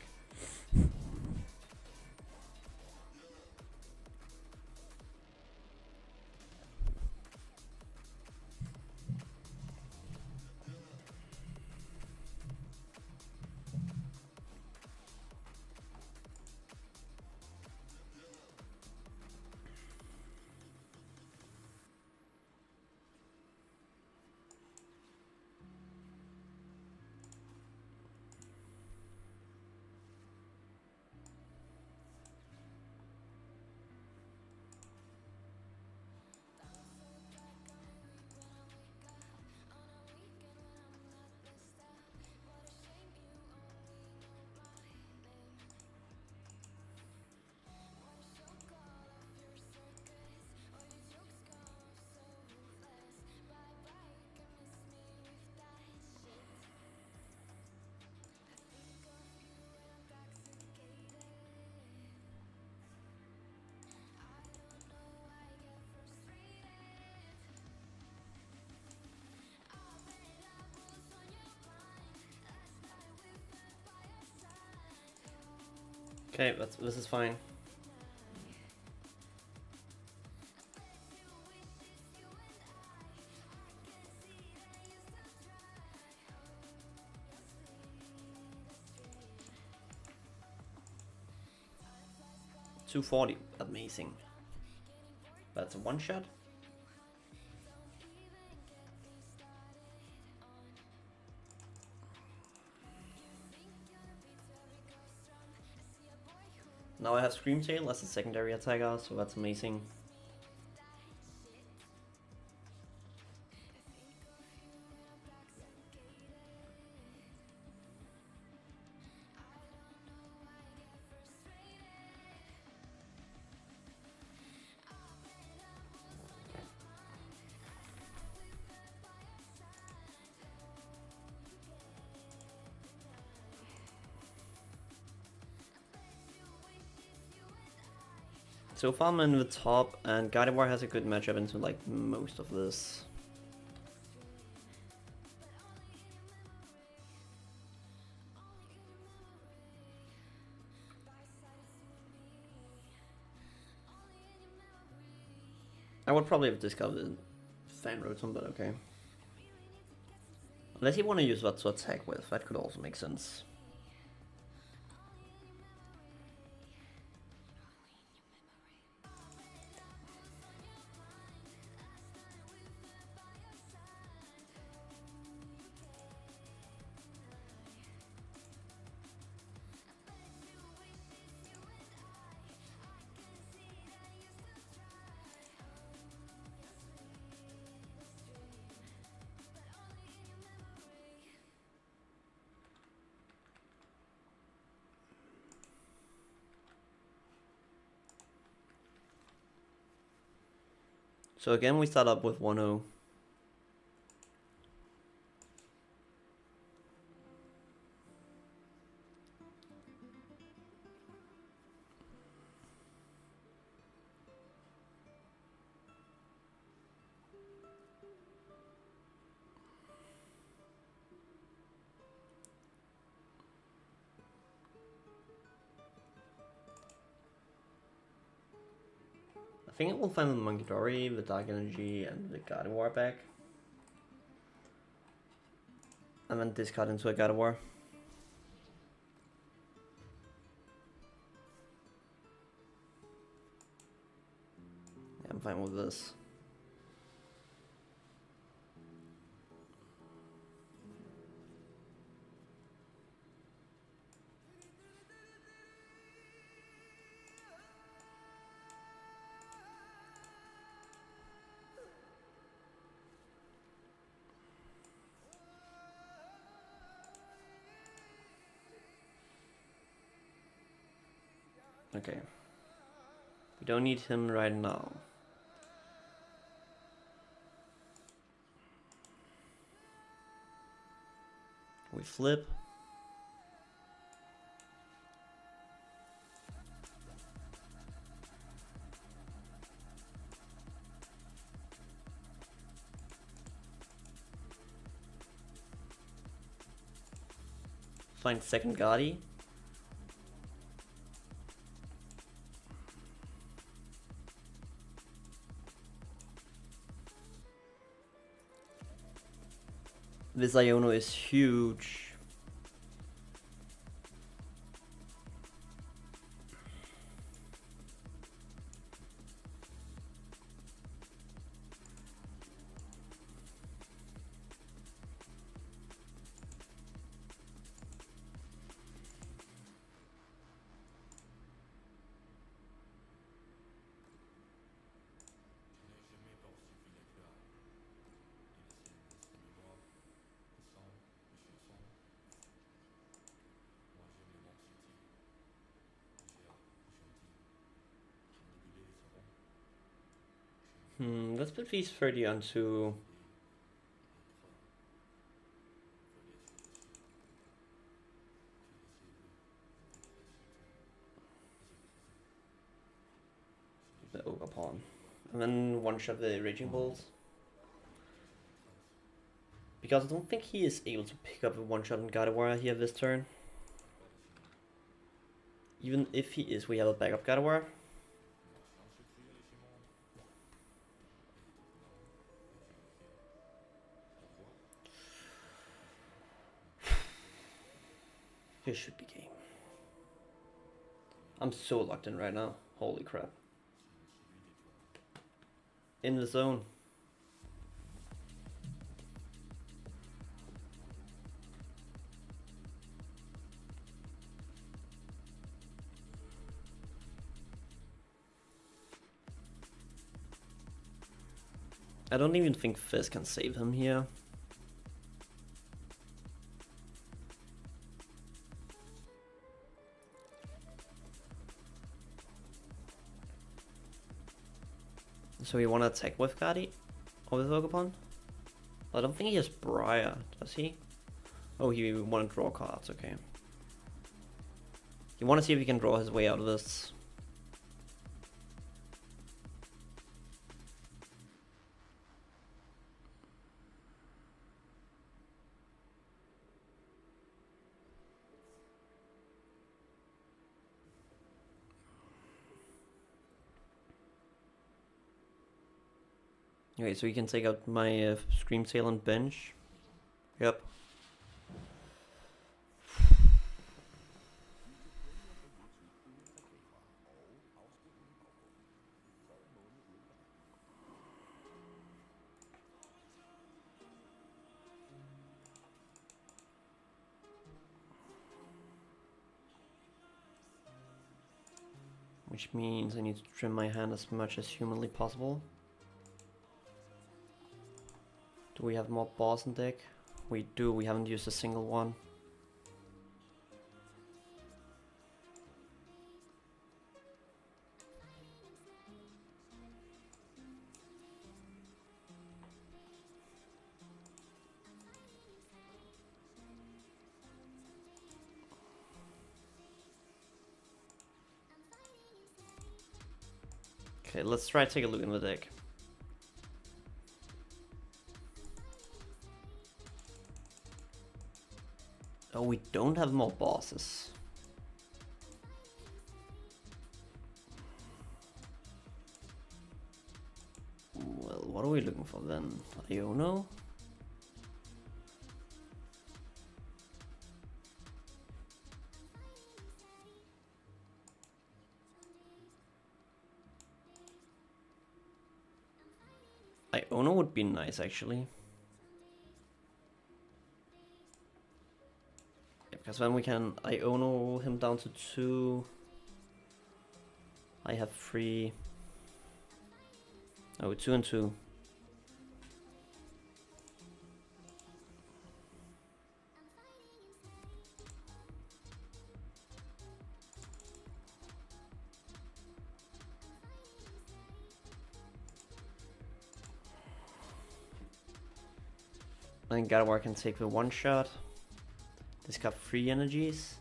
Okay, this is fine. $240, amazing. That's a one shot. Now I have Screamtail as a secondary attacker, so that's amazing. So far I'm in the top, and Gardevoir has a good matchup into like most of this. I would probably have discovered fan Rotom, but okay. Unless you want to use that to attack with, that could also make sense. So again, we start up with 1-0. I think it will find the Munkidori, the Dark Energy, and the Gardevoir back. And then discard into a Gardevoir. Yeah, I'm fine with this. Okay. We don't need him right now. We flip. Find second Guardy. This Iono is huge. Let's put these 30 onto... the Ogre Pawn. And then one-shot the Raging Bulls. Because I don't think he is able to pick up a one-shot on Gardevoir here this turn. Even if he is, we have a backup Gardevoir. This should be game. I'm so locked in right now. Holy crap. In the zone. I don't even think Fizz can save him here. So we want to attack with Guardy? Or with Ogre? I don't think he has Briar, does he? Oh, he want to draw cards, okay. You want to see if he can draw his way out of this. Okay, so you can take out my Screamtail and bench. Yep. Which means I need to trim my hand as much as humanly possible. Do we have more balls in deck? We do, we haven't used a single one. Okay, let's try to take a look in the deck. Oh, we don't have more bosses. Well, what are we looking for then? Iono? Iono would be nice, actually. Yeah, because then we can Iono him down to 2. I have 3. Oh, 2 and 2. I think Gardevoir can take the 1-shot. Discard 3 energies.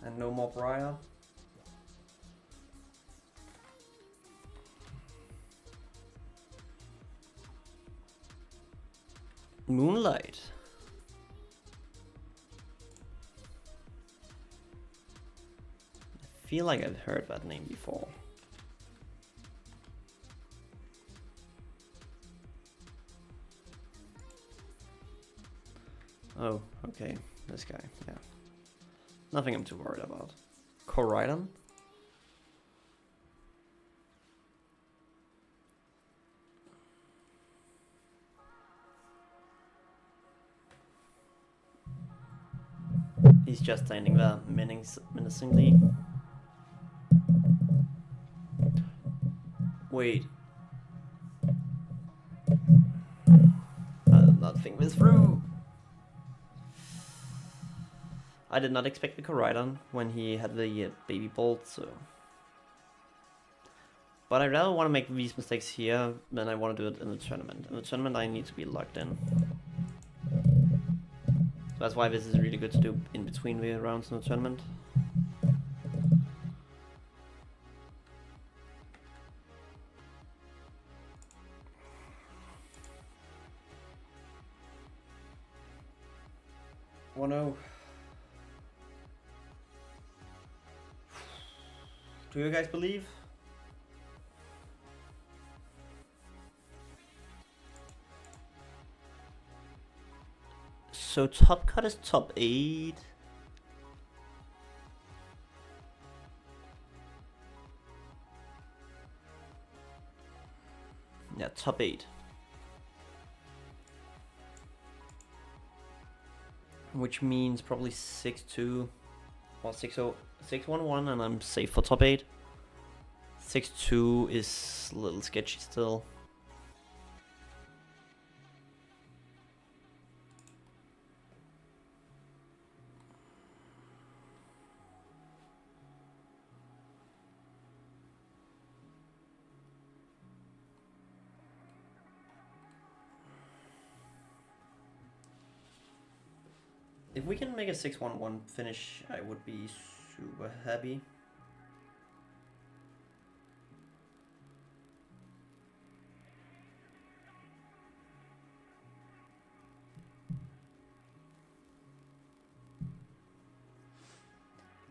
And no more Briar. Moonlight. I feel like I've heard that name before. Oh, okay. This guy, yeah. Nothing I'm too worried about. Koraidon? He's just standing there, menacingly. Wait. I did not think this through. I did not expect the Koraidon when he had the baby bolt, so... But I rather want to make these mistakes here than I want to do it in the tournament. In the tournament I need to be locked in. So that's why this is really good to do in between the rounds in the tournament. Oh no. Do you guys believe? So top cut is top 8. Yeah, top 8. Which means probably 6-2 or 6-0, 6-1-1, and I'm safe for top 8. 6-2 is a little sketchy still. If we can make a 6-1-1 finish, I would be super happy.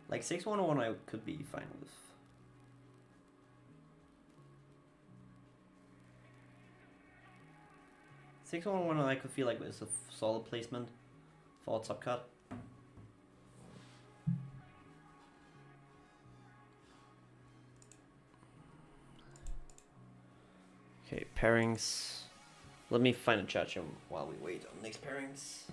Like 6-1-1 I could be fine with. Six one I could feel like it's a solid placement for a top cut. Okay, pairings. Let me find a chat room while we wait on next pairings.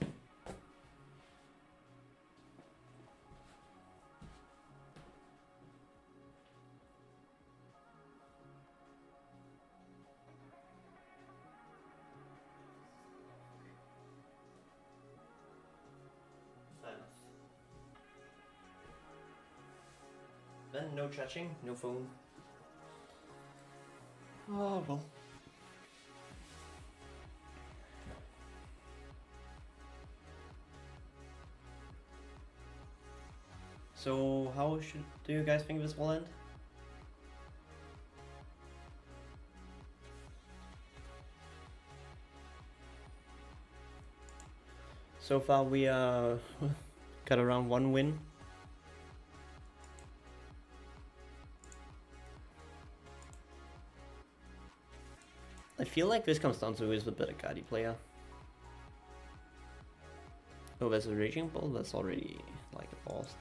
Then no chatting, no phone. Oh well. So how do you guys think this will end? So far we got around 1 win. I feel like this comes down to who is the better Guardi player. Oh, there's a Raging Bull that's already like lost.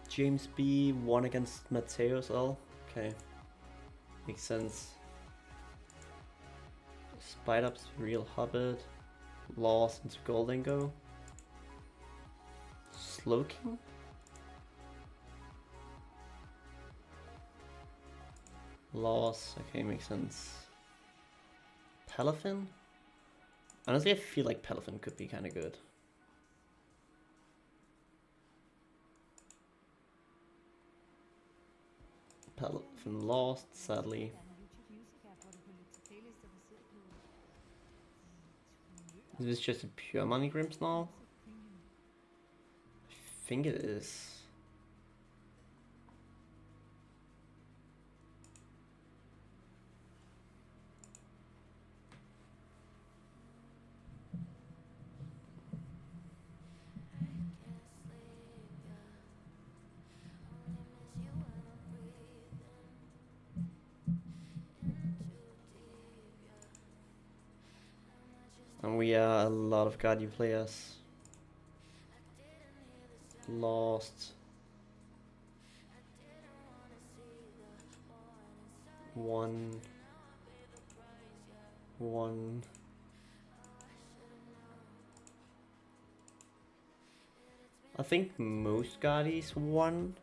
James B won against Matteo as well. Okay, makes sense. Spite Up's Real Hubbard lost into Golden Go. Slowking? Loss, okay, makes sense. Palafin? Honestly, I feel like Palafin could be kind of good. Palafin lost, sadly. Is this just a pure money Grimps now? I think it is. And we are a lot of Guardian players. Lost. 1. I think most Guardies won.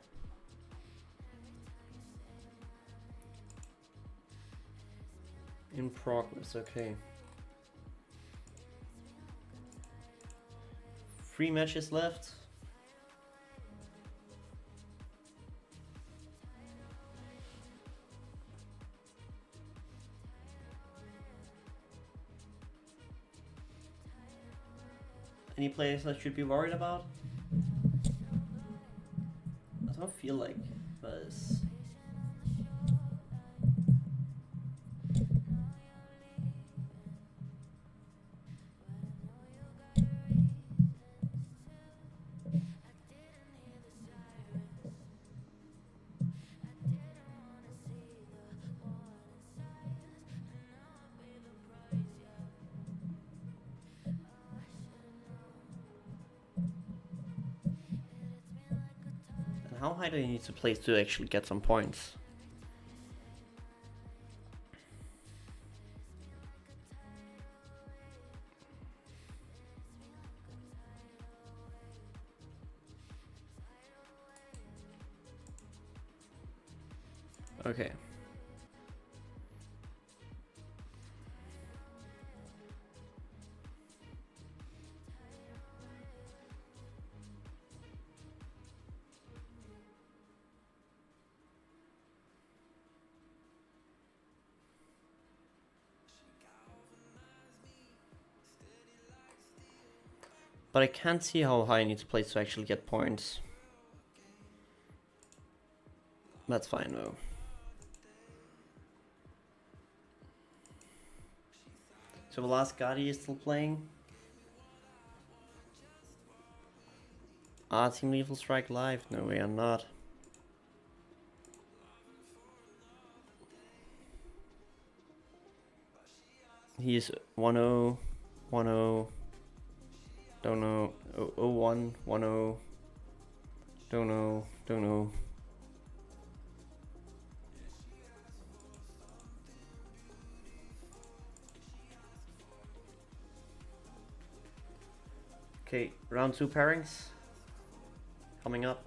In progress, okay. 3 matches left. Any players I should be worried about? I don't feel like there's... How high do you need to place to actually get some points? Okay. But I can't see how high I need to place to actually get points. That's fine though. So the last Guardi is still playing. Team Lethal Strike live? No, we are not. He is 1-0, 1-0. Don't know. 0-1, 1-0. Don't know. Don't know. Okay, round 2 pairings coming up.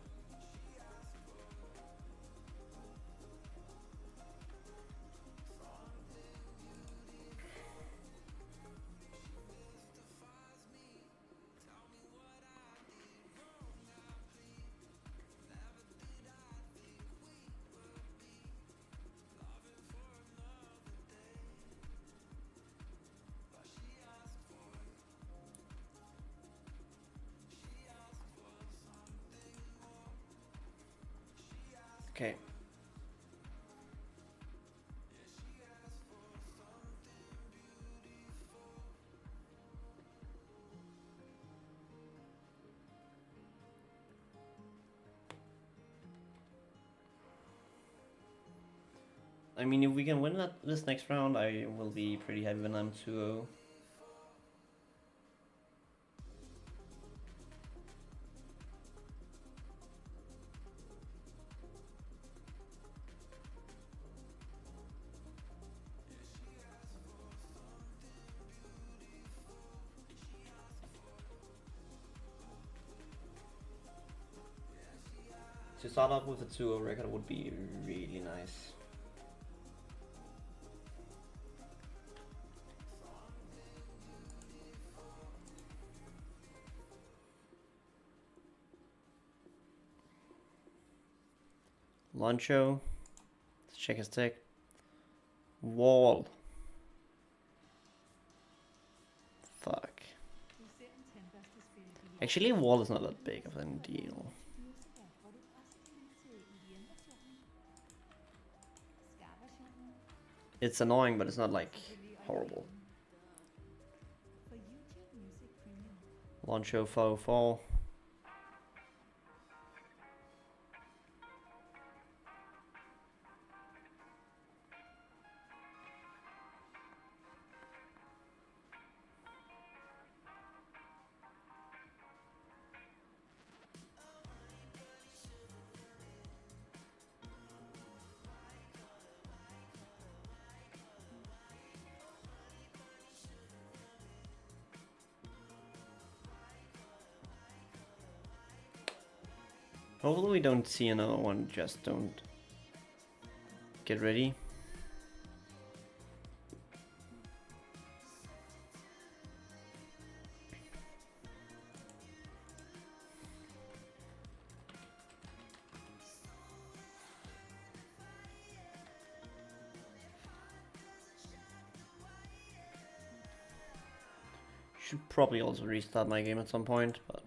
Okay. I mean, if we can win this next round, I will be pretty happy when I'm 2-0. To start off with a 2-0 record would be really nice. Loncho. Let's check his tech. Wall. Fuck. Actually, Wall is not that big of a deal. It's annoying, but it's not like horrible. Loncho 404. Hopefully we don't see another one, just don't get ready. Should probably also restart my game at some point, but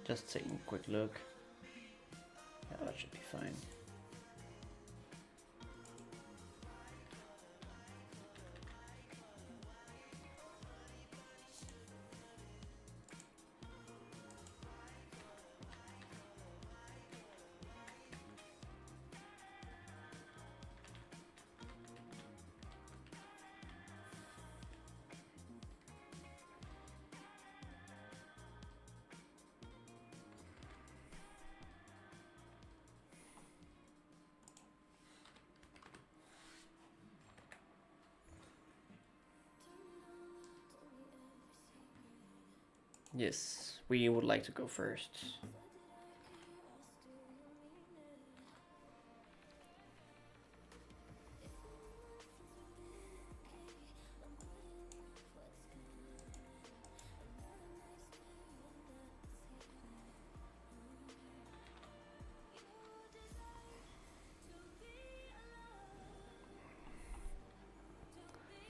just taking a quick look. Yeah, that should be fine. Yes, we would like to go first.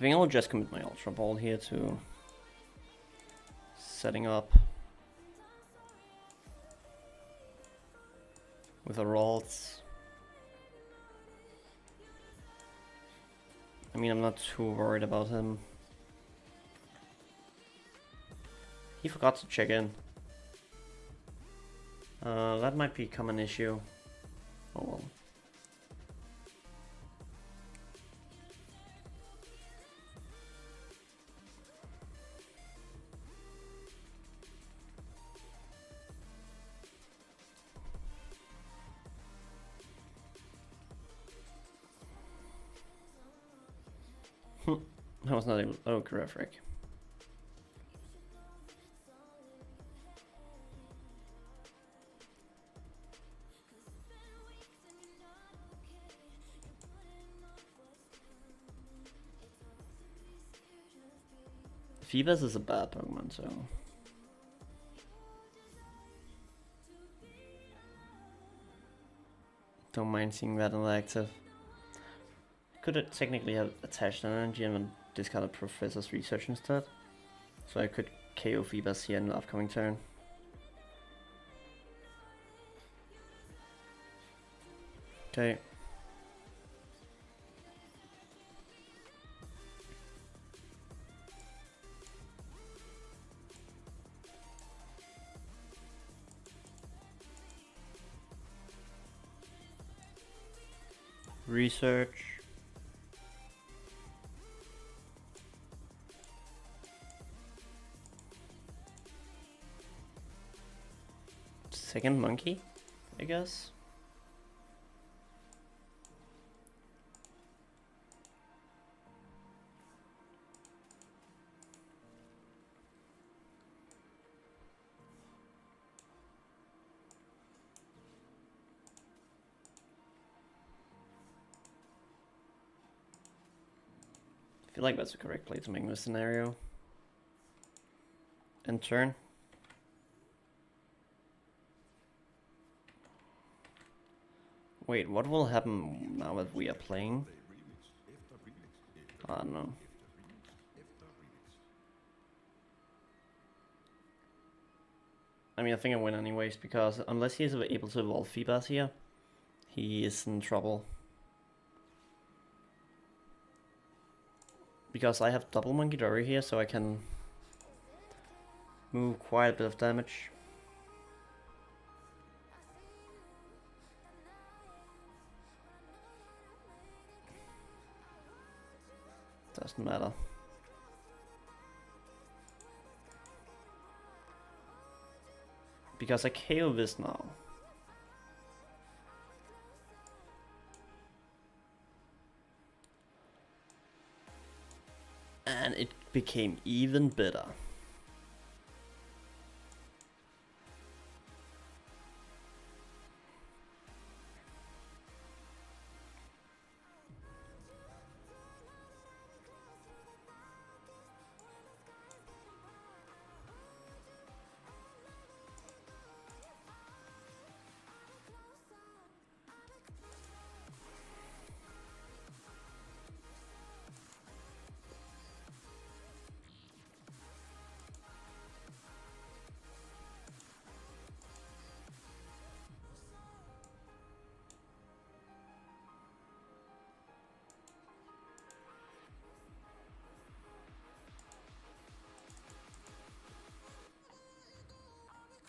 think I'll just commit my Ultra Ball here to setting up with a Ralts. I mean, I'm not too worried about him. He forgot to check in. That might become an issue. Oh well. I was not able. Oh, Graphic. Phoebus is a bad Pokemon, so. Don't mind seeing that in the active. Could technically have attached an energy and then discarded Professor's Research instead. So I could KO Phoebus here in the upcoming turn. Okay. Research. Second monkey, I guess. I feel like that's the correct play to make this scenario. End turn. Wait, what will happen now that we are playing? I don't know. I mean, I think I win anyways, because unless he is able to evolve Phoebus here, he is in trouble. Because I have double Monkey Dory here, so I can move quite a bit of damage. Doesn't matter. Because I KO this now. And it became even better.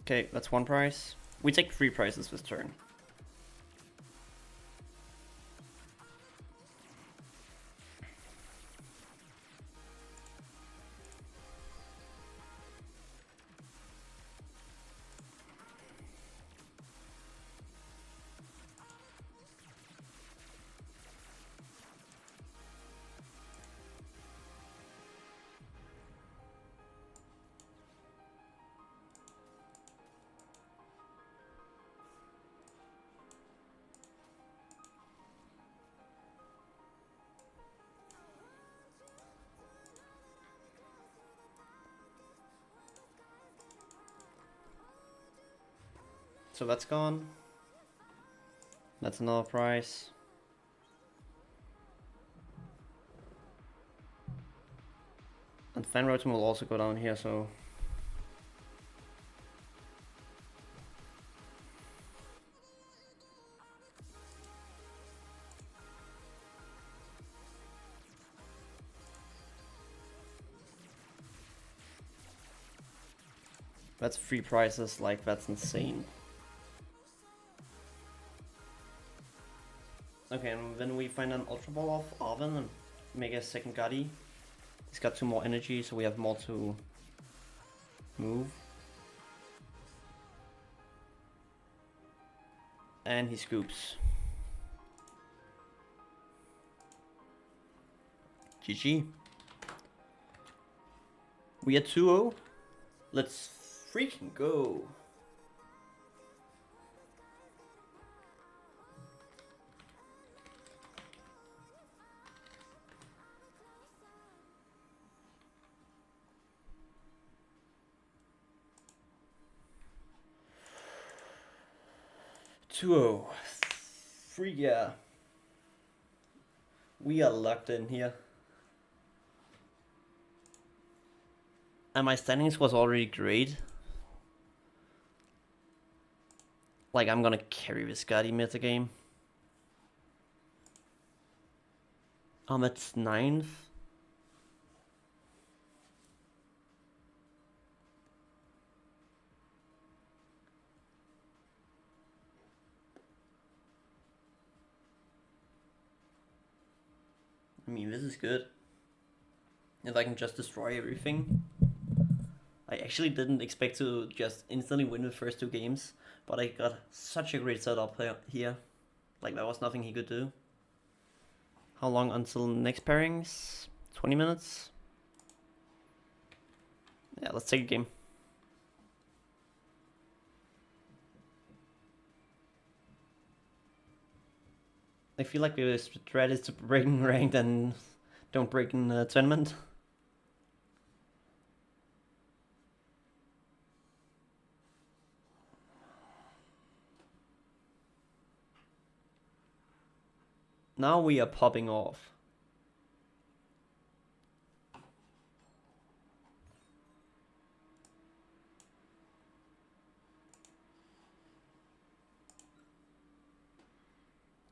Okay, that's one prize. We take 3 prizes this turn. So that's gone. That's another prize. And Fan Rotom will also go down here, so... That's 3 prizes, like, that's insane. Okay, and then we find an Ultra Ball off Arven and make a second Guardy. He's got 2 more energy, so we have more to move. And he scoops. GG. We are 2-0. Let's freaking go. Free, yeah. We are locked in here. And my standings was already great. Like, I'm gonna carry this Guardy meta game. I'm at 9th. I mean, this is good. If I can just destroy everything. I actually didn't expect to just instantly win the first 2 games, but I got such a great setup here. Like, there was nothing he could do. How long until next pairings? 20 minutes? Yeah, let's take a game. I feel like the strat is to break in ranked and don't break in tournament. Now we are popping off.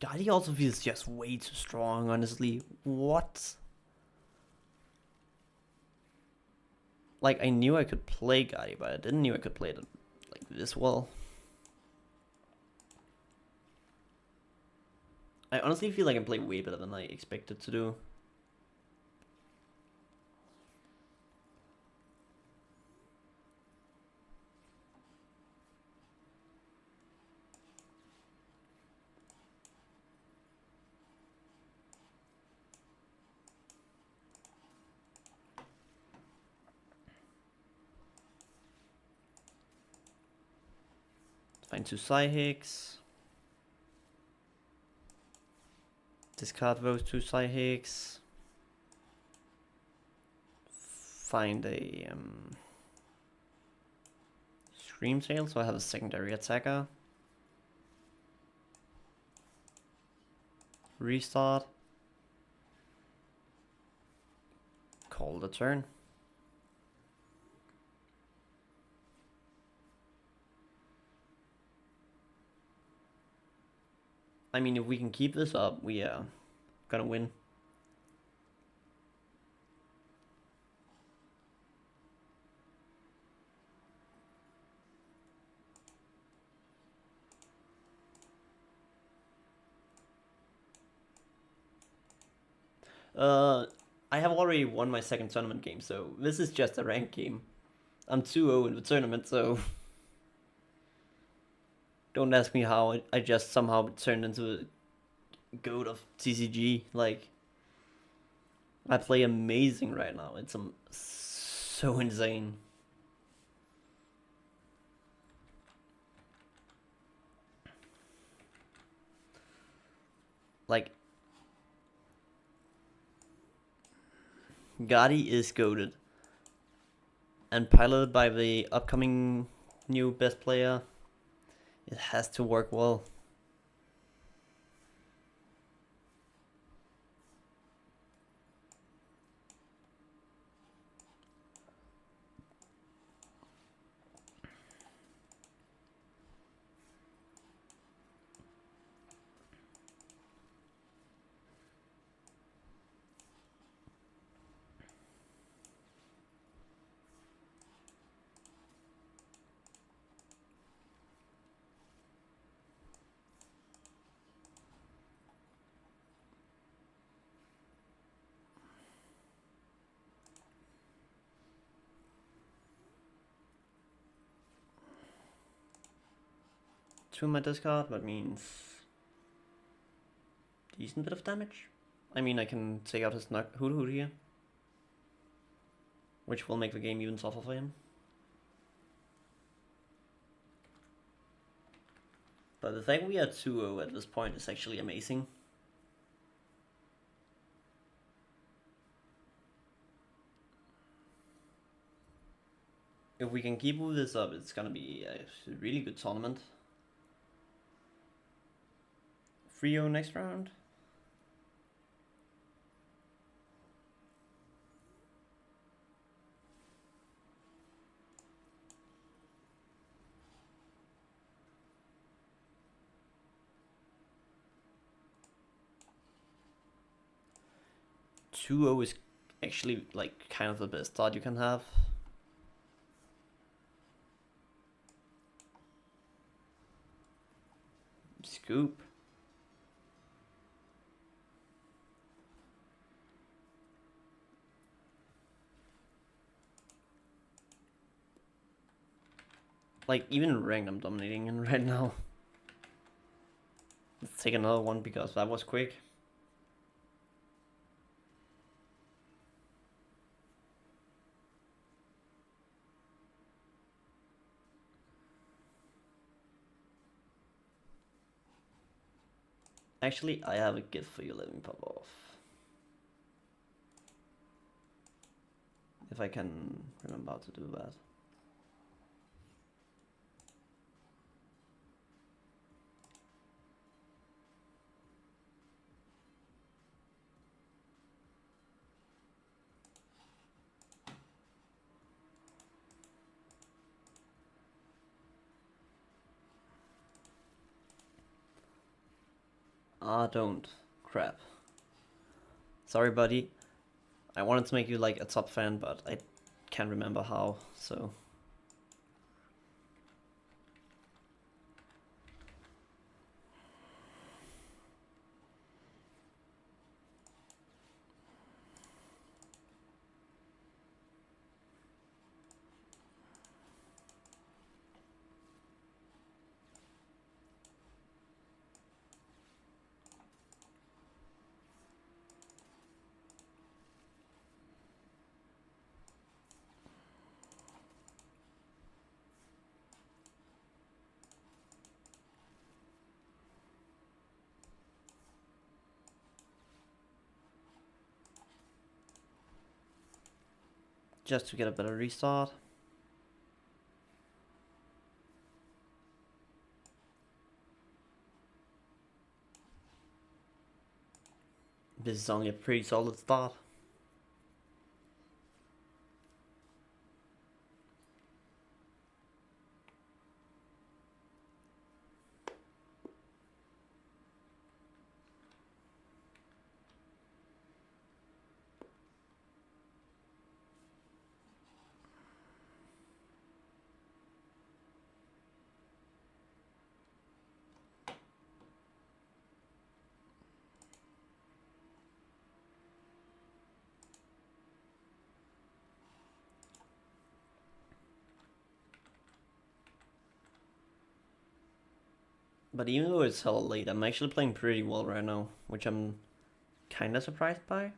God, he also feels just way too strong, honestly. What? Like, I knew I could play Guardy, but I didn't knew I could play it like this well. I honestly feel like I play way better than I expected to do. Find 2 Psychics. Discard those 2 Psychics. Find a Scream Tail, so I have a secondary attacker. Restart. Call the turn. I mean, if we can keep this up, we are gonna win. I have already won my second tournament game, so this is just a ranked game. I'm 2-0 in the tournament, so don't ask me how I just somehow turned into a goat of TCG. Like, I play amazing right now. It's so insane. Like, Guardy is goated. And piloted by the upcoming new best player, it has to work well. 2 in my discard, that means decent bit of damage. I mean, I can take out his Hood here, which will make the game even tougher for him. But the fact we are 2-0 at this point is actually amazing. If we can keep this up, it's gonna be a really good tournament. 3-0 next round. Two-0 is actually like kind of the best start you can have. Scoop. Like, even ranked I'm dominating in right now. Let's take another one because that was quick. Actually, I have a gift for you, let me pop off. If I can remember how to do that. Ah, don't. Crap. Sorry, buddy. I wanted to make you like a top fan, but I can't remember how, so... Just to get a better restart. This is only a pretty solid start. But even though it's hella late, I'm actually playing pretty well right now, which I'm kinda surprised by.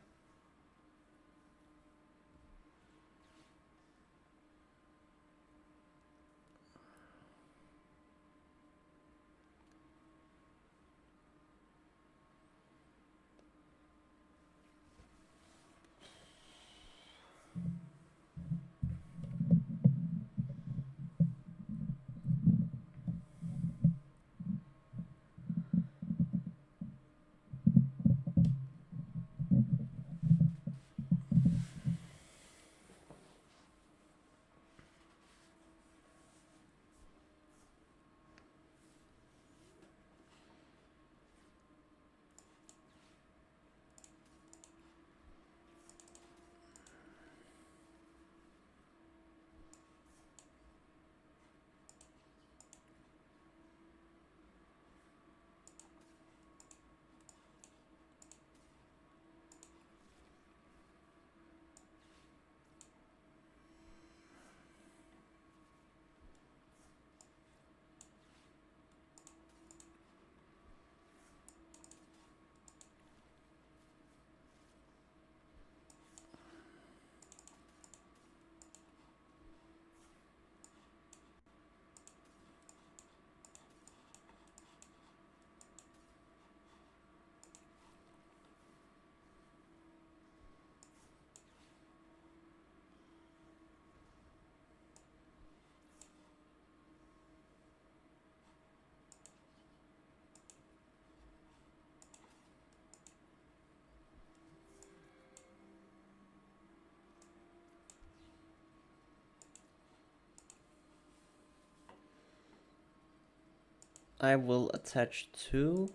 I will attach 2.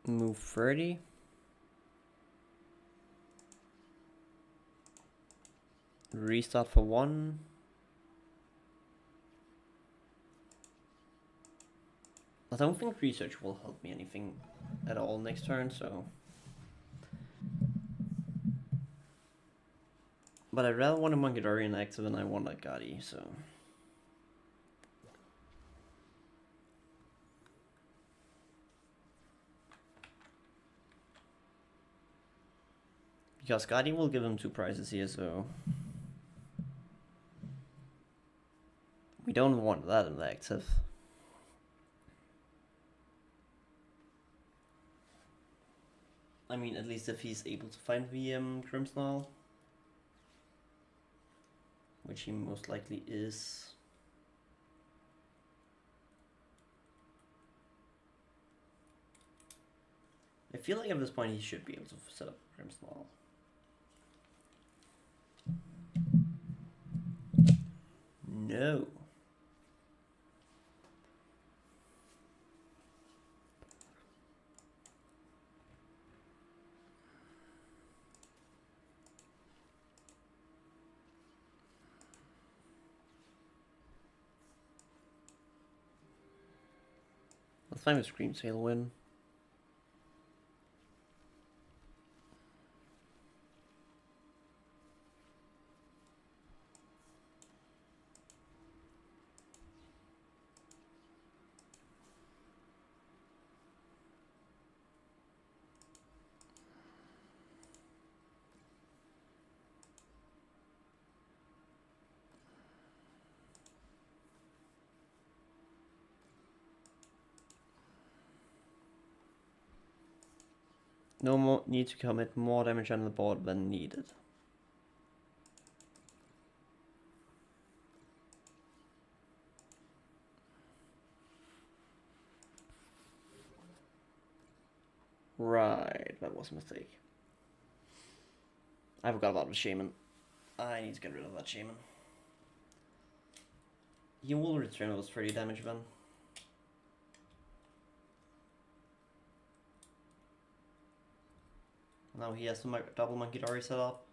Move 30. Restart for 1. I don't think research will help me anything at all next turn, so... But I'd rather want a Mongolian active than I want a Gadi, so... Because Gadi will give him 2 prizes here, so... We don't want that in the active. I mean, at least if he's able to find the Grimsnarl. Which he most likely is. I feel like at this point he should be able to set up Grimsnarl. No. Let's find a Scream Tailwind. No more need to commit more damage on the board than needed. Right, that was a mistake. I forgot about the Shaman. I need to get rid of that Shaman. He will return those 30 damage then. Now he has the double Monkey Dory set up.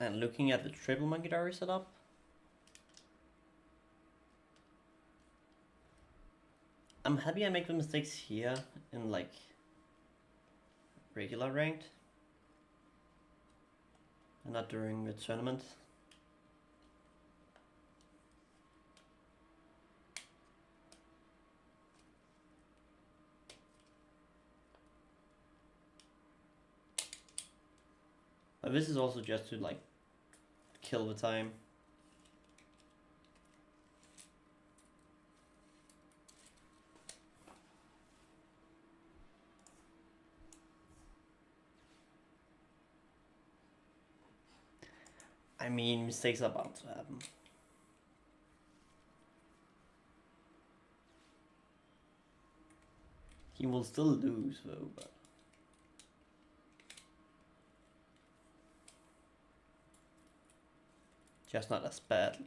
And looking at the triple Monkey Dory setup, I'm happy I make the mistakes here in like regular ranked and not during the tournament. But this is also just to like kill the time. I mean, mistakes are bound to happen. He will still lose though, but... just not as badly.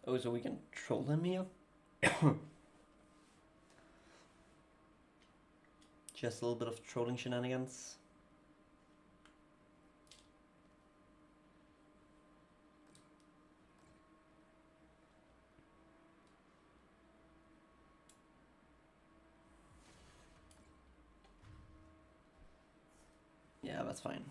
Oh, so we can troll him here? Just a little bit of trolling shenanigans. Yeah, that's fine.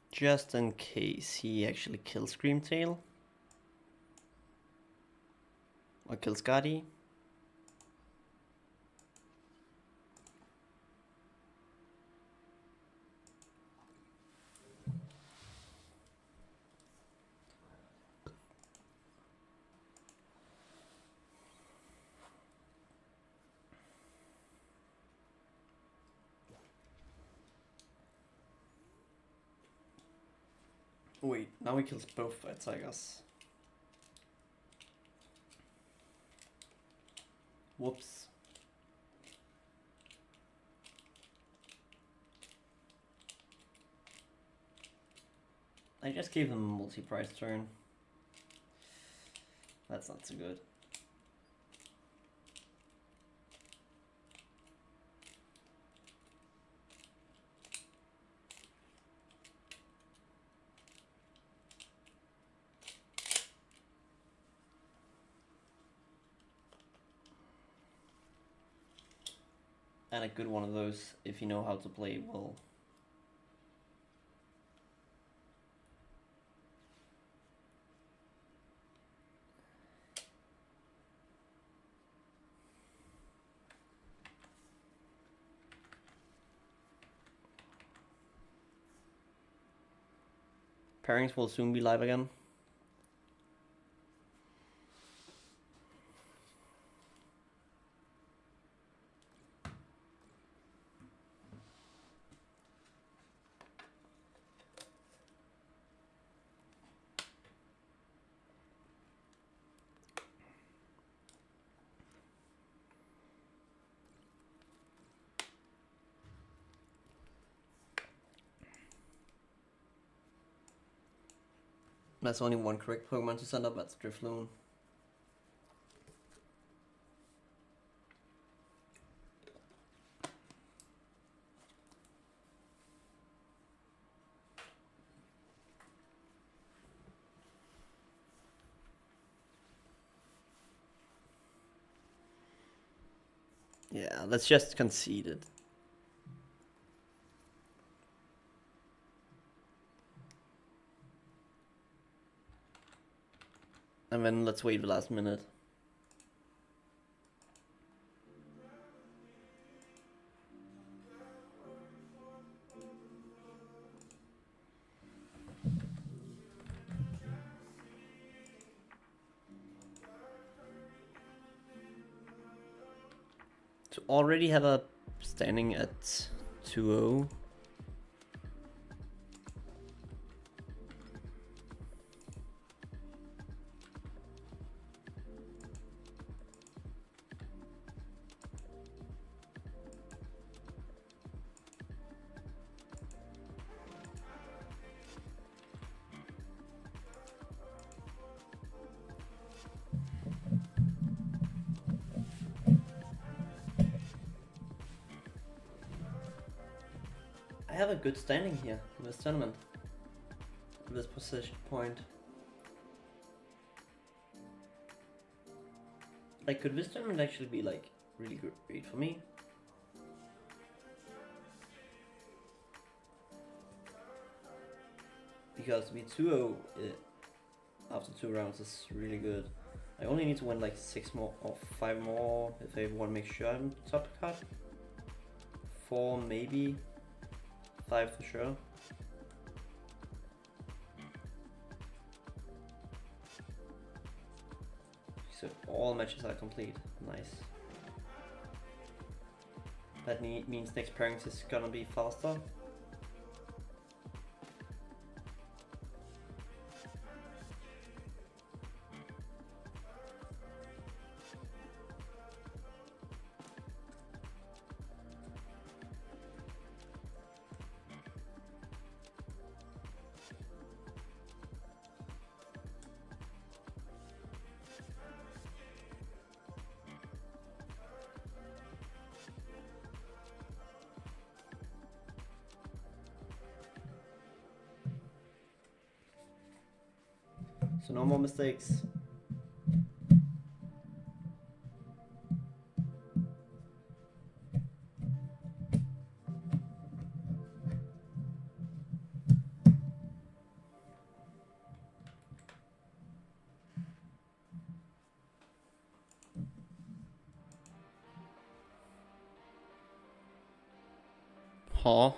Just in case he actually kills Screamtail. Or kills Scotty. Wait, now he kills both Fat Tigers. Whoops. I just gave him a multi-price turn. That's not so good. And a good one of those if you know how to play well. Pairings will soon be live again. That's only one correct Pokemon to send up, that's Drifloon. Yeah, that's just conceded. And then let's wait the last minute. To already have a standing at 2-0. I have a good standing here in this tournament. position point. Like, could this tournament actually be like really great for me? Because to be 2-0 after 2 rounds is really good. I only need to win like 6 more or 5 more if I want to make sure I'm top cut. 4 maybe, 5 for sure. So all matches are complete. Nice. That means next pairings is gonna be faster. So no more mistakes. Huh?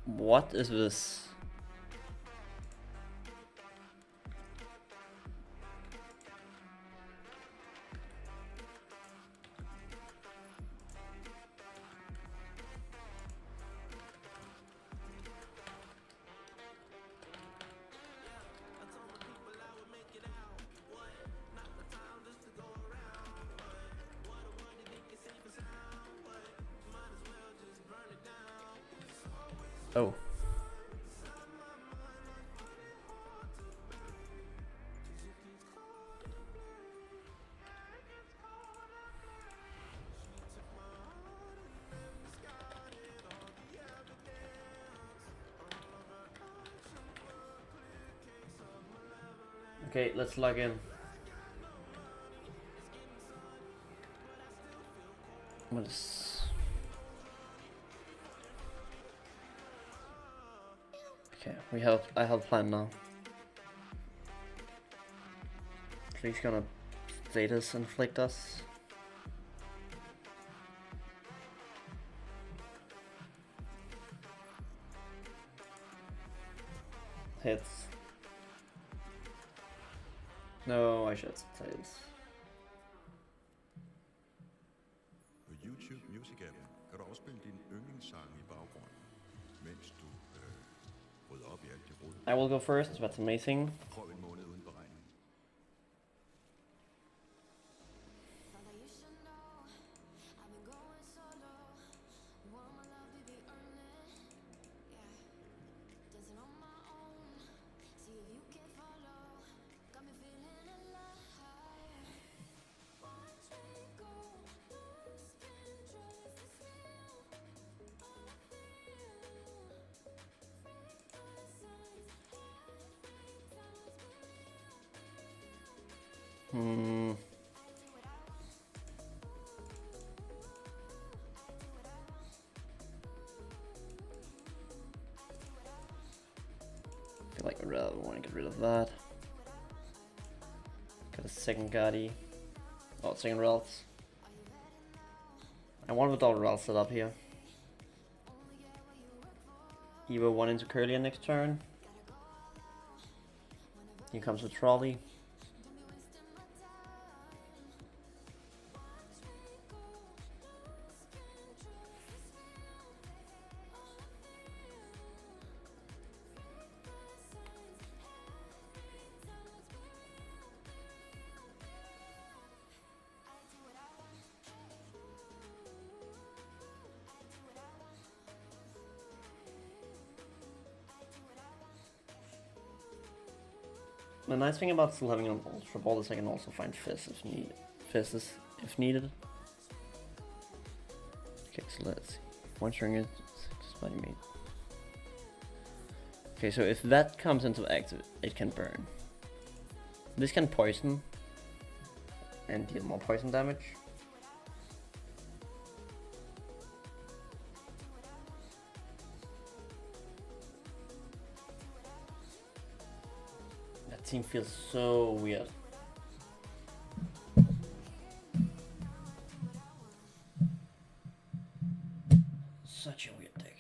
What is this? Oh. Okay, let's log in. What is... Okay, I have a plan now. Please gonna status inflict us. Hits. No, I should subtitles. På YouTube Music-appen kan du afspille din yndlingssang i baggrunden, mens du rydder op i alt det rod. I will go first, that's amazing. Prøv en måned uden beregning. I feel like I really want to get rid of that. Got a second Guardi. Oh, second Rels. I want without Rels set up here. Evo 1 into Curlian next turn. Here comes the trolley. The nice thing about still having an Ultra Ball is I can also find fizzes if needed. Okay, so let's see. One string is just what you mean. Okay, so if that comes into active, it can burn. This can poison and deal more poison damage. That team feels so weird. Such a weird deck.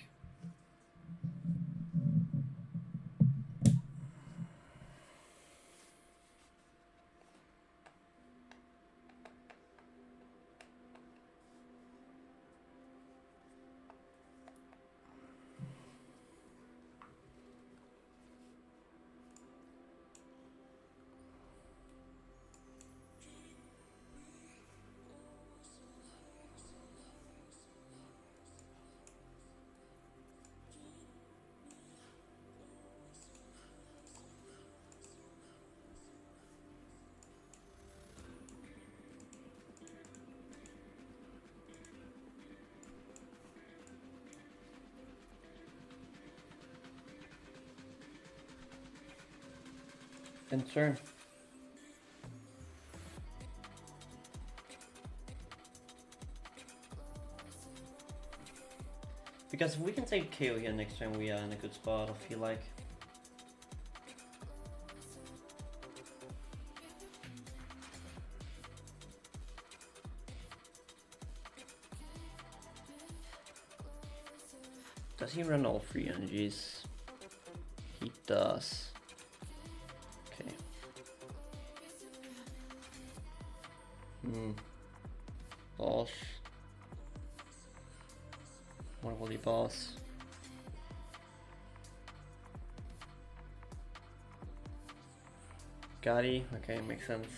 And turn. Because if we can take KO here next time, we are in a good spot, I feel like. Does he run all 3 energies? He does. Okay. Boss. What will he boss? Gotti, okay, makes sense.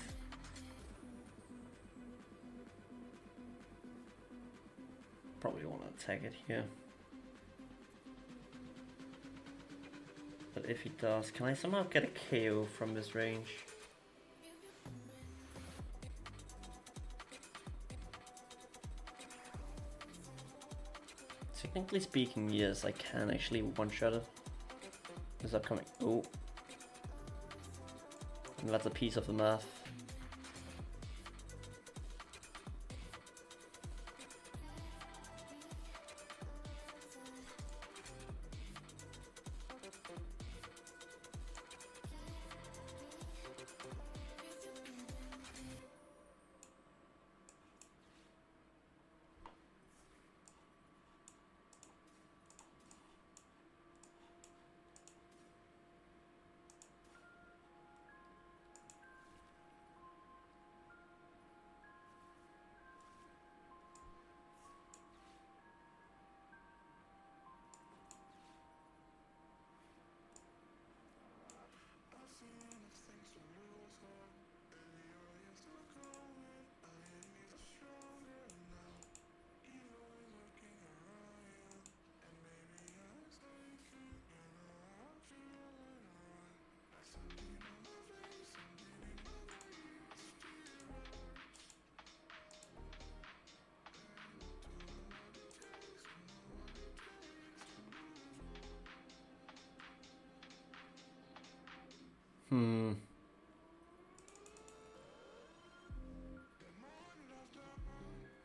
Probably want to attack it here. But if he does, can I somehow get a KO from this range? Technically speaking, yes, I can actually one-shot it. This upcoming. Oh. And that's a piece of the math.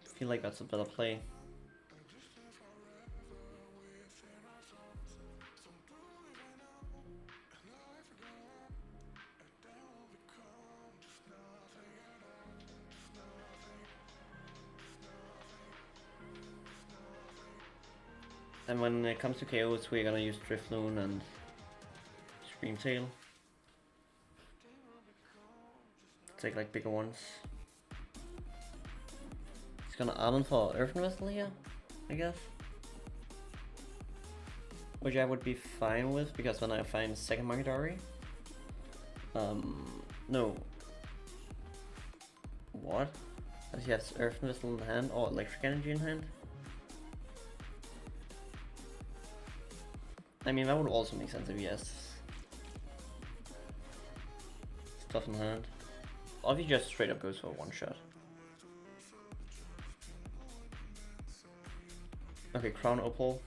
I feel like that's a better play. And when it comes to KOs, we're gonna use Drifloon and Screamtail. Take like bigger ones. He's gonna Armor for Earth Vessel here, I guess. Which I would be fine with, because when I find second Monkey no. What? Does he have Earth Vessel in hand or Electric Energy in hand? I mean, that would also make sense if he has stuff in hand. Or if he just straight up goes for a one shot. Okay, Crown Opal.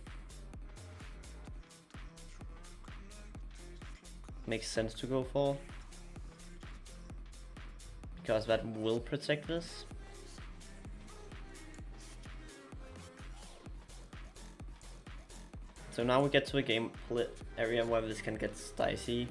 Makes sense to go for. Because that will protect this. So now we get to a game area where this can get dicey.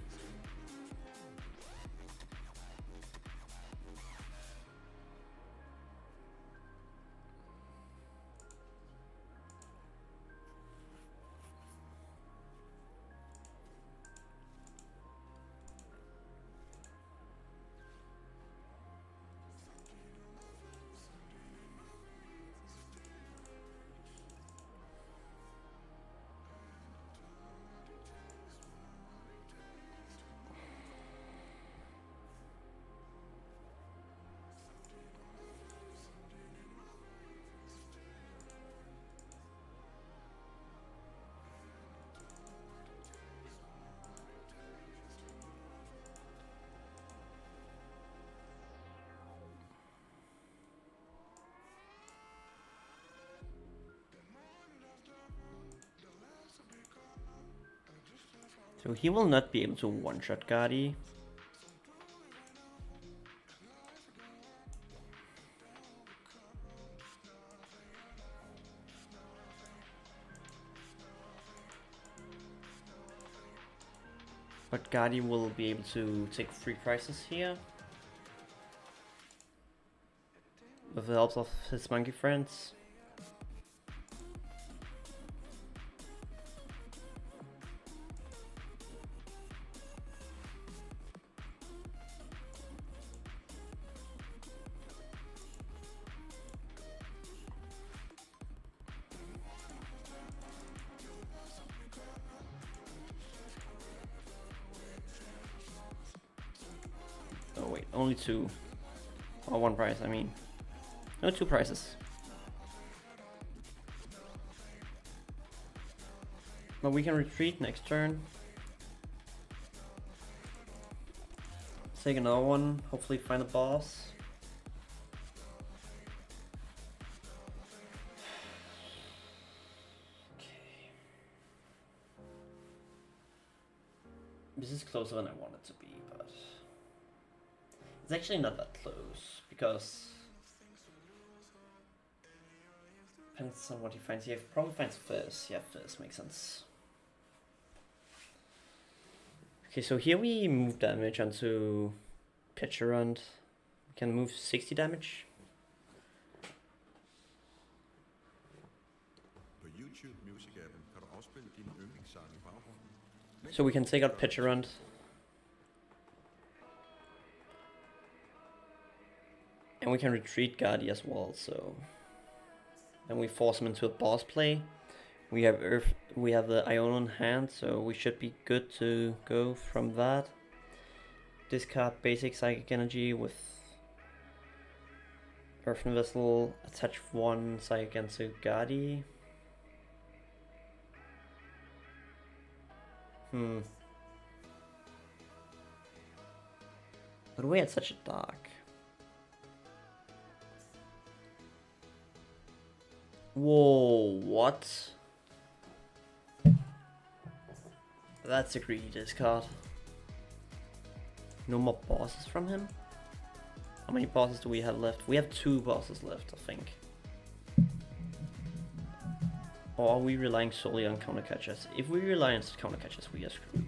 So he will not be able to one-shot Guardi. But Guardi will be able to take 3 prizes here. With the help of his monkey friends. Oh wait, only 2. Or 1 prize, I mean. No, 2 prizes. But we can retreat next turn. Take another one, hopefully find a boss. Okay. This is closer than I want it to be, but it's actually not that close because depends on what he finds. He probably finds Fizz. Yeah, Fizz makes sense. Okay, so here we move damage onto Pitcher Round. We can move 60 damage. På YouTube Music-appen kan du afspille din yndlingssang i baggrunden. So we can take out Pitcher Round. And we can retreat Guardi as well, so then we force him into a boss play. We have Earth, we have the Ion in hand, so we should be good to go from that. Discard basic psychic energy with Earthen Vessel, attach 1 psychic into Guardi. But we had such a dark. Whoa, what? That's a greedy discard. No more bosses from him? How many bosses do we have left? We have 2 bosses left, I think. Or are we relying solely on counter catchers? If we rely on counter catchers, we are screwed.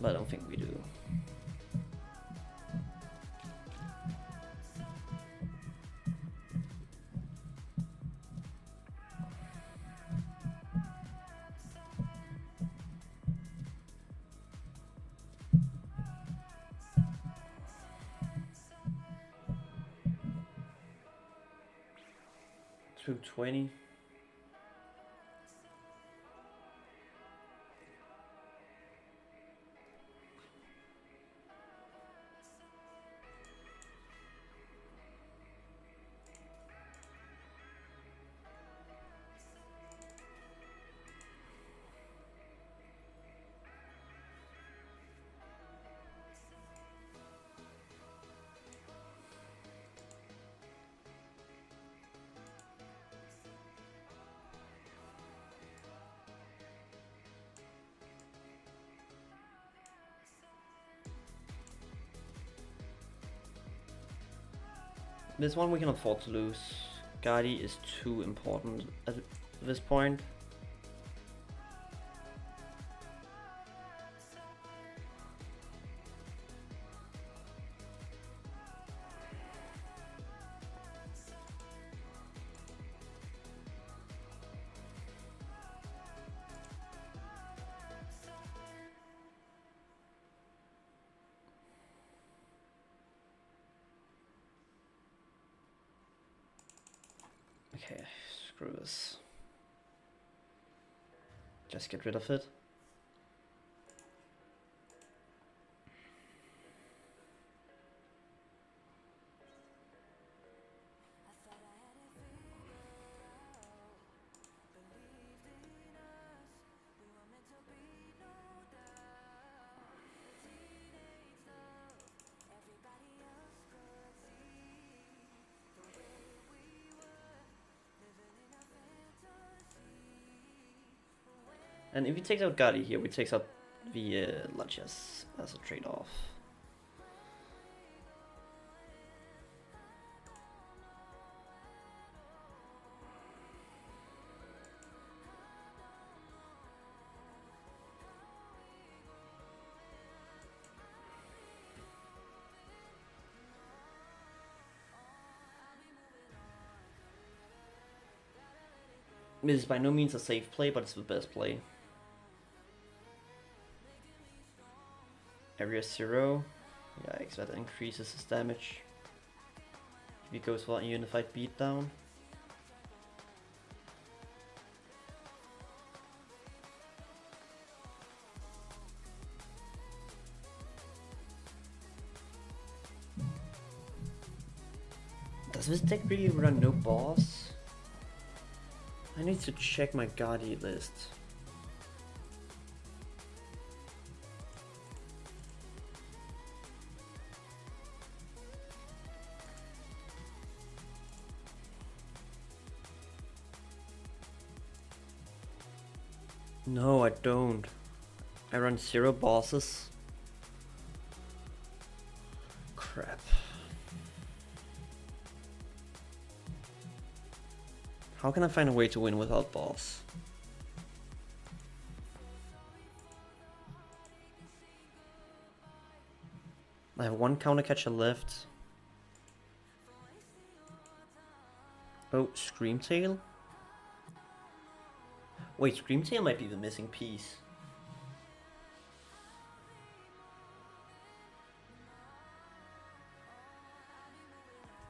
But I don't think we do. $220. This one we can afford to lose. Guardi is too important at this point. Okay, screw this. Just get rid of it. And if he takes out Guardi here, we takes out the Luchas as a trade-off. This is by no means a safe play, but it's the best play. Area 0. Yikes, that increases his damage. If he goes for a unified beatdown. Does this deck really run no boss? I need to check my Guardi list. No, I don't. I run 0 bosses. Crap. How can I find a way to win without boss? I have one counter catcher left. Oh, Screamtail? Wait, Screamtail might be the missing piece.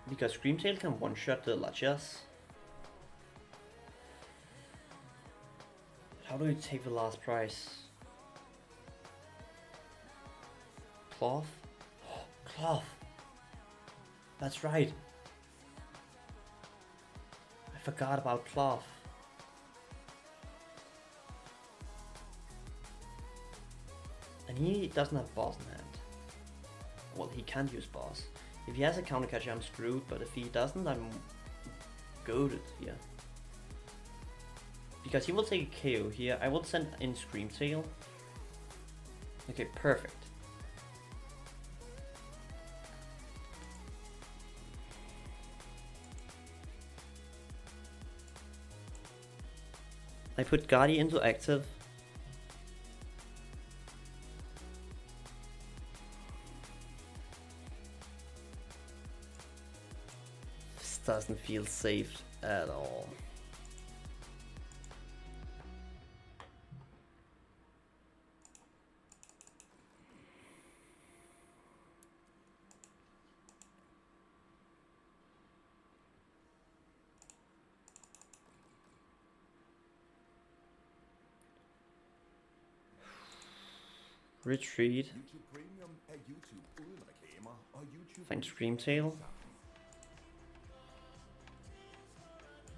Because Screamtail can one-shot the Lachas. How do we take the last prize? Cloth? Cloth! That's right! I forgot about Cloth. And he doesn't have boss in hand. Well, he can't use boss. If he has a counter catcher, I'm screwed, but if he doesn't, I'm goated here. Because he will take a KO here. I will send in Screamtail. Okay, perfect. I put Guardi into active. This doesn't feel safe at all. Retreat. YouTube Premium er YouTube uden reklamer og YouTube Find Screamtail.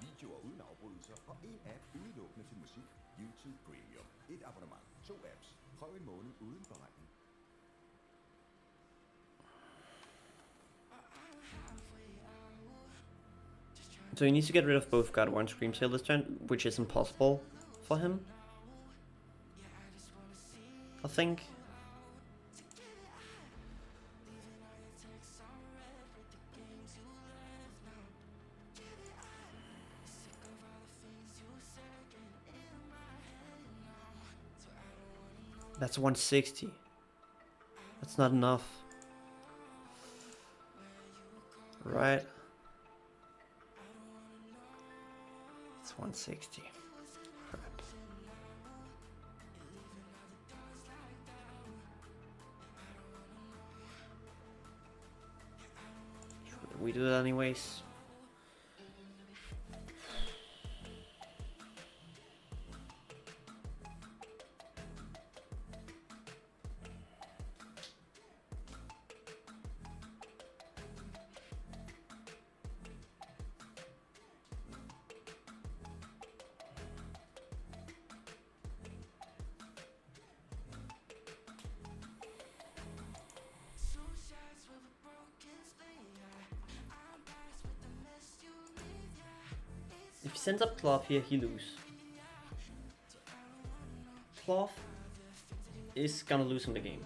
Videoer uden afbrydelser og en app udelukkende til musik. YouTube Premium. Et abonnement. 2 apps. Prøv en måned uden beregning. So he needs to get rid of both God and Screamtail this turn, which is impossible for him. I think. That's 160. That's not enough. Right? It's 160. Crap. Should we do it anyways? If he sends up Cloth here, he loses. Cloth is gonna lose in the game.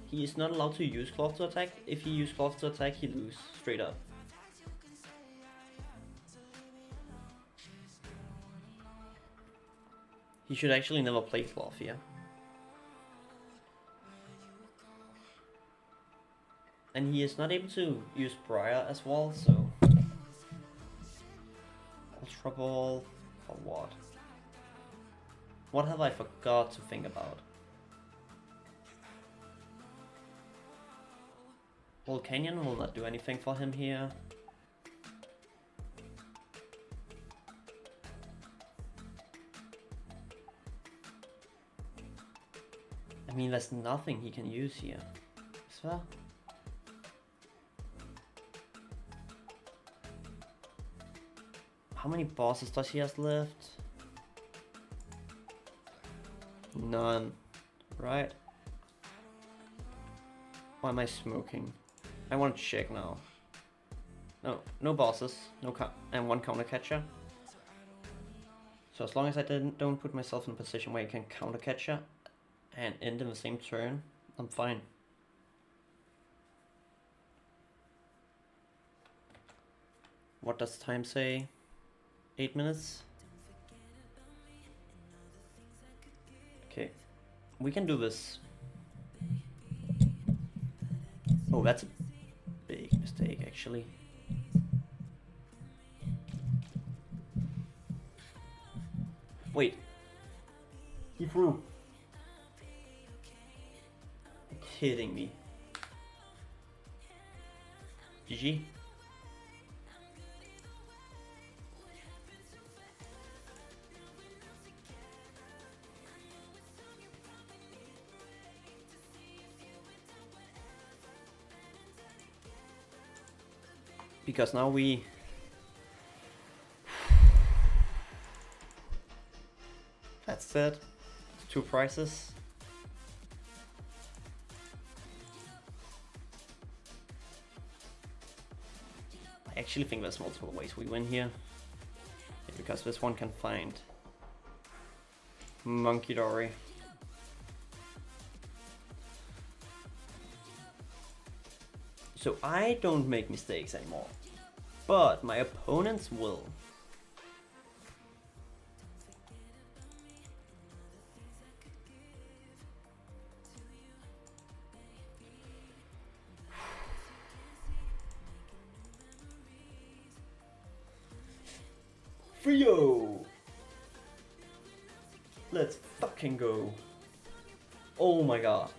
He is not allowed to use Cloth to attack. If he uses Cloth to attack, he loses straight up. He should actually never play Cloth here. And he is not able to use Briar as well, so... Ultra Ball for what? What have I forgot to think about? Volcanion will not do anything for him here. I mean, there's nothing he can use here. Is there? How many bosses does he have left? None. Right? Why am I smoking? I want to check now. No bosses, and one counter catcher. So as long as I don't put myself in a position where I can counter catcher and end in the same turn, I'm fine. What does time say? 8 minutes? Okay, we can do this. Oh, that's a big mistake, actually. Wait. He threw. You're kidding me. GG. Because now we... That's it. 2 prizes. I actually think there's multiple ways we win here. Because this one can find Monkey Dory. So I don't make mistakes anymore, but my opponents will. Frio! Let's fucking go. Oh my god.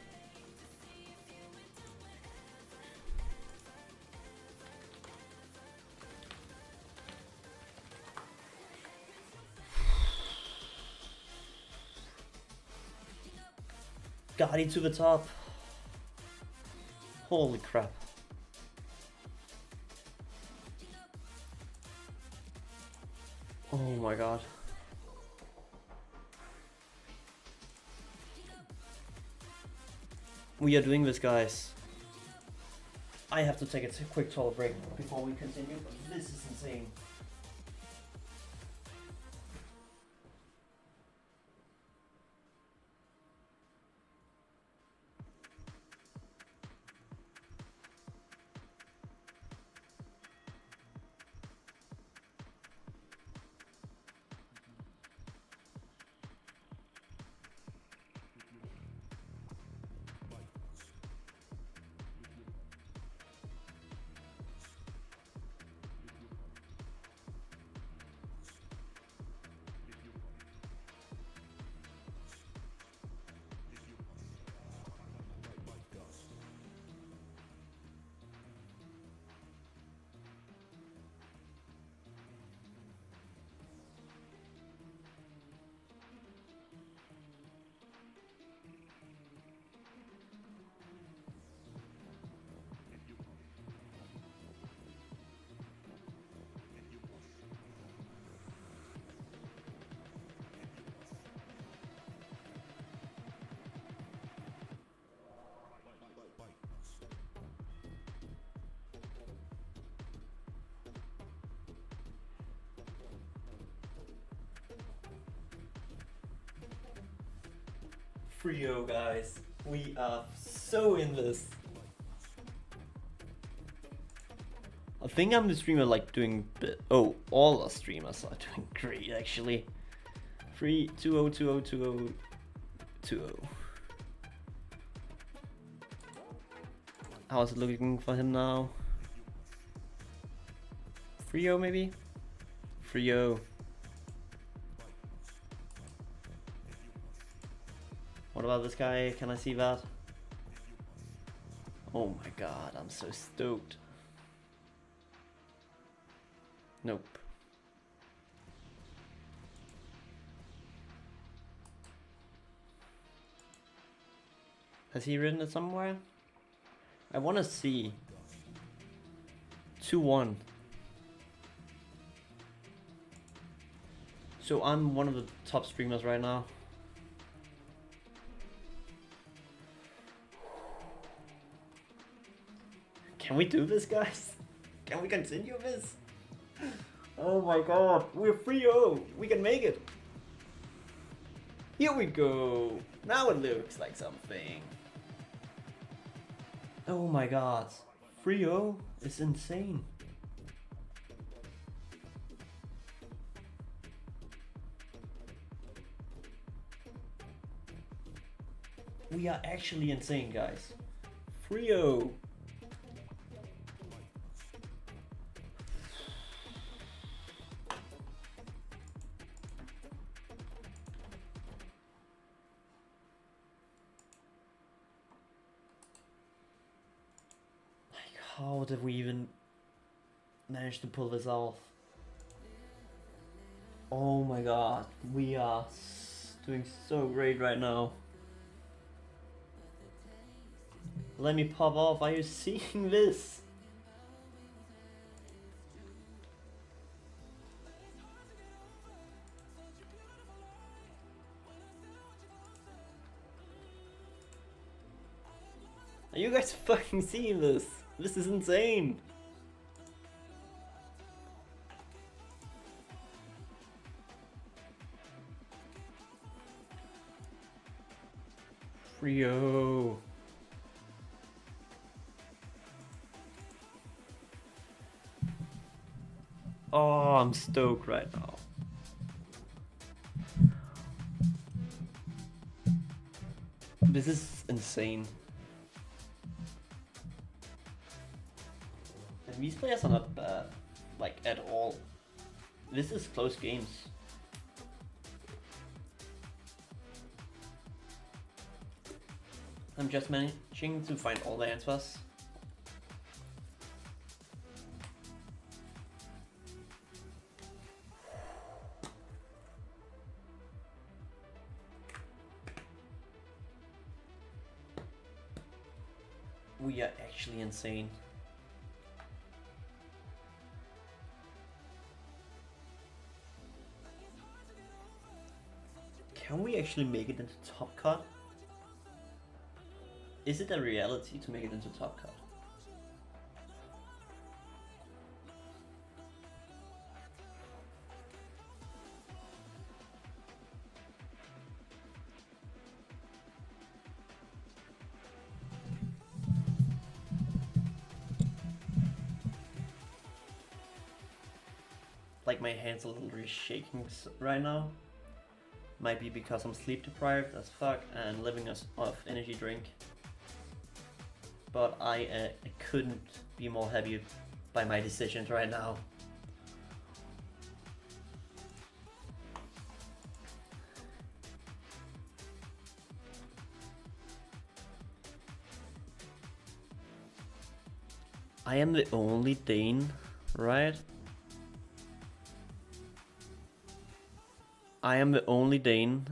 Got it to the top. Holy crap. Oh my god. We are doing this, guys. I have to take a quick toilet break before we continue, but this is insane. Frio, guys. We are so in this. I think I'm the streamer like doing oh, all our streamers are doing great actually. 3-2-0-2-0-2-0-2-0. How's it looking for him now? Frio maybe? Frio. What about this guy? Can I see that? Oh my god, I'm so stoked. Nope. Has he written it somewhere? I want to see. 2-1. So I'm one of the top streamers right now. Can we do this, guys? Can we continue this? Oh my god, we're 3-0. We can make it. Here we go. Now it looks like something. Oh my god. 3-0 is insane. We are actually insane, guys. 3-0. How did we even manage to pull this off? Oh my god, we are doing so great right now. Let me pop off, are you seeing this? Are you guys fucking seeing this? This is insane. Frio. Oh, I'm stoked right now. This is insane. And these players are not bad, like at all. This is close games. I'm just managing to find all the answers. We are actually insane. Can we actually make it into top cut? Is it a reality to make it into top cut? Like my hands a little shaking right now. Might be because I'm sleep deprived as fuck and living off energy drink. But I couldn't be more happy by my decisions right now. I am the only Dane, right? I am the only Dane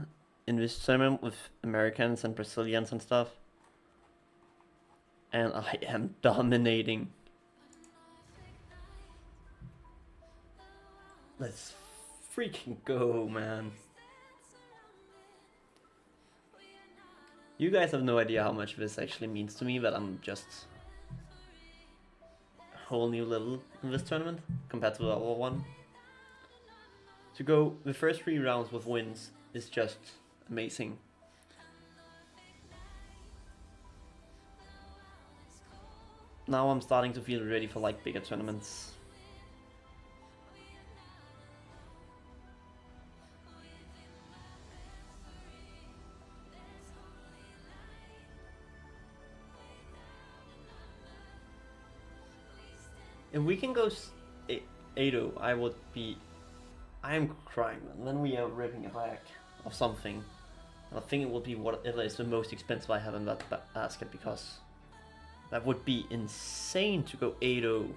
in this tournament with Americans and Brazilians and stuff. And I am dominating. Let's freaking go, man. You guys have no idea how much this actually means to me, but I'm just a whole new level in this tournament compared to the other one. To go the first 3 rounds with wins is just amazing. Now I'm starting to feel ready for like bigger tournaments. If we can go 8-0, I would be... I am crying, man. Then we are ripping a bag of something. And I think it will be whatever is the most expensive I have in that basket, because that would be insane to go 8-0.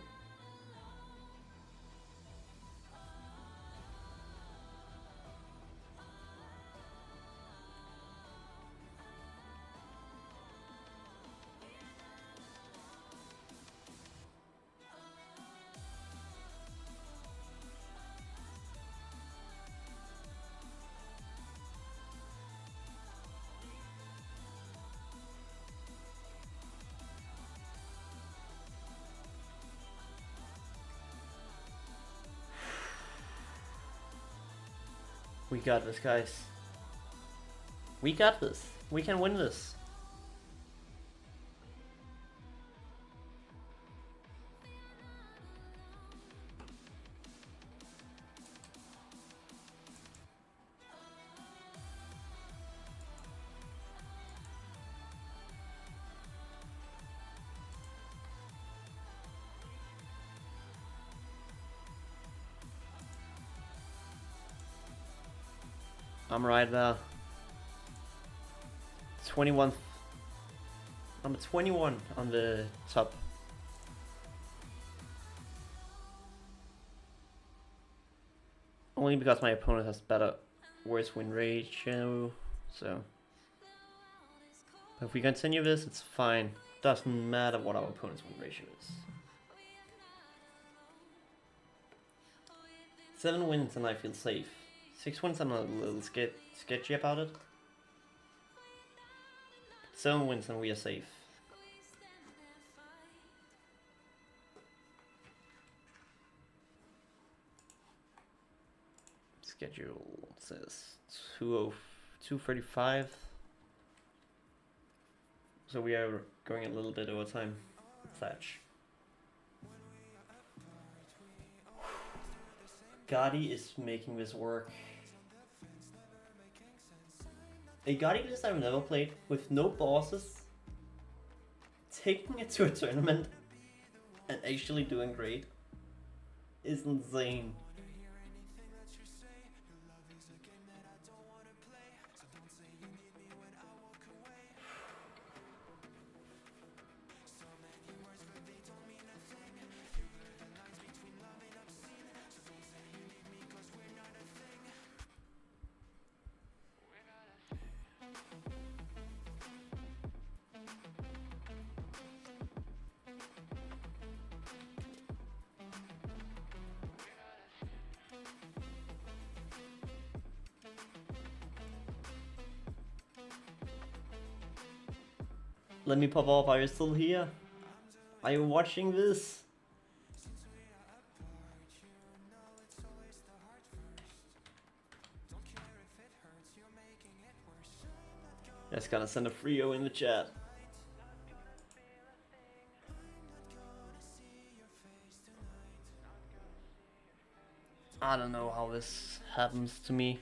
We got this, guys. We got this. We can win this. I'm right there. 21. I'm 21 on the top. Only because my opponent has better worse win ratio, so. But if we continue this, it's fine. Doesn't matter what our opponent's win ratio is. 7 wins and I feel safe. 6 wins, I'm a little sketchy about it. 7 wins and we are safe. Schedule says 2:35. So we are going a little bit over time. Thatch. Gotti is making this work. A Gotti list I've never played with no bosses, taking it to a tournament and actually doing great is insane. Let me pop off, are you still here? Are you watching this? Just gonna send a Frio in the chat. I don't know how this happens to me.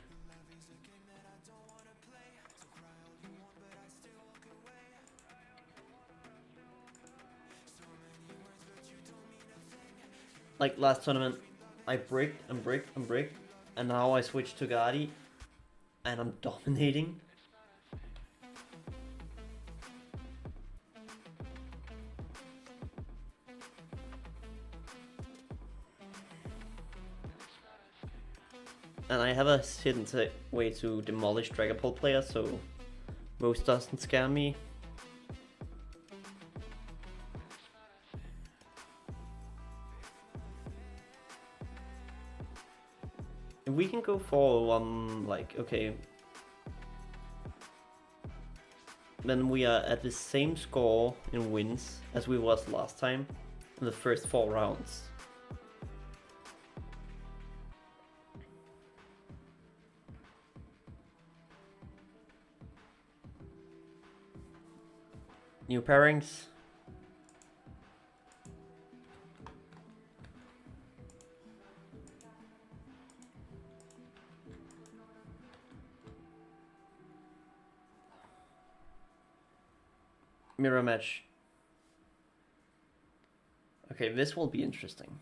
Like last tournament, I bricked and bricked and bricked, and now I switched to Gotti, and I'm dominating. And I have a hidden way to demolish Dragapult players, so most doesn't scare me. If we can go for one, like, okay. Then we are at the same score in wins as we was last time in the first 4 rounds. New pairings. Mirror match. Okay, this will be interesting.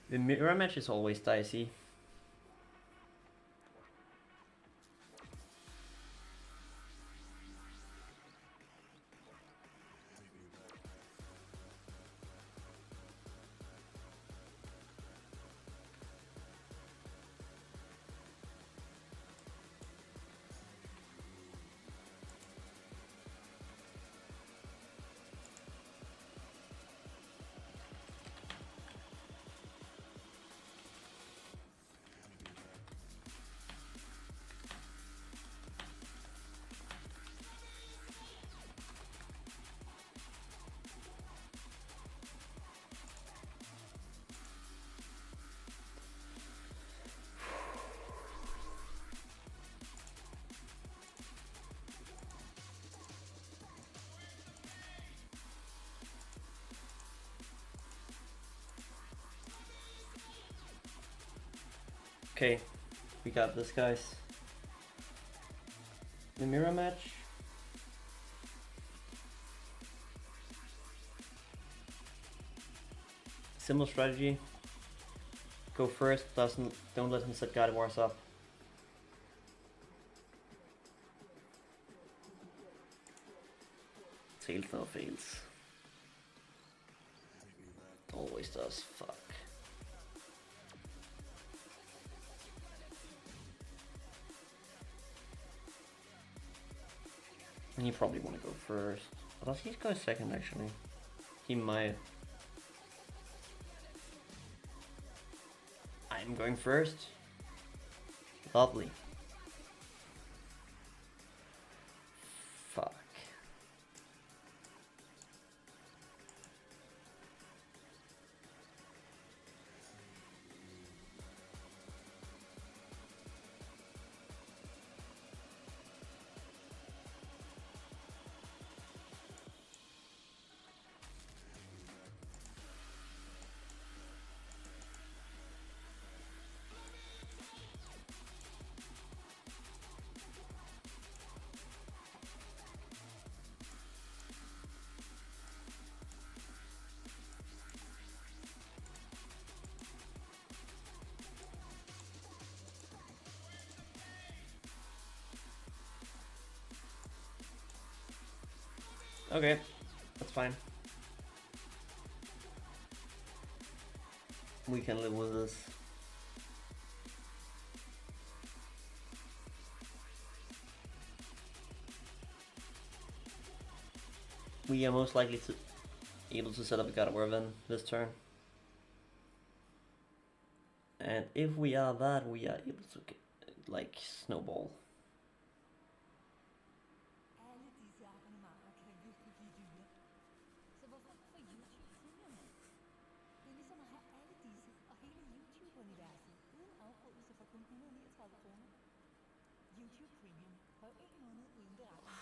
The mirror match is always dicey. Okay, we got this, guys. The mirror match. Simple strategy. Go first, don't let him set guided wars up. Tails no fails. Always does, fuck. And you probably want to go first. Does he go second actually? He might. I'm going first. Lovely. Fuck. Okay, that's fine. We can live with this. We are most likely to able to set up a God of War then this turn. And if we are that, we are able to get, like, snowball. Alle disse abonnementer kan virkelig blive dyre. Så hvorfor ikke få YouTube Premium? Det er ligesom at have alle disse og hele YouTube-universet uden afbrydelse for kun 139 kroner. YouTube Premium. Prøv en måned uden beregning.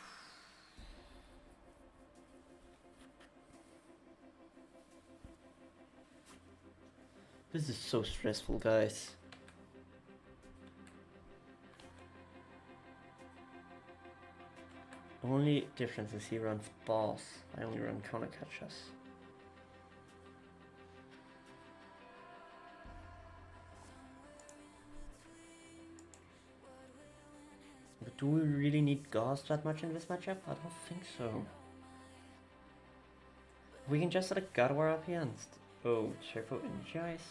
This is so stressful, guys. Only difference is he runs boss. I only run counter catches. But do we really need Gauss that much in this matchup? I don't think so. We can just set a God War up here and oh, Turbo Energize.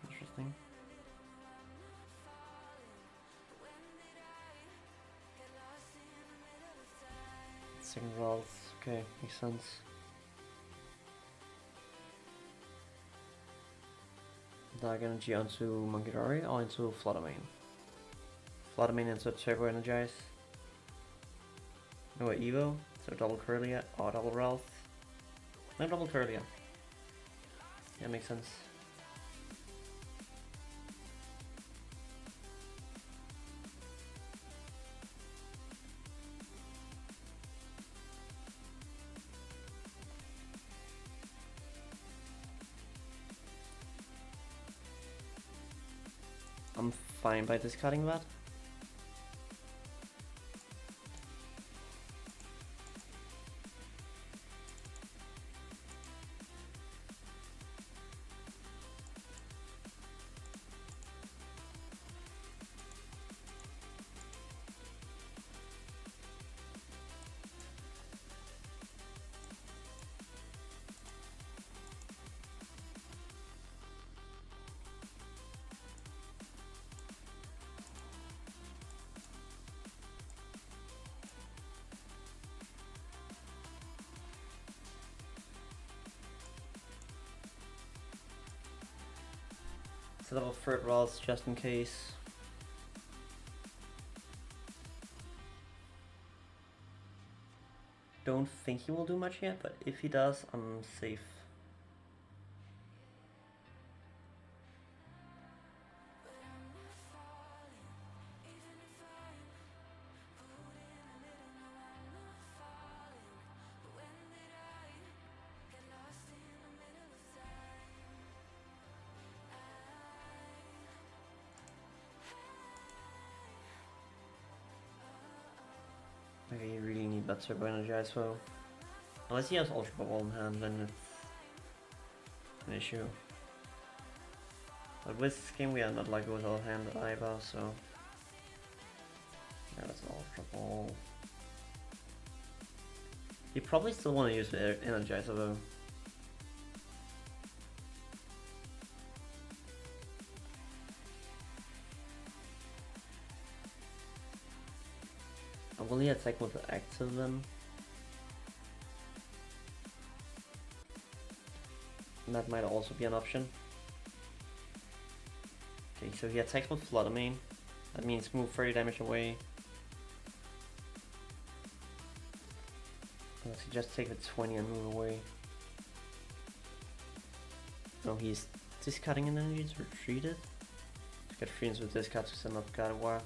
Interesting. Second Wealth, okay, makes sense. Dark Energy onto Monkey Dory or into Fluttermane? Fluttermane into Turbo Energize. No Evo, so double Curlia or double Ralph. No double Curlia. Yeah, makes sense. I'm fine by discarding that. Set up a third Ralts just in case. Don't think he will do much yet, but if he does, I'm safe. Okay, you really need that Turbo Energize though. Unless he has Ultra Ball in hand, then it's an issue. But with this game we are not lucky with our hand either, so... Yeah, that's an Ultra Ball. You probably still want to use the Energizer though. Will he attack with the active then? That might also be an option. Okay, so he attacks with Flutter Mane. That means move 30 damage away. Unless he just take the 20 and move away. No, he's discarding an energy to retreat it. To get friends with discard to send up Gardevoir.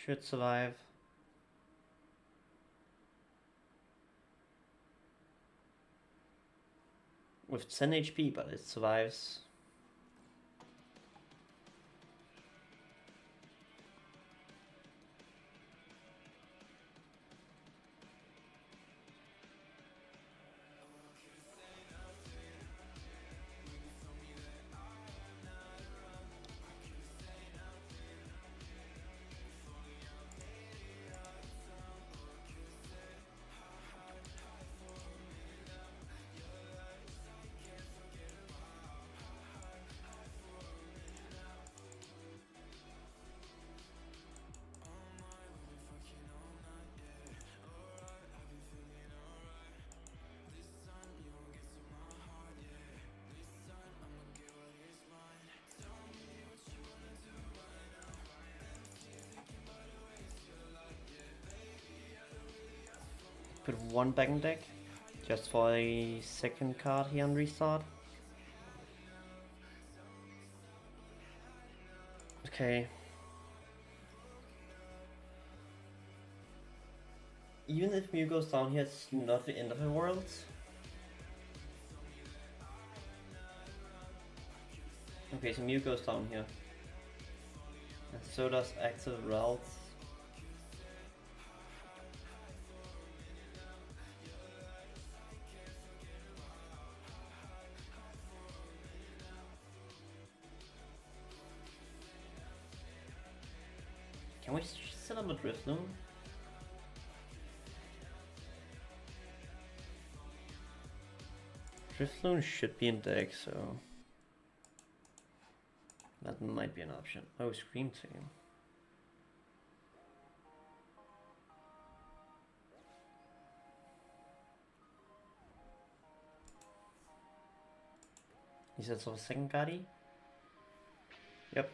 Should survive. With 10 HP, but it survives. Put one back in deck, just for a second card here on restart. Okay. Even if Mew goes down here, it's not the end of the world. Okay, so Mew goes down here. And so does active Ralts. Can we set up a Drifloon? Drifloon should be in deck, so that might be an option. Oh, Scream Team. He sets off a second Guardy? Yep.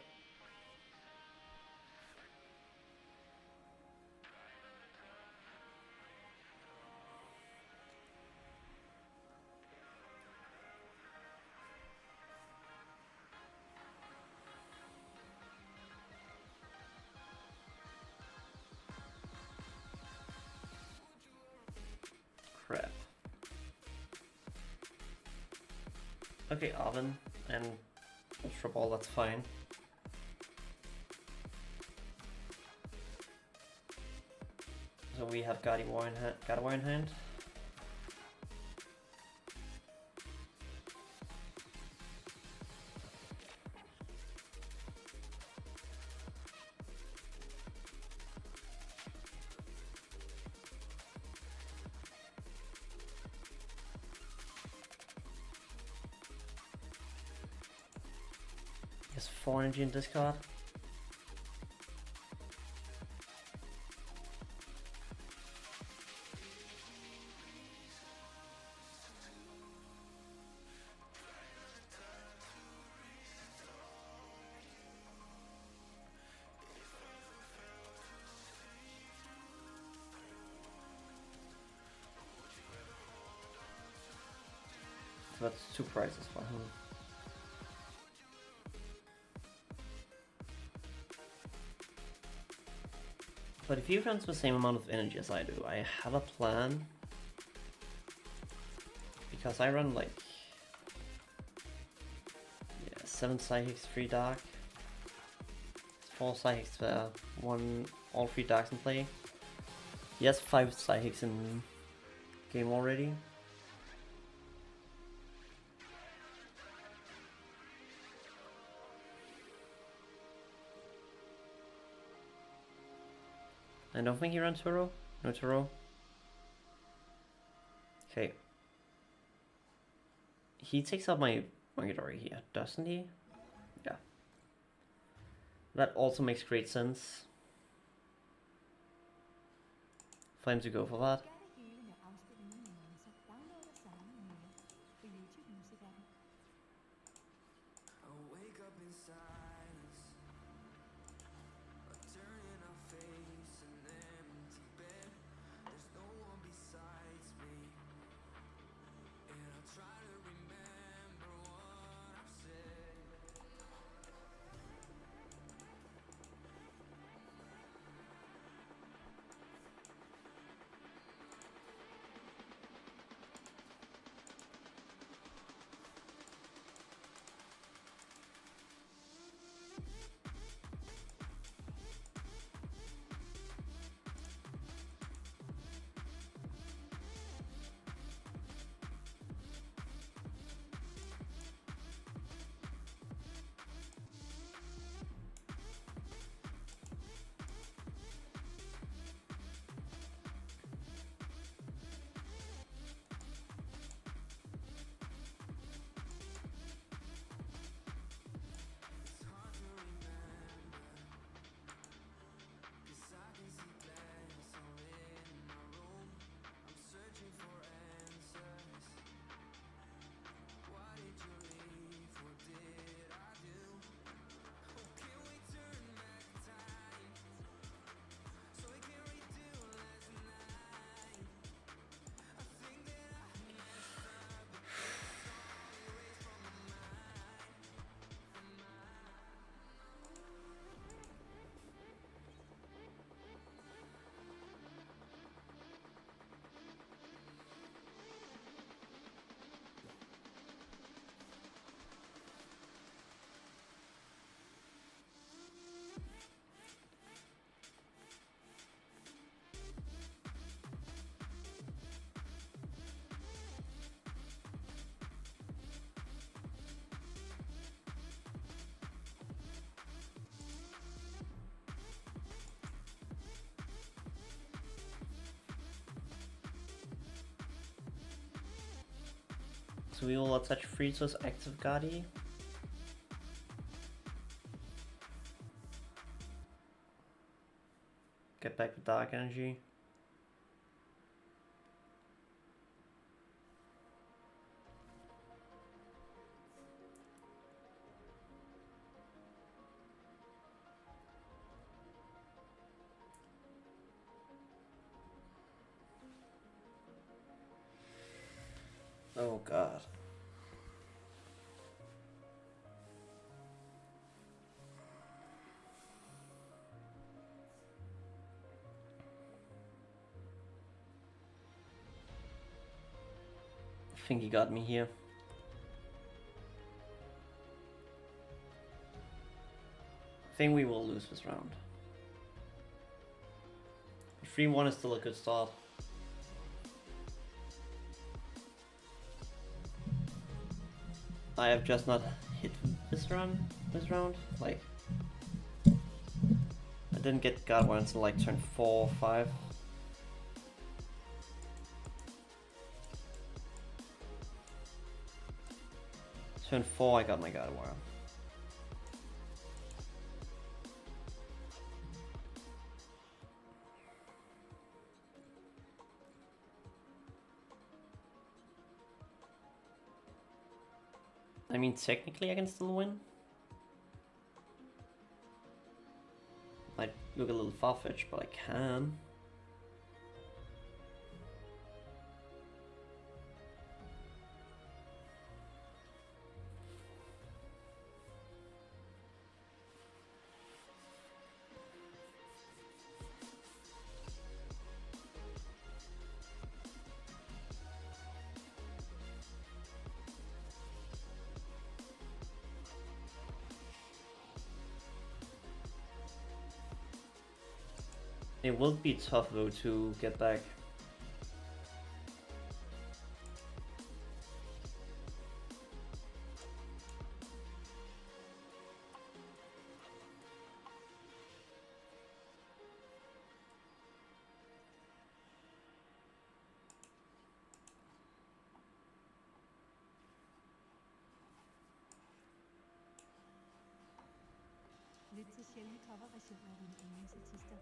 Crap. Okay, Oven and Ultra Ball, that's fine. So we have Gardevoir in hand. Just 4 energy in discard. That's 2 prices for him. But if he runs the same amount of energy as I do, I have a plan. Because I run like 7 psychics, 3 dark, 4 psychics there, all 3 darks in play. He has 5 psychics in game already. I don't think he runs Turo. No Turo. Okay. He takes out my Monkidori here, doesn't he? Yeah. That also makes great sense for him to go for that. Gør det hele med afspilning i nuancer. Download og samle mere på YouTube musikappen. I wake up in silence, a turning our face, an empty bed. There's no one besides me, and I try to remember what I've said. It's hard to remember, 'cause I can see blanks all in my room. I'm searching for answers. Why did you leave? What did I do? Oh, can we turn back time so we can redo last night? I think that I messed up, but it's all erased from my mind. So we will attach Frieza's active Guardi. Get back the dark energy. Oh god. I think he got me here. I think we will lose this round. 3-1 is still a good start. I have just not hit this round. Like, I didn't get Godwire until like turn 4 or 5. Turn 4 I got my Godwire. I mean, technically I can still win. Might look a little far-fetched, but I can. It will be tough though to get back. Lyt til sjældne coverversioner af dine yndlingsartister.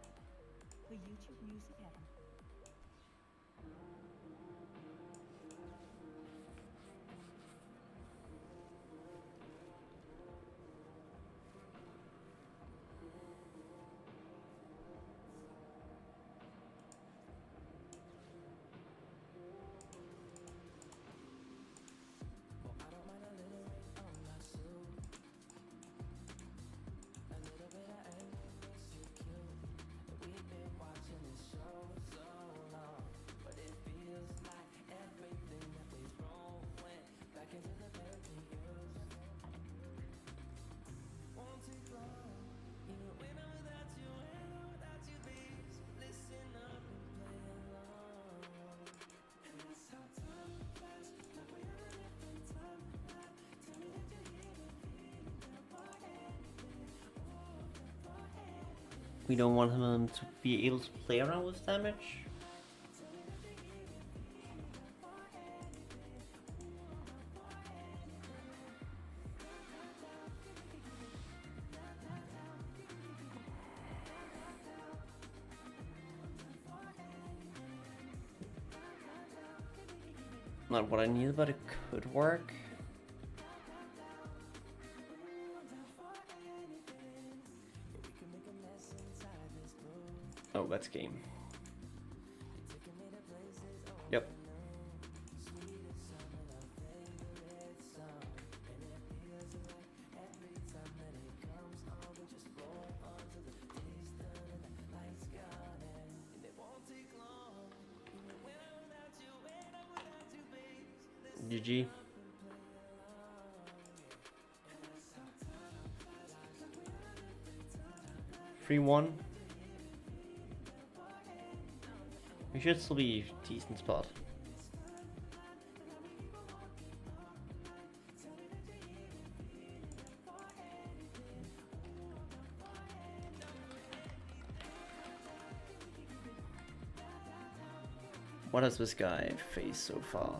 På YouTube Music appen. Well, I don't mind a little rain on my suit. A little bit of anger makes you cute. And we've been watching this show so long, but it feels like everything that we've wrong went back into the bed we used. Won't take long, even when I'm without you and I'm without you, babe. So listen up and play along. And that's how time flies, like we're on a different timeline. Tell me that you're here to feel it for anything, for anything. We don't want him to be able to play around with damage. Not what I need, but it could work. Oh, that's game. Yep. GG. Free one. We should still be decent spot. What has this guy faced so far?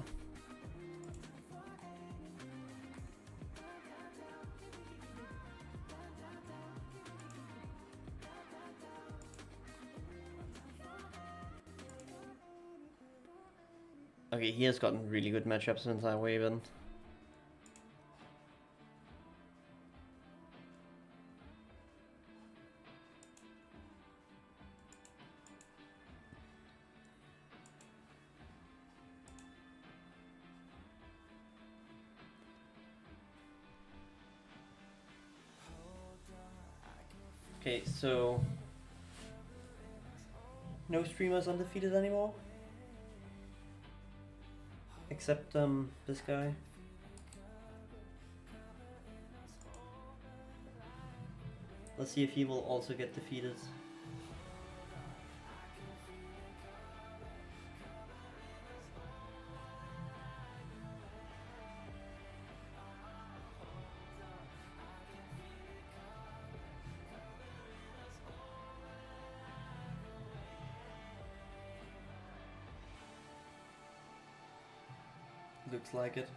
Okay, he has gotten really good matchups since I wave in. Okay, so no streamers undefeated anymore? Except this guy. Let's see if he will also get defeated. Looks like it.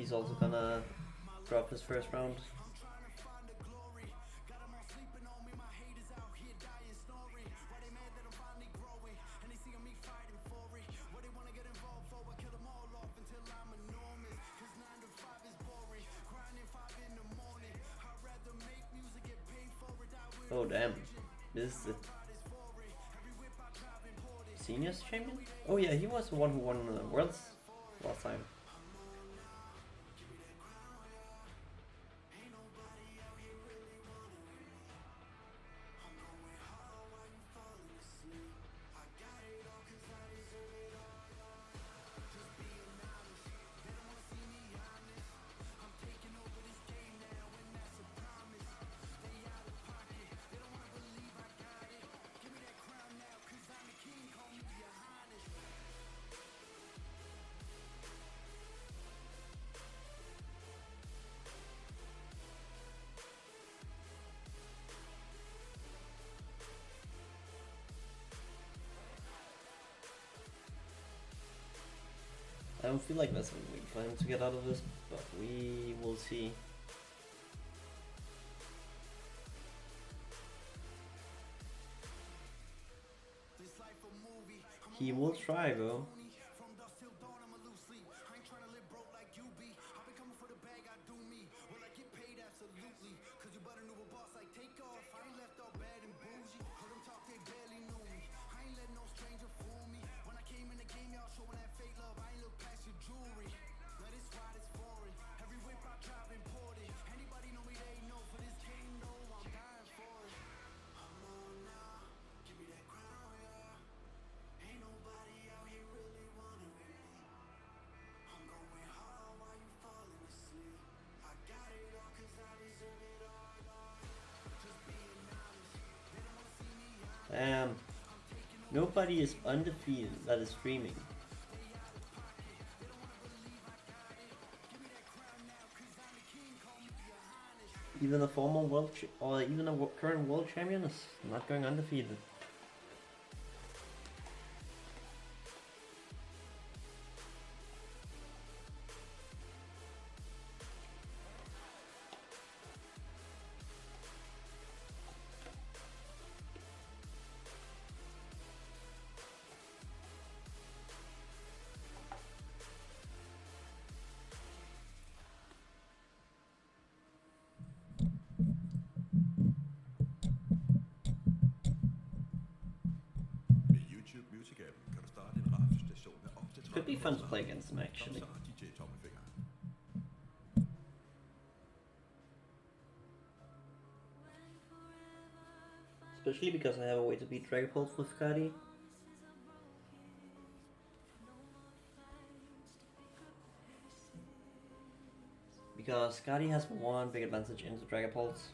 he's also gonna drop his first round. Oh damn, this is the seniors champion? Oh yeah, he was the one who won Worlds last time. I don't feel like that's a way for him to get out of this, but we will see. He will try though. Nobody is undefeated that is streaming. Even a former world or even a current world champion is not going undefeated. Could be fun to play against them actually. Especially because I have a way to beat Dragapult with Skadi. Because Skadi has one big advantage into Dragapults.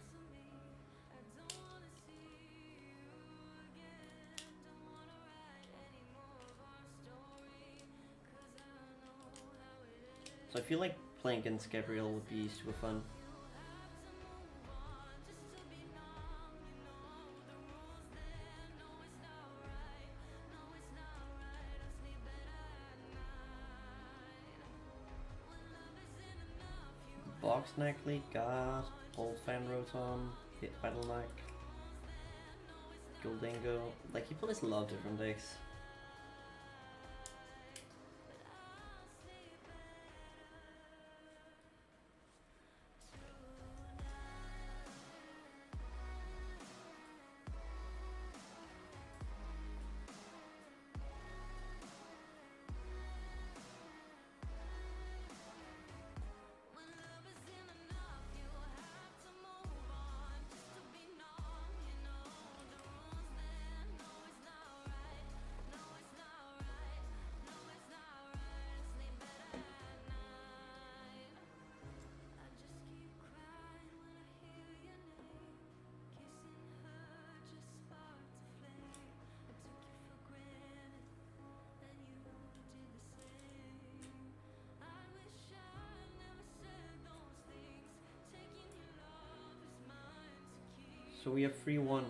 So I feel like playing against Gabriel would be super fun. Box Knackly, Gas, Old Fan Rotom, Hit Battle Knack, Goldingo. Like, he plays a lot of different decks. So we have 3-1.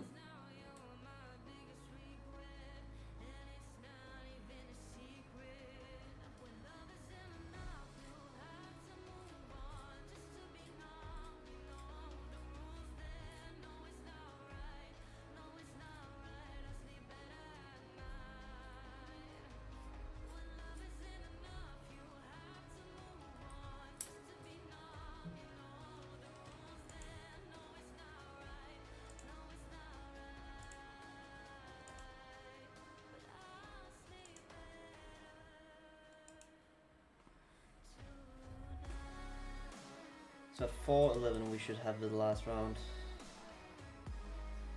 So 4-11 we should have the last round.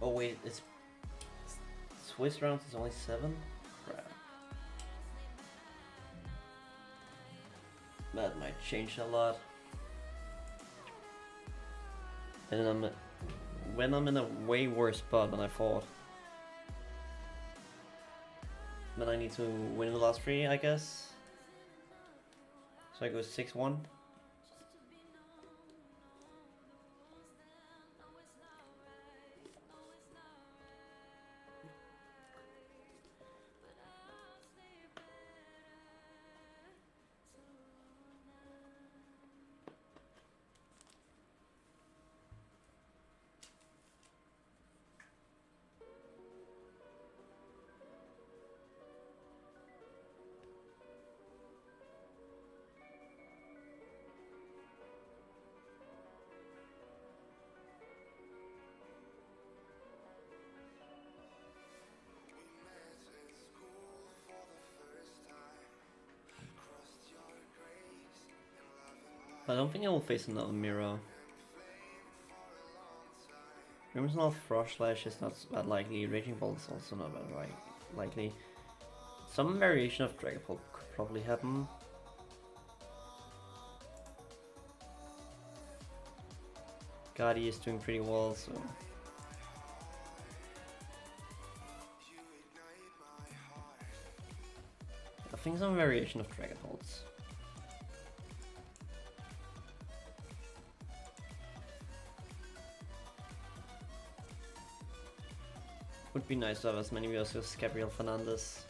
Oh wait, it's Swiss rounds is only 7? Crap. That might change a lot. And when I'm in a way worse spot than I thought. Then I need to win the last 3, I guess. So I go 6-1. I don't think I will face another mirror. Crimson Frost Slash is not that likely. Raging Bolt is also not that likely. Some variation of Dragapult could probably happen. Guardy is doing pretty well, so I think some variation of Dragapults. Would be nice to have as many viewers as Gabriel Fernandez.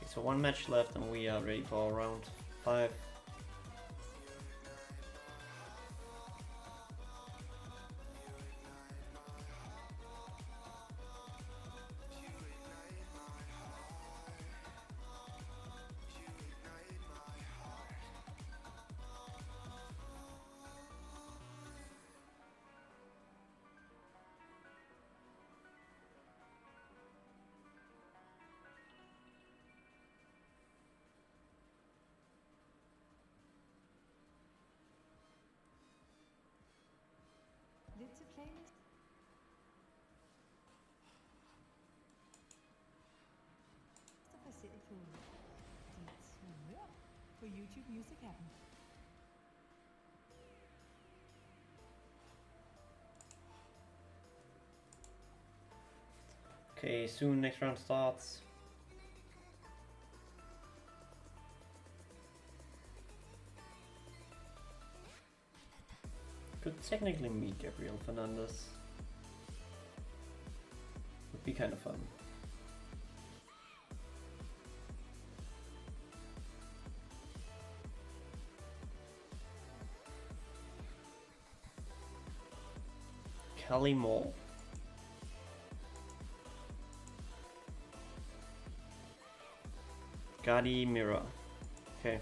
So 1 match left and we are ready for round 5. Lyt til playlist. Så baseret på dit humør på YouTube Music appen. Okay, soon next round starts. Could technically meet Gabriel Fernandez. Would be kind of fun. Kelly Moore. Gadi Mira. Okay.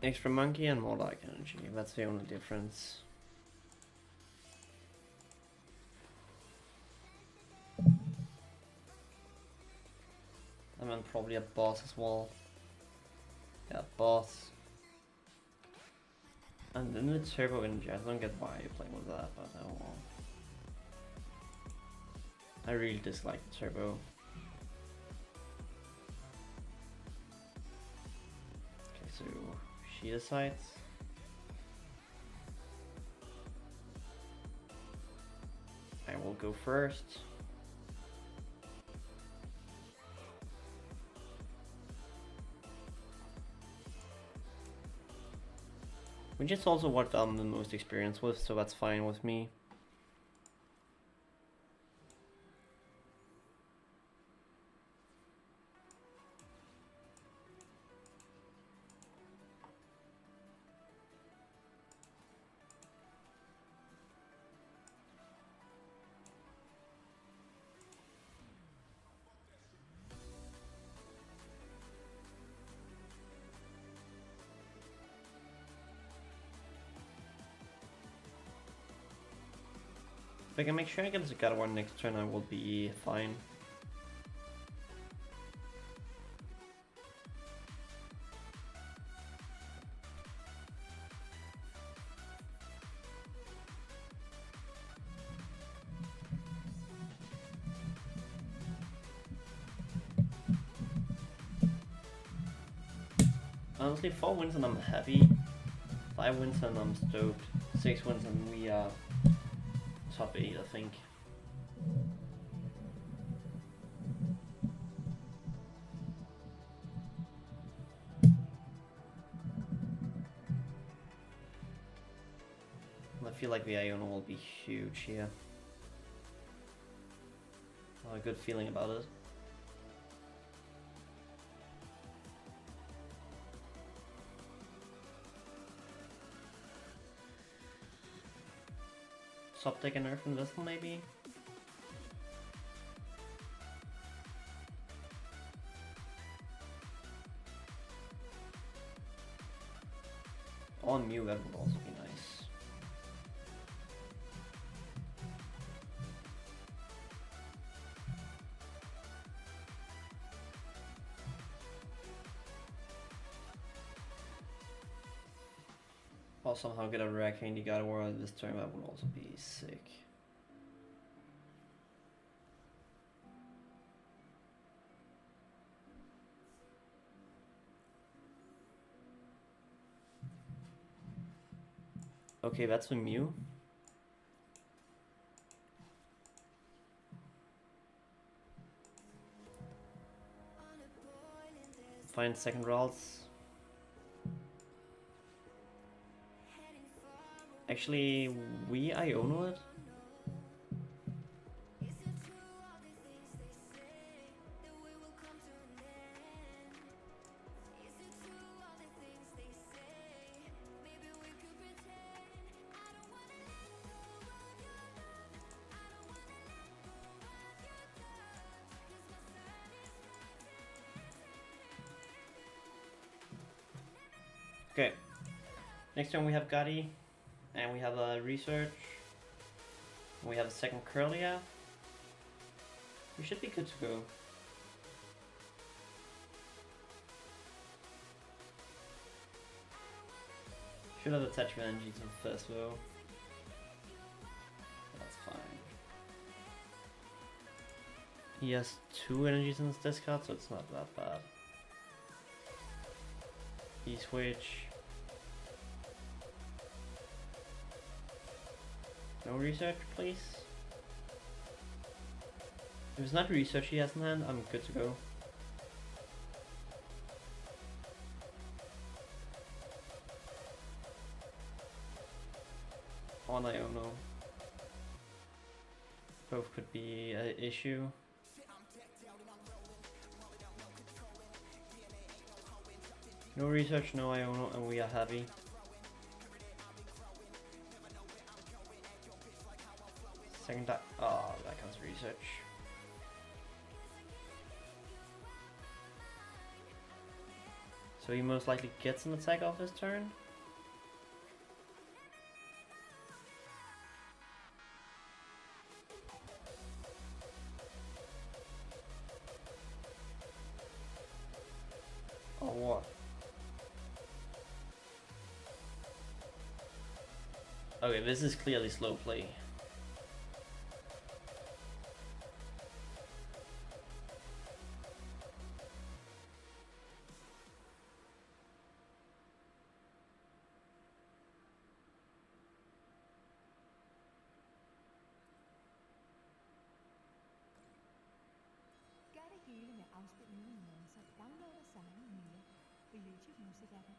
Extra monkey and more dark energy, that's the only difference. And then probably a boss as well. Yeah, boss. And then the turbo energy, I don't get why you're playing with that, but oh well. I really dislike the turbo. Okay, so she decides. I will go first. Which is also what I'm the most experienced with, so that's fine with me. If I can make sure I get the God War next turn, I will be fine. Honestly, 4 wins and I'm happy. 5 wins and I'm stoked. 6 wins and we are top 8, I think. I feel like the Iona will be huge here. I have a good feeling about it. Subdeck and Earth Invisible maybe? On Mew, that would also be nice. Or somehow get a rare Candy God War this turn, that would also be sick. Okay, that's a Mew. Find second rolls. Actually, we Iona it. Okay. Next turn we have Gotti. And we have a research. We have a second Curlia. We should be good to go. Should have attachment energy to the first though. That's fine. He has 2 energies in his discard, so it's not that bad. He switch. No research, please. If it's not research he has in hand, I'm good to go. On Iono. Both could be an issue. No research, no Iono, and we are happy. Second time. Oh, that counts research. So he most likely gets an attack off his turn. Or what? Okay, this is clearly slow play. Gør det hele med afspilning uden nuancer. Download og samle mere på YouTube Music-appen.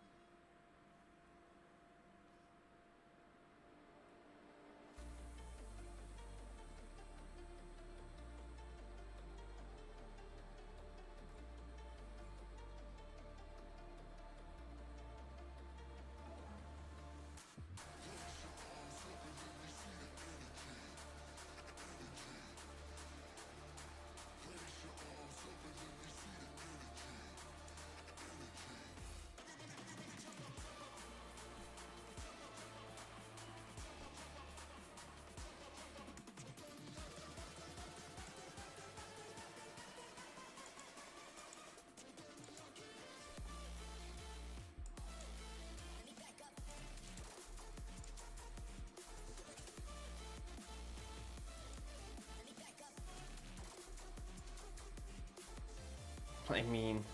I mean,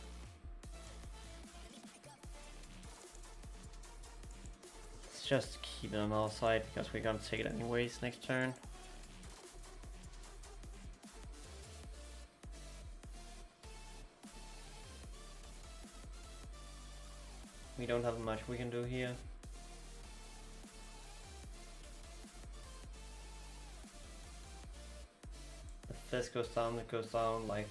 let's just keep it on our side because we're gonna take it anyways next turn. We don't have much we can do here. If this goes down, it goes down like...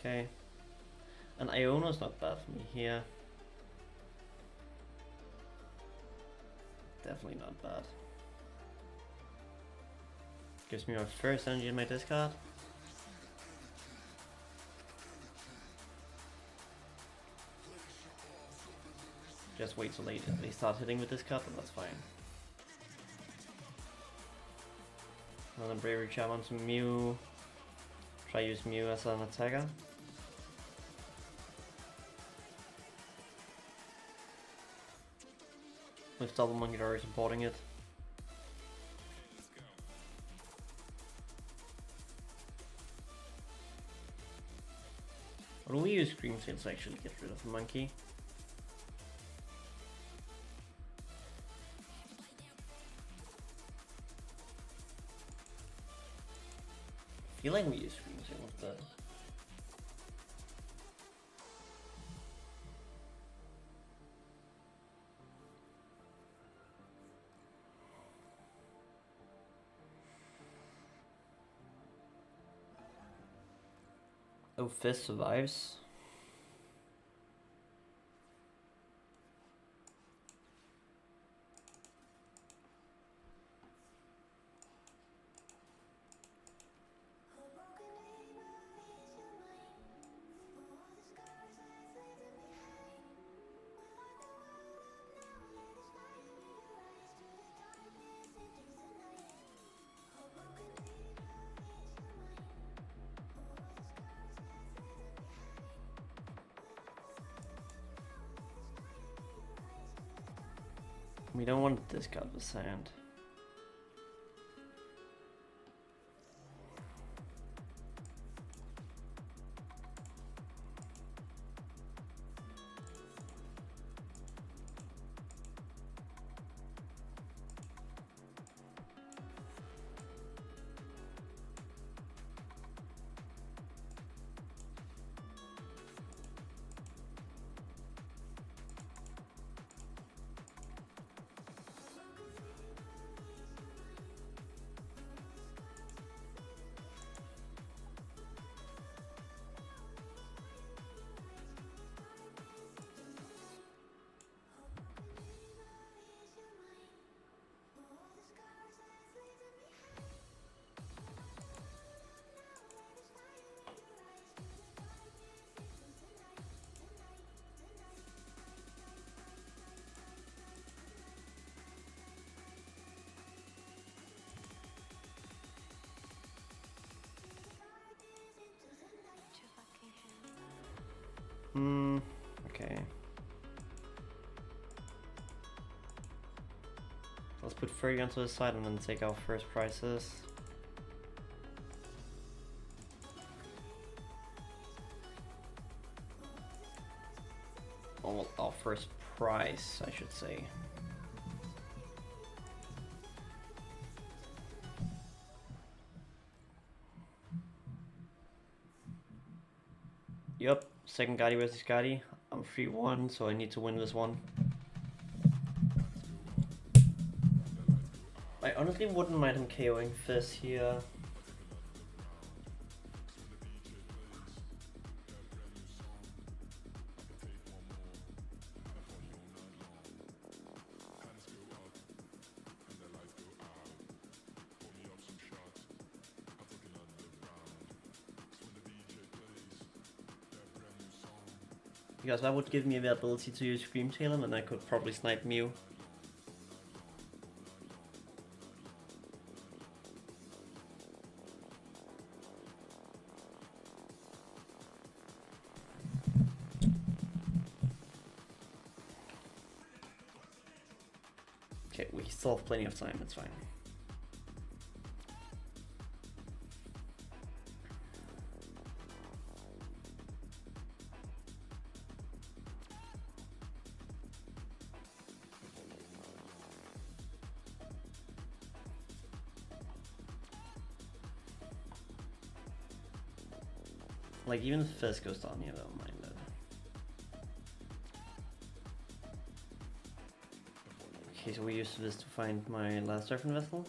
Okay. And Iona's not bad for me here. Definitely not bad. Gives me my first energy in my discard. Just wait till they start hitting with this card, and that's fine. Another Bravery Charm onto Mew. Try use Mew as an attacker. With Double Monkey already supporting it. Or do we use Scream Tail to actually get rid of the monkey? I feel like we use Scream Tail instead. Oh, Fist survives. We don't want this card with sand. Okay. Let's put 30 onto the side and then take our first prizes. Oh, our first prize, I should say. Yup, second Guardi versus Guardi. I'm 3-1, so I need to win this one. I honestly wouldn't mind him KOing Fizz here. Because that would give me the ability to use Scream Tail and then I could probably snipe Mew. Okay, we still have plenty of time, it's fine. Like, even if Fizz goes down here, I don't mind that. Okay, so we use this to find my last surfing vessel.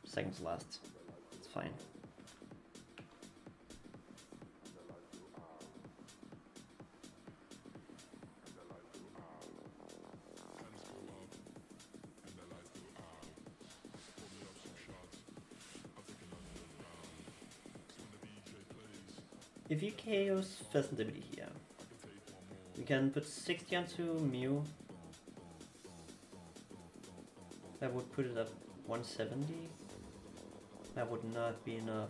Second to last. It's fine. If you KO's Fizz and Deputy here, we can put 60 onto Mew. That would put it at 170. That would not be enough.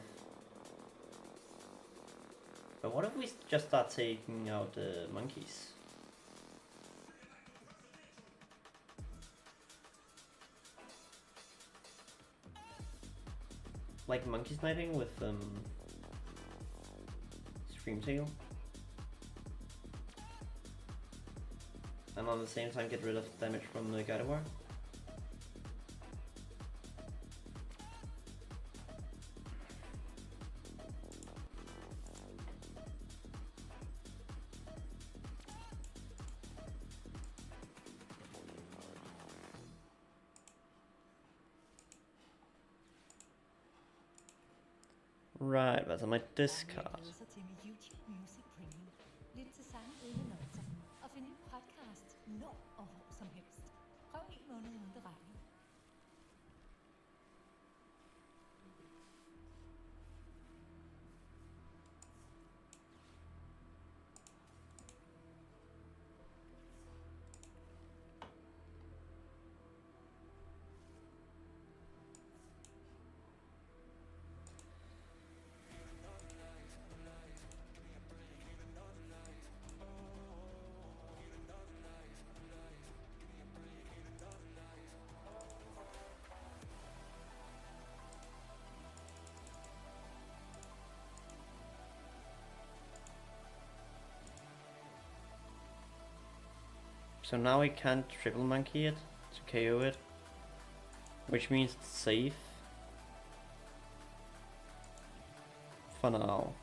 But what if we just start taking out the monkeys? Like monkey sniping with Scream Tail. And on the same time get rid of damage from the Gardevoir. Right, hvad så med discard? Glæder sig til med YouTube Music Premium. Lyt til sange uden annoncer og find en podcast når og hvor som helst. Prøv 1 måned uden beregning. So now we can't triple monkey it to KO it, which means it's safe for now.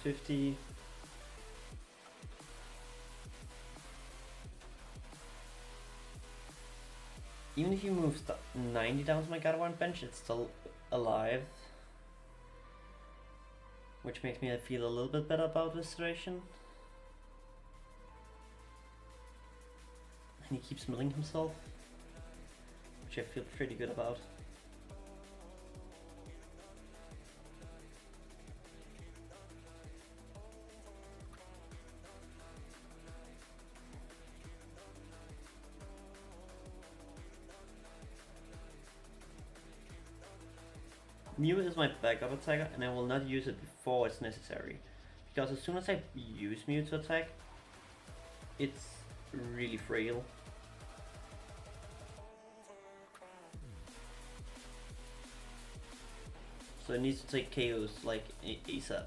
$250. Even if you move 90 down to my Gardevoir bench, it's still alive. Which makes me feel a little bit better about this situation. he keeps milling himself, which I feel pretty good about. Mew is my backup attacker, and I will not use it before it's necessary, because as soon as I use Mew to attack, it's really frail. So it needs to take KOs like ASAP.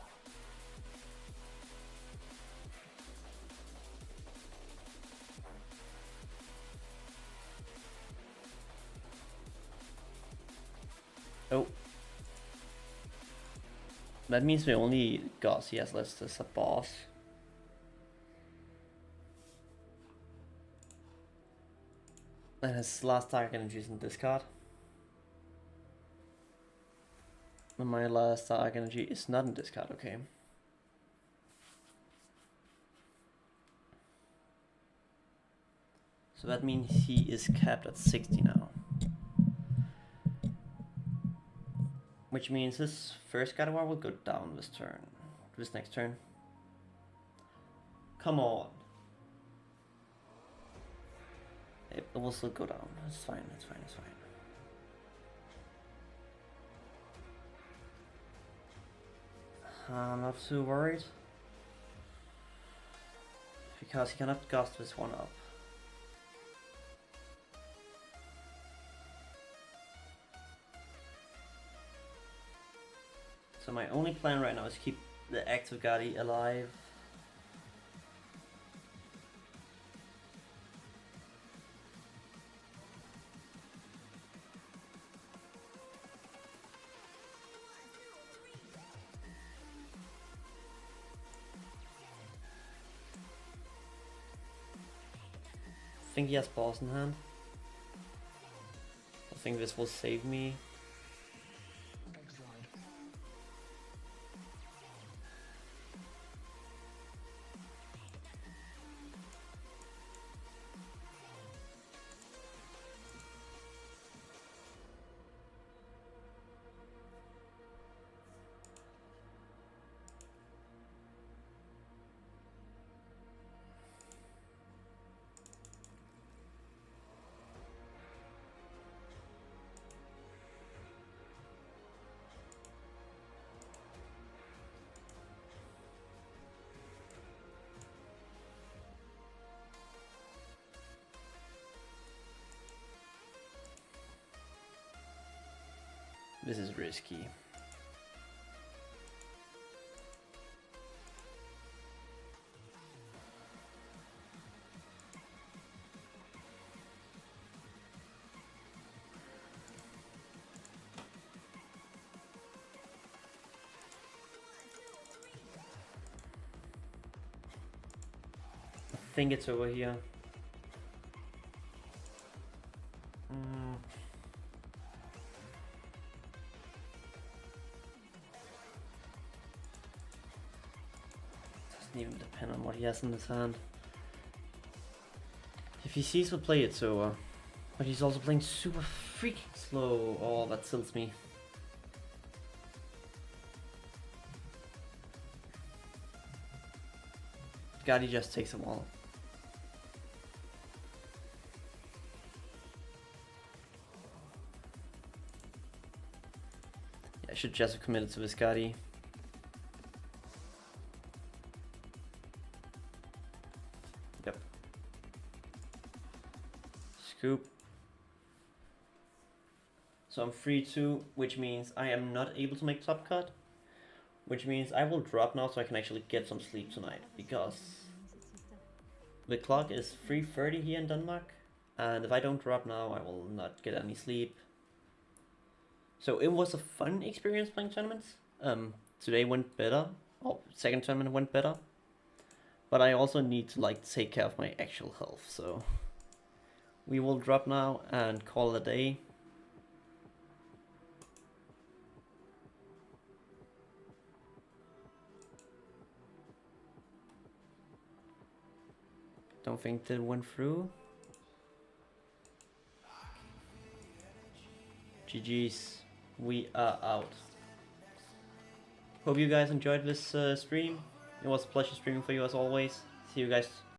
Oh. That means we only got CS list as a boss. And his last target energy is in discard. And my last target energy is not in discard, okay. So that means he is capped at 60 now. Which means his first Gardevoir will go down this turn. This next turn. Come on. It will still go down. It's fine, it's fine, it's fine. I'm not too worried. Because he cannot gust this one up. So my only plan right now is keep the active Guardi alive. I think he has balls in hand. I think this will save me. This is risky. I think it's over here. Doesn't even depend on what he has in his hand. If he sees the play, it's over. But he's also playing super freaking slow. Oh, that tilts me. Guardi just takes them all. Yeah, I should just have committed to Viscardi. Yep. Scoop. So I'm free too, which means I am not able to make top cut. Which means I will drop now so I can actually get some sleep tonight, because the clock is 3:30 here in Denmark, and if I don't drop now I will not get any sleep. So it was a fun experience playing tournaments. Today went better, or second tournament went better, but I also need to like take care of my actual health, so we will drop now and call it a day. Don't think that went through. GG's. We are out. Hope you guys enjoyed this stream. It was a pleasure streaming for you as always. See you guys